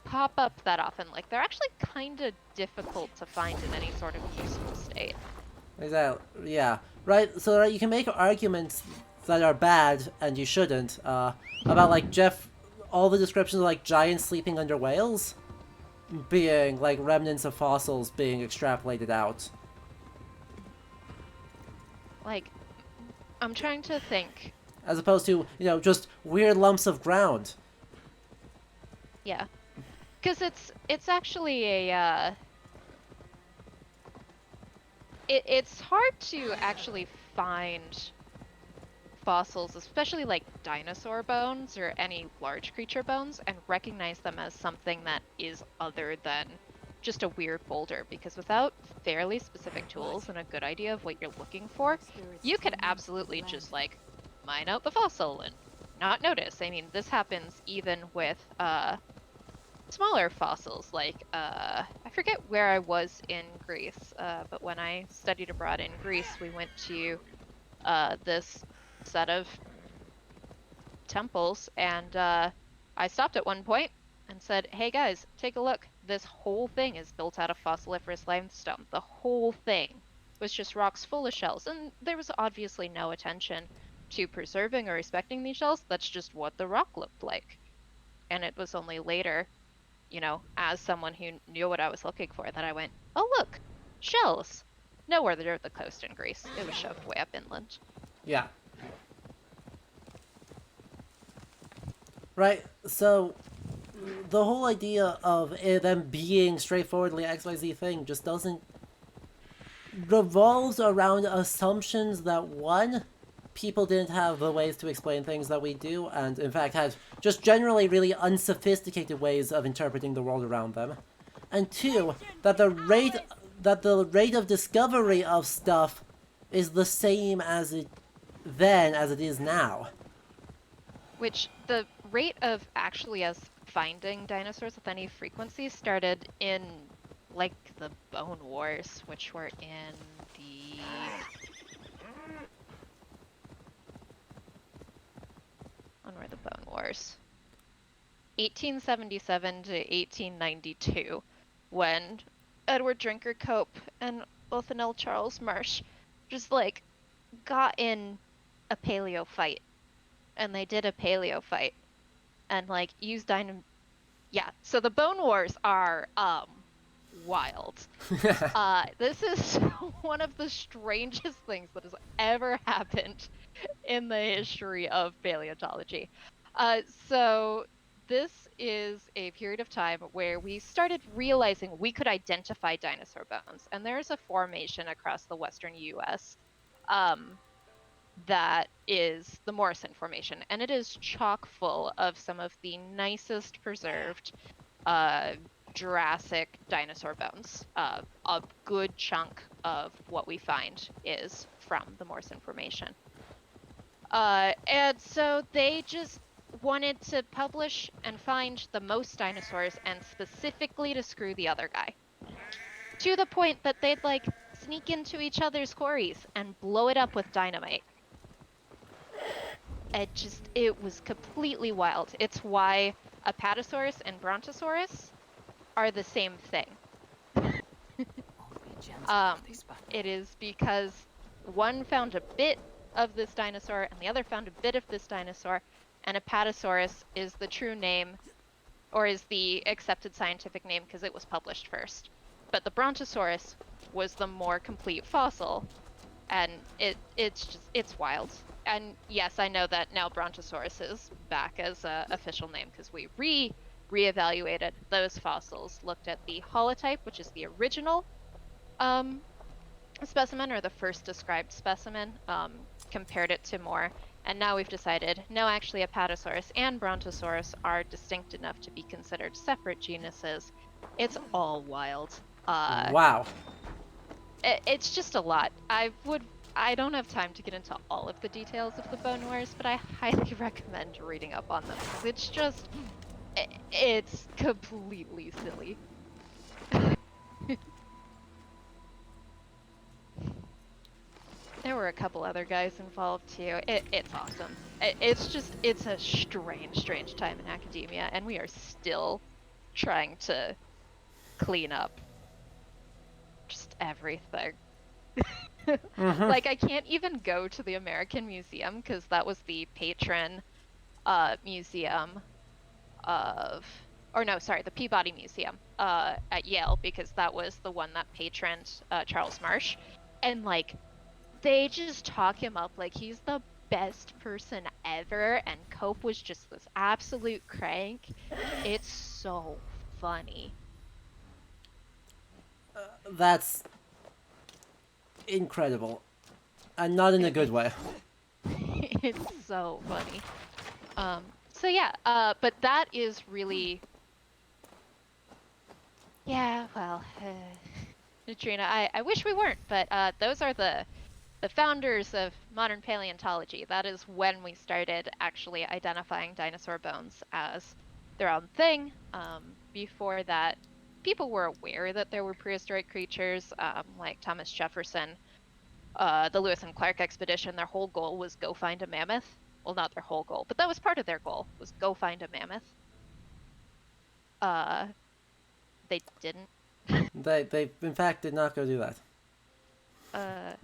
pop up that often. Like, they're actually kind of difficult to find in any sort of useful state. Exactly. Yeah. Right. So right, you can make arguments that are bad and you shouldn't. About like all the descriptions of like giants sleeping under whales being like remnants of fossils being extrapolated out. Like, I'm trying to think. As opposed to, just weird lumps of ground. Yeah. Because it's actually a, it's hard to actually find fossils, especially like dinosaur bones or any large creature bones, and recognize them as something that is other than just a weird boulder, because without fairly specific tools and a good idea of what you're looking for, you could absolutely just like mine out the fossil and not notice. I mean, this happens even with smaller fossils, like I forget where I was in Greece, but when I studied abroad in Greece, we went to this set of temples, and I stopped at one point and said, "Hey guys, take a look. This whole thing is built out of fossiliferous limestone. The whole thing was just rocks full of shells, and there was obviously no attention to preserving or respecting these shells. That's just what the rock looked like." And it was only later, you know, as someone who knew what I was looking for, that I went, "Oh look, shells." Nowhere near the coast in Greece. It was shoved way up inland. Yeah. Right, so the whole idea of them being straightforwardly XYZ thing just doesn't revolves around assumptions that, one, people didn't have the ways to explain things that we do, and in fact had just generally really unsophisticated ways of interpreting the world around them. And two, that the rate of discovery of stuff is the same as it then as it is now. Which the rate of actually us finding dinosaurs with any frequency started in like the Bone Wars, which were in the when were the Bone Wars? 1877 to 1892, when Edward Drinker Cope and Othanel Charles Marsh just like got in a paleo fight. And they did a paleo fight and like used yeah, so the Bone Wars are wild. This is one of the strangest things that has ever happened in the history of paleontology. So this is a period of time where we started realizing we could identify dinosaur bones, and there's a formation across the western US that is the Morrison Formation, and it is chock full of some of the nicest preserved Jurassic dinosaur bones. A good chunk of what we find is from the Morrison Formation. And so they just wanted to publish and find the most dinosaurs, and specifically to screw the other guy. To the point that they'd like sneak into each other's quarries and blow it up with dynamite. It was completely wild. It's why Apatosaurus and Brontosaurus are the same thing. It is because one found a bit of this dinosaur and the other found a bit of this dinosaur, and Apatosaurus is the true name, or is the accepted scientific name because it was published first. But the Brontosaurus was the more complete fossil, and it's wild. And yes, I know that now Brontosaurus is back as an official name because we reevaluated those fossils, looked at the holotype, which is the original specimen, or the first described specimen, compared it to more, and now we've decided, no, actually Apatosaurus and Brontosaurus are distinct enough to be considered separate genuses. It's all wild. Wow. It's just a lot. I don't have time to get into all of the details of the Bone Wars, but I highly recommend reading up on them, because it's completely silly. There were a couple other guys involved too. It's awesome. It's a strange time in academia, and we are still trying to clean up just everything. Like, I can't even go to the American Museum because that was the patron museum of, or no, sorry, the Peabody Museum at Yale, because that was the one that patroned Charles Marsh. And like, they just talk him up like he's the best person ever, and Cope was just this absolute crank. It's so funny. That's incredible, and not in a good way. It's so funny. So yeah, but that is really, yeah, well, Neutrina, I wish we weren't, but those are the founders of modern paleontology. That is when we started actually identifying dinosaur bones as their own thing. Before that, people were aware that there were prehistoric creatures, like Thomas Jefferson, the Lewis and Clark expedition. Their whole goal was go find a mammoth. Well, not their whole goal, but that was part of their goal, was go find a mammoth. They didn't. They in fact did not go do that.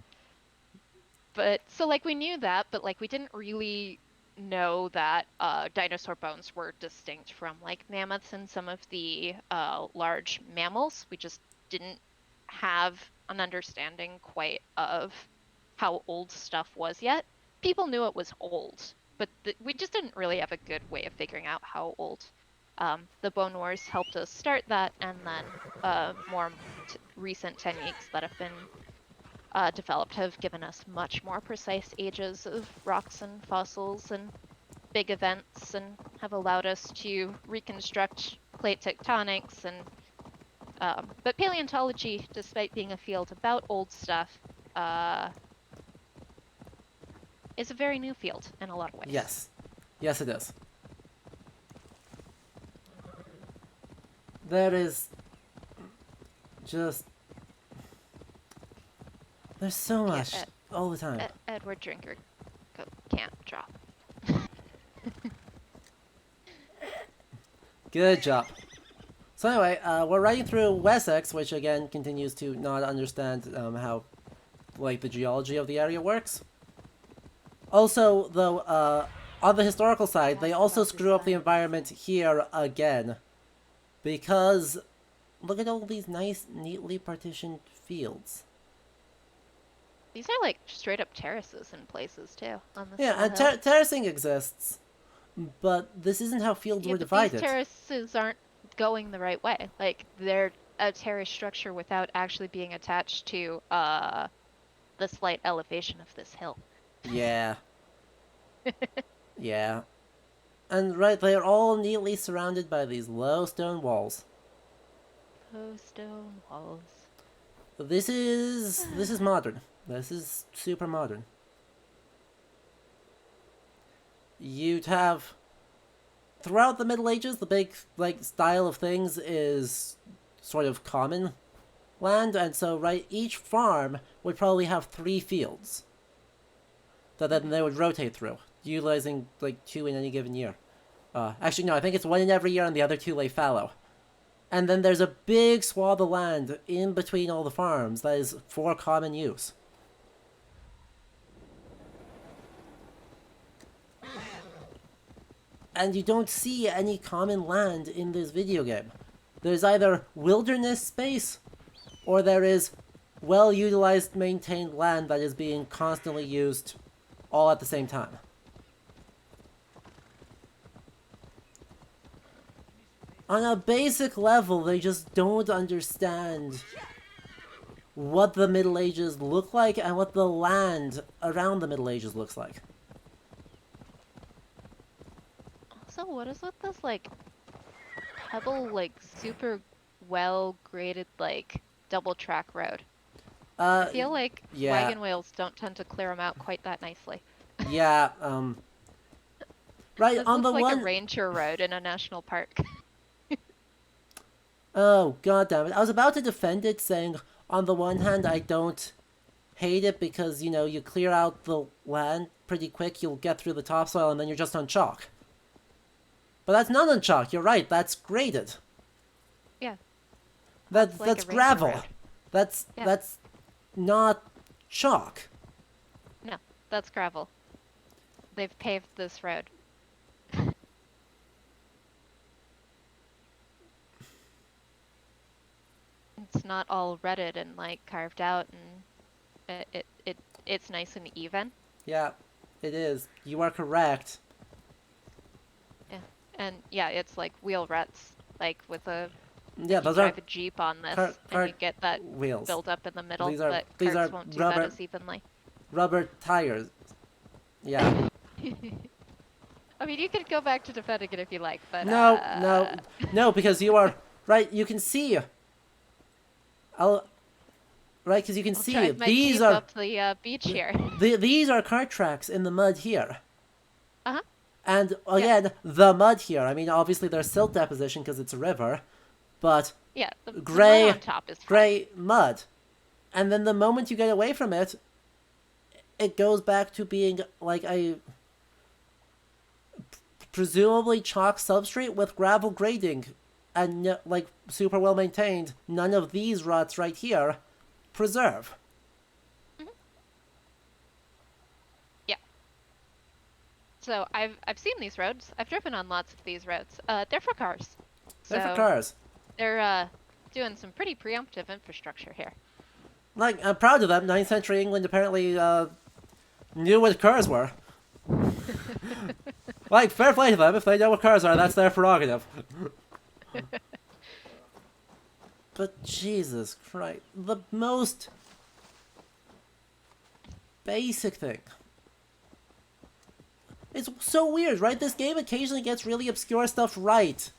But so like we knew that, but like we didn't really know that dinosaur bones were distinct from like mammoths and some of the large mammals. We just didn't have an understanding quite of how old stuff was yet. People knew it was old, but we just didn't really have a good way of figuring out how old. The Bone Wars helped us start that, and then more recent techniques that have been developed have given us much more precise ages of rocks and fossils and big events, and have allowed us to reconstruct plate tectonics. And but paleontology, despite being a field about old stuff, is a very new field in a lot of ways. Yes. Yes, it is. There is just... There's so much all the time. Edward Drinker can't drop. Good job. So anyway, we're riding through Wessex, which again continues to not understand how, like, the geology of the area works. Also, though, on the historical side, they also screw up the environment here again. Because, look at all these nice, neatly partitioned fields. These are like straight up terraces in places too. On this Yeah, and terracing exists, but this isn't how fields were divided. These terraces aren't going the right way. Like, they're a terrace structure without actually being attached to the slight elevation of this hill. Yeah. Yeah. And right, they're all neatly surrounded by these low stone walls. Low stone walls. This is modern. This is super modern. You'd have... Throughout the Middle Ages, the big, like, style of things is sort of common land, and so, right, each farm would probably have 3 fields that then they would rotate through, utilizing, like, 2 in any given year. Actually, no, I think it's 1 in every year, and the other 2 lay fallow. And then there's a big swath of land in between all the farms that is for common use. And you don't see any common land in this video game. There's either wilderness space, or there is well-utilized, maintained land that is being constantly used all at the same time. On a basic level, they just don't understand what the Middle Ages look like and what the land around the Middle Ages looks like. Also, what is with this, like, pebble, like, super well-graded, like, double-track road? I feel like wagon wheels don't tend to clear them out quite that nicely. Yeah, right, this on the looks like one... a ranger road in a national park. Oh, god damn it. I was about to defend it, saying, on the one hand, I don't hate it because, you know, you clear out the land pretty quick, you'll get through the topsoil, and then you're just on chalk. But that's not on chalk, you're right, that's graded. Yeah. That's like gravel. road. That's not chalk. No, that's gravel. They've paved this road. It's not all rutted and like carved out, and it's nice and even. Yeah, it is. You are correct. Yeah, and yeah, it's like wheel ruts, like with a Yeah, those drive are a Jeep on this, cart and you get that wheels. build up in the middle, These are but carts rubber won't do that as evenly. rubber tires. Yeah. I mean, you could go back to defending it if you like, but No, because you are right. You can see. Right, because you can I'll see drive my these Jeep are up the beach here. these are cart tracks in the mud here. Uh-huh. And again, the mud here. I mean, obviously there's silt deposition because it's a river, but Yeah, the mud gray, on top is fine. gray mud. And then the moment you get away from it, it goes back to being like a presumably chalk substrate with gravel grading, and like super well maintained. None of these ruts right here preserve. So I've seen these roads. I've driven on lots of these roads. They're for cars. They're So for cars. They're doing some pretty preemptive infrastructure here. Like, I'm proud of them. 9th century England apparently knew what cars were. Like, fair play to them. If they know what cars are, that's their prerogative. But Jesus Christ, the most basic thing. It's so weird, right? This game occasionally gets really obscure stuff right.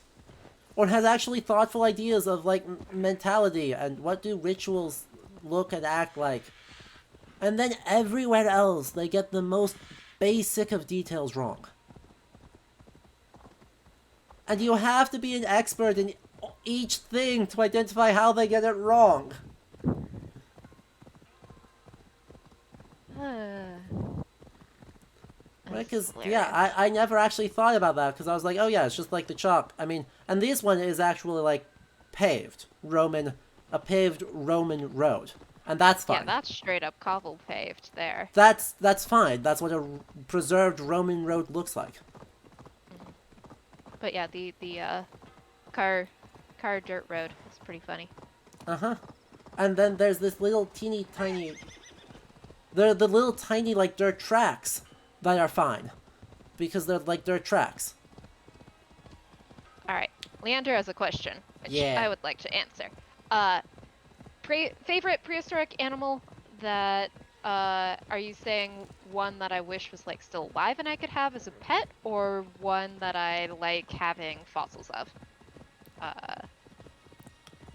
Or has actually thoughtful ideas of, like, mentality and what do rituals look and act like. And then everywhere else, they get the most basic of details wrong. And you have to be an expert in each thing to identify how they get it wrong. Right, because, yeah, I never actually thought about that, because I was like, oh yeah, it's just like the chalk. I mean, and this one is actually, like, paved. A paved Roman road. And that's fine. Yeah, that's straight up cobble paved there. That's fine. That's what a preserved Roman road looks like. But yeah, the car dirt road is pretty funny. Uh-huh. And then there's this little teeny tiny... They're the little tiny, like, dirt tracks that are fine. Because they're, like, dirt tracks. Alright, Leander has a question, which Yeah. I would like to answer. Favorite prehistoric animal that, are you saying one that I wish was, like, still alive and I could have as a pet, or one that I like having fossils of?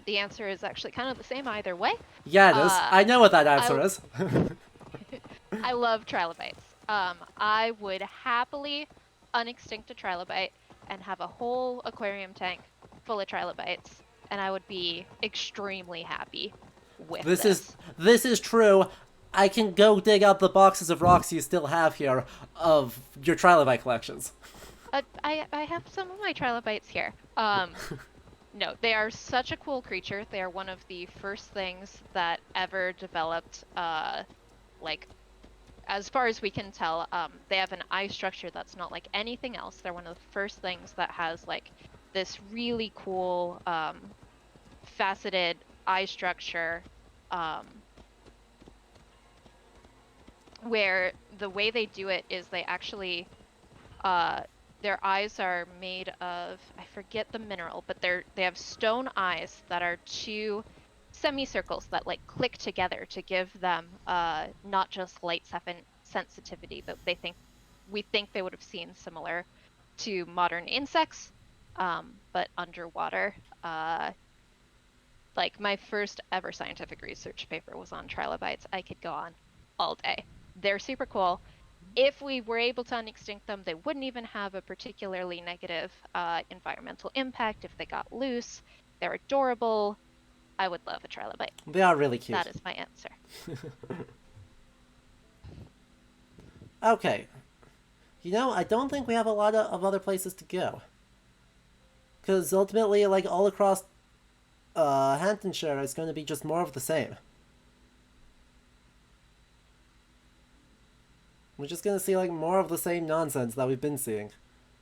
The answer is actually kind of the same either way. Yeah, it is. I know what that answer is. I love trilobites. I would happily unextinct a trilobite and have a whole aquarium tank full of trilobites, and I would be extremely happy with this. This is true. I can go dig out the boxes of rocks you still have here of your trilobite collections. I have some of my trilobites here. No, they are such a cool creature. They are one of the first things that ever developed, like, as far as we can tell, they have an eye structure that's not like anything else. They're one of the first things that has, like, this really cool, faceted eye structure, where the way they do it is they actually, their eyes are made of, I forget the mineral, but they have stone eyes that are two semicircles that, like, click together to give them not just light sensitivity, but we think they would have seen similar to modern insects, but underwater. Like, my first ever scientific research paper was on trilobites. I could go on all day. They're super cool. If we were able to unextinct them, they wouldn't even have a particularly negative environmental impact if they got loose. They're adorable. I would love a trilobite. They are really cute. That is my answer. Okay. You know, I don't think we have a lot of other places to go. Because ultimately, like, all across Hamptonshire, it's going to be just more of the same. We're just going to see, like, more of the same nonsense that we've been seeing.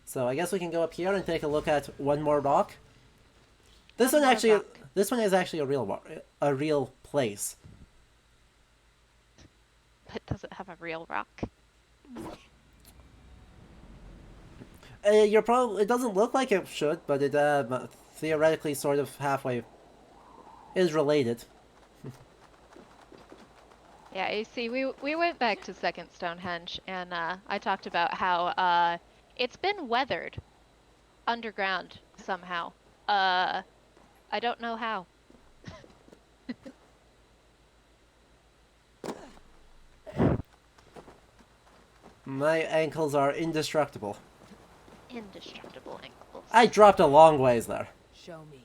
So I guess we can go up here and take a look at one more rock. This one is actually a real place. But does it have a real rock? It doesn't look like it should, but it theoretically sort of halfway is related. Yeah, you see, we went back to Second Stonehenge, and I talked about how it's been weathered underground somehow. I don't know how. My ankles are indestructible. Indestructible ankles. I dropped a long ways there. Show me.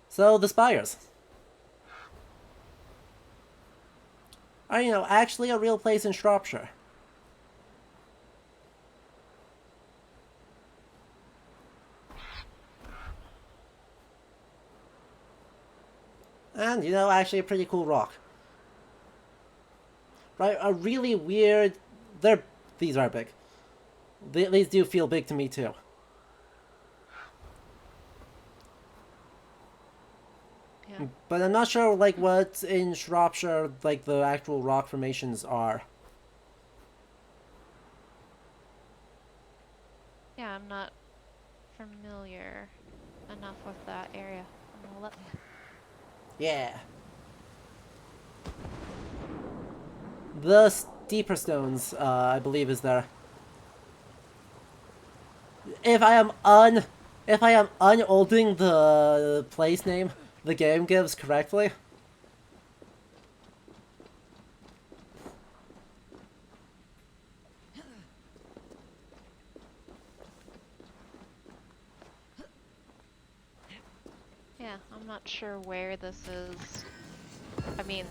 So, the spires are, actually a real place in Shropshire. And, actually a pretty cool rock. Right, a really weird... These are big. These do feel big to me, too. Yeah. But I'm not sure, like, what in Shropshire, like, the actual rock formations are. Yeah, I'm not familiar enough with that area. I'm gonna look. Yeah. The steeper stones, I believe, is there. If I am unolding the place name the game gives correctly. Yeah, I'm not sure where this is. I mean,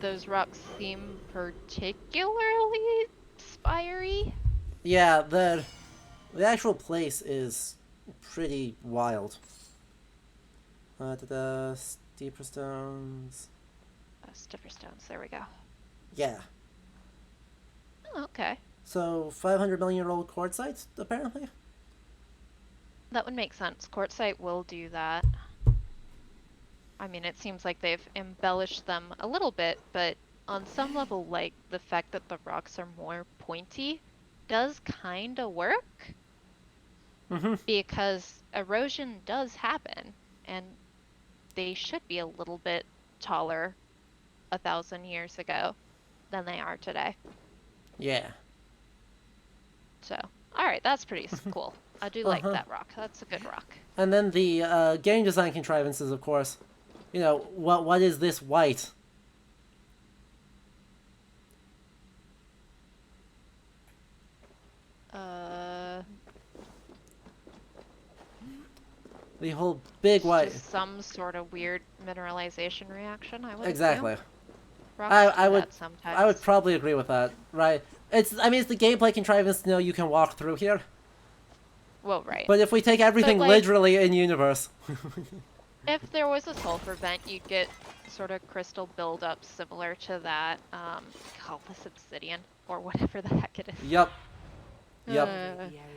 those rocks seem particularly spirey. Yeah, the actual place is pretty wild. Steeper stones. Stiffer stones, there we go. Yeah. Oh, okay. So 500 million year old quartzite, apparently. That would make sense. Quartzite will do that. I mean, it seems like they've embellished them a little bit, but on some level, like, the fact that the rocks are more pointy does kind of work. Mm-hmm. Because erosion does happen, and they should be a little bit taller 1,000 years ago than they are today. Yeah. So, alright, that's pretty cool. I do like that rock. That's a good rock. And then the game design contrivances, of course. What is this white? The whole big white. Just some sort of weird mineralization reaction, I would Exactly. assume. Rocks I do would that sometimes. I would probably agree with that. Right. It's the gameplay contrivance to know you can walk through here. Well, right. But if we take everything like- literally in universe. If there was a sulfur vent, you'd get sort of crystal buildup similar to that. Call this obsidian or whatever the heck it is. Yep.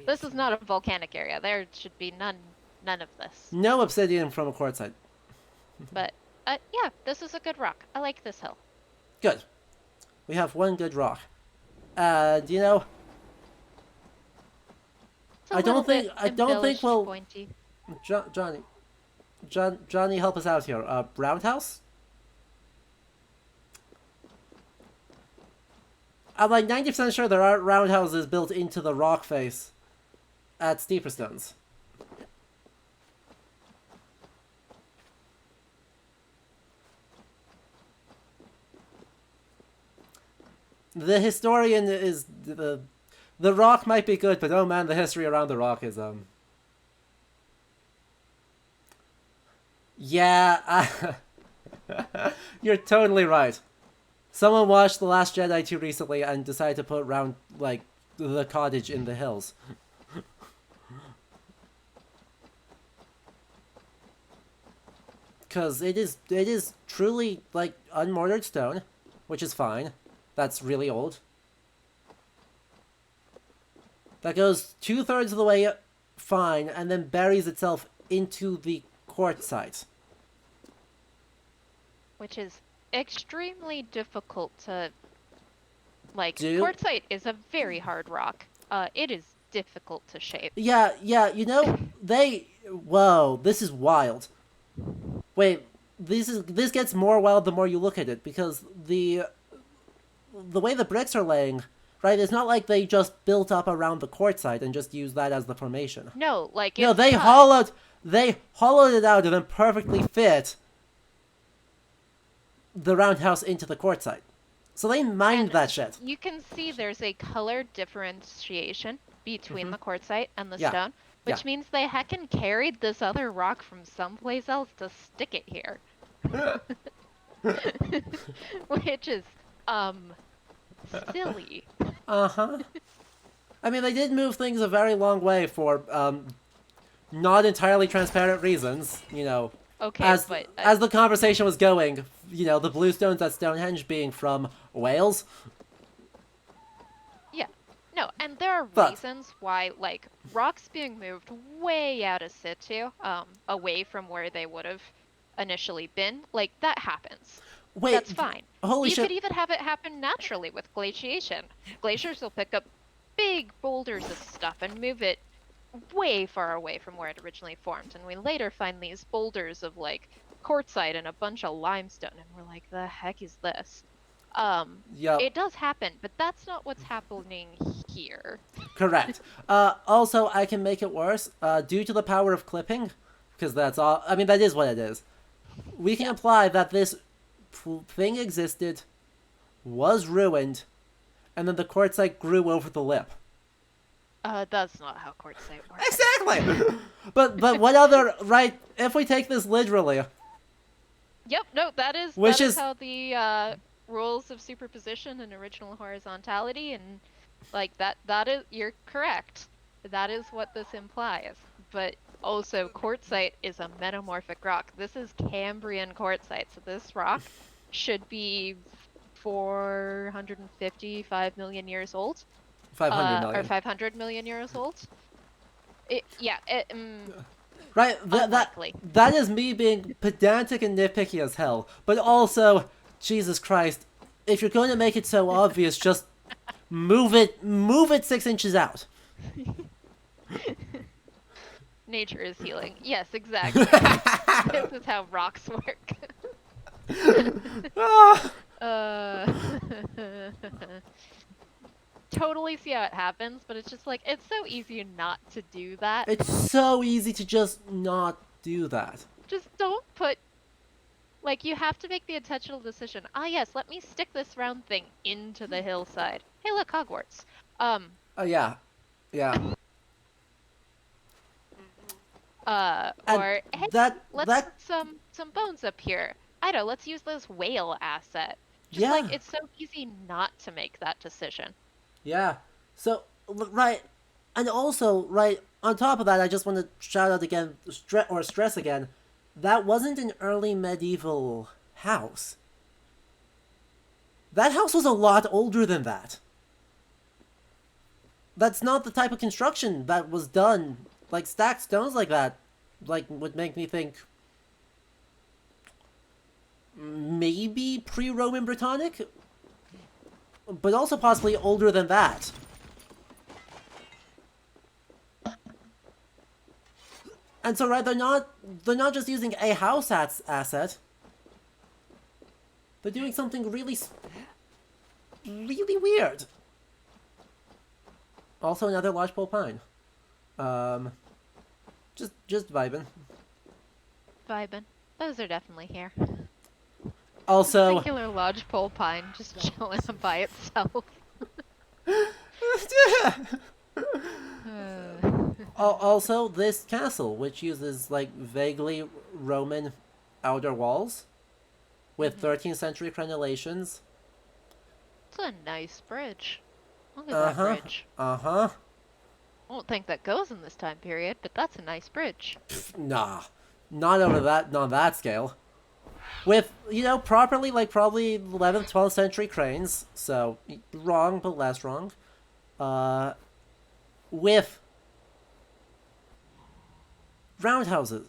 This is not a volcanic area. There should be none of this. No obsidian from a quartzite. But yeah, this is a good rock. I like this hill. Good. We have one good rock. It's a I don't little bit think embellished, we'll pointy. Johnny, help us out here. Roundhouse? I'm like 90% sure there aren't roundhouses built into the rock face at Steeper Stones. The historian is the rock might be good, but oh man, the history around the rock is yeah, you're totally right. Someone watched The Last Jedi too recently and decided to put round like the cottage in the hills. Cause it is truly like unmortared stone, which is fine. That's really old. That goes 2/3 of the way fine, and then buries itself into the quartzite. Which is extremely difficult to, like, Do? quartzite is a very hard rock. It is difficult to shape. Yeah, whoa, this is wild. Wait, this gets more wild the more you look at it, because the way the bricks are laying, right? It's not like they just built up around the courtside and just used that as the formation. No, like No, it's they cut. hollowed it out and then perfectly fit the roundhouse into the courtside. So they mined And that shit. You can see there's a color differentiation between the quartzite and the Yeah. stone, which Yeah. means they heckin' carried this other rock from someplace else to stick it here. Which is, silly. Uh-huh. I mean, they did move things a very long way for, not entirely transparent reasons, you know. Okay, As but as the conversation was going, you know, the bluestones at Stonehenge being from Wales. yeah, no, and there are But- reasons why, like, rocks being moved way out of situ, away from where they would have initially been, like, that happens. Wait, That's fine. holy You shit. could even have it happen naturally with glaciation. Glaciers will pick up big boulders of stuff and move it way far away from where it originally formed. And we later find these boulders of like quartzite and a bunch of limestone, and we're like, the heck is this? Yup. It does happen, but that's not what's happening here. Correct. Also, I can make it worse. Due to the power of clipping, because that's all. I mean, that is what it is. We can imply that this thing existed, was ruined, and then the quartzite grew over the lip. That's not how quartzite works. Exactly. but what other right? If we take this literally, Yep, no, that is Which that is is- how the rules of superposition and original horizontality and like that is, you're correct. That is what this implies. But also quartzite is a metamorphic rock. This is Cambrian quartzite, so this rock should be 455 million years old. 500 million. Or 500 million years old. Right, Unlikely. that is me being pedantic and nitpicky as hell. But also, Jesus Christ, if you're going to make it so obvious, just move it 6 inches out. Nature is healing. Yes, exactly. This is how rocks work. Totally see how it happens, but it's just like, it's so easy not to do that. It's so easy to just not do that. Just don't put, like, you have to make the intentional decision. Ah, yes, let me stick this round thing into the hillside. Hey, look, Hogwarts. Oh, yeah. Yeah. Or, hey, that- let's that- put some bones up here. I don't know, let's use this whale asset. Just Yeah. like, it's so easy not to make that decision. Yeah. So, right. And also, right, on top of that, I just want to shout out again, stress again, that wasn't an early medieval house. That house was a lot older than that. That's not the type of construction that was done. Like, stacked stones like that, like, would make me think maybe pre-Roman Britannic? But also possibly older than that. And so, right, they're not just using a house asset. They're doing something really weird. Also, another lodgepole pine. Just vibing. Vibin'. Those are definitely here. Also, Singular lodgepole pine just chilling by itself. also this castle, which uses like vaguely Roman outer walls with 13th century crenellations. It's a nice bridge. Look at that bridge. Uh-huh. I don't think that goes in this time period, but that's a nice bridge. Nah. Not on that scale. With, you know, properly, like, probably 11th, 12th century cranes. So, wrong, but less wrong. With roundhouses.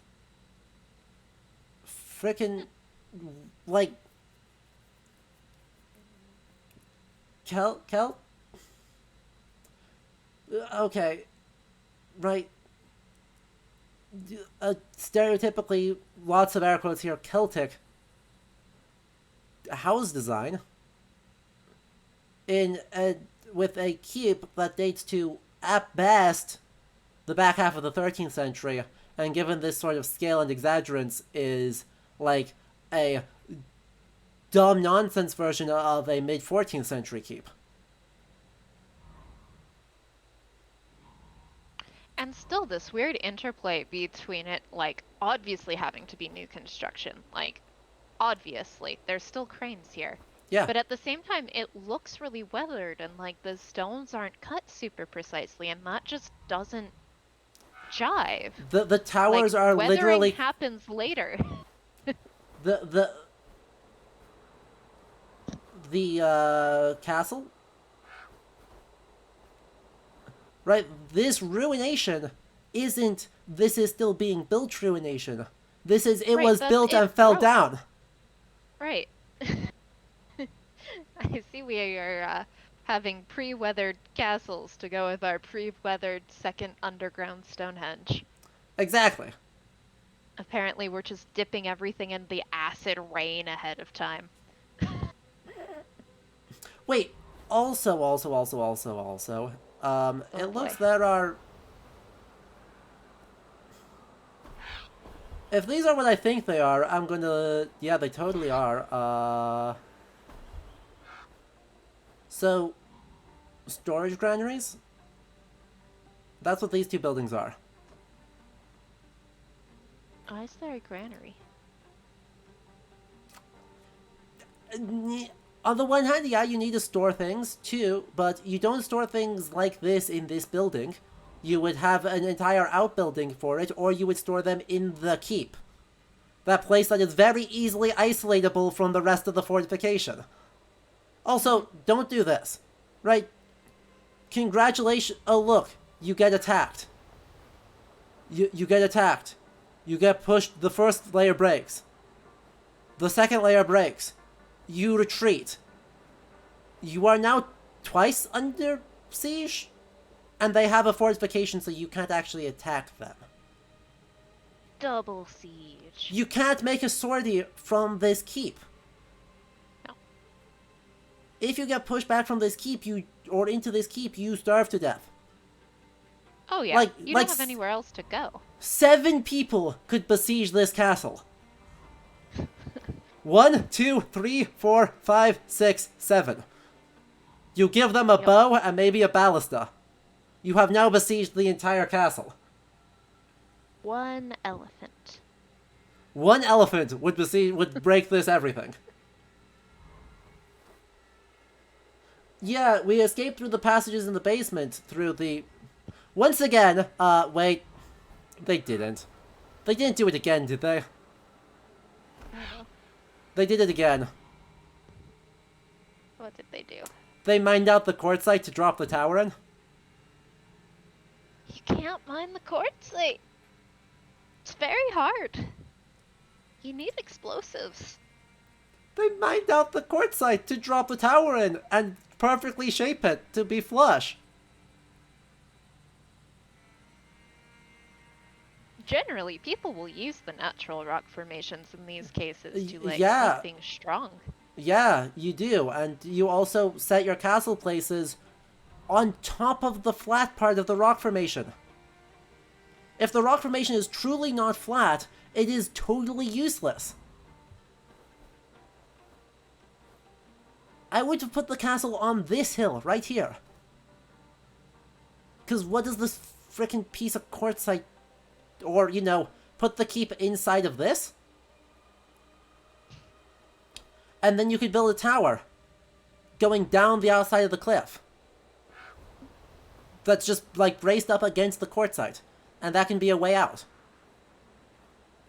Frickin', like, Kelp? Okay. Right. stereotypically, lots of air quotes here, Celtic house design with a keep that dates to, at best, the back half of the 13th century, and given this sort of scale and exaggerance, is like a dumb nonsense version of a mid-14th century keep. And still this weird interplay between it, like, obviously having to be new construction. Like, obviously. There's still cranes here. Yeah. But at the same time, it looks really weathered, and, like, the stones aren't cut super precisely, and that just doesn't jive. The towers like, are weathering literally... happens later. The castle? Right, this ruination isn't this is still being built ruination. This is it Right, was built and fell broke. down. Right. I see we are having pre-weathered castles to go with our pre-weathered second underground Stonehenge. Exactly. Apparently we're just dipping everything in the acid rain ahead of time. Wait, also, it looks there are... If these are what I think they are, I'm gonna... Yeah, they totally are. So, storage granaries? That's what these two buildings are. Why is there a granary? On the one hand, yeah, you need to store things, too, but you don't store things like this in this building. You would have an entire outbuilding for it, or you would store them in the keep. That place that is very easily isolatable from the rest of the fortification. Also, don't do this. Right? Congratulations. Oh, look. You get attacked. You get attacked. You get pushed. The first layer breaks. The second layer breaks. You retreat. You are now twice under siege, and they have a fortification so you can't actually attack them. Double siege. You can't make a sortie from this keep. No. If you get pushed back from this keep, or into this keep, you starve to death. Oh yeah, you don't have anywhere else to go. 7 people could besiege this castle. 1, 2, 3, 4, 5, 6, 7. You give them a bow and maybe a ballista. You have now besieged the entire castle. 1 elephant. 1 elephant would break this everything. Yeah, we escaped through the passages in the basement through the... Once again, wait. They didn't. They didn't do it again, did they? They did it again. What did they do? They mined out the quartzite to drop the tower in. You can't mine the quartzite. It's very hard. You need explosives. They mined out the quartzite to drop the tower in and perfectly shape it to be flush. Generally, people will use the natural rock formations in these cases to, like, yeah. make things strong. Yeah, you do. And you also set your castle places on top of the flat part of the rock formation. If the rock formation is truly not flat, it is totally useless. I would have put the castle on this hill, right here. Because what does this frickin' piece of quartzite... Or, you know, put the keep inside of this? And then you could build a tower going down the outside of the cliff. That's just, like, braced up against the quartzite. And that can be a way out.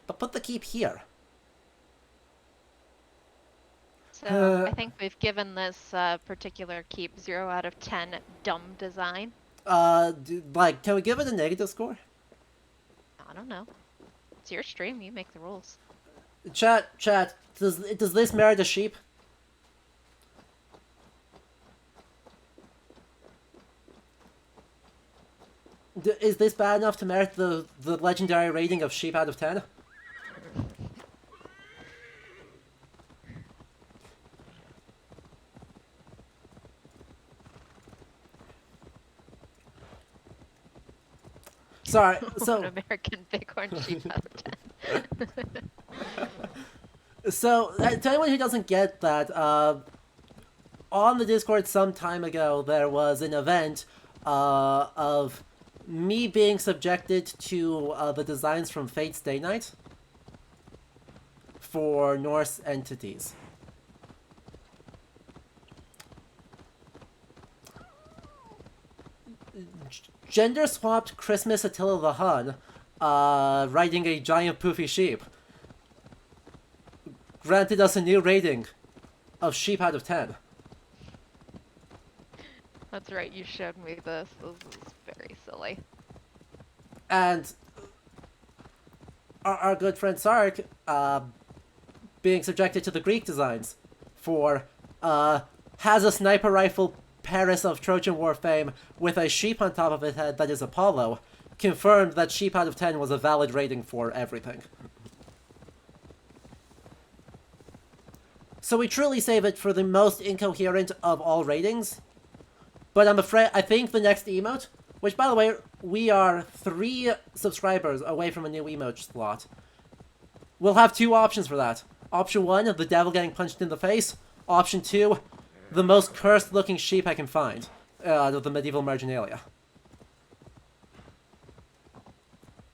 But put the keep here. So, I think we've given this particular keep 0 out of 10 dumb design. Like, can we give it a negative score? I don't know. It's your stream, you make the rules. Chat, does this merit a sheep? Is this bad enough to merit the legendary rating of sheep out of 10? Sorry, so... An American bighorn sheep out of 10. So, to anyone who doesn't get that, on the Discord some time ago, there was an event of me being subjected to the designs from Fate's Day Night for Norse entities. Gender-swapped Christmas Attila the Hun, riding a giant poofy sheep, granted us a new rating of sheep out of 10. That's right, you showed me this. This is very silly. And our good friend Sark, being subjected to the Greek designs for, has a sniper rifle Paris of Trojan War fame with a sheep on top of its head that is Apollo, confirmed that sheep out of 10 was a valid rating for everything. So we truly save it for the most incoherent of all ratings. But I'm afraid, I think the next emote, which by the way, we are 3 subscribers away from a new emote slot. We'll have 2 options for that. Option 1, the devil getting punched in the face. Option 2, the most cursed looking sheep I can find out of the medieval marginalia.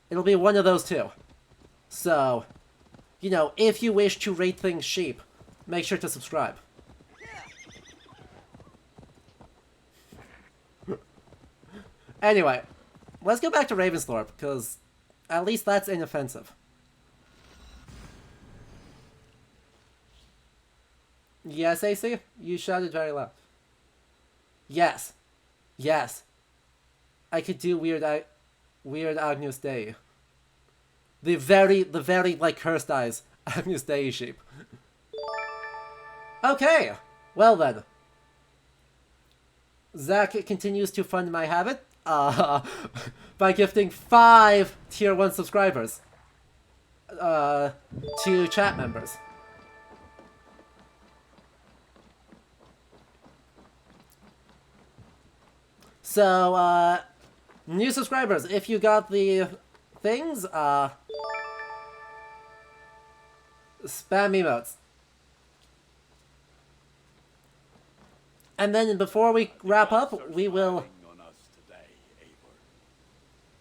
It'll be one of those 2. So, you know, if you wish to rate things sheep, make sure to subscribe. Anyway, let's go back to Ravensthorpe, because at least that's inoffensive. Yes, AC? You shouted very loud. Yes. Yes. I could do weird Agnus Dei. The very, like, cursed eyes Agnus Dei sheep. Okay! Well then. Zach continues to fund my habit by gifting 5 tier 1 subscribers to chat members. So, new subscribers, if you got the things, spam emotes. And then before we wrap up, we will...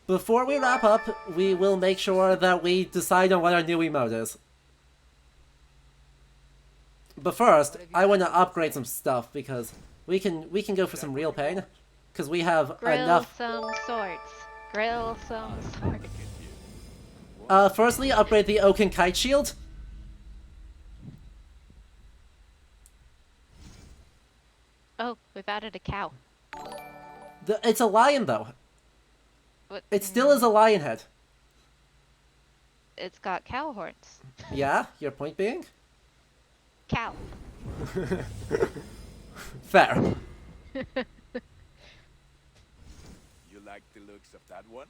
Before we wrap up, we will make sure that we decide on what our new emote is. But first, I want to upgrade some stuff, because we can go for some real pain. Because we have enough... Grill some swords. Grill some swords. Firstly, upgrade the Oaken Kite Shield. Oh, we've added a cow. It's a lion, though. What? It still is a lion head. It's got cow horns. Yeah? Your point being? Cow. Fair. You like the looks of that one?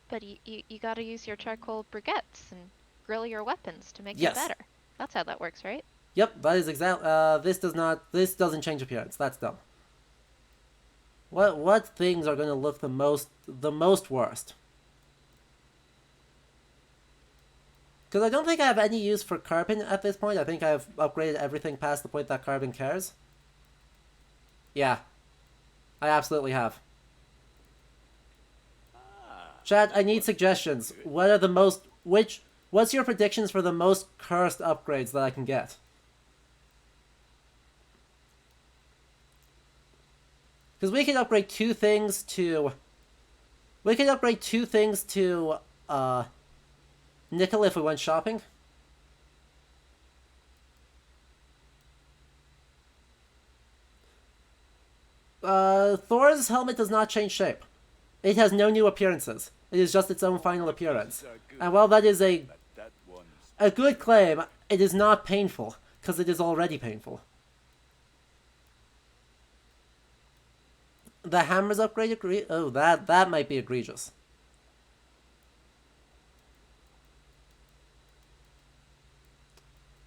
But you gotta use your charcoal briquettes and grill your weapons to make Yes. them better. That's how that works, right? Yep, that is exactly. This doesn't change appearance. That's dumb. What things are going to look the most worst? Because I don't think I have any use for carbon at this point. I think I've upgraded everything past the point that carbon cares. Yeah, I absolutely have. Chad, I need suggestions. What are the most... What's your predictions for the most cursed upgrades that I can get? Because we can upgrade 2 things to... We can upgrade 2 things to, nickel if we went shopping. Thor's helmet does not change shape. It has no new appearances. It is just its own final appearance. And while that is a good claim, it is not painful, because it is already painful. The hammer's upgrade oh, that might be egregious.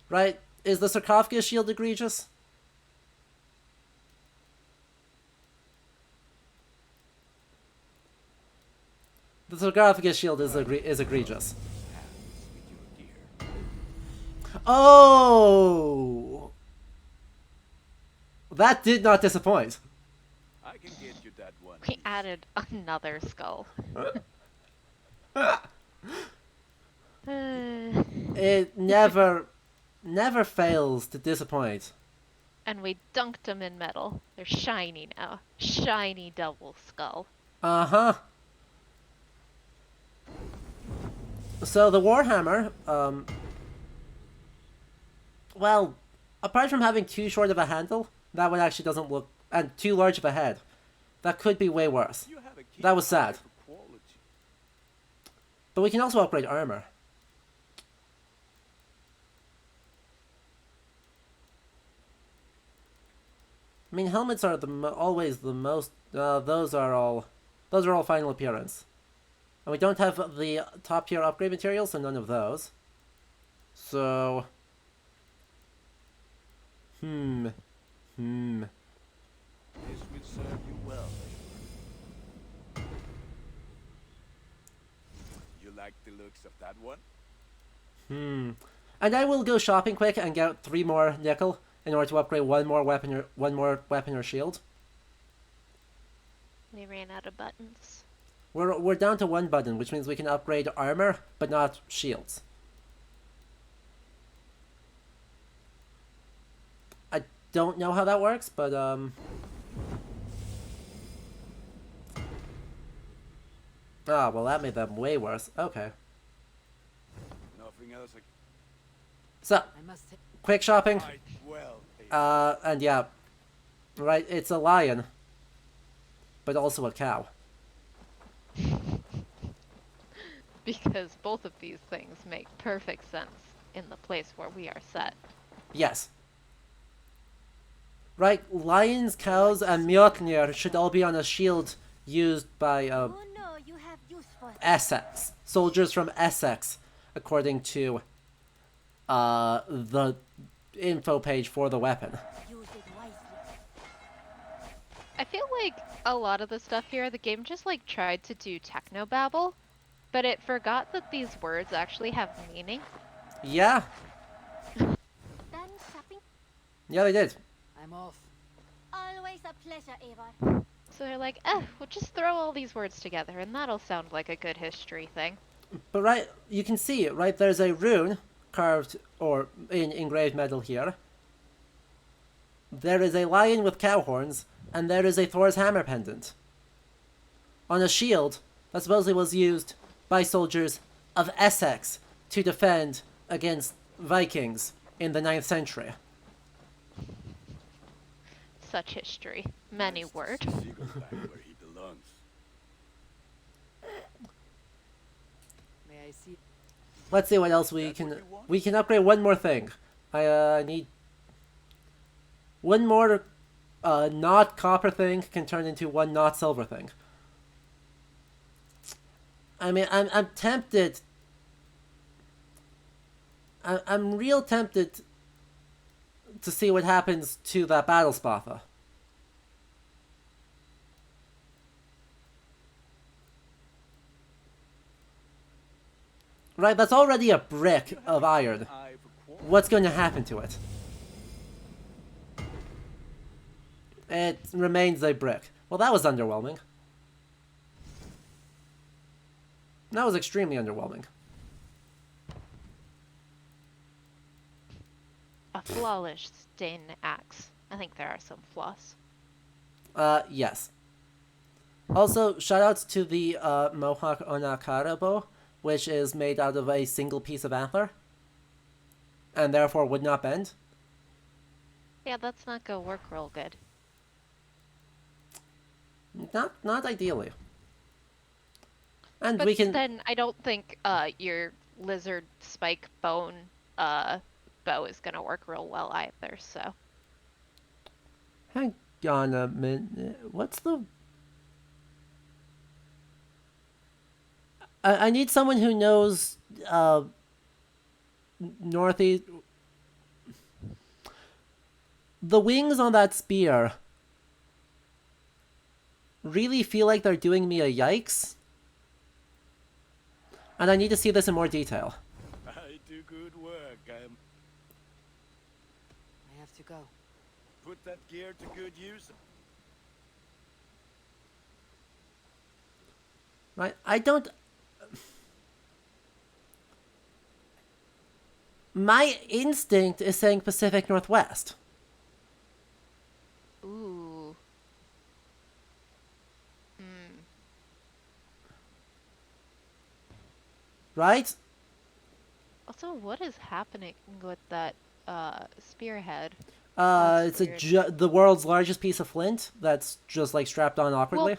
Right? Is the sarcophagus shield egregious? The sarcophagus shield is egregious. Oh! That did not disappoint. I can get you that one. We added another skull. It never fails to disappoint. And we dunked them in metal. They're shiny now. Shiny double skull. Uh-huh. So the Warhammer, well, apart from having too short of a handle, that one actually doesn't look, and too large of a head, that could be way worse. You have a keen That was eye sad. for quality. But we can also upgrade armor. I mean, helmets are always the most. Those are all final appearance, and we don't have the top tier upgrade materials, so none of those. So, This will serve you well. You like the looks of that one? And I will go shopping quick and get 3 more nickel in order to upgrade one more weapon or shield. We ran out of buttons. We're down to 1 button, which means we can upgrade armor, but not shields. I don't know how that works, but Ah, well that made them way worse. Okay. Nothing else. So, I must say, quick shopping. Quite well. And yeah. Right, it's a lion. But also a cow. Because both of these things make perfect sense in the place where we are set. Yes. Right, lions, cows, and Mjolnir should all be on a shield used by Oh no, you have use for Essex. Soldiers from Essex, according to the info page for the weapon. use it wisely. I feel like a lot of the stuff here, the game just like tried to do technobabble, but it forgot that these words actually have meaning. Yeah, Done shopping? yeah they did. I'm off. Always a pleasure, Eivor. So they're like, we'll just throw all these words together and that'll sound like a good history thing. But right, you can see it, right? There's a rune carved or in engraved metal here. There is a lion with cow horns, and there is a Thor's hammer pendant. On a shield that supposedly was used by soldiers of Essex to defend against Vikings in the 9th century. Such history. Many word. Seagull back where he belongs. May I see? Let's see what else we That's can. what you want? We can upgrade one more thing. I need one more not copper thing can turn into one not silver thing. I mean, I'm tempted. I'm real tempted to see what happens to that battle spatha. Right, that's already a brick of iron. Eye for quality. What's going to happen to it? It remains a brick. Well, that was underwhelming. That was extremely underwhelming. A flawless stain axe. I think there are some flaws. Yes. Also, shoutouts to the Mohawk Onakara bow, which is made out of a single piece of antler, and therefore would not bend. Yeah, that's not gonna work real good. Not ideally. And But we can... then I don't think your lizard spike bone bow is gonna work real well either, so. Hang on a minute. What's the I need someone who knows northeast. The wings on that spear really feel like they're doing me a yikes. And I need to see this in more detail. I do good work. I have to go. Put that gear to good use. Right? I don't... My instinct is saying Pacific Northwest. Ooh. Right? Also, what is happening with that spearhead? It's weird. the world's largest piece of flint that's just like strapped on awkwardly.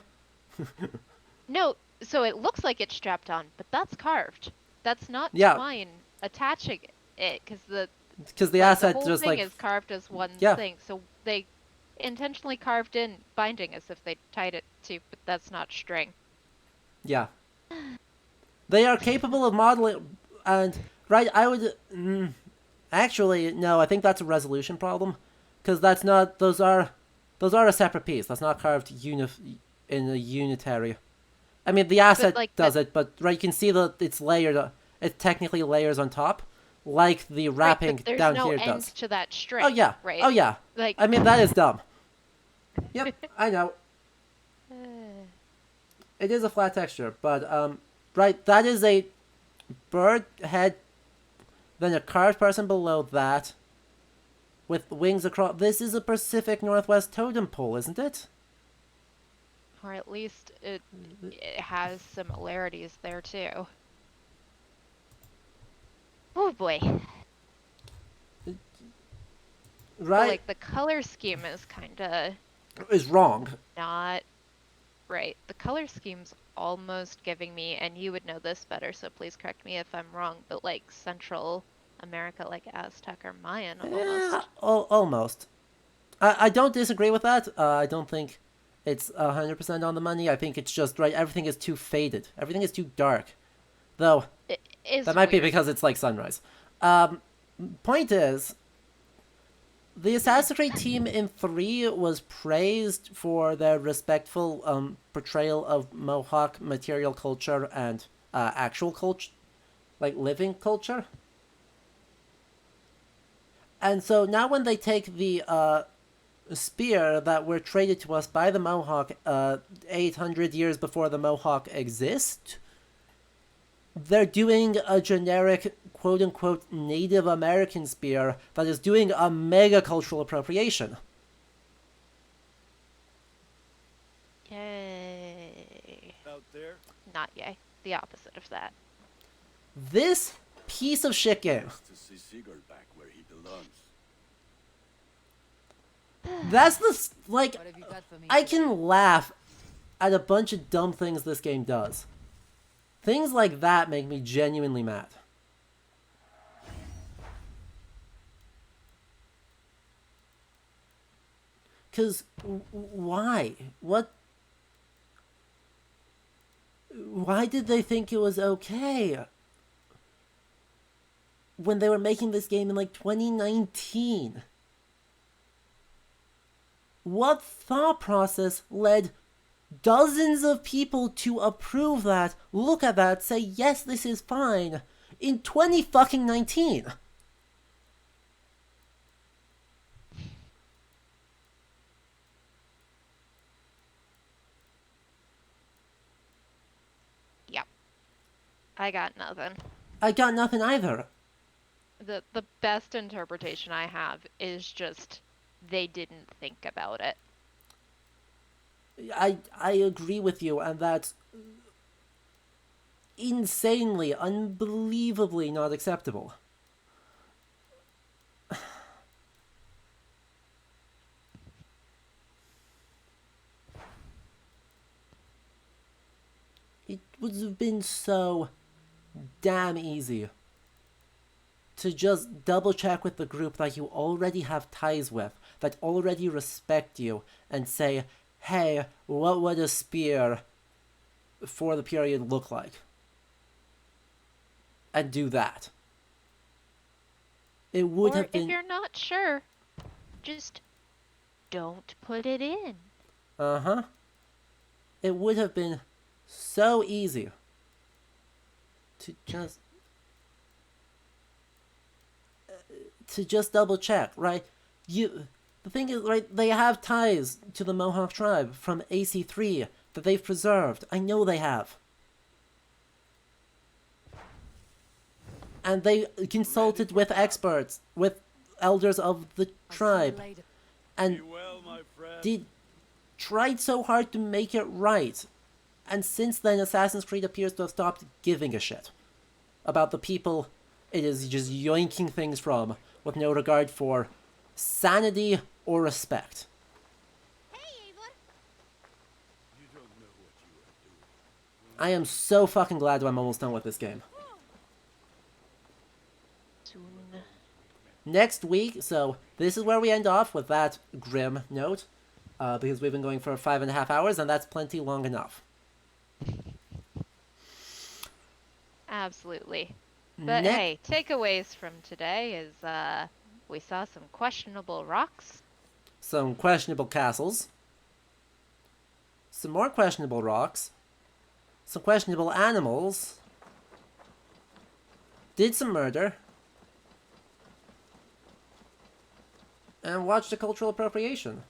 No, so it looks like it's strapped on, but that's carved. That's not Yeah. twine attaching it, because the asset whole just thing like is carved as one Yeah. thing. So they intentionally carved in binding as if they tied it to, but that's not string. Yeah. They are capable of modeling, and right, I would actually no, I think that's a resolution problem, because that's not those are a separate piece. That's not carved in a unitary. I mean, the asset like, does it, but right, you can see that it's layered. It technically layers on top, like the wrapping right, but there's down no here end does. to that string. Oh yeah. Right. Oh yeah. Like, I mean, that is dumb. Yep, I know. It is a flat texture, but right, that is a bird head, then a carved person below that, with wings across. This is a Pacific Northwest totem pole, isn't it? or at least it has similarities there too. Oh boy. But, Right? like, the color scheme is kind of Is wrong. not right. The color scheme's almost giving me, and you would know this better, so please correct me if I'm wrong, but like Central America, like Aztec or Mayan almost. Yeah, almost. I don't disagree with that. I don't think it's 100% on the money. I think it's just right. Everything is too faded. Everything is too dark. Though, It is that might be weird. because it's like sunrise. Point is, the Assassin's Creed team in 3 was praised for their respectful portrayal of Mohawk material culture and actual culture, like living culture. And so now when they take the spear that were traded to us by the Mohawk 800 years before the Mohawk exist, they're doing a generic quote-unquote Native American spear that is doing a mega cultural appropriation. Yay. Out there? Not yay. The opposite of that. This piece of shit game. To see Sigurd back where he belongs. That's the, like, What have you got for me? I can laugh at a bunch of dumb things this game does. Things like that make me genuinely mad. Because, why? What? Why did they think it was okay? When they were making this game in, like, 2019? What thought process led dozens of people to approve that, look at that, say, yes, this is fine, in 2019? Yep. I got nothing. I got nothing either. The best interpretation I have is just they didn't think about it. I agree with you, and that's insanely, unbelievably not acceptable. It would have been so damn easy to just double check with the group that you already have ties with, that already respect you, and say, hey, what would a spear for the period look like? and do that. It would Or have if been... you're not sure, just don't put it in. Uh-huh. It would have been so easy to just double check, right? The thing is, right, they have ties to the Mohawk tribe from AC3 that they've preserved. I know they have. And they consulted with experts, with elders of the tribe, and did tried so hard to make it right. And since then, Assassin's Creed appears to have stopped giving a shit about the people it is just yoinking things from, with no regard for sanity or respect. I am so fucking glad I'm almost done with this game. Soon. Next week, so this is where we end off with that grim note, because we've been going for 5.5 hours, and that's plenty long enough. Absolutely. But hey, takeaways from today is we saw some questionable rocks. Some questionable castles. Some more questionable rocks. Some questionable animals. Did some murder. And watched the cultural appropriation.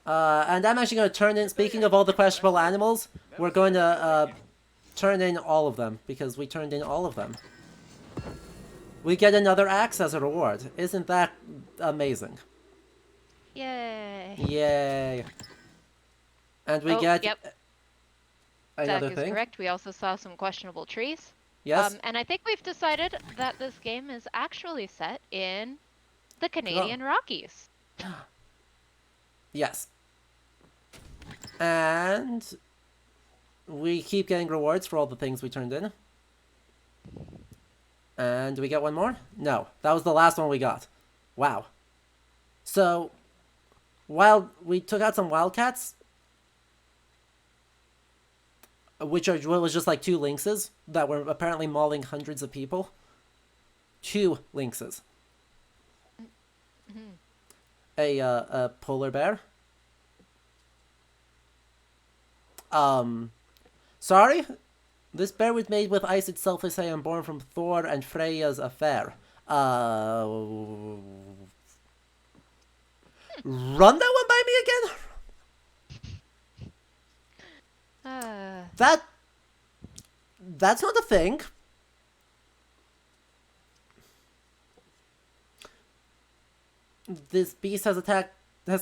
And I'm actually going to turn in, speaking of all the questionable animals, we're going to turn in all of them, because we turned in all of them. We get another axe as a reward. Isn't that amazing? Yay. Yay. And we get Yep. another Zach is thing. correct. We also saw some questionable trees. Yes. And I think we've decided that this game is actually set in the Canadian Rockies. Yes. And we keep getting rewards for all the things we turned in. And do we get one more? No, that was the last one we got. Wow. So, while we took out some wildcats, which was just like 2 lynxes that were apparently mauling hundreds of people. 2 lynxes. A polar bear. Sorry? This bear was made with ice itself, I say, and born from Thor and Freya's affair. Run that one by me again? That's not a thing. This beast has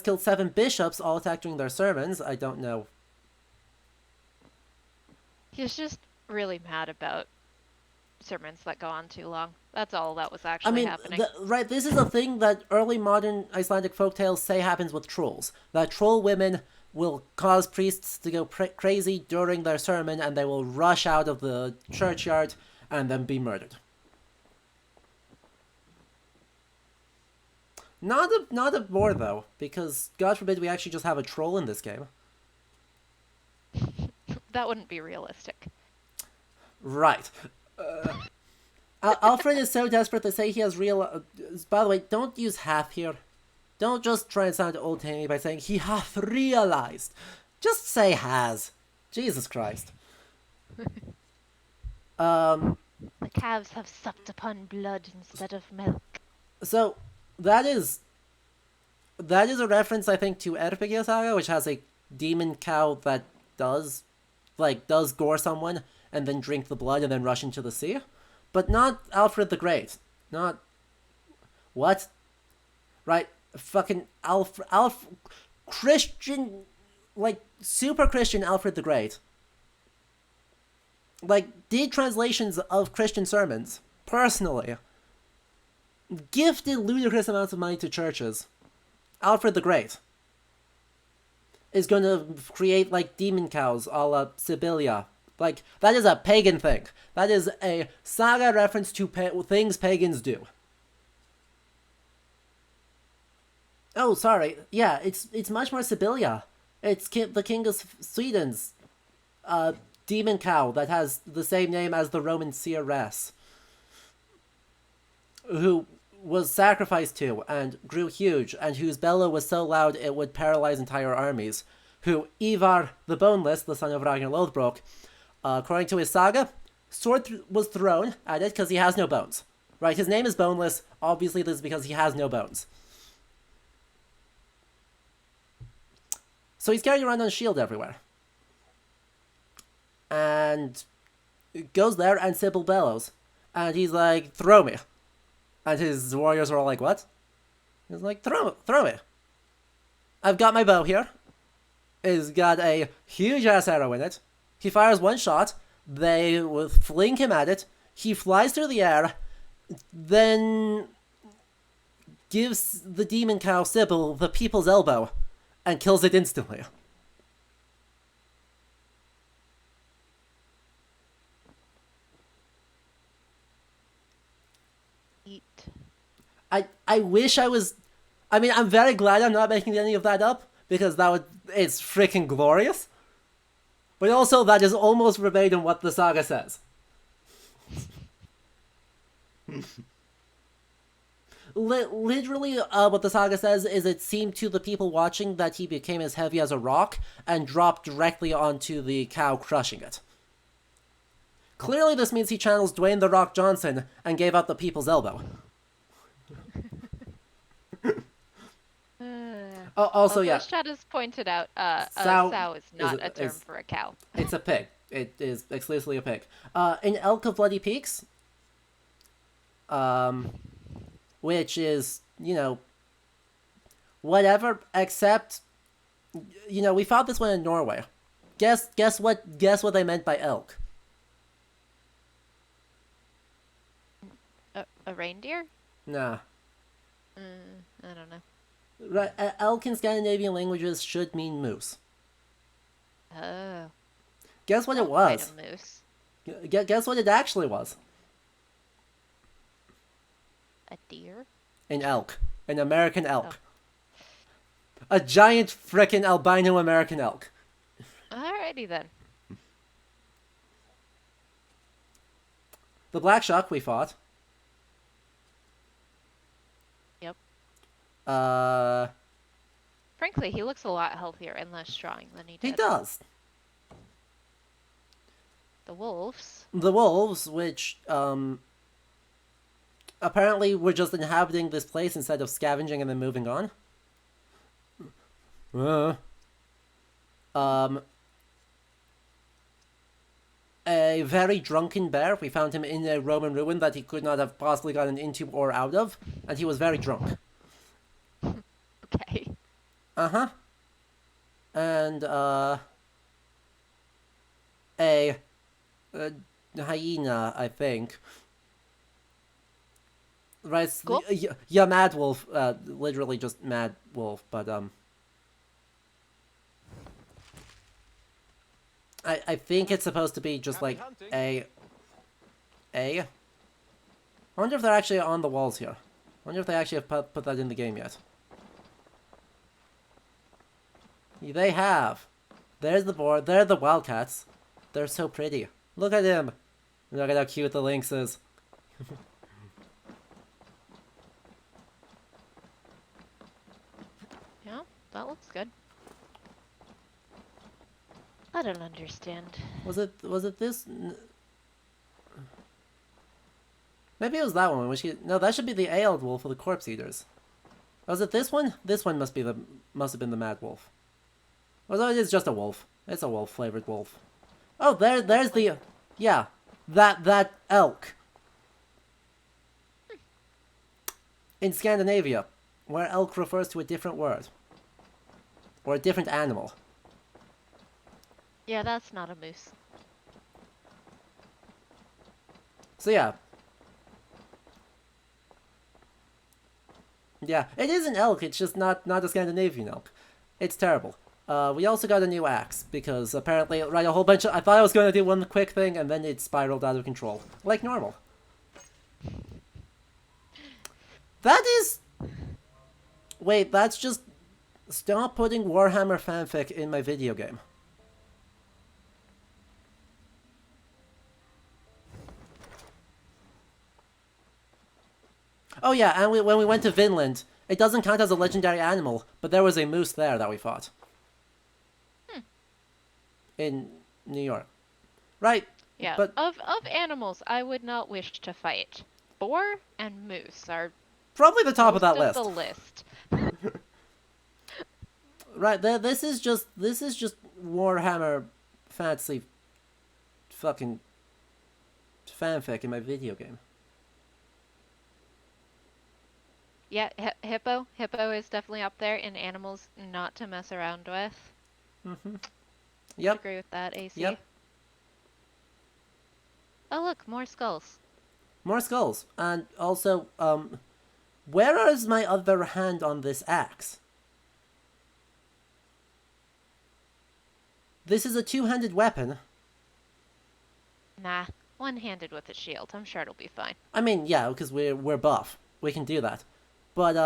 killed 7 bishops, all attacked during their sermons. I don't know. He's just really mad about sermons that go on too long. That's all that was actually happening. Right, this is a thing that early modern Icelandic folktales say happens with trolls. That troll women will cause priests to go crazy during their sermon, and they will rush out of the churchyard and then be murdered. Not a war, though, because God forbid we actually just have a troll in this game. That wouldn't be realistic. Right. Alfred is so desperate to say he has real... by the way, don't use have here. Don't just try and sound old-timey by saying he hath realized. Just say has. Jesus Christ. The calves have supped upon blood instead of milk. So, that is a reference, I think, to RPG Saga, which has a demon cow that does gore someone and then drink the blood and then rush into the sea. But not Alfred the Great. Not... What? Right, fucking Christian... super Christian Alfred the Great. Did translations of Christian sermons, personally. Gifted ludicrous amounts of money to churches. Alfred the Great is going to create, demon cows a la Sibylla. That is a pagan thing. That is a saga reference to things pagans do. Oh, sorry. Yeah, it's much more Sibylla. It's the King of Sweden's demon cow that has the same name as the Roman seeress, who was sacrificed to and grew huge, and whose bellow was so loud it would paralyze entire armies, who Ivar the Boneless, the son of Ragnar Lothbrok, according to his saga, sword was thrown at it because he has no bones. Right, his name is Boneless, obviously this is because he has no bones. So he's carrying around on a shield everywhere. And goes there and Sybil bellows. And he's like, throw me. And his warriors are all like, what? He's like, throw me. I've got my bow here. It's got a huge ass arrow in it. He fires one shot. They will fling him at it. He flies through the air. Then gives the demon cow Sybil the people's elbow. And kills it instantly. Eat. I wish I was... I mean, I'm very glad I'm not making any of that up, because it's freaking glorious. But also, that is almost verbatim what the saga says. Literally, what the saga says is it seemed to the people watching that he became as heavy as a rock and dropped directly onto the cow, crushing it. Clearly, this means he channels Dwayne "The Rock" Johnson and gave out the people's elbow. Also, yeah. Chat has pointed out, sow sow is not a term for a cow. It's a pig. It is exclusively a pig. In Elk of Bloody Peaks, which is, whatever, except, we fought this one in Norway. Guess what they meant by elk? A reindeer? Nah. I don't know. Right, elk in Scandinavian languages should mean moose. Oh. Guess what it Not was? quite a moose. Guess what it actually was? A deer? An elk. An American elk. Oh. A giant frickin' albino American elk. Alrighty then. The Black Shuck we fought. Yep. Frankly, he looks a lot healthier and less strong than he did. He does. The wolves. The wolves, which, apparently were just inhabiting this place instead of scavenging and then moving on. A very drunken bear. We found him in a Roman ruin that he could not have possibly gotten into or out of, and he was very drunk. Okay. Uh-huh. And, a hyena, I think. Right, Cool. yeah, Mad Wolf, literally just Mad Wolf, but, I think it's supposed to be just like I wonder if they're actually on the walls here. I wonder if they actually have put that in the game yet. They have. There's the boar. There are the wildcats. They're so pretty. Look at him. Look at how cute the lynx is. Yeah, that looks good. I don't understand. Was it this? Maybe it was that one. No, that should be the aled wolf of the corpse eaters. Was it this one? This one must have been the mad wolf. Although it is just a wolf. It's a wolf flavored wolf. Oh, there's the that elk. In Scandinavia, where elk refers to a different word. Or a different animal. Yeah, that's not a moose. So yeah. Yeah, it is an elk, it's just not a Scandinavian elk. It's terrible. We also got a new axe, because apparently, right, a whole bunch of... I thought I was going to do one quick thing, and then it spiraled out of control. Like normal. That is... Wait, that's just... Stop putting Warhammer fanfic in my video game. yeah, and when we went to Vinland, it doesn't count as a legendary animal, but there was a moose there that we fought. In New York. Right. Yeah, But of animals, I would not wish to fight. Boar and moose are probably the top of most that list. the list. Right, this is just Warhammer Fantasy fucking fanfic in my video game. Yeah, hippo. Hippo is definitely up there in animals not to mess around with. Yep. Agree with that, AC. Yep. Oh look, more skulls. More skulls. And also, where is my other hand on this axe? This is a two-handed weapon. Nah, one-handed with a shield. I'm sure it'll be fine. I mean, yeah, because we're buff. We can do that. But,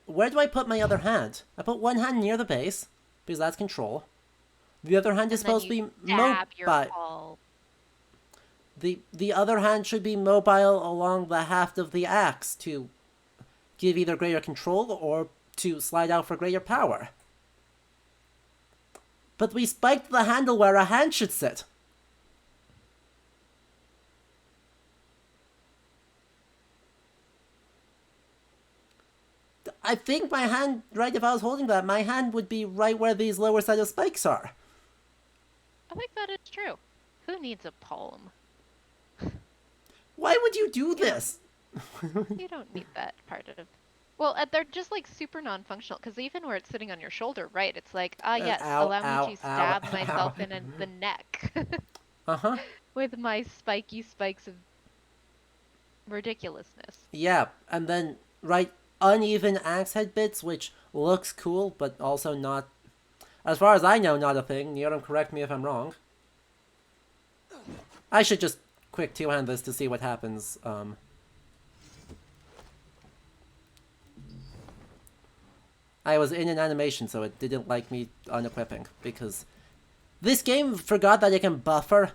where do I put my other hand? I put one hand near the base, because that's control. The other hand is supposed to be mobile. The other hand should be mobile along the haft of the axe to give either greater control or to slide out for greater power. But we spiked the handle where a hand should sit. I think my hand, right, if I was holding that, my hand would be right where these lower set of spikes are. I think that is true. Who needs a palm? Why would you do this? You don't need that part of... Well, they're just like super non-functional, because even where it's sitting on your shoulder, right, it's like, yes, allow me to stab myself in the neck. Uh-huh. With my spiky spikes of ridiculousness. Yeah, and then, right, uneven axe head bits, which looks cool, but also not, as far as I know, not a thing. Neorum, correct me if I'm wrong. I should just quick two-hand this to see what happens. I was in an animation, so it didn't like me unequipping, because this game forgot that it can buffer.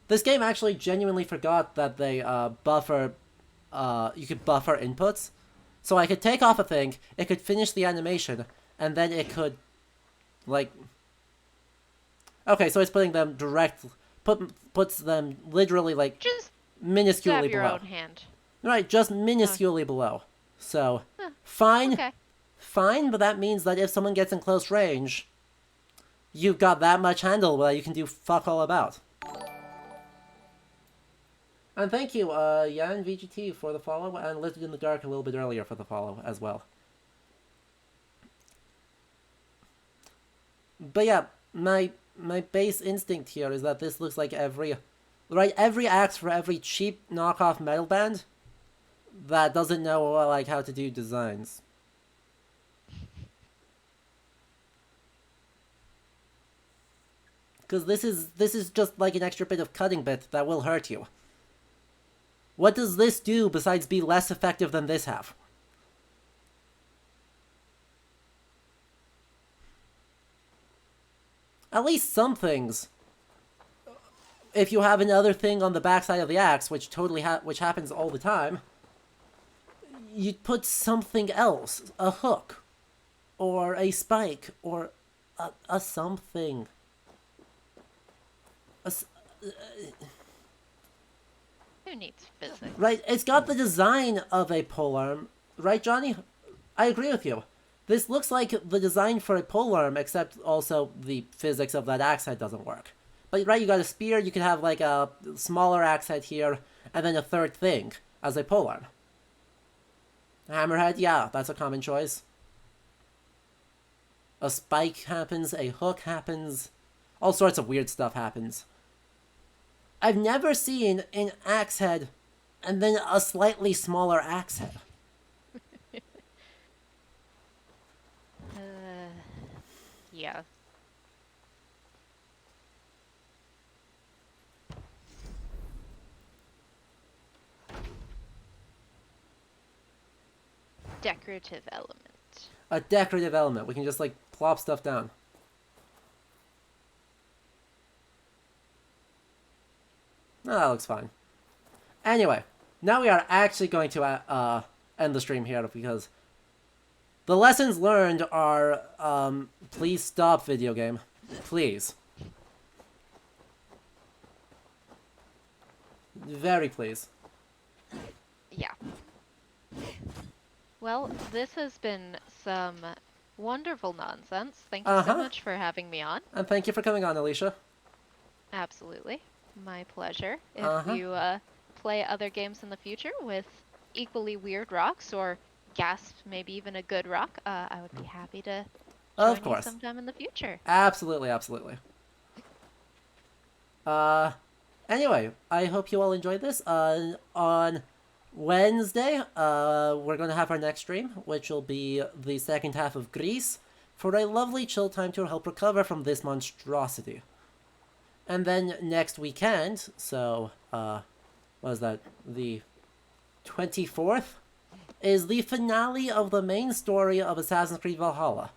This game actually genuinely forgot that they buffer, you could buffer inputs. So I could take off a thing, it could finish the animation, and then it could, like... Okay, so it's putting them direct... puts them literally, like, just minusculely stab your below. own hand. Right, just minusculely below. So, fine. Okay. Fine, but that means that if someone gets in close range, you've got that much handle that you can do fuck all about. And thank you, Yan VGT for the follow, and Lizard in the Dark a little bit earlier for the follow as well. But yeah, my base instinct here is that this looks like every axe for every cheap knockoff metal band that doesn't know like how to do designs. Because this is just like an extra bit of cutting bit that will hurt you. What does this do besides be less effective than this have? At least some things. If you have another thing on the backside of the axe, which which happens all the time, you'd put something else, a hook, or a spike, or a something. Who needs physics? Right, it's got the design of a polearm. Right, Johnny? I agree with you. This looks like the design for a polearm, except also the physics of that axe head doesn't work. But right, you got a spear, you could have like a smaller axe head here, and then a third thing as a polearm. Hammerhead, yeah, that's a common choice. A spike happens, a hook happens, all sorts of weird stuff happens. I've never seen an axe head and then a slightly smaller axe head. Yeah. Decorative element. A decorative element. We can just, like, plop stuff down. Oh, that looks fine. Anyway, now we are actually going to end the stream here because the lessons learned are please stop, video game. Please. Very please. Yeah. Well, this has been some wonderful nonsense. Thank you so much for having me on. And thank you for coming on, Alicia. Absolutely. My pleasure. If you play other games in the future with equally weird rocks or gasp, maybe even a good rock, I would be happy to join you sometime in the future. Absolutely, absolutely. Anyway, I hope you all enjoyed this. On Wednesday, we're going to have our next stream, which will be the second half of Greece, for a lovely chill time to help recover from this monstrosity. And then next weekend, so, what is that, the 24th, is the finale of the main story of Assassin's Creed Valhalla.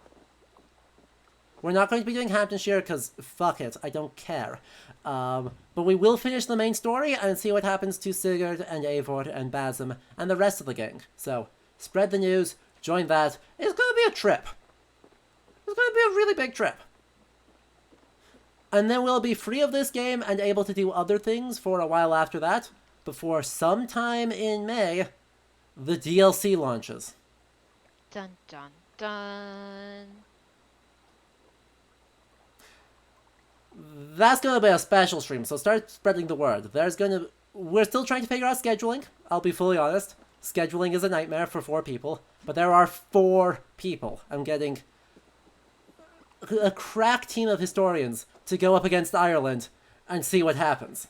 We're not going to be doing Hamptonshire because fuck it, I don't care. But we will finish the main story and see what happens to Sigurd and Eivor and Basim and the rest of the gang. So, spread the news, join that. It's going to be a trip. It's going to be a really big trip. And then we'll be free of this game and able to do other things for a while after that, before sometime in May, the DLC launches. Dun dun dun. That's gonna be a special stream, so start spreading the word. We're still trying to figure out scheduling, I'll be fully honest. Scheduling is a nightmare for 4 people, but there are 4 people. I'm getting a crack team of historians to go up against Ireland and see what happens.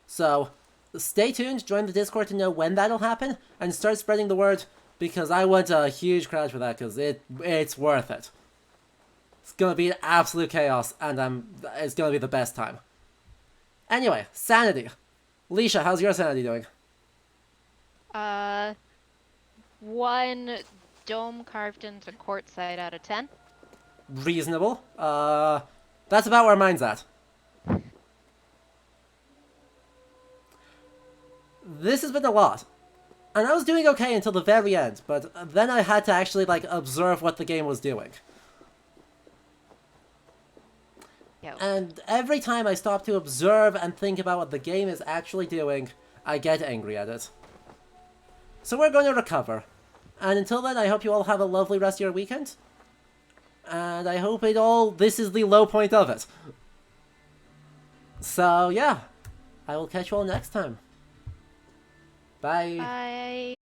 So, stay tuned, join the Discord to know when that'll happen, and start spreading the word, because I want a huge crowd for that, because it's worth it. It's gonna be an absolute chaos, and it's gonna be the best time. Anyway, sanity. Leisha, how's your sanity doing? 1 dome carved into quartzite out of 10. Reasonable. That's about where mine's at. This has been a lot. And I was doing okay until the very end, but then I had to actually, observe what the game was doing. Yep. And every time I stop to observe and think about what the game is actually doing, I get angry at it. So we're going to recover. And until then, I hope you all have a lovely rest of your weekend. And I hope this is the low point of it. So, yeah. I will catch you all next time. Bye. Bye.